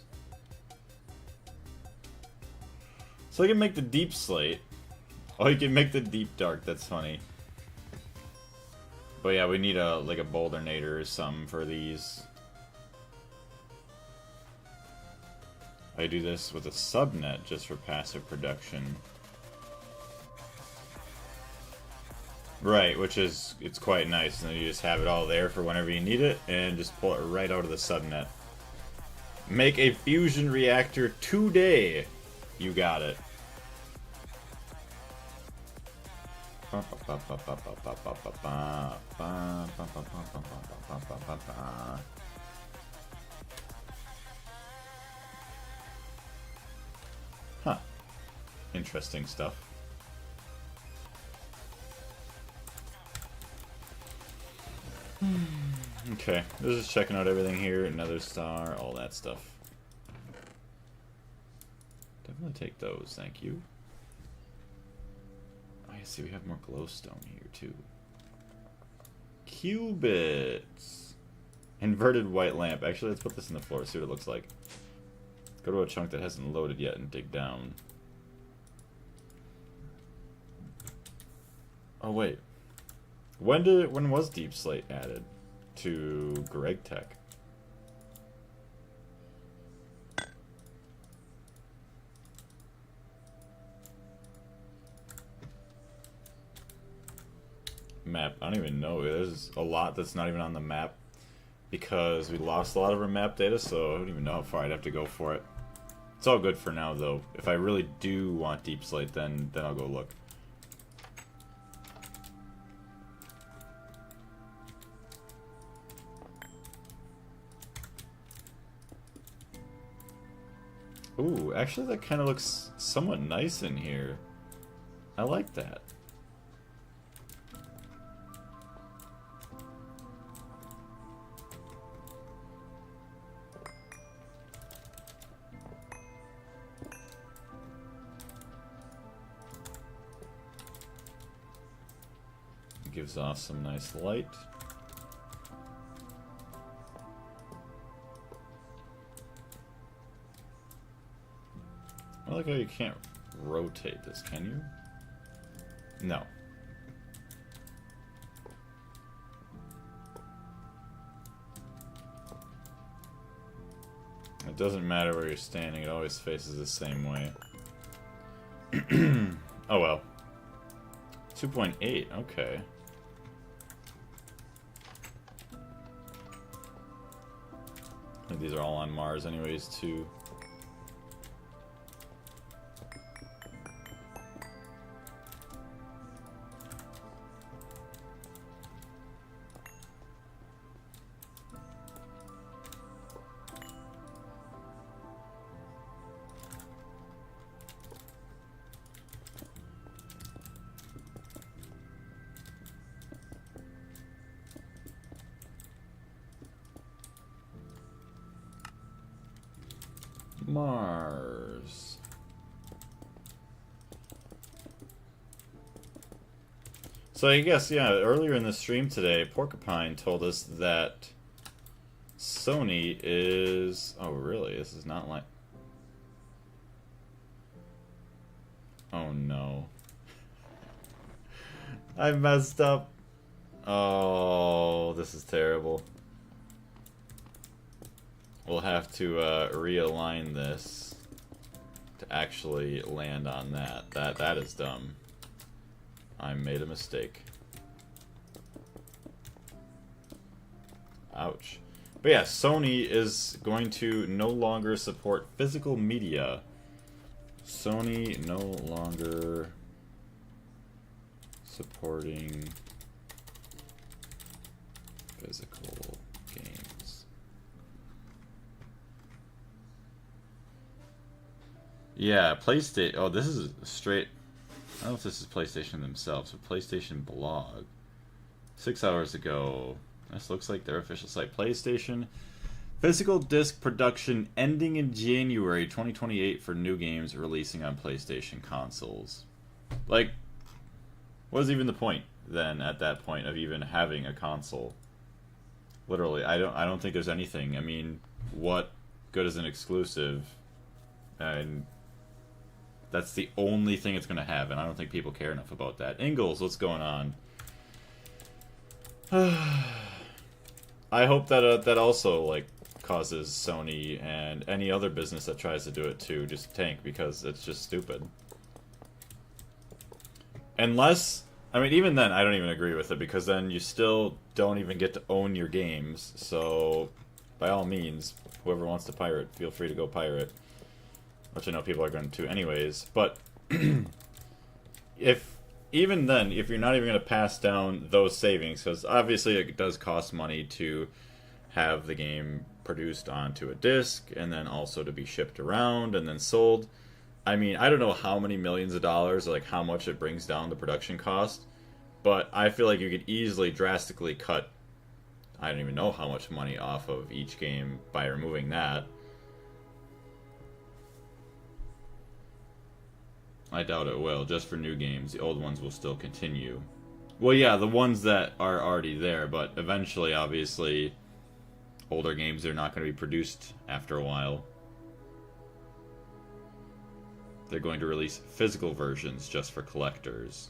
So I can make the deep slate. Oh, you can make the deep dark. That's funny. But yeah, we need a like a bouldernator or something for these. I do this with a subnet just for passive production. Right, which is, it's quite nice, and then you just have it all there for whenever you need it, and just pull it right out of the subnet. Make a fusion reactor today! You got it. Huh. Interesting stuff. Okay, just checking out everything here. Another star, all that stuff. Definitely take those, thank you. Oh, I see we have more glowstone here too. Qubits. Inverted white lamp. Actually, let's put this in the floor, see what it looks like. Go to a chunk that hasn't loaded yet and dig down. Oh wait. When was Deep Slate added to Greg Tech? Map. I don't even know. There's a lot that's not even on the map because we lost a lot of our map data, so I don't even know how far I'd have to go for it. It's all good for now, though. If I really do want Deep Slate, then I'll go look. Ooh, actually that kind of looks somewhat nice in here. I like that. Gives off some nice light. I like how you can't rotate this, can you? No. It doesn't matter where you're standing, it always faces the same way. Oh well. 2.8, okay. And these are all on Mars anyways, too. Mars. So I guess, yeah, earlier in the stream today, Porcupine told us that Sony is... Oh, really? This is not like... Oh, no. I messed up. Oh, this is terrible. We'll have to realign this to actually land on that. That is dumb. I made a mistake. Ouch. But yeah, Sony is going to no longer support physical media. Sony no longer supporting physical games. Yeah, PlayStation. Oh, this is straight. I don't know if this is PlayStation themselves, but PlayStation blog. 6 hours ago. This looks like their official site. PlayStation. Physical disc production ending in January 2028 for new games releasing on PlayStation consoles. Like, what is even the point then at that point of even having a console? Literally, I don't think there's anything. I mean, what good is an exclusive? And that's the only thing it's going to have, and I don't think people care enough about that. Ingalls, what's going on? I hope that that also like causes Sony and any other business that tries to do it to just tank, because it's just stupid. Unless, I mean, even then, I don't even agree with it, because then you still don't even get to own your games. So, by all means, whoever wants to pirate, feel free to go pirate. Which I know people are going to anyways. But if even then, if you're not even going to pass down those savings, because obviously it does cost money to have the game produced onto a disc, and then also to be shipped around and then sold. I mean, I don't know how many millions of dollars, or like how much it brings down the production cost, but I feel like you could easily drastically cut, I don't even know how much money off of each game by removing that. I doubt it will, just for new games. The old ones will still continue. Well, yeah, the ones that are already there, but eventually, obviously, older games are not going to be produced after a while. They're going to release physical versions just for collectors.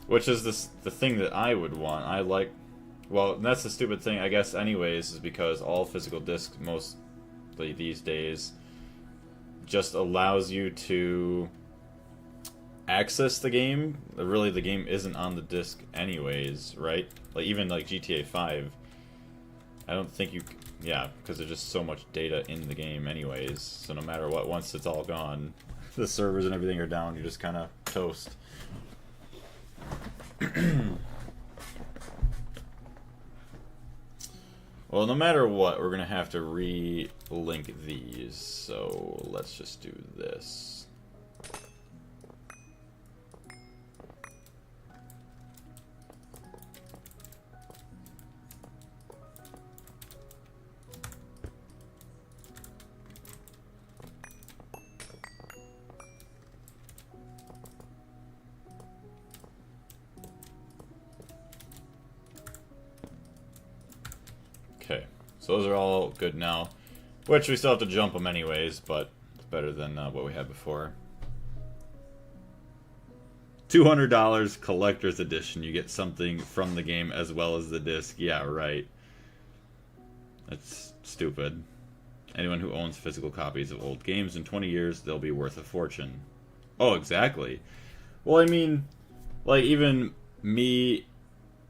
Which is the thing that I would want. I like... Well, that's the stupid thing, I guess, anyways, is because all physical discs, mostly these days, just allows you to access the game. Really, the game isn't on the disc anyways, right? Like, even like GTA 5, I don't think you... Yeah, because there's just so much data in the game anyways, so no matter what, once it's all gone, the servers and everything are down, you're just kind of toast. Well, no matter what, we're going to have to re-link these, so let's just do this. Okay, so those are all good now, which we still have to jump them anyways, but it's better than what we had before. $200 collector's edition. You get something from the game as well as the disc. Yeah, right. That's stupid. Anyone who owns physical copies of old games in 20 years, they'll be worth a fortune. Oh, exactly. Well, I mean, like, even me...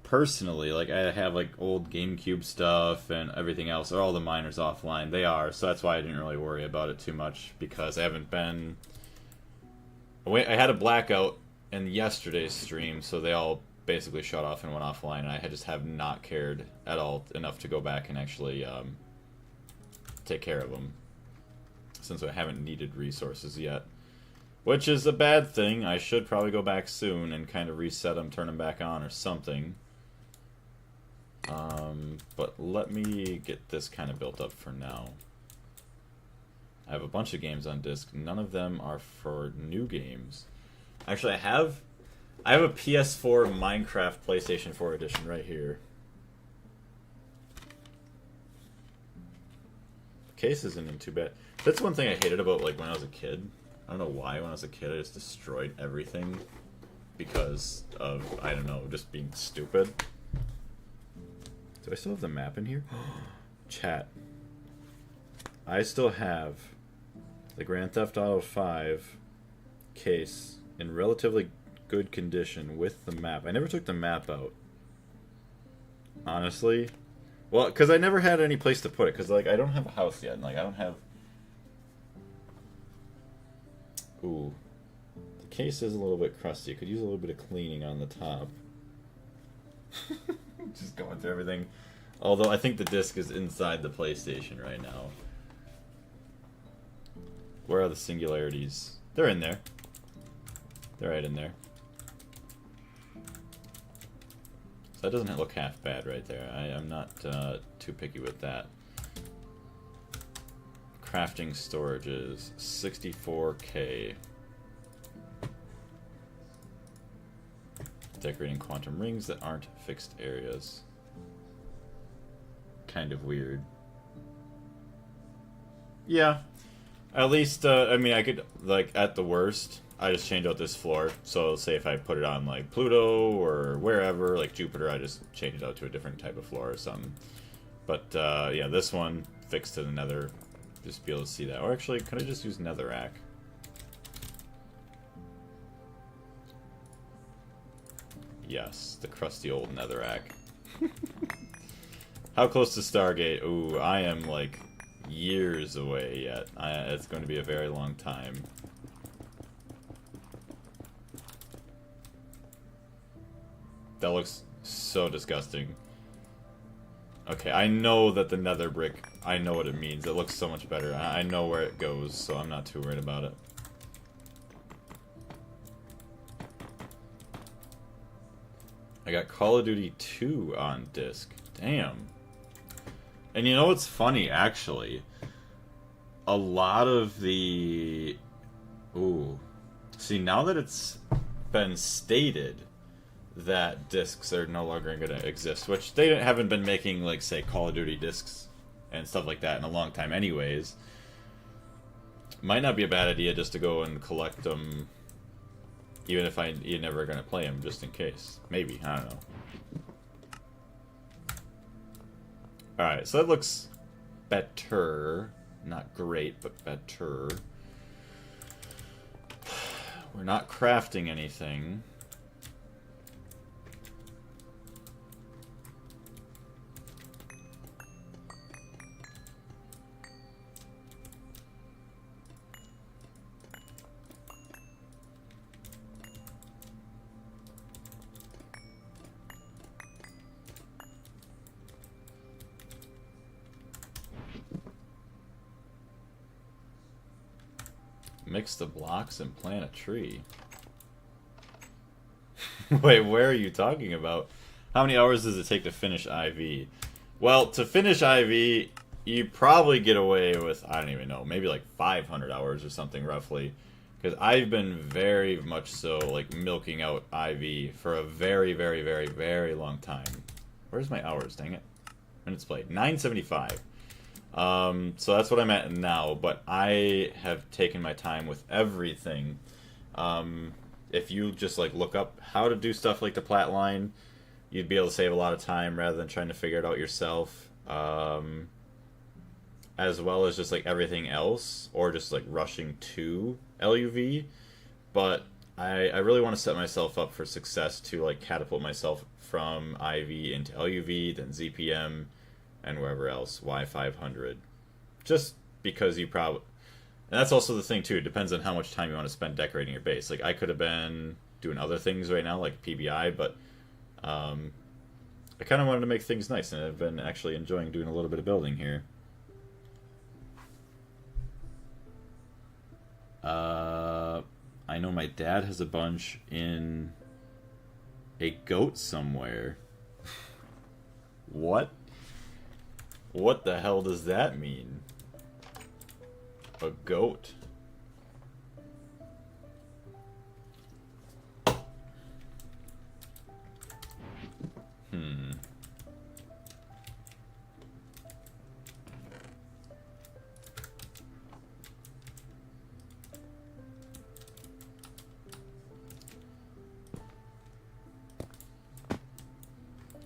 Personally, like, I have like old GameCube stuff and everything else. Are all the miners offline? They are, so that's why I didn't really worry about it too much, because I haven't been... I had a blackout in yesterday's stream, so they all basically shut off and went offline, and I just have not cared at all enough to go back and actually take care of them, since I haven't needed resources yet. Which is a bad thing. I should probably go back soon and kind of reset them, turn them back on or something. But let me get this kind of built up for now. I have a bunch of games on disc. None of them are for new games. Actually, I have a PS4 Minecraft PlayStation 4 edition right here. The case isn't too bad. That's one thing I hated about, like, when I was a kid. I don't know why when I was a kid I just destroyed everything because of, I don't know, just being stupid. Do I still have the map in here? Chat. I still have the Grand Theft Auto 5 case in relatively good condition with the map. I never took the map out. Honestly. Well, because I never had any place to put it. Because, like, I don't have a house yet. And, like, I don't have... Ooh. The case is a little bit crusty. Could use a little bit of cleaning on the top. Just going through everything. Although I think the disc is inside the PlayStation right now. Where are the singularities? They're in there. They're right in there. So that doesn't look half bad right there. I'm not too picky with that. Crafting storages, 64K. Decorating quantum rings that aren't fixed areas. Kind of weird. Yeah. At least, I mean, I could, like, at the worst, I just change out this floor. So, say if I put it on, like, Pluto or wherever, like Jupiter, I just change it out to a different type of floor or something. But, yeah, this one, fixed to the nether, just be able to see that. Or actually, could I just use netherrack? Yes, the crusty old netherrack. How close to Stargate? Ooh, I am, like, years away yet. It's going to be a very long time. That looks so disgusting. Okay, I know that the nether brick, I know what it means. It looks so much better. I know where it goes, so I'm not too worried about it. I got Call of Duty 2 on disc. Damn. And you know what's funny, actually? A lot of the... Ooh. See, now that it's been stated that discs are no longer going to exist, which they haven't been making, like, say, Call of Duty discs and stuff like that in a long time anyways, might not be a bad idea just to go and collect them Even if you're never gonna play him, just in case. Maybe, I don't know. Alright, so that looks better. Not great, but better. We're not crafting anything. Mix the blocks and plant a tree. Wait, where are you talking about? How many hours does it take to finish IV? Well, to finish IV, you probably get away with, I don't even know, maybe like 500 hours or something roughly. Because I've been very much so like milking out IV for a very, very, very, very long time. Where's my hours? Dang it. Minutes played. 975. So that's what I'm at now, but I have taken my time with everything. If you just like look up how to do stuff like the plat line, you'd be able to save a lot of time rather than trying to figure it out yourself. As well as just like everything else, or just like rushing to LUV. But I really want to set myself up for success to like catapult myself from IV into LUV, then ZPM, and wherever else, Y500. Just because you probably... And that's also the thing, too. It depends on how much time you want to spend decorating your base. Like, I could have been doing other things right now, like PBI, but I kind of wanted to make things nice, and I've been actually enjoying doing a little bit of building here. I know my dad has a bunch in a goat somewhere. What? What the hell does that mean? A goat?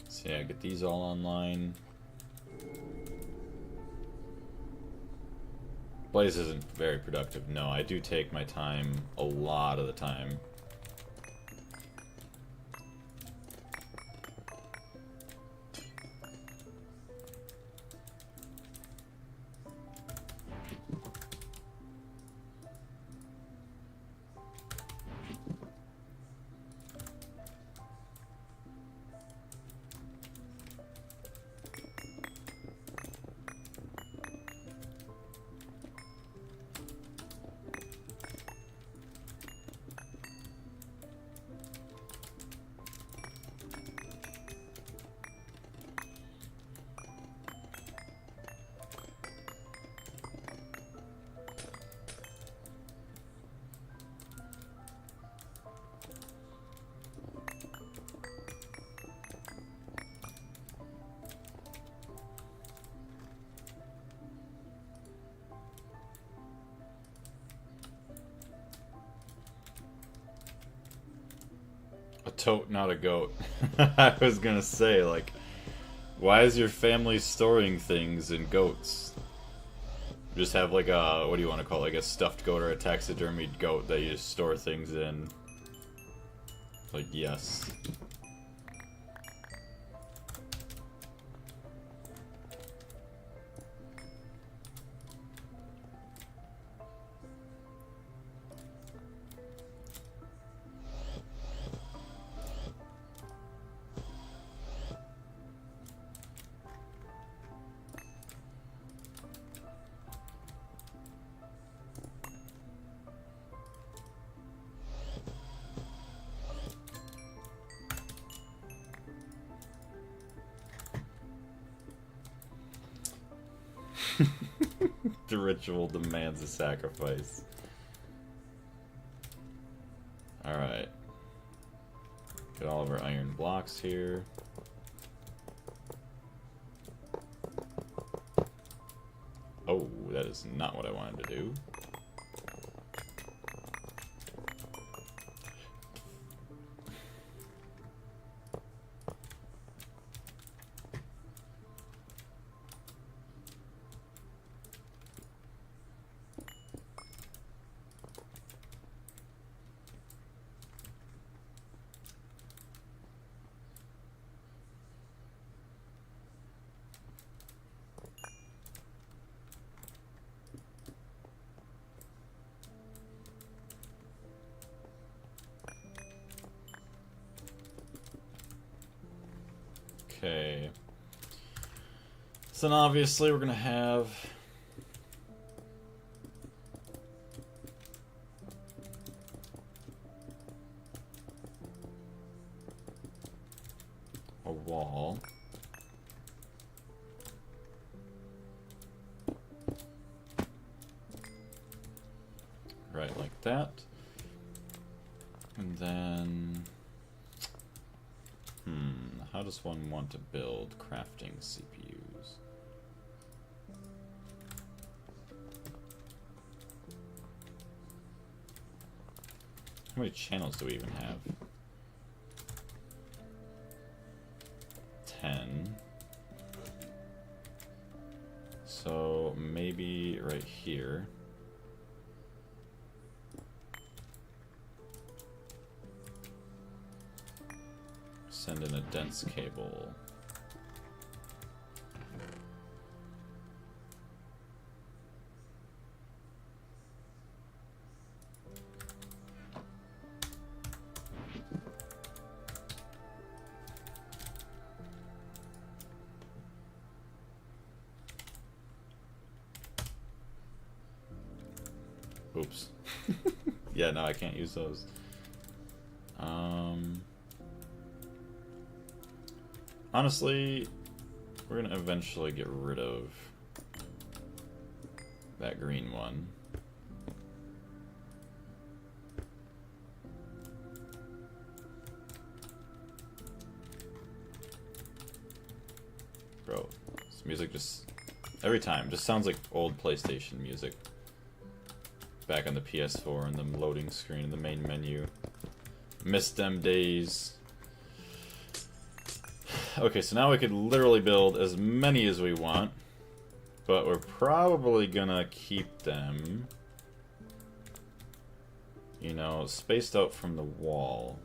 So yeah, get these all online. Blaze isn't very productive. No, I do take my time a lot of the time. A tote, not a goat. I was gonna say, like, why is your family storing things in goats? Just have like a, what do you want to call it, like a stuffed goat or a taxidermied goat that you just store things in. Like, yes. The ritual demands a sacrifice. Alright. Get all of our iron blocks here. Oh, that is not what I wanted to do. Okay. So then obviously we're gonna have a wall. Right, like that. And then how does one want to build crafting CPUs? How many channels do we even have? 10. So maybe right here. Send in a dense cable. Oops. Yeah, no, I can't use those. Honestly, we're gonna eventually get rid of that green one. Bro, this music just, every time, just sounds like old PlayStation music. Back on the PS4 and the loading screen in the main menu. Missed them days. Okay, so now we could literally build as many as we want, but we're probably gonna keep them, you know, spaced out from the wall.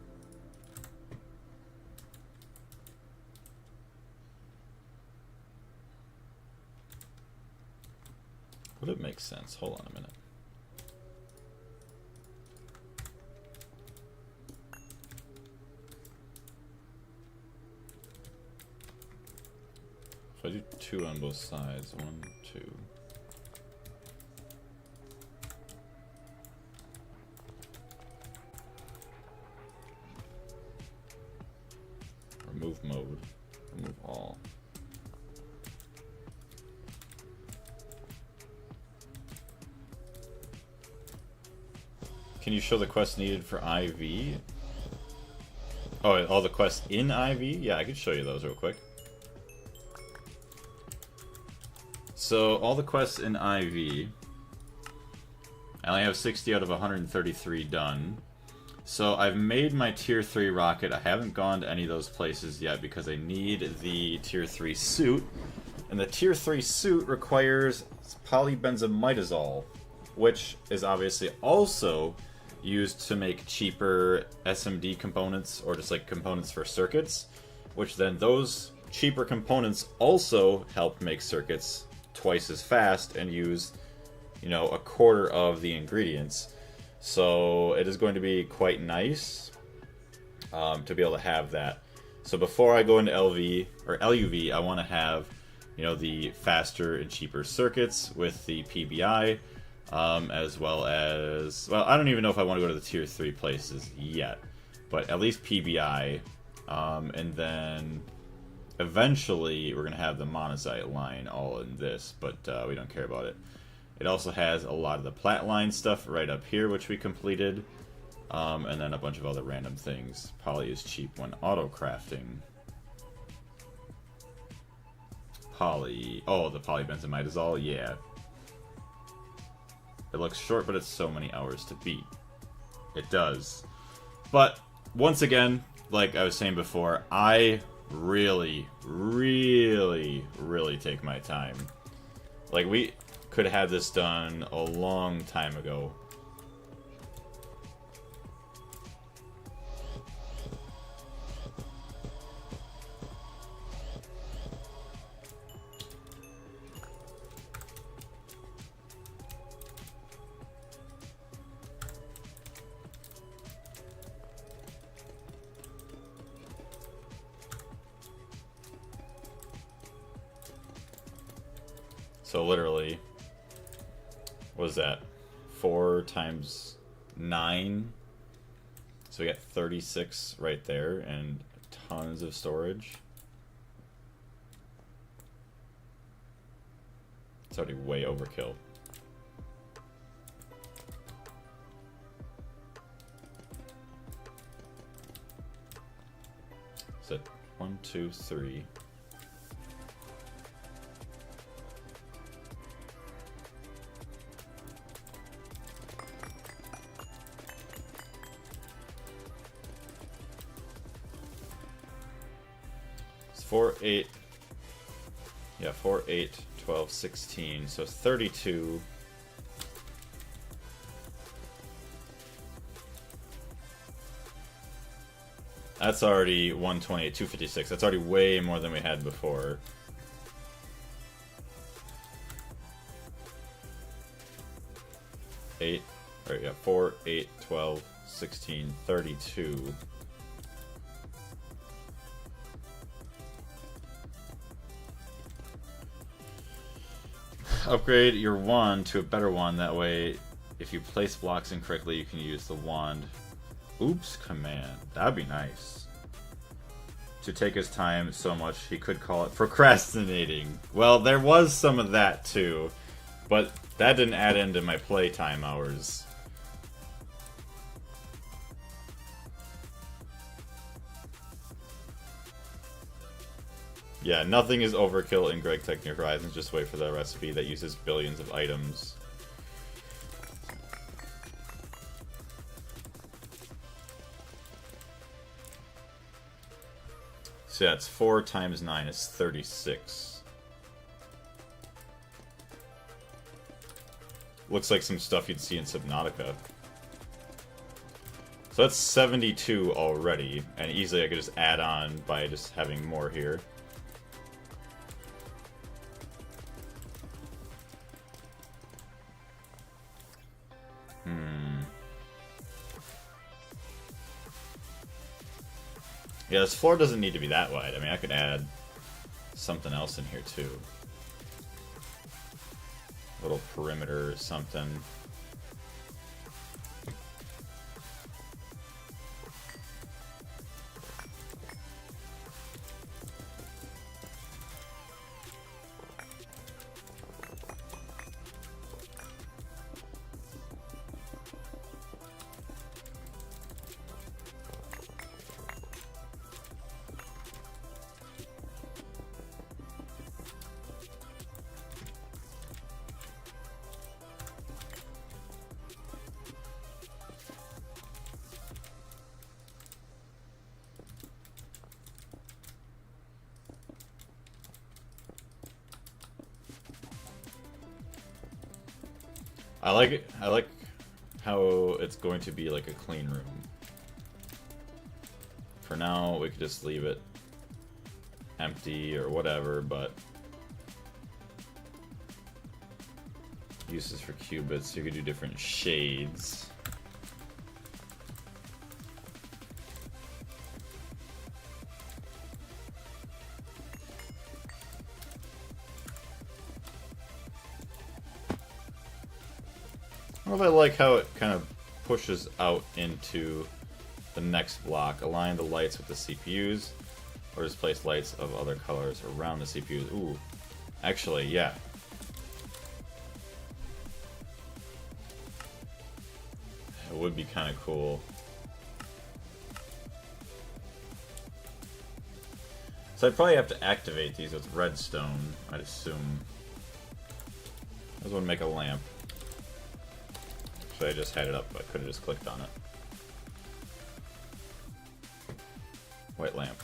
Would it make sense? Hold on a minute. I do 2 on both sides. 1, 2. Remove mode. Remove all. Can you show the quests needed for IV? Oh, all the quests in IV? Yeah, I could show you those real quick. So, all the quests in IV, I only have 60 out of 133 done. So, I've made my Tier 3 rocket. I haven't gone to any of those places yet because I need the Tier 3 suit. And the Tier 3 suit requires polybenzimidazole, which is obviously also used to make cheaper SMD components, or just like components for circuits, which then those cheaper components also help make circuits twice as fast and use, you know, a quarter of the ingredients. So it is going to be quite nice to be able to have that. So before I go into LV or LUV, I want to have, you know, the faster and cheaper circuits with the PBI, as well as, well, I don't even know if I want to go to the Tier 3 places yet, but at least PBI, and then eventually we're going to have the monazite line all in this, but we don't care about it. It also has a lot of the plat line stuff right up here, which we completed, and then a bunch of other random things. Poly is cheap when auto crafting. Poly, oh, the polybenzimidazole, yeah. It looks short, but it's so many hours to beat. It does. But, once again, like I was saying before, I really take my time. Like, we could have had this done a long time ago. So literally, what is that? 4 times 9. So we got 36 right there and tons of storage. It's already way overkill. So 1, 2, 3. It's 4, 8. Yeah, 4, 8, 12, 16. So it's 32. That's already 128, 256. That's already way more than we had before. Eight, or yeah, 4, 8, 12, 16, 32. Upgrade your wand to a better one. That way, if you place blocks incorrectly, you can use the wand. Oops command. That'd be nice. To take his time so much, he could call it procrastinating. Well, there was some of that too, but that didn't add into my playtime hours. Yeah, nothing is overkill in Greg Tech New Horizons. Just wait for the recipe that uses billions of items. So yeah, it's 4 times 9 is 36. Looks like some stuff you'd see in Subnautica. So that's 72 already, and easily I could just add on by just having more here. Yeah, this floor doesn't need to be that wide. I mean, I could add something else in here too. A little perimeter or something. I like it. I like how it's going to be like a clean room. For now, we could just leave it empty or whatever, but uses for qubits, you could do different shades. I don't know if I like how it kind of pushes out into the next block. Align the lights with the CPUs, or just place lights of other colors around the CPUs. Ooh, actually, yeah. It would be kind of cool. So I'd probably have to activate these with redstone, I'd assume. I just want to make a lamp. So I just had it up, but I could have just clicked on it. White lamp.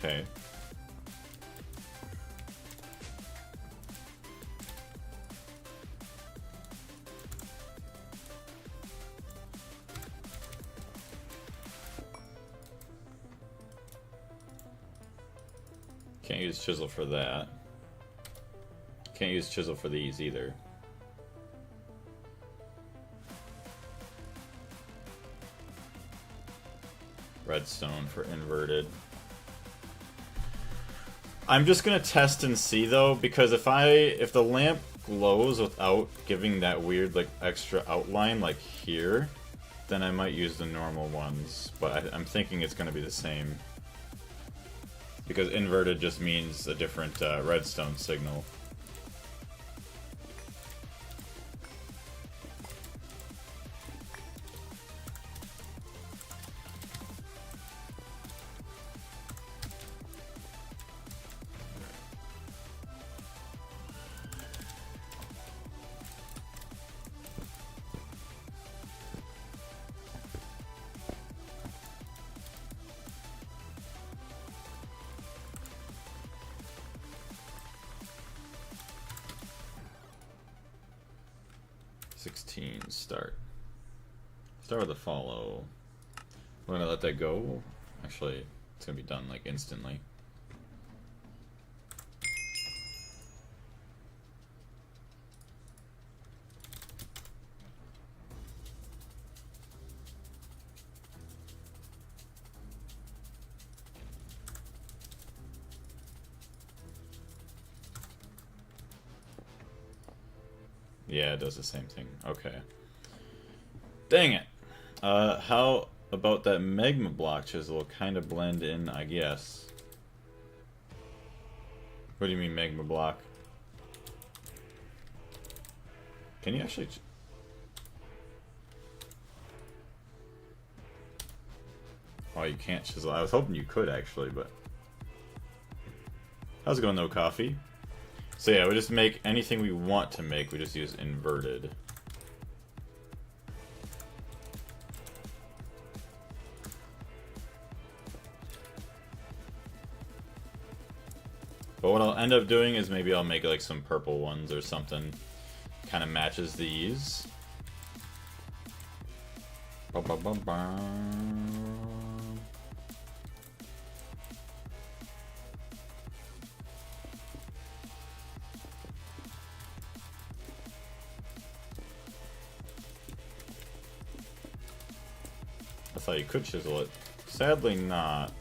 Okay. Can't use chisel for that. Can't use chisel for these either. Redstone for inverted. I'm just gonna test and see though, because if the lamp glows without giving that weird like extra outline like here, then I might use the normal ones. But I'm thinking it's gonna be the same. Because inverted just means a different redstone signal. Start. Start with a follow. We're gonna let that go. Actually, it's gonna be done like instantly. Yeah, it does the same thing. Okay. Dang it. How about that magma block chisel will kind of blend in, I guess. What do you mean magma block? Can you actually... Oh, you can't chisel. I was hoping you could actually, but... How's it going, no coffee? So yeah, we just make anything we want to make, we just use inverted. But what I'll end up doing is maybe I'll make like some purple ones or something. Kind of matches these. Ba -ba -ba -ba. I thought you could chisel it. Sadly not.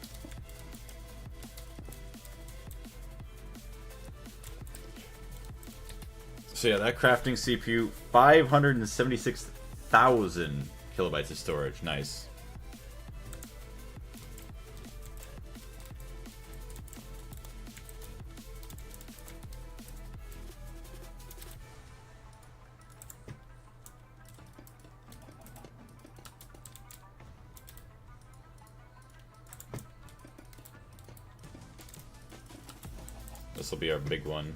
So yeah, that crafting CPU, 576,000 kilobytes of storage. Nice. This will be our big one.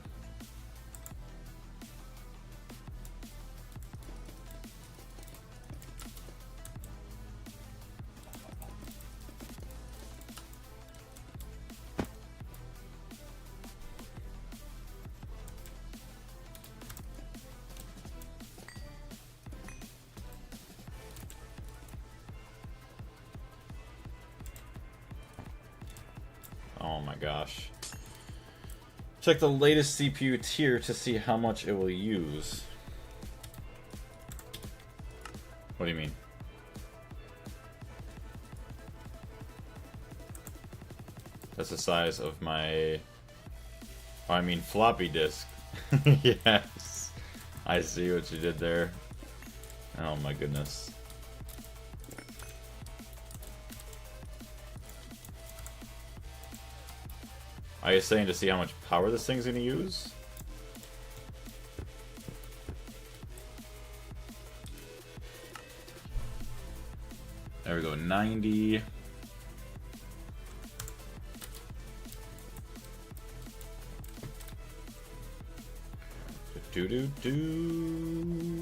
Oh my gosh. Check the latest CPU tier to see how much it will use. What do you mean? That's the size of my... Oh, I mean floppy disk. Yes. I see what you did there. Oh my goodness. Are you saying to see how much power this thing's gonna use? There we go, 90. Do-do-do.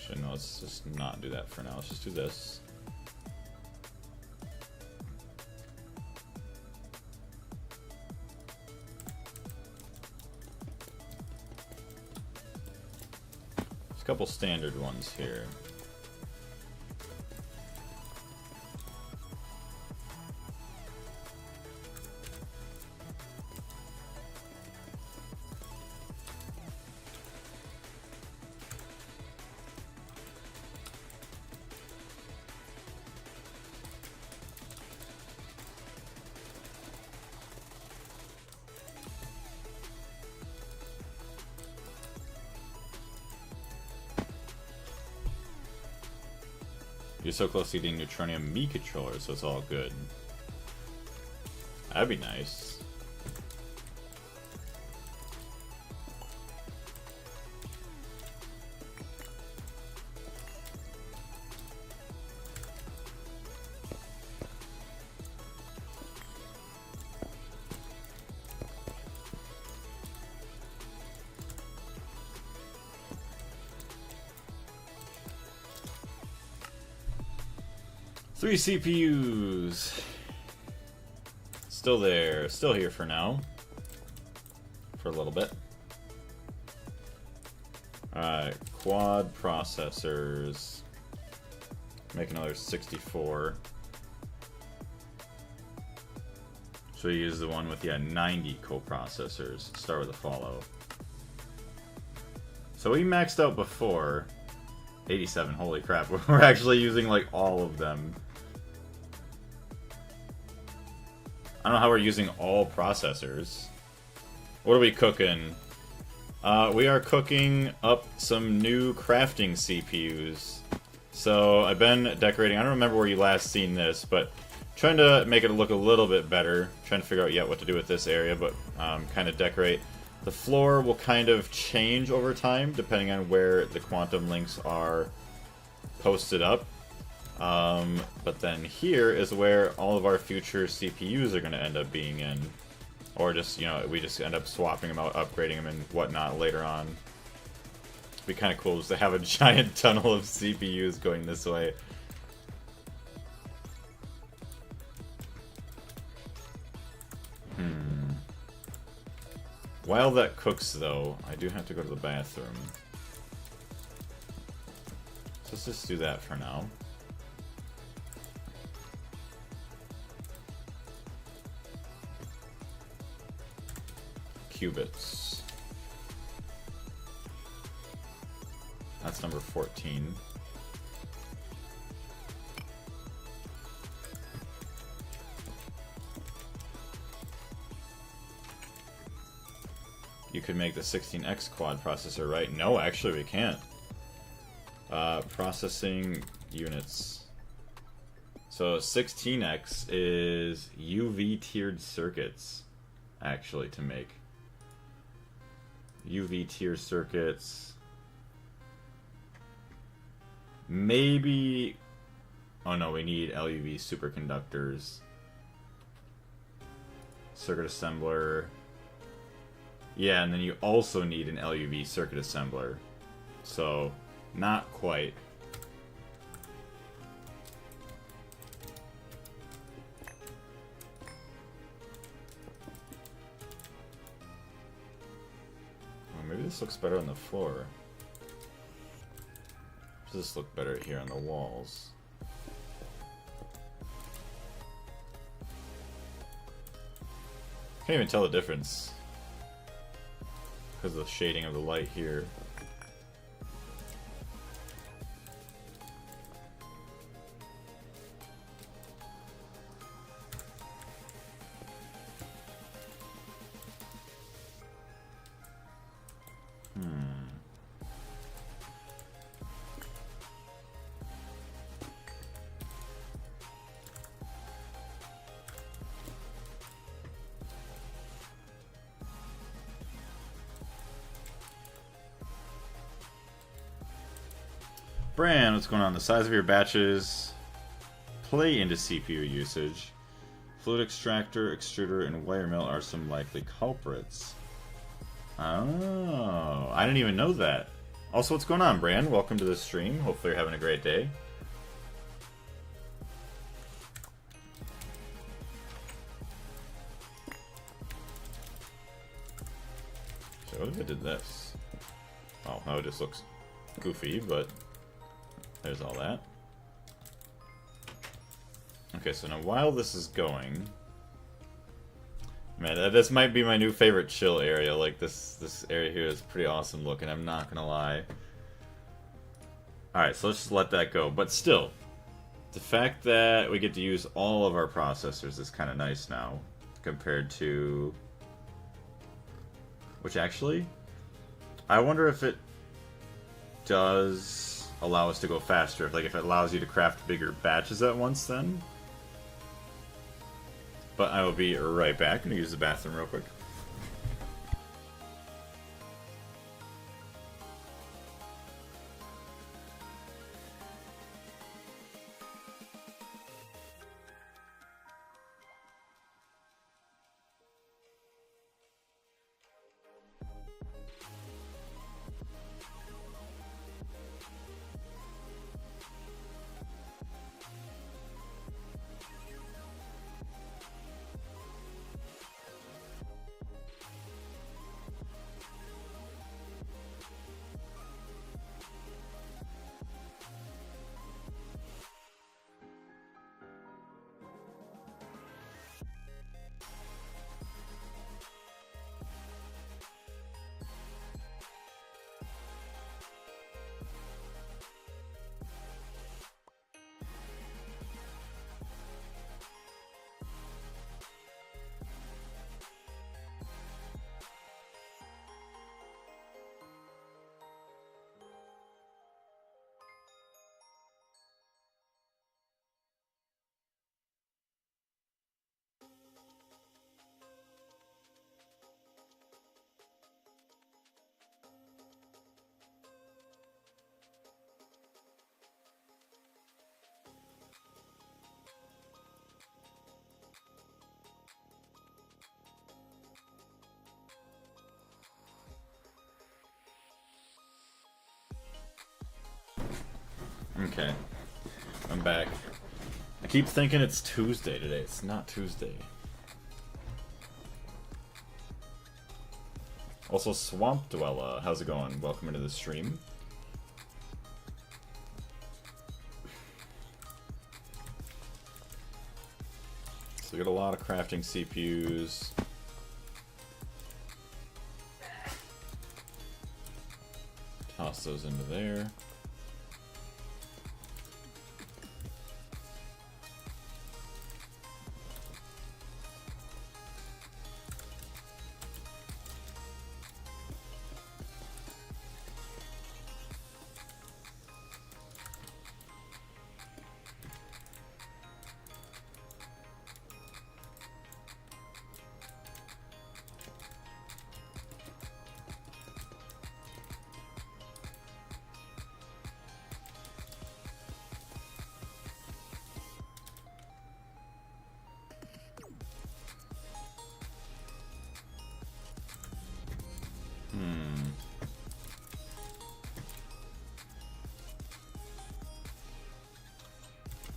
Actually, no, let's just not do that for now. Let's just do this. There's a couple standard ones here. You're so close to getting Neutronium Mii controller, so it's all good. That'd be nice. Three CPUs. Still there. Still here for now. For a little bit. Alright, quad processors. Make another 64. So we use the one with, 90 coprocessors. Start with a follow. So we maxed out before. 87, holy crap. We're actually using, like, all of them. I don't know how we're using all processors. What are we cooking? We are cooking up some new crafting CPUs. So I've been decorating. I don't remember where you last seen this, but trying to make it look a little bit better. Trying to figure out yet what to do with this area, but kind of decorate. The floor will kind of change over time depending on where the quantum links are posted up. But then here is where all of our future CPUs are going to end up being in. Or just, we just end up swapping them out, upgrading them and whatnot later on. It'd be kind of cool just to have a giant tunnel of CPUs going this way. While that cooks, though, I do have to go to the bathroom. So let's just do that for now. Qubits. That's number 14. You could make the 16X quad processor, right? No, actually we can't. Processing units. So 16X is UV tiered circuits, actually, to make. UV tier circuits. Maybe... Oh no, we need LUV superconductors. Circuit assembler. Yeah, and then you also need an LUV circuit assembler. So, not quite. Oh, maybe this looks better on the floor. Does this look better here on the walls? Can't even tell the difference because of the shading of the light here. Bran, what's going on? The size of your batches play into CPU usage. Fluid extractor, extruder, and wire mill are some likely culprits. Oh, I didn't even know that. Also, what's going on, Bran? Welcome to the stream. Hopefully you're having a great day. So what if I did this? Oh, no, it just looks goofy, but there's all that. Okay, so now while this is going... Man, this might be my new favorite chill area. Like, this area here is pretty awesome looking, I'm not gonna lie. Alright, so let's just let that go. But still, the fact that we get to use all of our processors is kind of nice now, compared to... Which actually, I wonder if it does allow us to go faster. Like, if it allows you to craft bigger batches at once then. But I will be right back. I'm going to use the bathroom real quick. Okay, I'm back. I keep thinking it's Tuesday today. It's not Tuesday. Also, Swamp Dweller, how's it going? Welcome into the stream. So we got a lot of crafting CPUs. Toss those into there.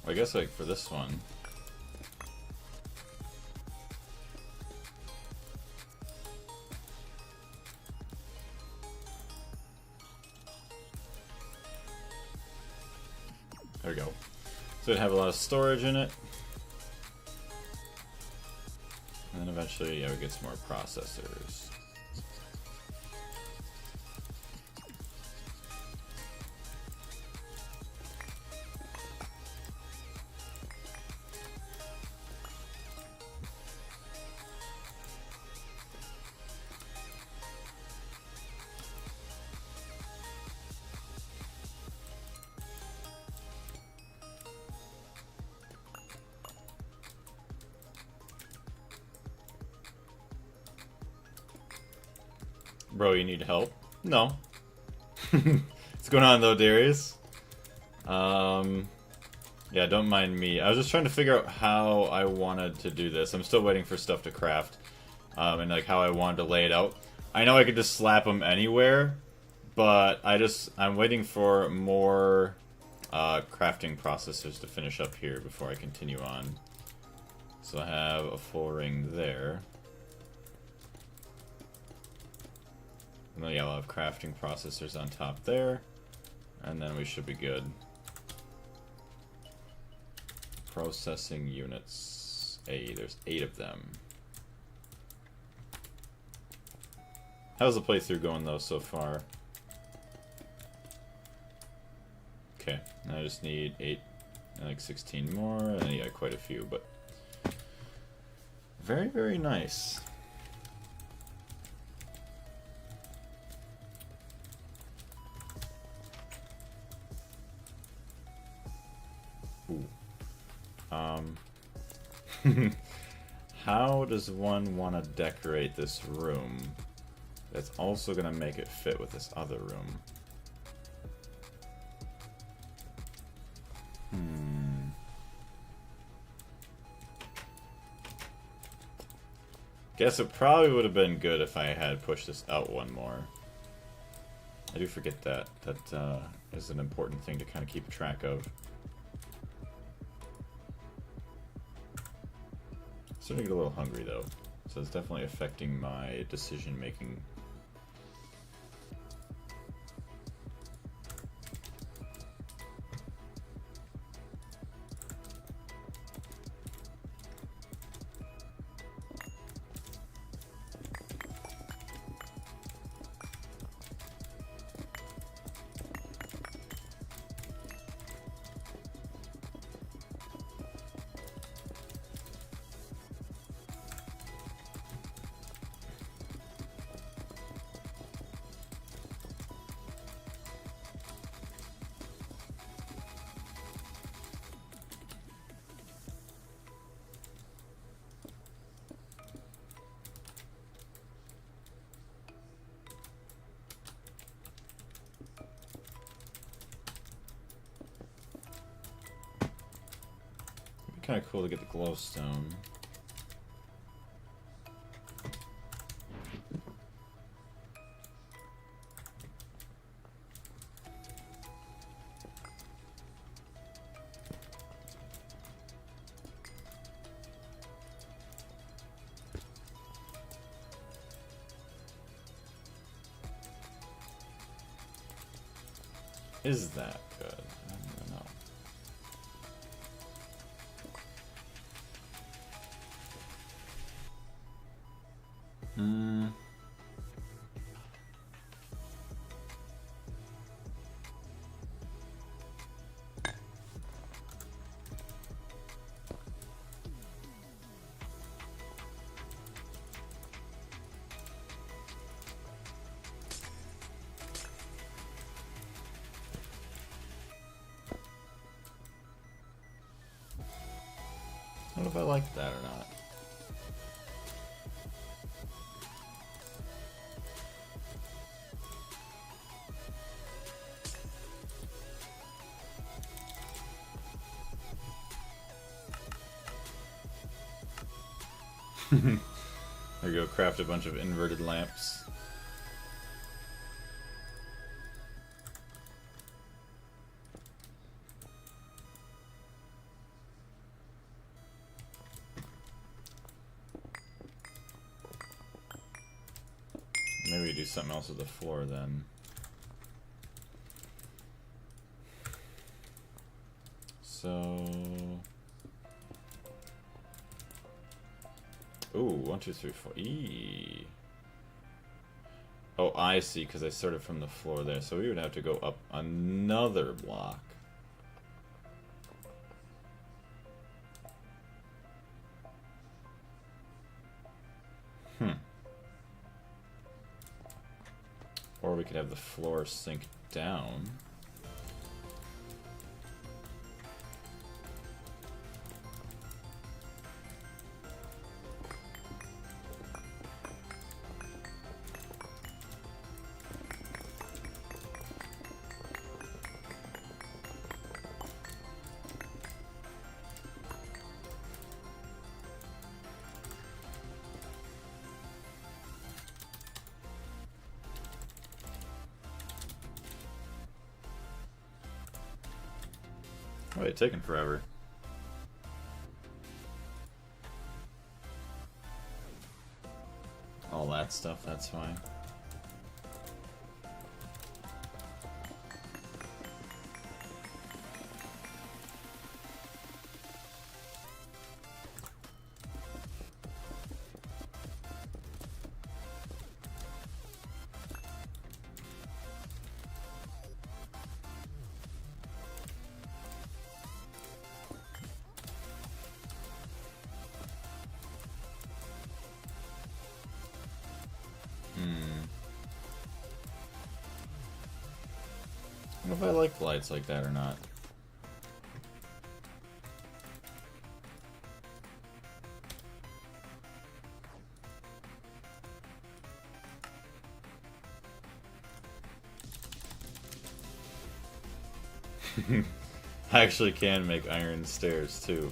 I guess, like, for this one... There we go. So it'd have a lot of storage in it. And then eventually, yeah, we get some more processors. Bro, you need help? No. What's going on though, Darius? Yeah, don't mind me. I was just trying to figure out how I wanted to do this. I'm still waiting for stuff to craft. And like how I wanted to lay it out. I know I could just slap them anywhere, But I'm waiting for more crafting processors to finish up here before I continue on. So I have a full ring there. And then yeah, I'll have crafting processors on top there. And then we should be good. Processing units. Hey, there's 8 of them. How's the playthrough going though so far? Okay, I just need 8, like 16 more, and yeah, quite a few, but very, very nice. Ooh. How does one want to decorate this room that's also going to make it fit with this other room? Guess it probably would have been good if I had pushed this out one more. I do forget that. That is an important thing to kind of keep track of. Starting to get a little hungry though, so it's definitely affecting my decision making. Kind of cool to get the glowstone. Is that good? I don't know. I don't know if I like that or not. There you go, craft a bunch of inverted lamps. Maybe we do something else with the floor then. So... Ooh, 1, 2, 3, 4. Eee. Oh, I see, because I started from the floor there. So we would have to go up another block. Or we could have the floor sink down. Why are you taking forever? All that stuff, that's fine. I don't know if I like lights like that or not. I actually can make iron stairs too.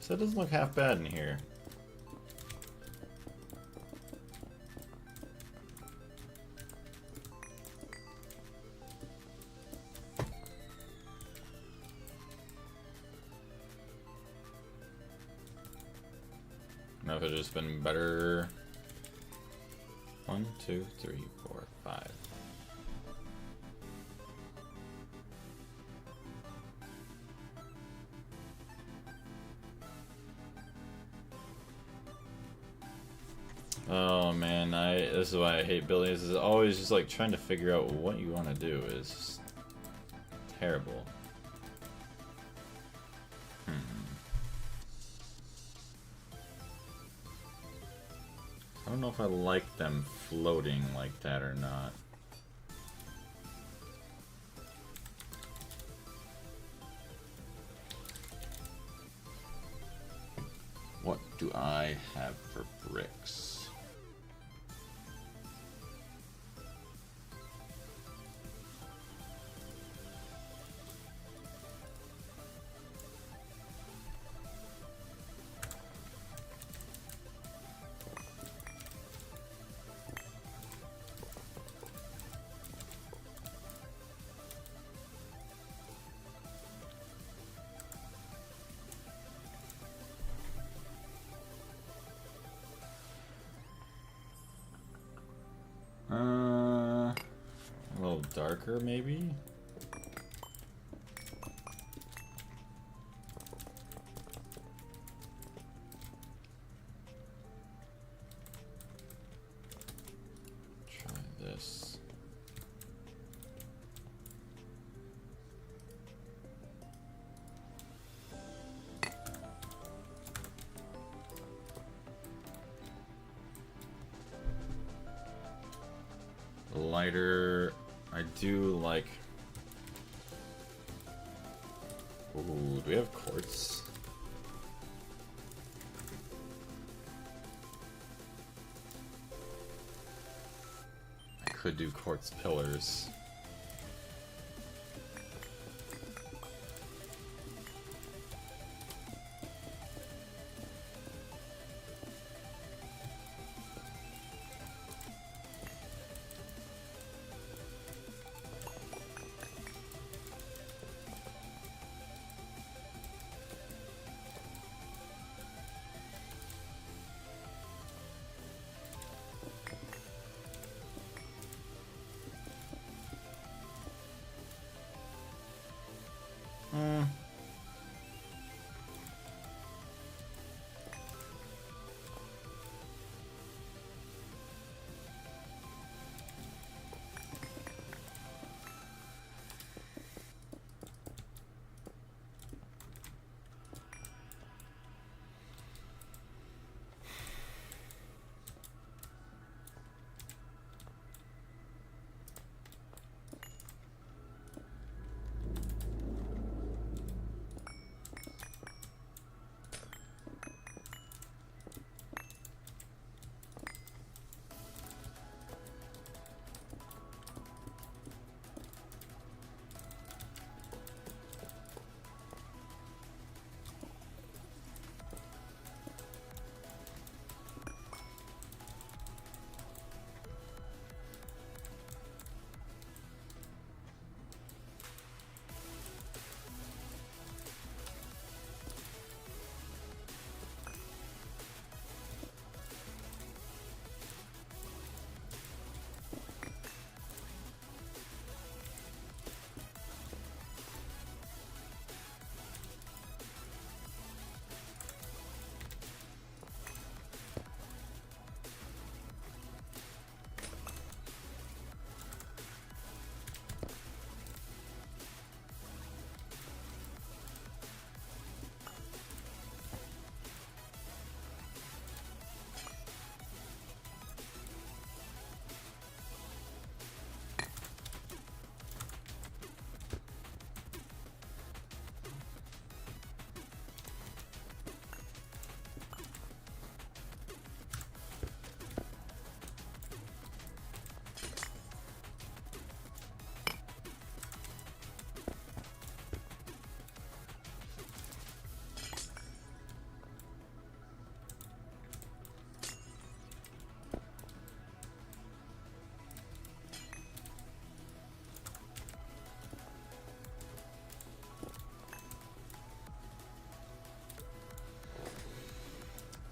So it doesn't look half bad in here. Now if it had just been better. 1, 2, 3, 4, 5. Oh man, this is why I hate building. This is always just like trying to figure out what you want to do is just terrible. I don't know if I like them floating like that or not. What do I have for bricks? A little darker, maybe? Try this. Lighter do like... Ooh, do we have quartz? I could do quartz pillars.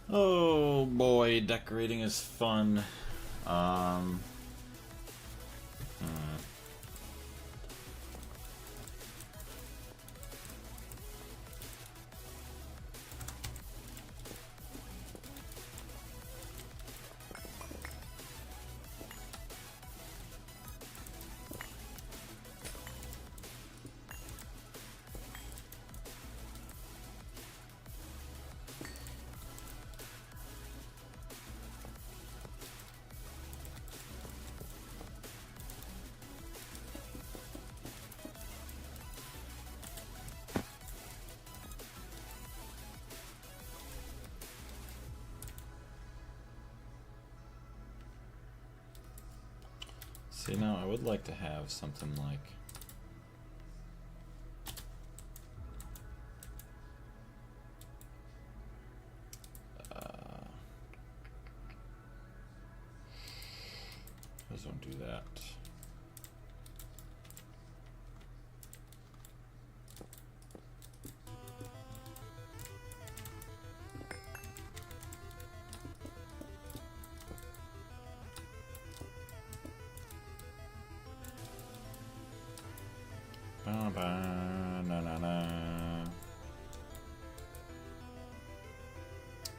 Oh boy, decorating is fun. Hmm. See, now I would like to have something like... those don't do that.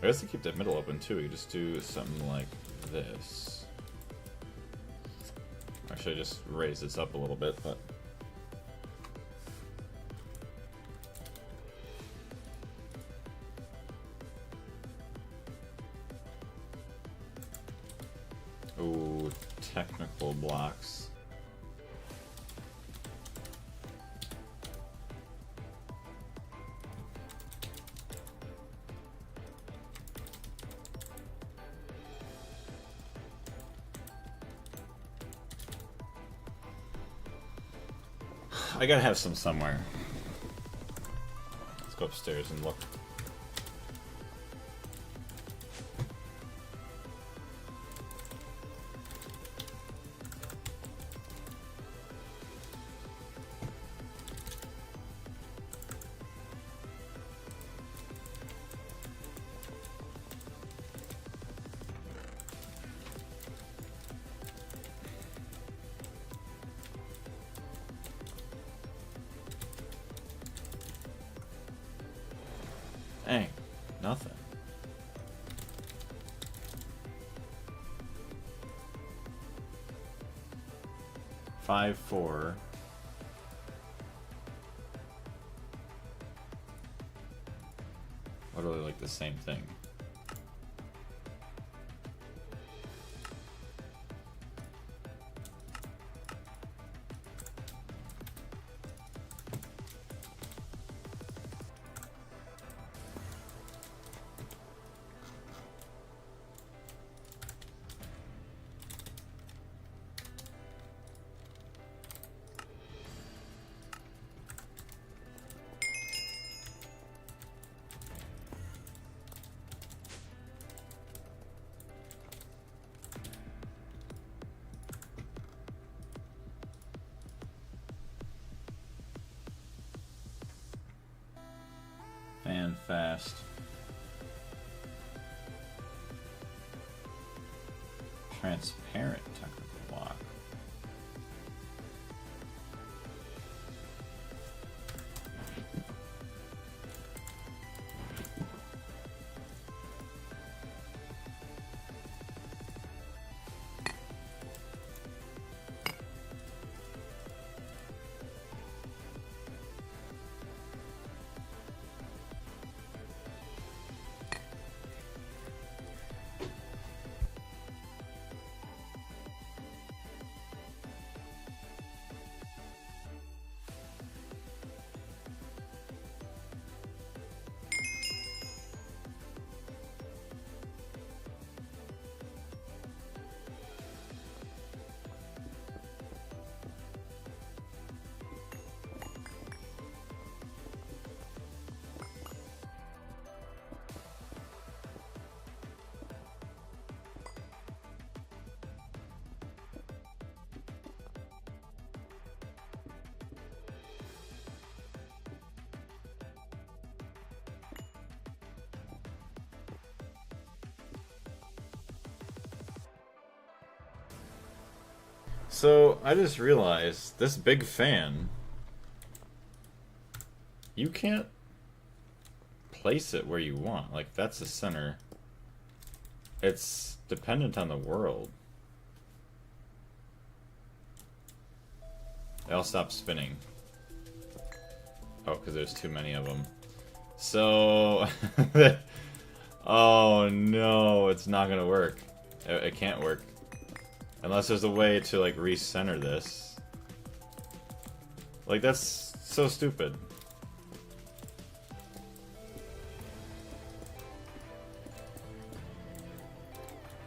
I guess to keep that middle open too, we could just do something like this. Actually, I just raise this up a little bit, but... Ooh, technical blocks. I gotta have some somewhere. Let's go upstairs and look. Dang, nothing. Five, four. Literally like the same thing. Fan fast. Transparent technical lock. So, I just realized, this big fan, you can't place it where you want. Like, that's the center. It's dependent on the world. They all stop spinning. Oh, because there's too many of them. So, oh no, it's not gonna work. It can't work. Unless there's a way to, like, recenter this. Like, that's so stupid.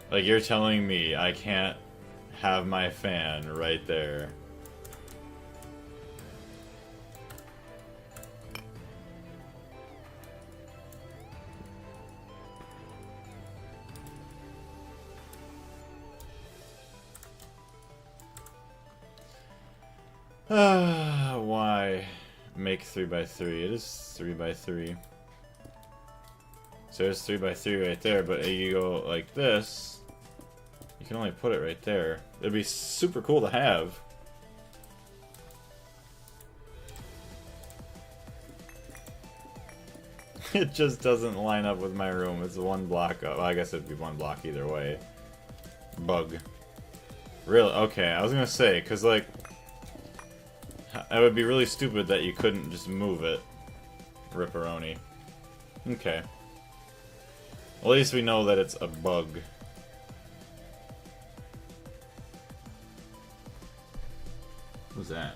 Like, you're telling me I can't have my fan right there. Why make 3x3? It is 3x3. So there's 3x3 right there, but you go like this, you can only put it right there. It'd be super cool to have. It just doesn't line up with my room. It's one block up. Well, I guess it'd be one block either way. Bug. Really? Okay, I was gonna say, because, like, it would be really stupid that you couldn't just move it. Ripperoni. Okay. At least we know that it's a bug. What was that?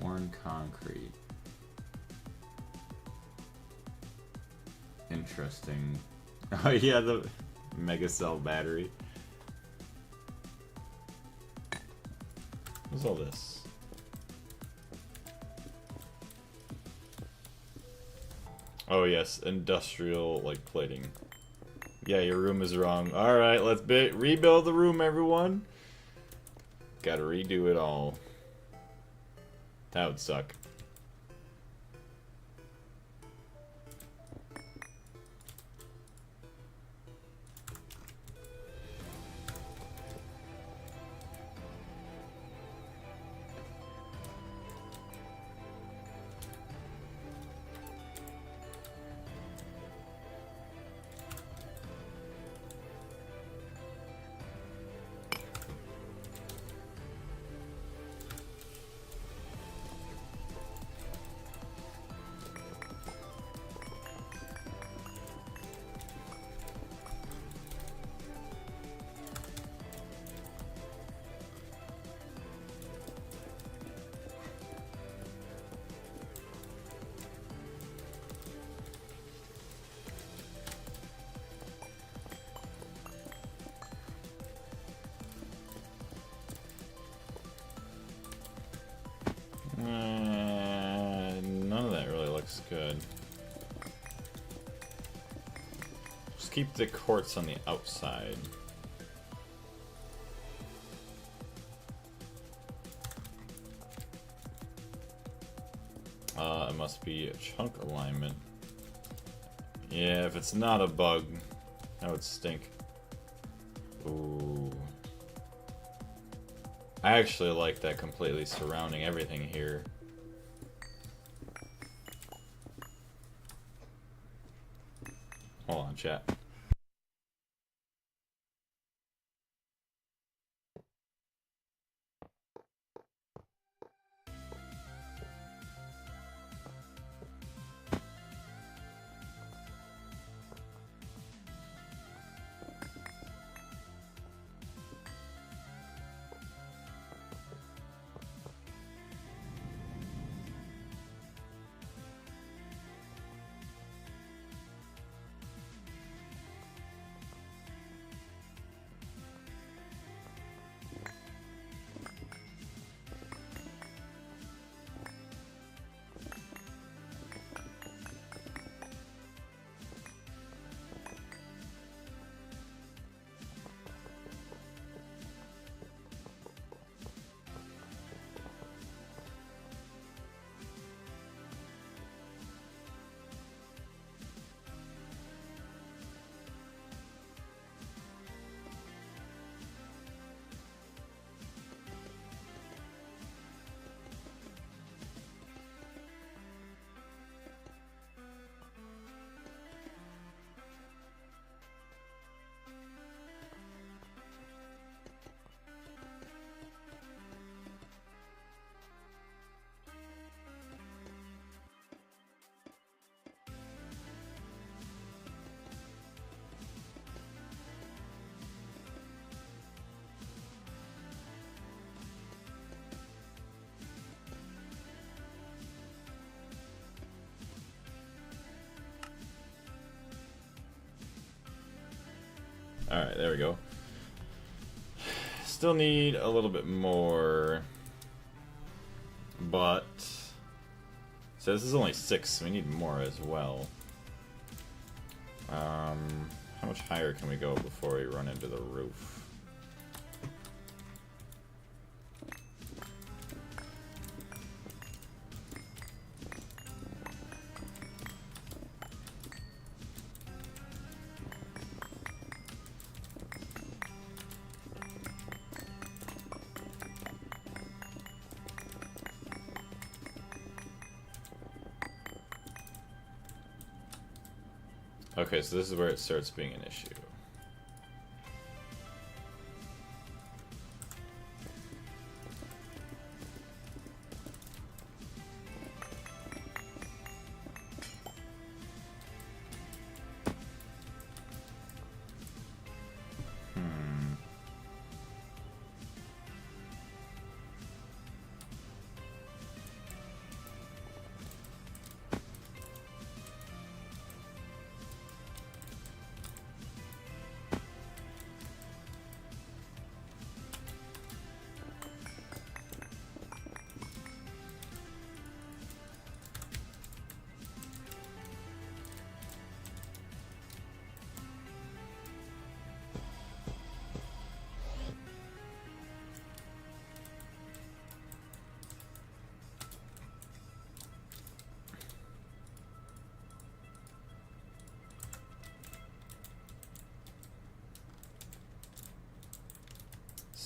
Worn concrete. Interesting. Oh yeah, the mega cell battery. What's all this? Oh yes, industrial like plating. Yeah, your room is wrong. All right, let's rebuild the room, everyone. Gotta redo it all. That would suck. None of that really looks good. Just keep the quartz on the outside. It must be a chunk alignment. Yeah, if it's not a bug, that would stink. Ooh. I actually like that completely surrounding everything here. Hold on, chat. Alright, there we go. Still need a little bit more. But... So this is only 6, so we need more as well. How much higher can we go before we run into the roof? Okay, so this is where it starts being an issue.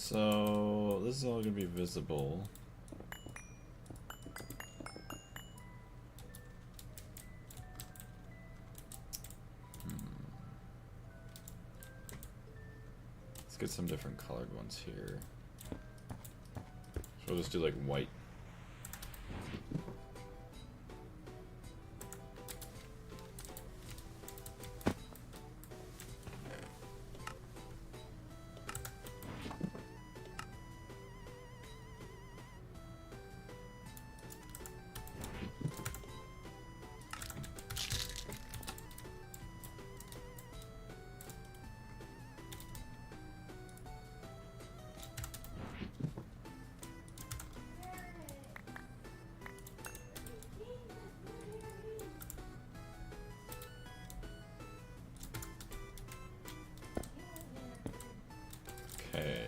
So this is all gonna be visible. Let's get some different colored ones here. So we'll just do like white. Okay.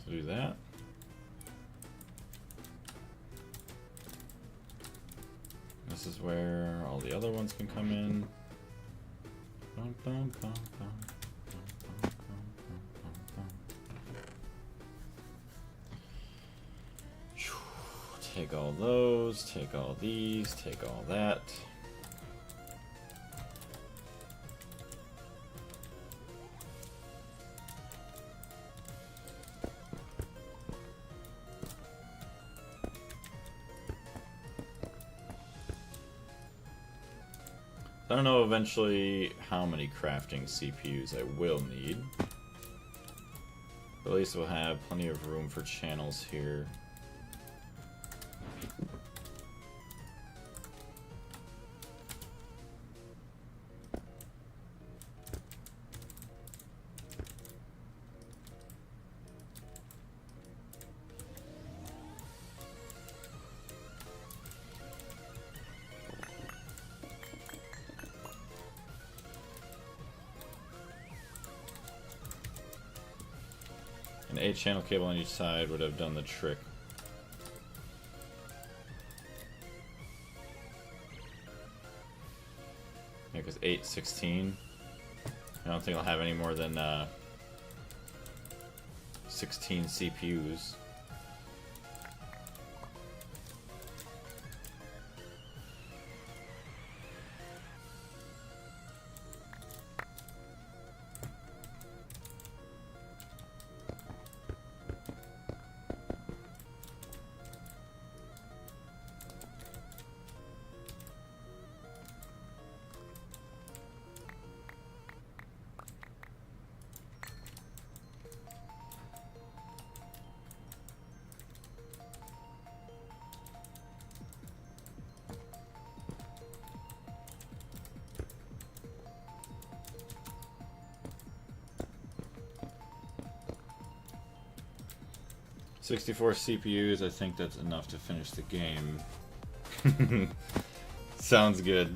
So do that. This is where all the other ones can come in. Bum, bum, bum, bum, bum, bum, bum, bum, bum. Take all those, take all these, take all that. I don't know eventually how many crafting CPUs I will need. But at least we'll have plenty of room for channels here. An 8-channel cable on each side would have done the trick. Yeah, because 8, 16. I don't think I'll have any more than 16 CPUs. "64 CPUs, I think that's enough to finish the game." Sounds good.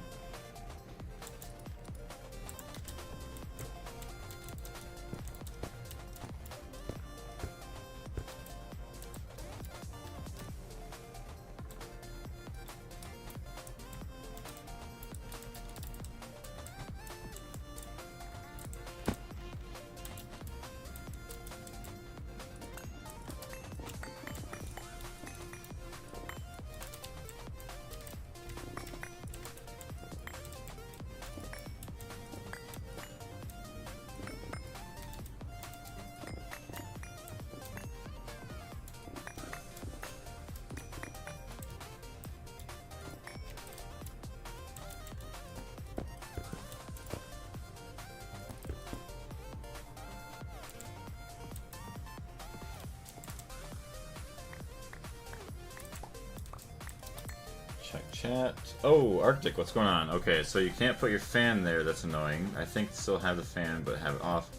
Check chat. Oh, Arctic, what's going on? Okay, so you can't put your fan there, that's annoying. I think still have the fan, but have it off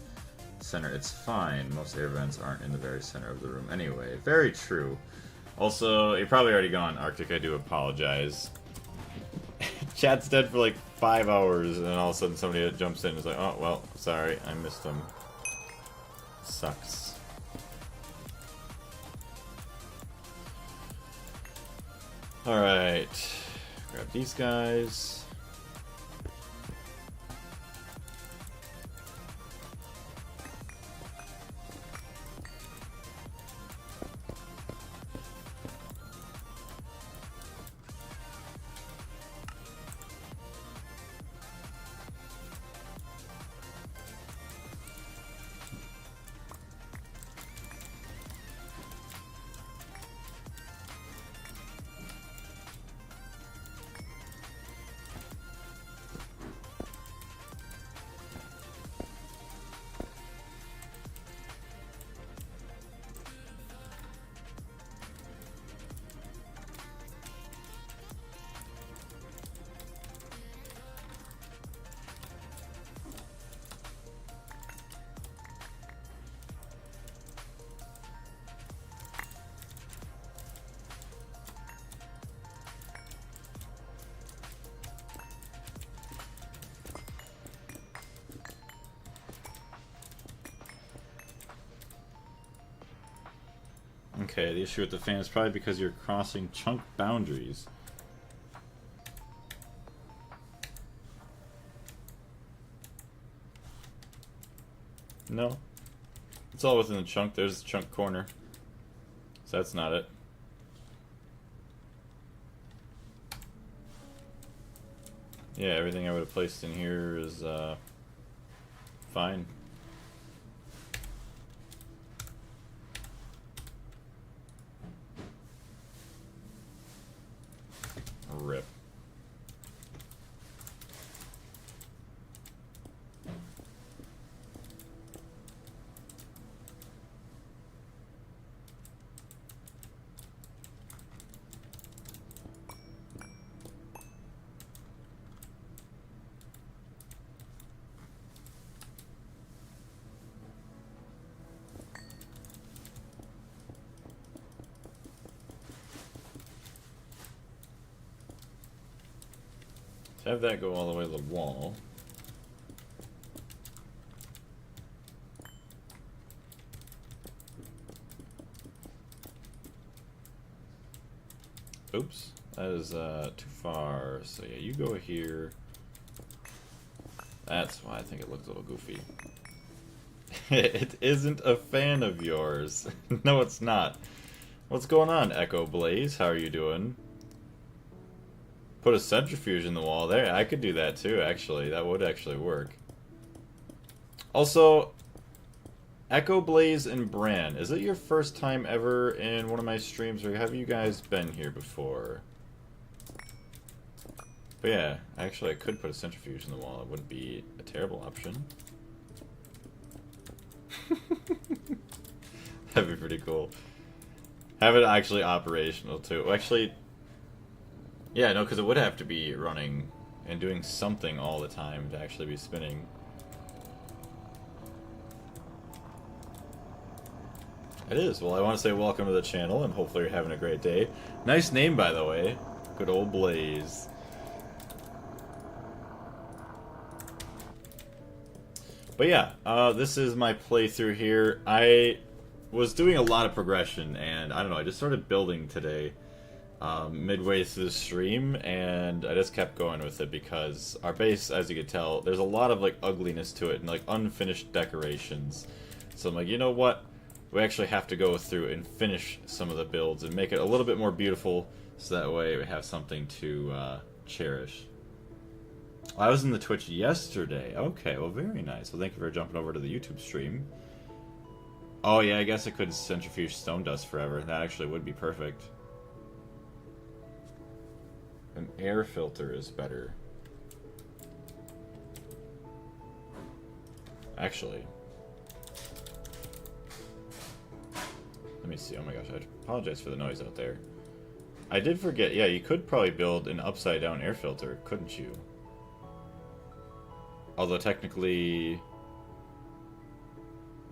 center. It's fine. Most air vents aren't in the very center of the room anyway. Very true. Also, you're probably already gone, Arctic, I do apologize. Chat's dead for like 5 hours, and then all of a sudden somebody jumps in and is like, oh, well, sorry, I missed them. Sucks. Alright, grab these guys. Okay, the issue with the fan is probably because you're crossing chunk boundaries. No. It's all within the chunk. There's the chunk corner. So that's not it. Yeah, everything I would have placed in here is fine. Rip. So have that go all the way to the wall. Oops, that is too far. So yeah, you go here. That's why I think it looks a little goofy. It isn't a fan of yours. No, it's not. What's going on, Echo Blaze? How are you doing? Put a centrifuge in the wall there. I could do that too, actually. That would actually work. Also, Echo Blaze and Bran, is it your first time ever in one of my streams, or have you guys been here before? But yeah, actually I could put a centrifuge in the wall. It wouldn't be a terrible option. That'd be pretty cool. Have it actually operational too. Actually, yeah, no, because it would have to be running and doing something all the time to actually be spinning. It is. Well, I want to say welcome to the channel, and hopefully you're having a great day. Nice name, by the way. Good old Blaze. But yeah, this is my playthrough here. I was doing a lot of progression, and I don't know, I just started building today. Midway through the stream, and I just kept going with it because our base, as you can tell, there's a lot of like ugliness to it and like unfinished decorations. So I'm like, you know what? We actually have to go through and finish some of the builds and make it a little bit more beautiful, so that way we have something to cherish. I was in the Twitch yesterday. Okay, well, very nice. Well, thank you for jumping over to the YouTube stream. Oh yeah, I guess I could centrifuge stone dust forever. That actually would be perfect. An air filter is better. Actually. Let me see. Oh my gosh, I apologize for the noise out there. I did forget. Yeah, you could probably build an upside down air filter, couldn't you? Although technically...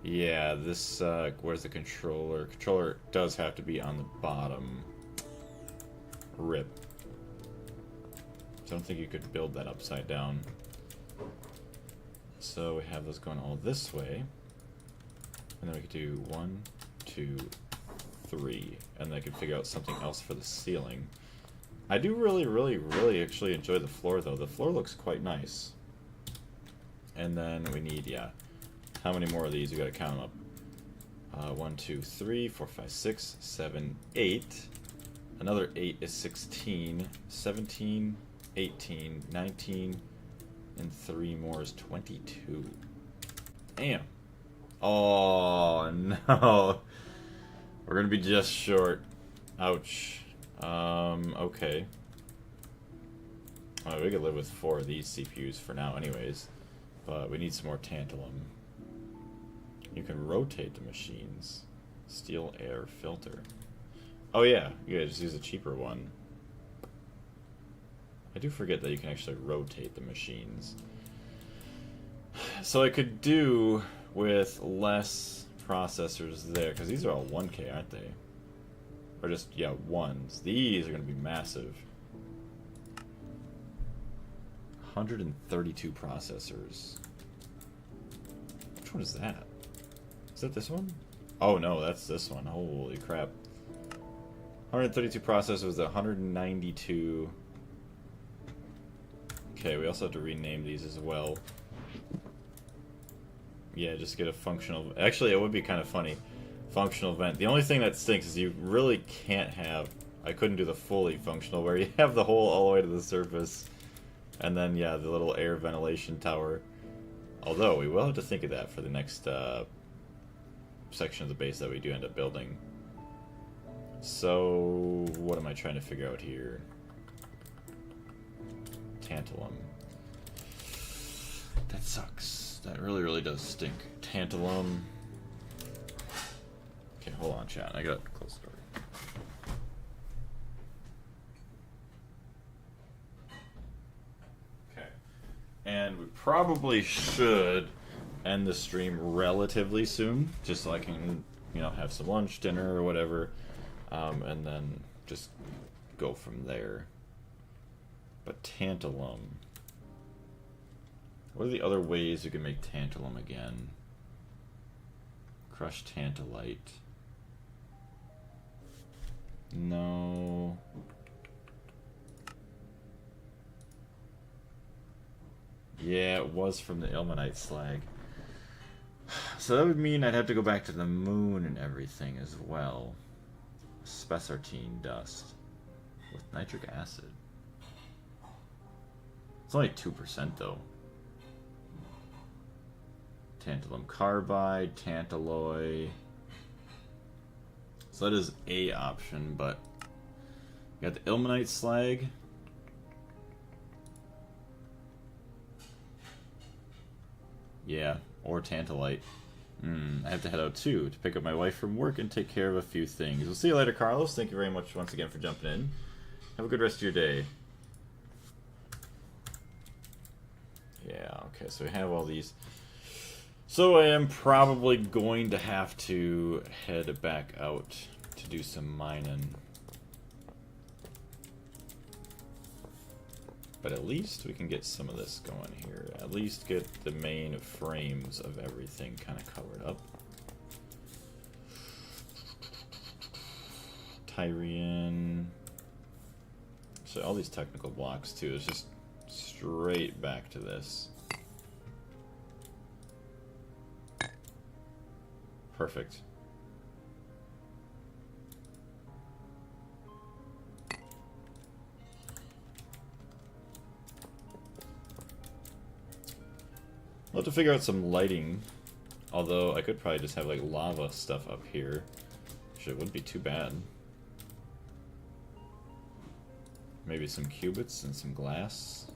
Yeah, this, where's the controller? Controller does have to be on the bottom. Rip. I don't think you could build that upside down. So we have those going all this way. And then we could do 1, 2, 3. And then I could figure out something else for the ceiling. I do really actually enjoy the floor, though. The floor looks quite nice. And then we need, yeah. How many more of these? We gotta count them up. 1, 2, 3, 4, 5, 6, 7, 8. Another 8 is 16. 17. 18, 19, and 3 more is 22. Damn. Oh, no. We're gonna be just short. Ouch. Okay. Well, we could live with 4 of these CPUs for now anyways. But we need some more tantalum. You can rotate the machines. Steel air filter. Oh yeah, you gotta just use a cheaper one. I do forget that you can actually rotate the machines. So I could do with less processors there, because these are all 1K, aren't they? Or just, yeah, ones. These are going to be massive. 132 processors. Which one is that? Is that this one? Oh no, that's this one. Holy crap. 132 processor was 192. Okay, we also have to rename these as well. Yeah, just get a functional... Actually, it would be kind of funny. Functional vent. The only thing that stinks is you really can't have... I couldn't do the fully functional, where you have the hole all the way to the surface. And then, yeah, the little air ventilation tower. Although, we will have to think of that for the next section of the base that we do end up building. So, what am I trying to figure out here? Tantalum. That sucks. That really, really does stink. Tantalum. Okay, hold on, chat. I gotta close the door. Okay. And we probably should end the stream relatively soon, just so I can, you know, have some lunch, dinner, or whatever, and then just go from there. But tantalum. What are the other ways you can make tantalum again? Crushed tantalite. No. Yeah, it was from the ilmenite slag. So that would mean I'd have to go back to the moon and everything as well. Spessartine dust with nitric acid. It's only 2% though. Tantalum carbide, tantalloy. So that is a option, but we got the ilmenite slag. Yeah, or tantalite. I have to head out too to pick up my wife from work and take care of a few things. We'll see you later, Carlos. Thank you very much once again for jumping in. Have a good rest of your day. Yeah, okay, so we have all these. So I am probably going to have to head back out to do some mining. But at least we can get some of this going here. At least get the main frames of everything kind of covered up. Tyrian. So all these technical blocks too. It's just straight back to this. Perfect. I'll have to figure out some lighting. Although I could probably just have like lava stuff up here, which it wouldn't be too bad. Maybe some cubits and some glass.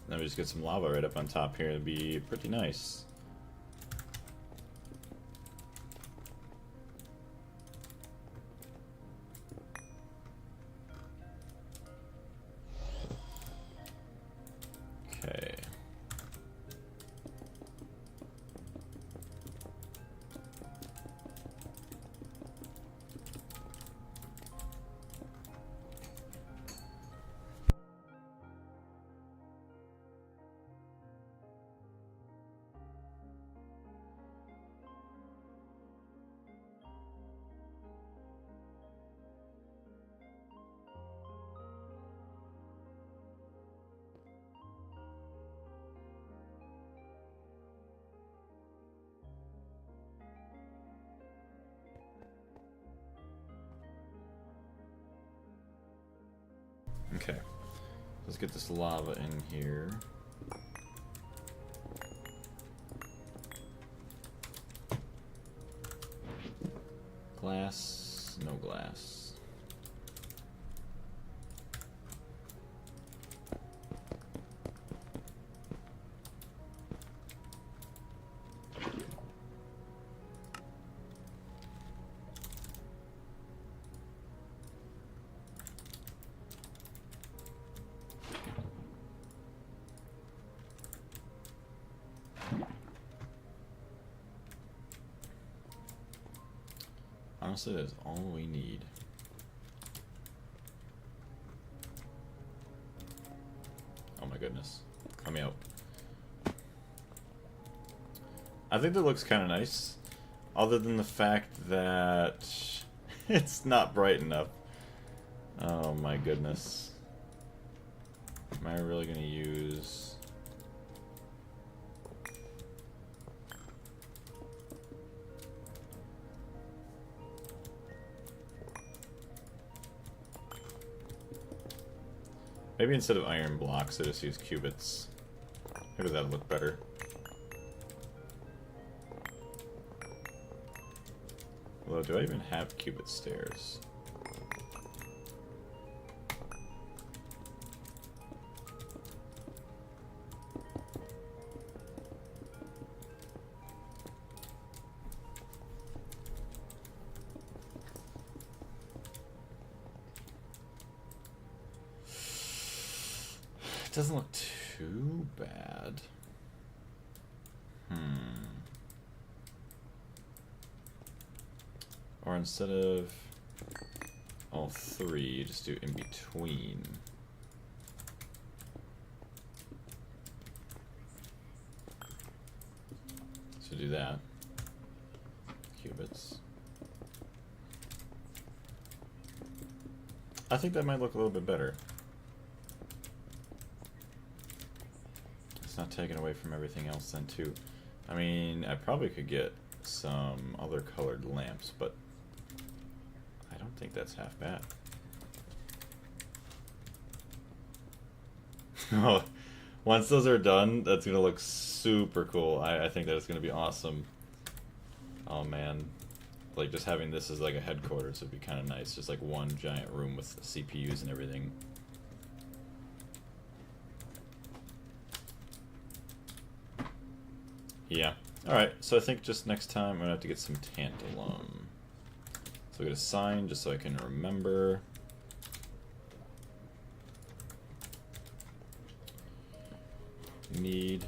Then we just get some lava right up on top here. It'd be pretty nice. Okay. Okay, let's get this lava in here. Glass, no glass. Honestly, that's all we need. Oh my goodness. Let me out. I think that looks kind of nice. Other than the fact that it's not bright enough. Oh my goodness. Am I really going to use... Maybe instead of iron blocks, I just use cubits. Maybe that'll look better. Although, do I even have cubit stairs? It doesn't look too bad. Or instead of all three, just do in between. So do that. Cubits. I think that might look a little bit better. It's not taken away from everything else then too. I mean, I probably could get some other colored lamps, but I don't think that's half bad. Oh, once those are done, that's gonna look super cool. I think that it's gonna be awesome. Oh man, like just having this as like a headquarters would be kind of nice. Just like one giant room with CPUs and everything. Yeah. Alright, so I think just next time I'm gonna have to get some tantalum. So I get a sign just so I can remember. Need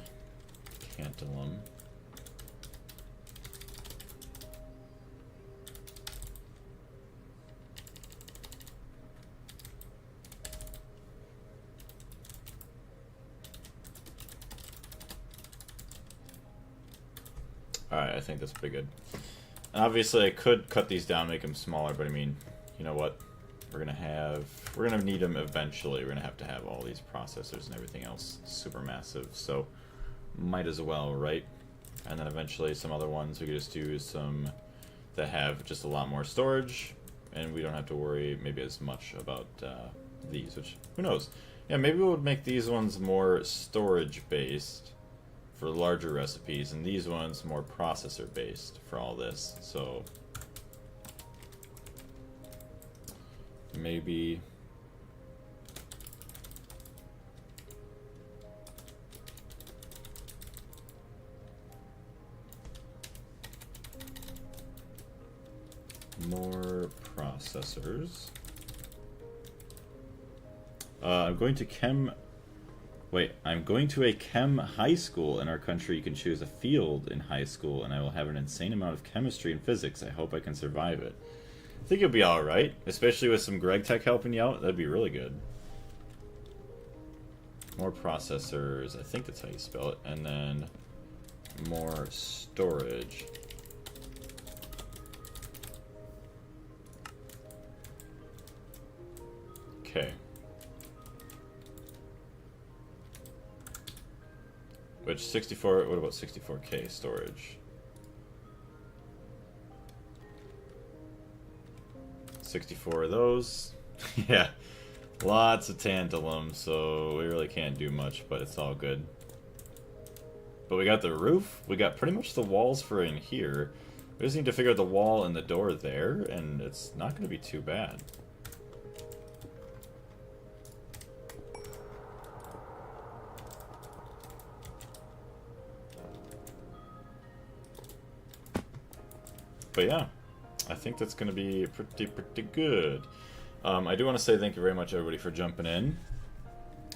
tantalum. Alright, I think that's pretty good. And obviously I could cut these down, make them smaller, but I mean, you know what? We're gonna need them eventually. We're gonna have to have all these processors and everything else super massive, so might as well, right? And then eventually some other ones we could just do some that have just a lot more storage, and we don't have to worry maybe as much about these, which, who knows? Yeah, maybe we'll make these ones more storage based for larger recipes, and these ones more processor based for all this. So maybe more processors. I'm going to I'm going to a chem high school in our country. You can choose a field in high school, and I will have an insane amount of chemistry and physics. I hope I can survive it. I think you'll be alright, especially with some Greg Tech helping you out. That'd be really good. More processors, I think that's how you spell it, and then more storage. Okay. Which 64, what about 64K storage? 64 of those. Yeah. Lots of tantalum, so we really can't do much, but it's all good. But we got the roof, we got pretty much the walls for in here. We just need to figure out the wall and the door there, and it's not going to be too bad. But yeah, I think that's going to be pretty good. I do want to say thank you very much, everybody, for jumping in.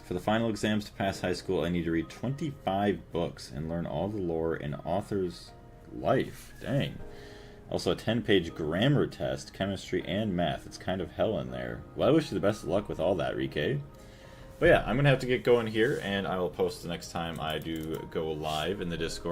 For the final exams to pass high school, I need to read 25 books and learn all the lore in author's life. Dang. Also a 10-page grammar test, chemistry and math. It's kind of hell in there. Well, I wish you the best of luck with all that, Rike. But yeah, I'm going to have to get going here, and I will post the next time I do go live in the Discord.